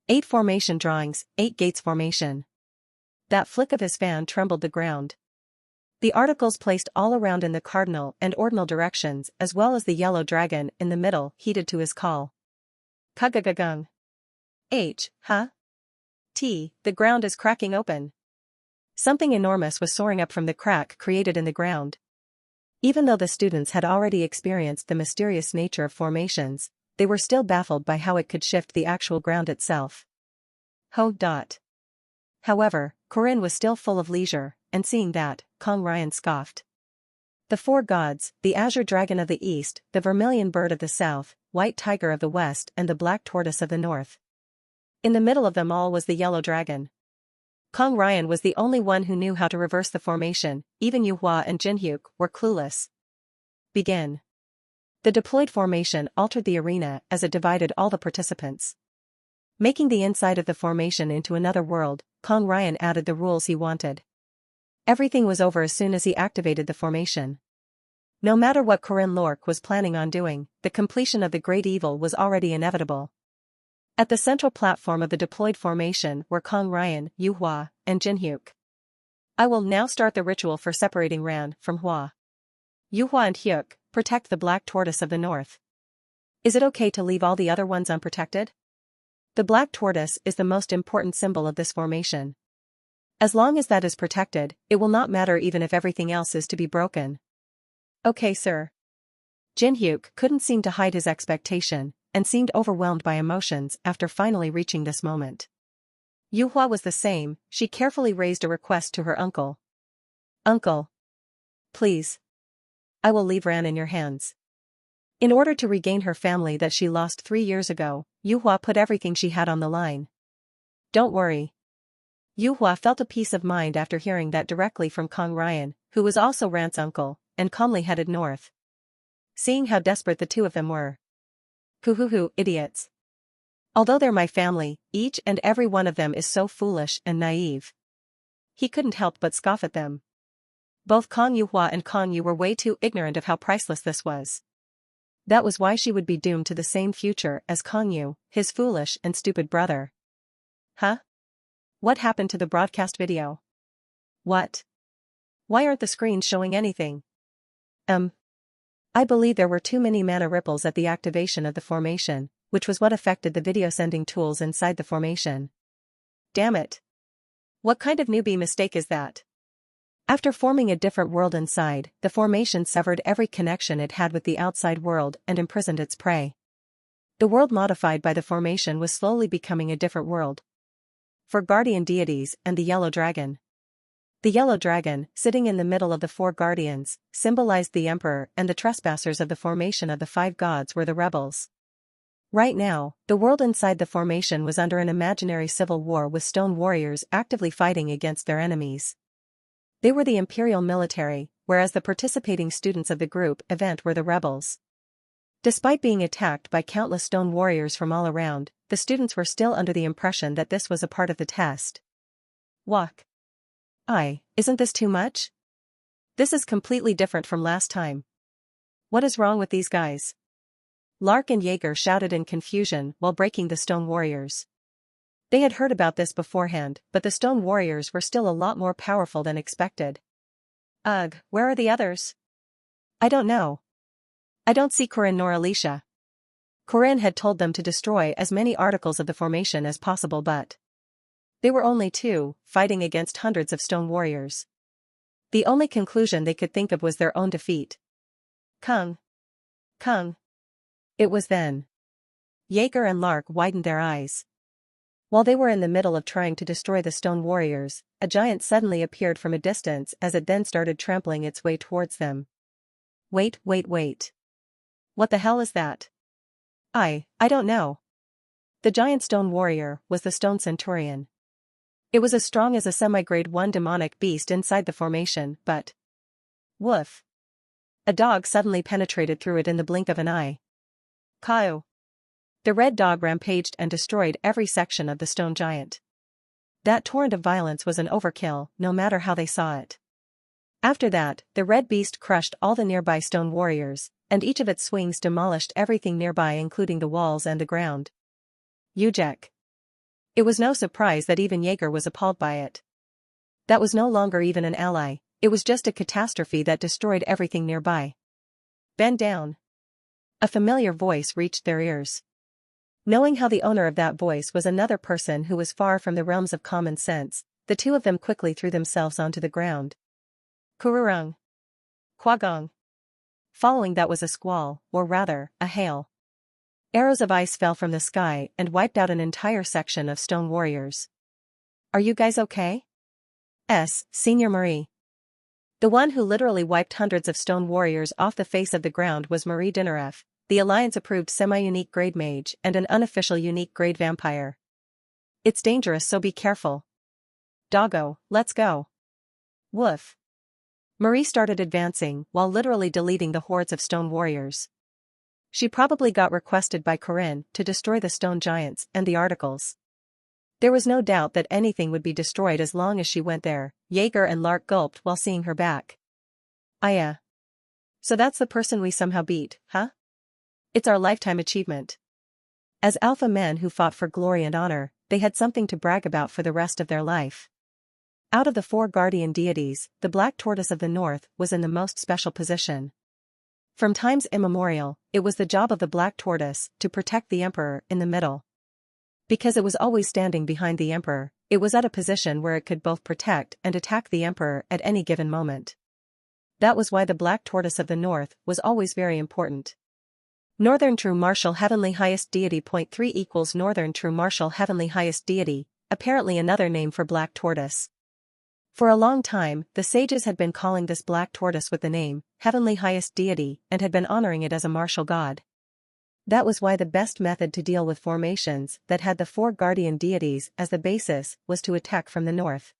8 formation drawings, 8 gates formation. That flick of his fan trembled the ground. The articles placed all around in the cardinal and ordinal directions as well as the yellow dragon in the middle heeded to his call. Kugagagung. H, huh? T, the ground is cracking open. Something enormous was soaring up from the crack created in the ground. Even though the students had already experienced the mysterious nature of formations, they were still baffled by how it could shift the actual ground itself. Ho. However, Corinne was still full of leisure, and seeing that, Kong Ryan scoffed. The 4 gods, the azure dragon of the east, the vermilion bird of the south, white tiger of the west and the black tortoise of the north. In the middle of them all was the yellow dragon. Kong Ryan was the only one who knew how to reverse the formation, even Yu-hwa and Jin-hyuk were clueless. Begin. The deployed formation altered the arena as it divided all the participants. Making the inside of the formation into another world, Kong Ryan added the rules he wanted. Everything was over as soon as he activated the formation. No matter what Corinne Lork was planning on doing, the completion of the great evil was already inevitable. At the central platform of the deployed formation were Kong Ryan, Yu-hwa, and Jin-hyuk. I will now start the ritual for separating Ran from Hwa. Yu-hwa and Hyuk, protect the black tortoise of the north. Is it okay to leave all the other ones unprotected? The black tortoise is the most important symbol of this formation. As long as that is protected, it will not matter even if everything else is to be broken. Okay, sir. Jin-hyuk couldn't seem to hide his expectation, and seemed overwhelmed by emotions after finally reaching this moment. Yu-hwa was the same. She carefully raised a request to her uncle. Uncle. Please. I will leave Ran in your hands. In order to regain her family that she lost 3 years ago, Yu-hwa put everything she had on the line. Don't worry. Yu-hwa felt a peace of mind after hearing that directly from Kong Ryan, who was also Ran's uncle, and calmly headed north. Seeing how desperate the two of them were. Hoo-hoo-hoo, idiots. Although they're my family, each and every one of them is so foolish and naive. He couldn't help but scoff at them. Both Kong Yu-hwa and Kong Yu were way too ignorant of how priceless this was. That was why she would be doomed to the same future as Kong Yu, his foolish and stupid brother. Huh? What happened to the broadcast video? What? Why aren't the screens showing anything? I believe there were too many mana ripples at the activation of the formation, which was what affected the video sending tools inside the formation. Damn it. What kind of newbie mistake is that? After forming a different world inside, the formation severed every connection it had with the outside world and imprisoned its prey. The world modified by the formation was slowly becoming a different world. For guardian deities and the yellow dragon. The yellow dragon, sitting in the middle of the four guardians, symbolized the emperor, and the trespassers of the formation of the five gods were the rebels. Right now, the world inside the formation was under an imaginary civil war with stone warriors actively fighting against their enemies. They were the imperial military, whereas the participating students of the group event were the rebels. Despite being attacked by countless stone warriors from all around, the students were still under the impression that this was a part of the test. Walk. Isn't this too much? This is completely different from last time. What is wrong with these guys? Lark and Jaeger shouted in confusion while breaking the stone warriors. They had heard about this beforehand, but the stone warriors were still a lot more powerful than expected. Ugh, where are the others? I don't know. I don't see Corinne nor Alicia. Corinne had told them to destroy as many articles of the formation as possible, but they were only two, fighting against hundreds of stone warriors. The only conclusion they could think of was their own defeat. Kung. It was then. Jaeger and Lark widened their eyes. While they were in the middle of trying to destroy the stone warriors, a giant suddenly appeared from a distance as it then started trampling its way towards them. Wait. What the hell is that? I don't know. The giant stone warrior was the stone centurion. It was as strong as a semi-grade 1 demonic beast inside the formation, but woof. A dog suddenly penetrated through it in the blink of an eye. Kyle. The red dog rampaged and destroyed every section of the stone giant. That torrent of violence was an overkill, no matter how they saw it. After that, the red beast crushed all the nearby stone warriors, and each of its swings demolished everything nearby, including the walls and the ground. Ujek. It was no surprise that even Jaeger was appalled by it. That was no longer even an ally, it was just a catastrophe that destroyed everything nearby. Bend down. A familiar voice reached their ears. Knowing how the owner of that voice was another person who was far from the realms of common sense, the two of them quickly threw themselves onto the ground. Kururung. Kwagong. Following that was a squall, or rather, a hail. Arrows of ice fell from the sky and wiped out an entire section of stone warriors. Are you guys okay? Senior Marie. The one who literally wiped hundreds of stone warriors off the face of the ground was Marie Dinaref, the Alliance-approved semi-unique grade mage and an unofficial unique grade vampire. It's dangerous, so be careful. Doggo, let's go. Woof. Marie started advancing while literally deleting the hordes of stone warriors. She probably got requested by Corinne to destroy the stone giants and the articles. There was no doubt that anything would be destroyed as long as she went there. Jaeger and Lark gulped while seeing her back. So that's the person we somehow beat, huh? It's our lifetime achievement. As alpha men who fought for glory and honor, they had something to brag about for the rest of their life. Out of the four guardian deities, the Black Tortoise of the North was in the most special position. From times immemorial, it was the job of the Black Tortoise to protect the Emperor in the middle. Because it was always standing behind the Emperor, it was at a position where it could both protect and attack the Emperor at any given moment. That was why the Black Tortoise of the North was always very important. Northern True Martial Heavenly Highest Deity. 3 equals Northern True Martial Heavenly Highest Deity, apparently another name for Black Tortoise. For a long time, the sages had been calling this Black Tortoise with the name Heavenly Highest Deity and had been honoring it as a martial god. That was why the best method to deal with formations that had the four guardian deities as the basis was to attack from the north.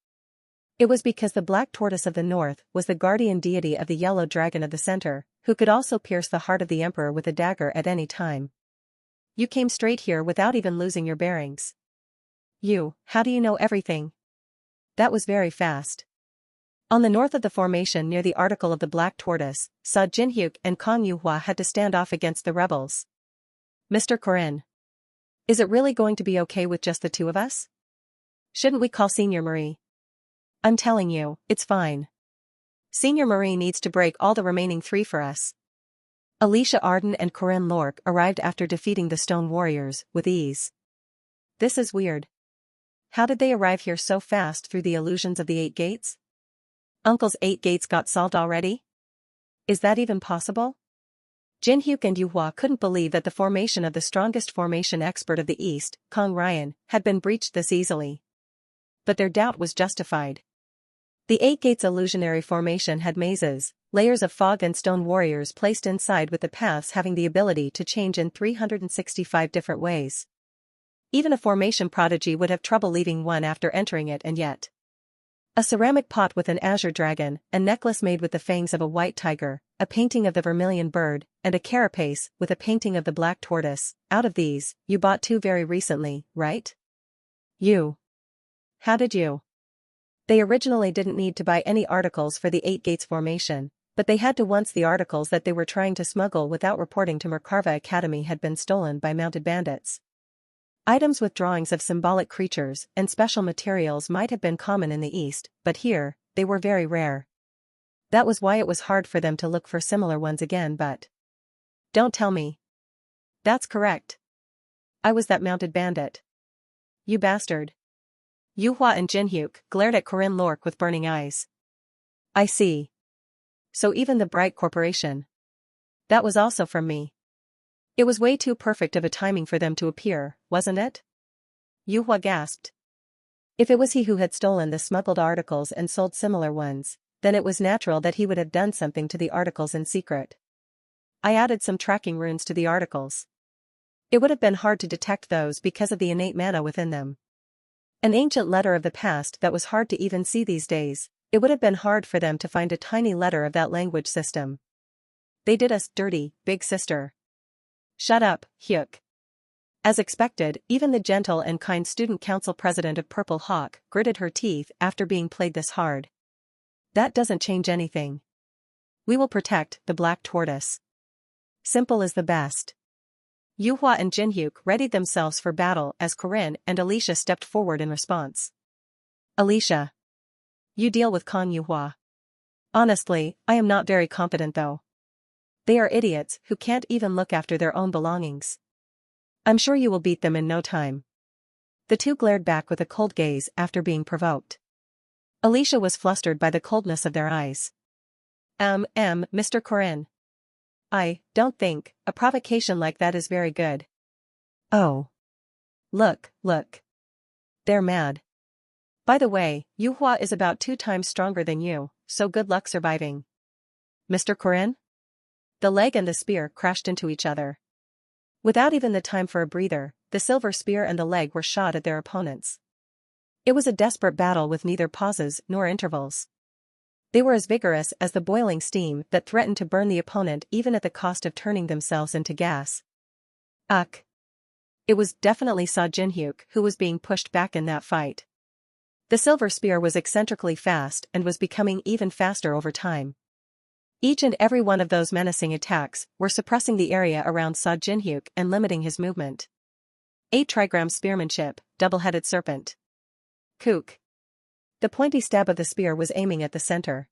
It was because the Black Tortoise of the North was the guardian deity of the yellow dragon of the center, who could also pierce the heart of the Emperor with a dagger at any time. You came straight here without even losing your bearings. How do you know everything? That was very fast. On the north of the formation near the article of the Black Tortoise, Sa Jinhyuk and Kong Yuhua had to stand off against the rebels. Mr. Corinne. Is it really going to be okay with just the two of us? Shouldn't we call Senior Marie? I'm telling you, it's fine. Senior Marie needs to break all the remaining three for us. Alicia Arden and Corinne Lork arrived after defeating the stone warriors with ease. This is weird. How did they arrive here so fast through the illusions of the 8 gates? Uncle's 8 gates got solved already? Is that even possible? Jin Hyuk and Yu Hua couldn't believe that the formation of the strongest formation expert of the East, Kong Ryan, had been breached this easily. But their doubt was justified. The Eight Gates illusionary formation had mazes, layers of fog and stone warriors placed inside with the paths having the ability to change in 365 different ways. Even a formation prodigy would have trouble leaving one after entering it, and yet. A ceramic pot with an azure dragon, a necklace made with the fangs of a white tiger, a painting of the vermilion bird, and a carapace with a painting of the black tortoise. Out of these, you bought 2 very recently, right? You. How did you? They originally didn't need to buy any articles for the Eight Gates formation, but they had to once the articles that they were trying to smuggle without reporting to Merkava Academy had been stolen by mounted bandits. Items with drawings of symbolic creatures and special materials might have been common in the East, but here, they were very rare. That was why it was hard for them to look for similar ones again, but... Don't tell me. That's correct. I was that mounted bandit. You bastard. Yu Hua and Jin Hyuk glared at Corinne Lork with burning eyes. I see. So even the Bright Corporation. That was also from me. It was way too perfect of a timing for them to appear, wasn't it? Yu Hua gasped. If it was he who had stolen the smuggled articles and sold similar ones, then it was natural that he would have done something to the articles in secret. I added some tracking runes to the articles. It would have been hard to detect those because of the innate mana within them. An ancient letter of the past that was hard to even see these days, it would have been hard for them to find a tiny letter of that language system. They did us dirty, big sister. Shut up, Hyuk. As expected, even the gentle and kind student council president of Purple Hawk gritted her teeth after being played this hard. That doesn't change anything. We will protect the Black Tortoise. Simple as the best. Yu Hua and Jin Hyuk readied themselves for battle as Corinne and Alicia stepped forward in response. Alicia. You deal with Kong Yu Hua. Honestly, I am not very confident though. They are idiots who can't even look after their own belongings. I'm sure you will beat them in no time. The two glared back with a cold gaze after being provoked. Alicia was flustered by the coldness of their eyes. Mr. Corinne. I don't think a provocation like that is very good. Oh. Look. They're mad. By the way, Yu Hua is about 2 times stronger than you, so good luck surviving. Mr. Corinne? The leg and the spear crashed into each other. Without even the time for a breather, the silver spear and the leg were shot at their opponents. It was a desperate battle with neither pauses nor intervals. They were as vigorous as the boiling steam that threatened to burn the opponent even at the cost of turning themselves into gas. Ugh. It was definitely Jin Hyuk who was being pushed back in that fight. The silver spear was eccentrically fast and was becoming even faster over time. Each and every one of those menacing attacks were suppressing the area around Jin Hyuk and limiting his movement. 8 trigram spearmanship, double-headed serpent. Kook. The pointy stab of the spear was aiming at the center.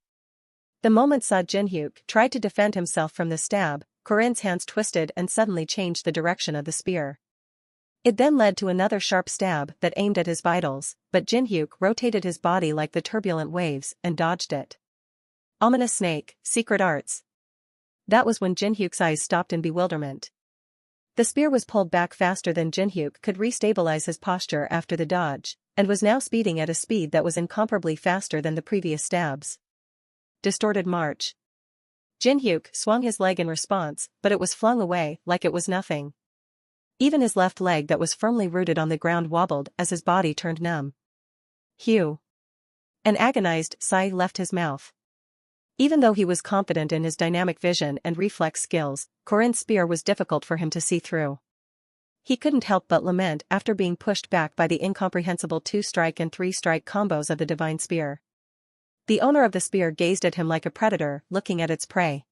The moment Jin Hyuk tried to defend himself from the stab, Corinne's hands twisted and suddenly changed the direction of the spear. It then led to another sharp stab that aimed at his vitals, but Jin Hyuk rotated his body like the turbulent waves and dodged it. Ominous snake, secret arts. That was when Jin Hyuk's eyes stopped in bewilderment. The spear was pulled back faster than Jin Hyuk could restabilize his posture after the dodge, and was now speeding at a speed that was incomparably faster than the previous stabs. Distorted march. Jin Hyuk swung his leg in response, but it was flung away like it was nothing. Even his left leg that was firmly rooted on the ground wobbled as his body turned numb. Hew. An agonized sigh left his mouth. Even though he was confident in his dynamic vision and reflex skills, Corinne's spear was difficult for him to see through. He couldn't help but lament after being pushed back by the incomprehensible 2-strike and 3-strike combos of the divine spear. The owner of the spear gazed at him like a predator looking at its prey.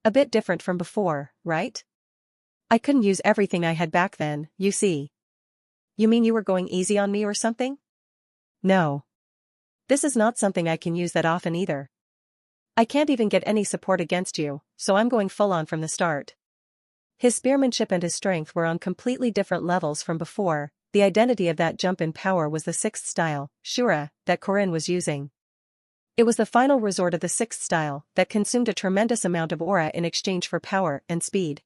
A bit different from before, right? I couldn't use everything I had back then, you see. You mean you were going easy on me or something? No. This is not something I can use that often either. I can't even get any support against you, so I'm going full on from the start. His spearmanship and his strength were on completely different levels from before. The identity of that jump in power was the 6th style, Shura, that Corinne was using. It was the final resort of the sixth style that consumed a tremendous amount of aura in exchange for power and speed.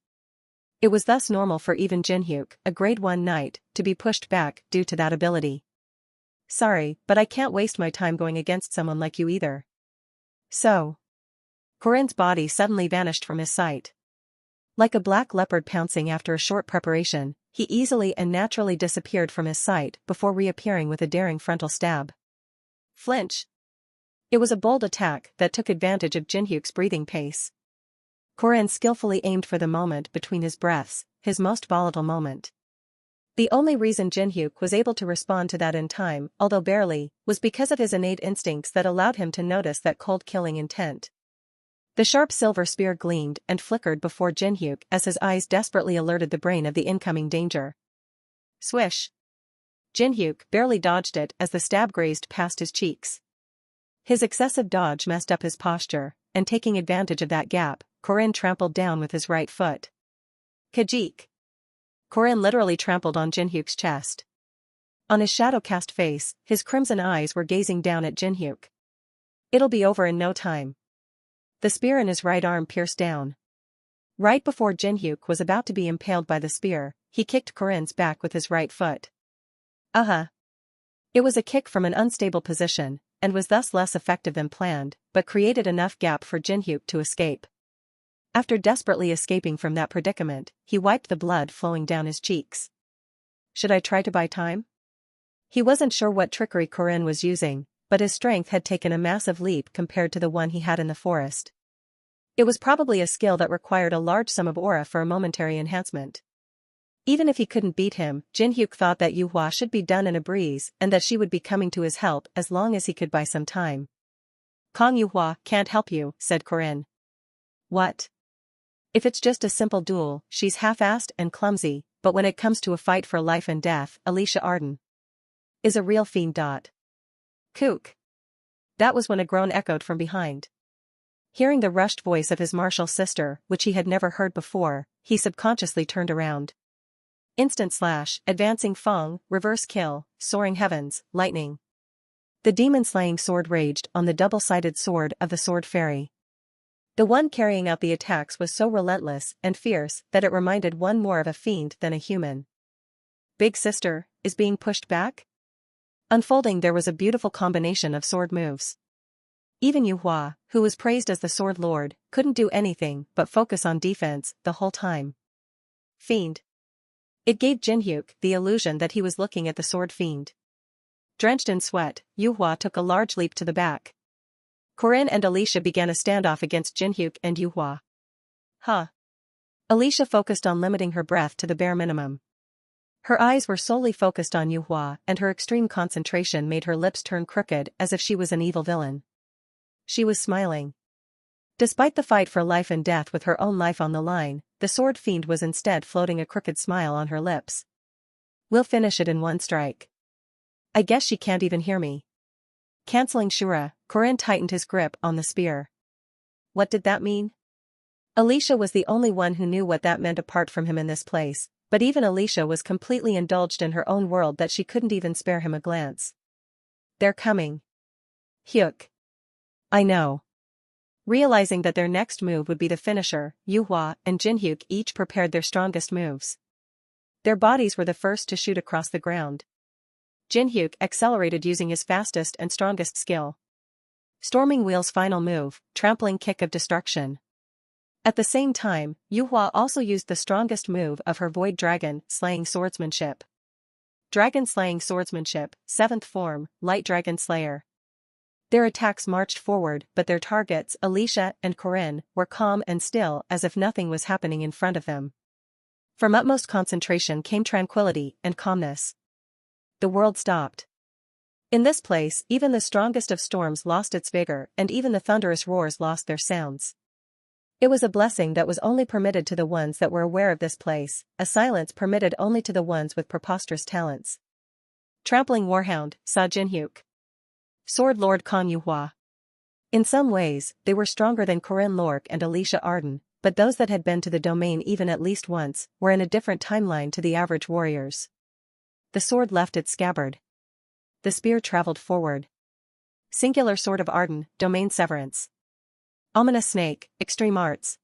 It was thus normal for even Jinhyuk, a grade 1 knight, to be pushed back due to that ability. Sorry, but I can't waste my time going against someone like you either. So. Corinne's body suddenly vanished from his sight. Like a black leopard pouncing after a short preparation, he easily and naturally disappeared from his sight before reappearing with a daring frontal stab. Flinch. It was a bold attack that took advantage of Jinhyuk's breathing pace. Corinne skillfully aimed for the moment between his breaths, his most volatile moment. The only reason Jinhyuk was able to respond to that in time, although barely, was because of his innate instincts that allowed him to notice that cold-killing intent. The sharp silver spear gleamed and flickered before Jinhyuk as his eyes desperately alerted the brain of the incoming danger. Swish! Jinhyuk barely dodged it as the stab grazed past his cheeks. His excessive dodge messed up his posture, and taking advantage of that gap, Corinne trampled down with his right foot. Kajik! Corinne literally trampled on Jinhyuk's chest. On his shadow-cast face, his crimson eyes were gazing down at Jinhyuk. It'll be over in no time. The spear in his right arm pierced down. Right before Jinhyuk was about to be impaled by the spear, he kicked Corinne's back with his right foot. It was a kick from an unstable position, and was thus less effective than planned, but created enough gap for Jinhyuk to escape. After desperately escaping from that predicament, he wiped the blood flowing down his cheeks. Should I try to buy time? He wasn't sure what trickery Corinne was using, but his strength had taken a massive leap compared to the one he had in the forest. It was probably a skill that required a large sum of aura for a momentary enhancement. Even if he couldn't beat him, Jinhyuk thought that Yuhua should be done in a breeze and that she would be coming to his help as long as he could buy some time. Kong Yuhua can't help you, said Corinne. What? If it's just a simple duel, she's half-assed and clumsy, but when it comes to a fight for life and death, Alicia Arden is a real fiend. Kook. That was when a groan echoed from behind. Hearing the rushed voice of his martial sister, which he had never heard before, he subconsciously turned around. Instant slash, advancing fong, reverse kill, soaring heavens, lightning. The demon-slaying sword raged on the double-sided sword of the sword fairy. The one carrying out the attacks was so relentless and fierce that it reminded one more of a fiend than a human. Big sister is being pushed back? Unfolding, there was a beautiful combination of sword moves. Even Yuhua, who was praised as the sword lord, couldn't do anything but focus on defense the whole time. Fiend. It gave Jinhyuk the illusion that he was looking at the sword fiend. Drenched in sweat, Yuhua took a large leap to the back. Corinne and Alicia began a standoff against Jinhyuk and Yuhua. Alicia focused on limiting her breath to the bare minimum. Her eyes were solely focused on Yuhua, and her extreme concentration made her lips turn crooked as if she was an evil villain. She was smiling. Despite the fight for life and death with her own life on the line, the sword fiend was instead floating a crooked smile on her lips. We'll finish it in one strike. I guess she can't even hear me. Canceling Shura, Corinne tightened his grip on the spear. What did that mean? Alicia was the only one who knew what that meant apart from him in this place, but even Alicia was completely indulged in her own world that she couldn't even spare him a glance. They're coming. Hyuk. I know. Realizing that their next move would be the finisher, Yuhua and Jinhyuk each prepared their strongest moves. Their bodies were the first to shoot across the ground. Jinhyuk accelerated using his fastest and strongest skill. Storming Wheel's final move, trampling kick of destruction. At the same time, Yuhua also used the strongest move of her Void Dragon, Slaying Swordsmanship. Dragon Slaying Swordsmanship, 7th form, Light Dragon Slayer. Their attacks marched forward, but their targets, Alicia and Corinne, were calm and still as if nothing was happening in front of them. From utmost concentration came tranquility and calmness. The world stopped. In this place, even the strongest of storms lost its vigor, and even the thunderous roars lost their sounds. It was a blessing that was only permitted to the ones that were aware of this place, a silence permitted only to the ones with preposterous talents. Trampling Warhound, saw Jinhyuk. Sword Lord Kong Yuhua. In some ways, they were stronger than Corinne Lorque and Alicia Arden, but those that had been to the domain even at least once, were in a different timeline to the average warriors. The sword left its scabbard. The spear traveled forward. Singular Sword of Arden, Domain Severance. Ominous Snake, Extreme Arts.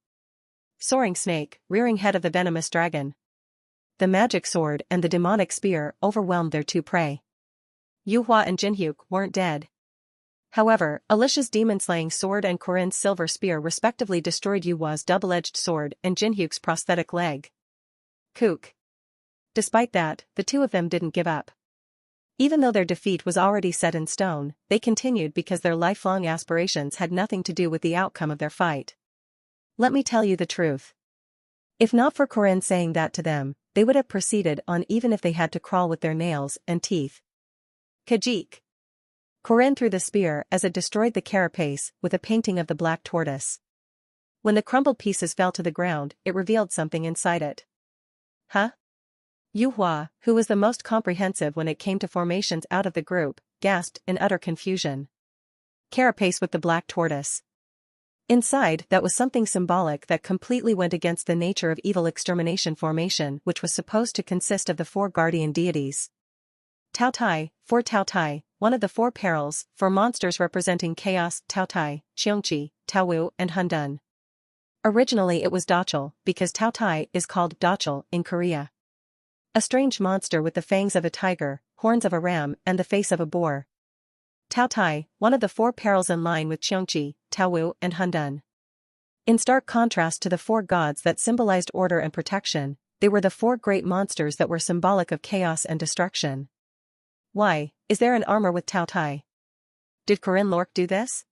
Soaring Snake, Rearing Head of the Venomous Dragon. The magic sword and the demonic spear overwhelmed their two prey. Yuhua and Jinhyuk weren't dead. However, Alicia's demon-slaying sword and Corinne's silver spear respectively destroyed Yuhua's double-edged sword and Jinhyuk's prosthetic leg. Kook. Despite that, the two of them didn't give up. Even though their defeat was already set in stone, they continued because their lifelong aspirations had nothing to do with the outcome of their fight. Let me tell you the truth. If not for Corinne saying that to them, they would have proceeded on even if they had to crawl with their nails and teeth. Kajik. Corinne threw the spear as it destroyed the carapace with a painting of the black tortoise. When the crumbled pieces fell to the ground, it revealed something inside it. Huh? Yuhua, who was the most comprehensive when it came to formations out of the group, gasped in utter confusion. Carapace with the black tortoise. Inside, that was something symbolic that completely went against the nature of evil extermination formation, which was supposed to consist of the four guardian deities. Tao Tai, four Tao Tai, one of the four perils, for monsters representing chaos, Tao Tai, Cheongchi, Tao Wu, and Hundun. Originally it was Dachul, because Tao Tai is called Dachul in Korea. A strange monster with the fangs of a tiger, horns of a ram, and the face of a boar. Tao Tai, one of the four perils in line with Cheongchi, Tao Wu, and Hundun. In stark contrast to the four gods that symbolized order and protection, they were the four great monsters that were symbolic of chaos and destruction. Why, is there an armor with Tao Tai? Did Corinne Lork do this?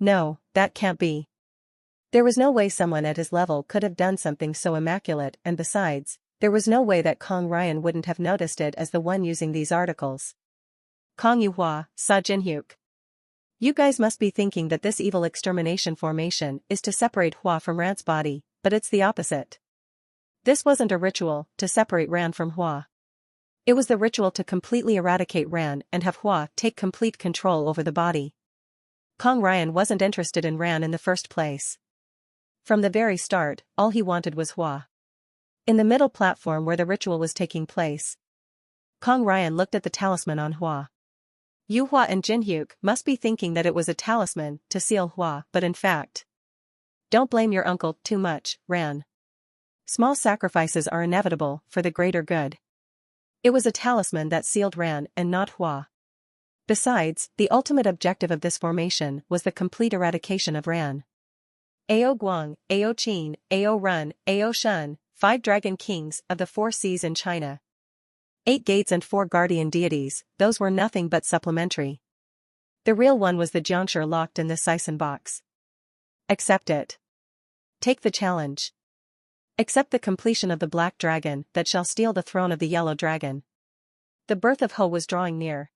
No, that can't be. There was no way someone at his level could have done something so immaculate, and besides, there was no way that Kong Ryan wouldn't have noticed it as the one using these articles. Kong Yuhua, saw Jinhyuk. You guys must be thinking that this evil extermination formation is to separate Hua from Ran's body, but it's the opposite. This wasn't a ritual to separate Ran from Hua. It was the ritual to completely eradicate Ran and have Hua take complete control over the body. Kong Ryan wasn't interested in Ran in the first place. From the very start, all he wanted was Hua. In the middle platform where the ritual was taking place, Kong Ryan looked at the talisman on Hua. Yuhua and Jinhyuk must be thinking that it was a talisman to seal Hua, but in fact, don't blame your uncle too much, Ran. Small sacrifices are inevitable for the greater good. It was a talisman that sealed Ran and not Hua. Besides, the ultimate objective of this formation was the complete eradication of Ran. Ao Guang, Ao Qin, Ao Run, Ao Shun, 5 dragon kings of the 4 seas in China. 8 gates and 4 guardian deities, those were nothing but supplementary. The real one was the juncture locked in this Sison box. Accept it. Take the challenge. Accept the completion of the black dragon that shall steal the throne of the yellow dragon. The birth of Ho was drawing near.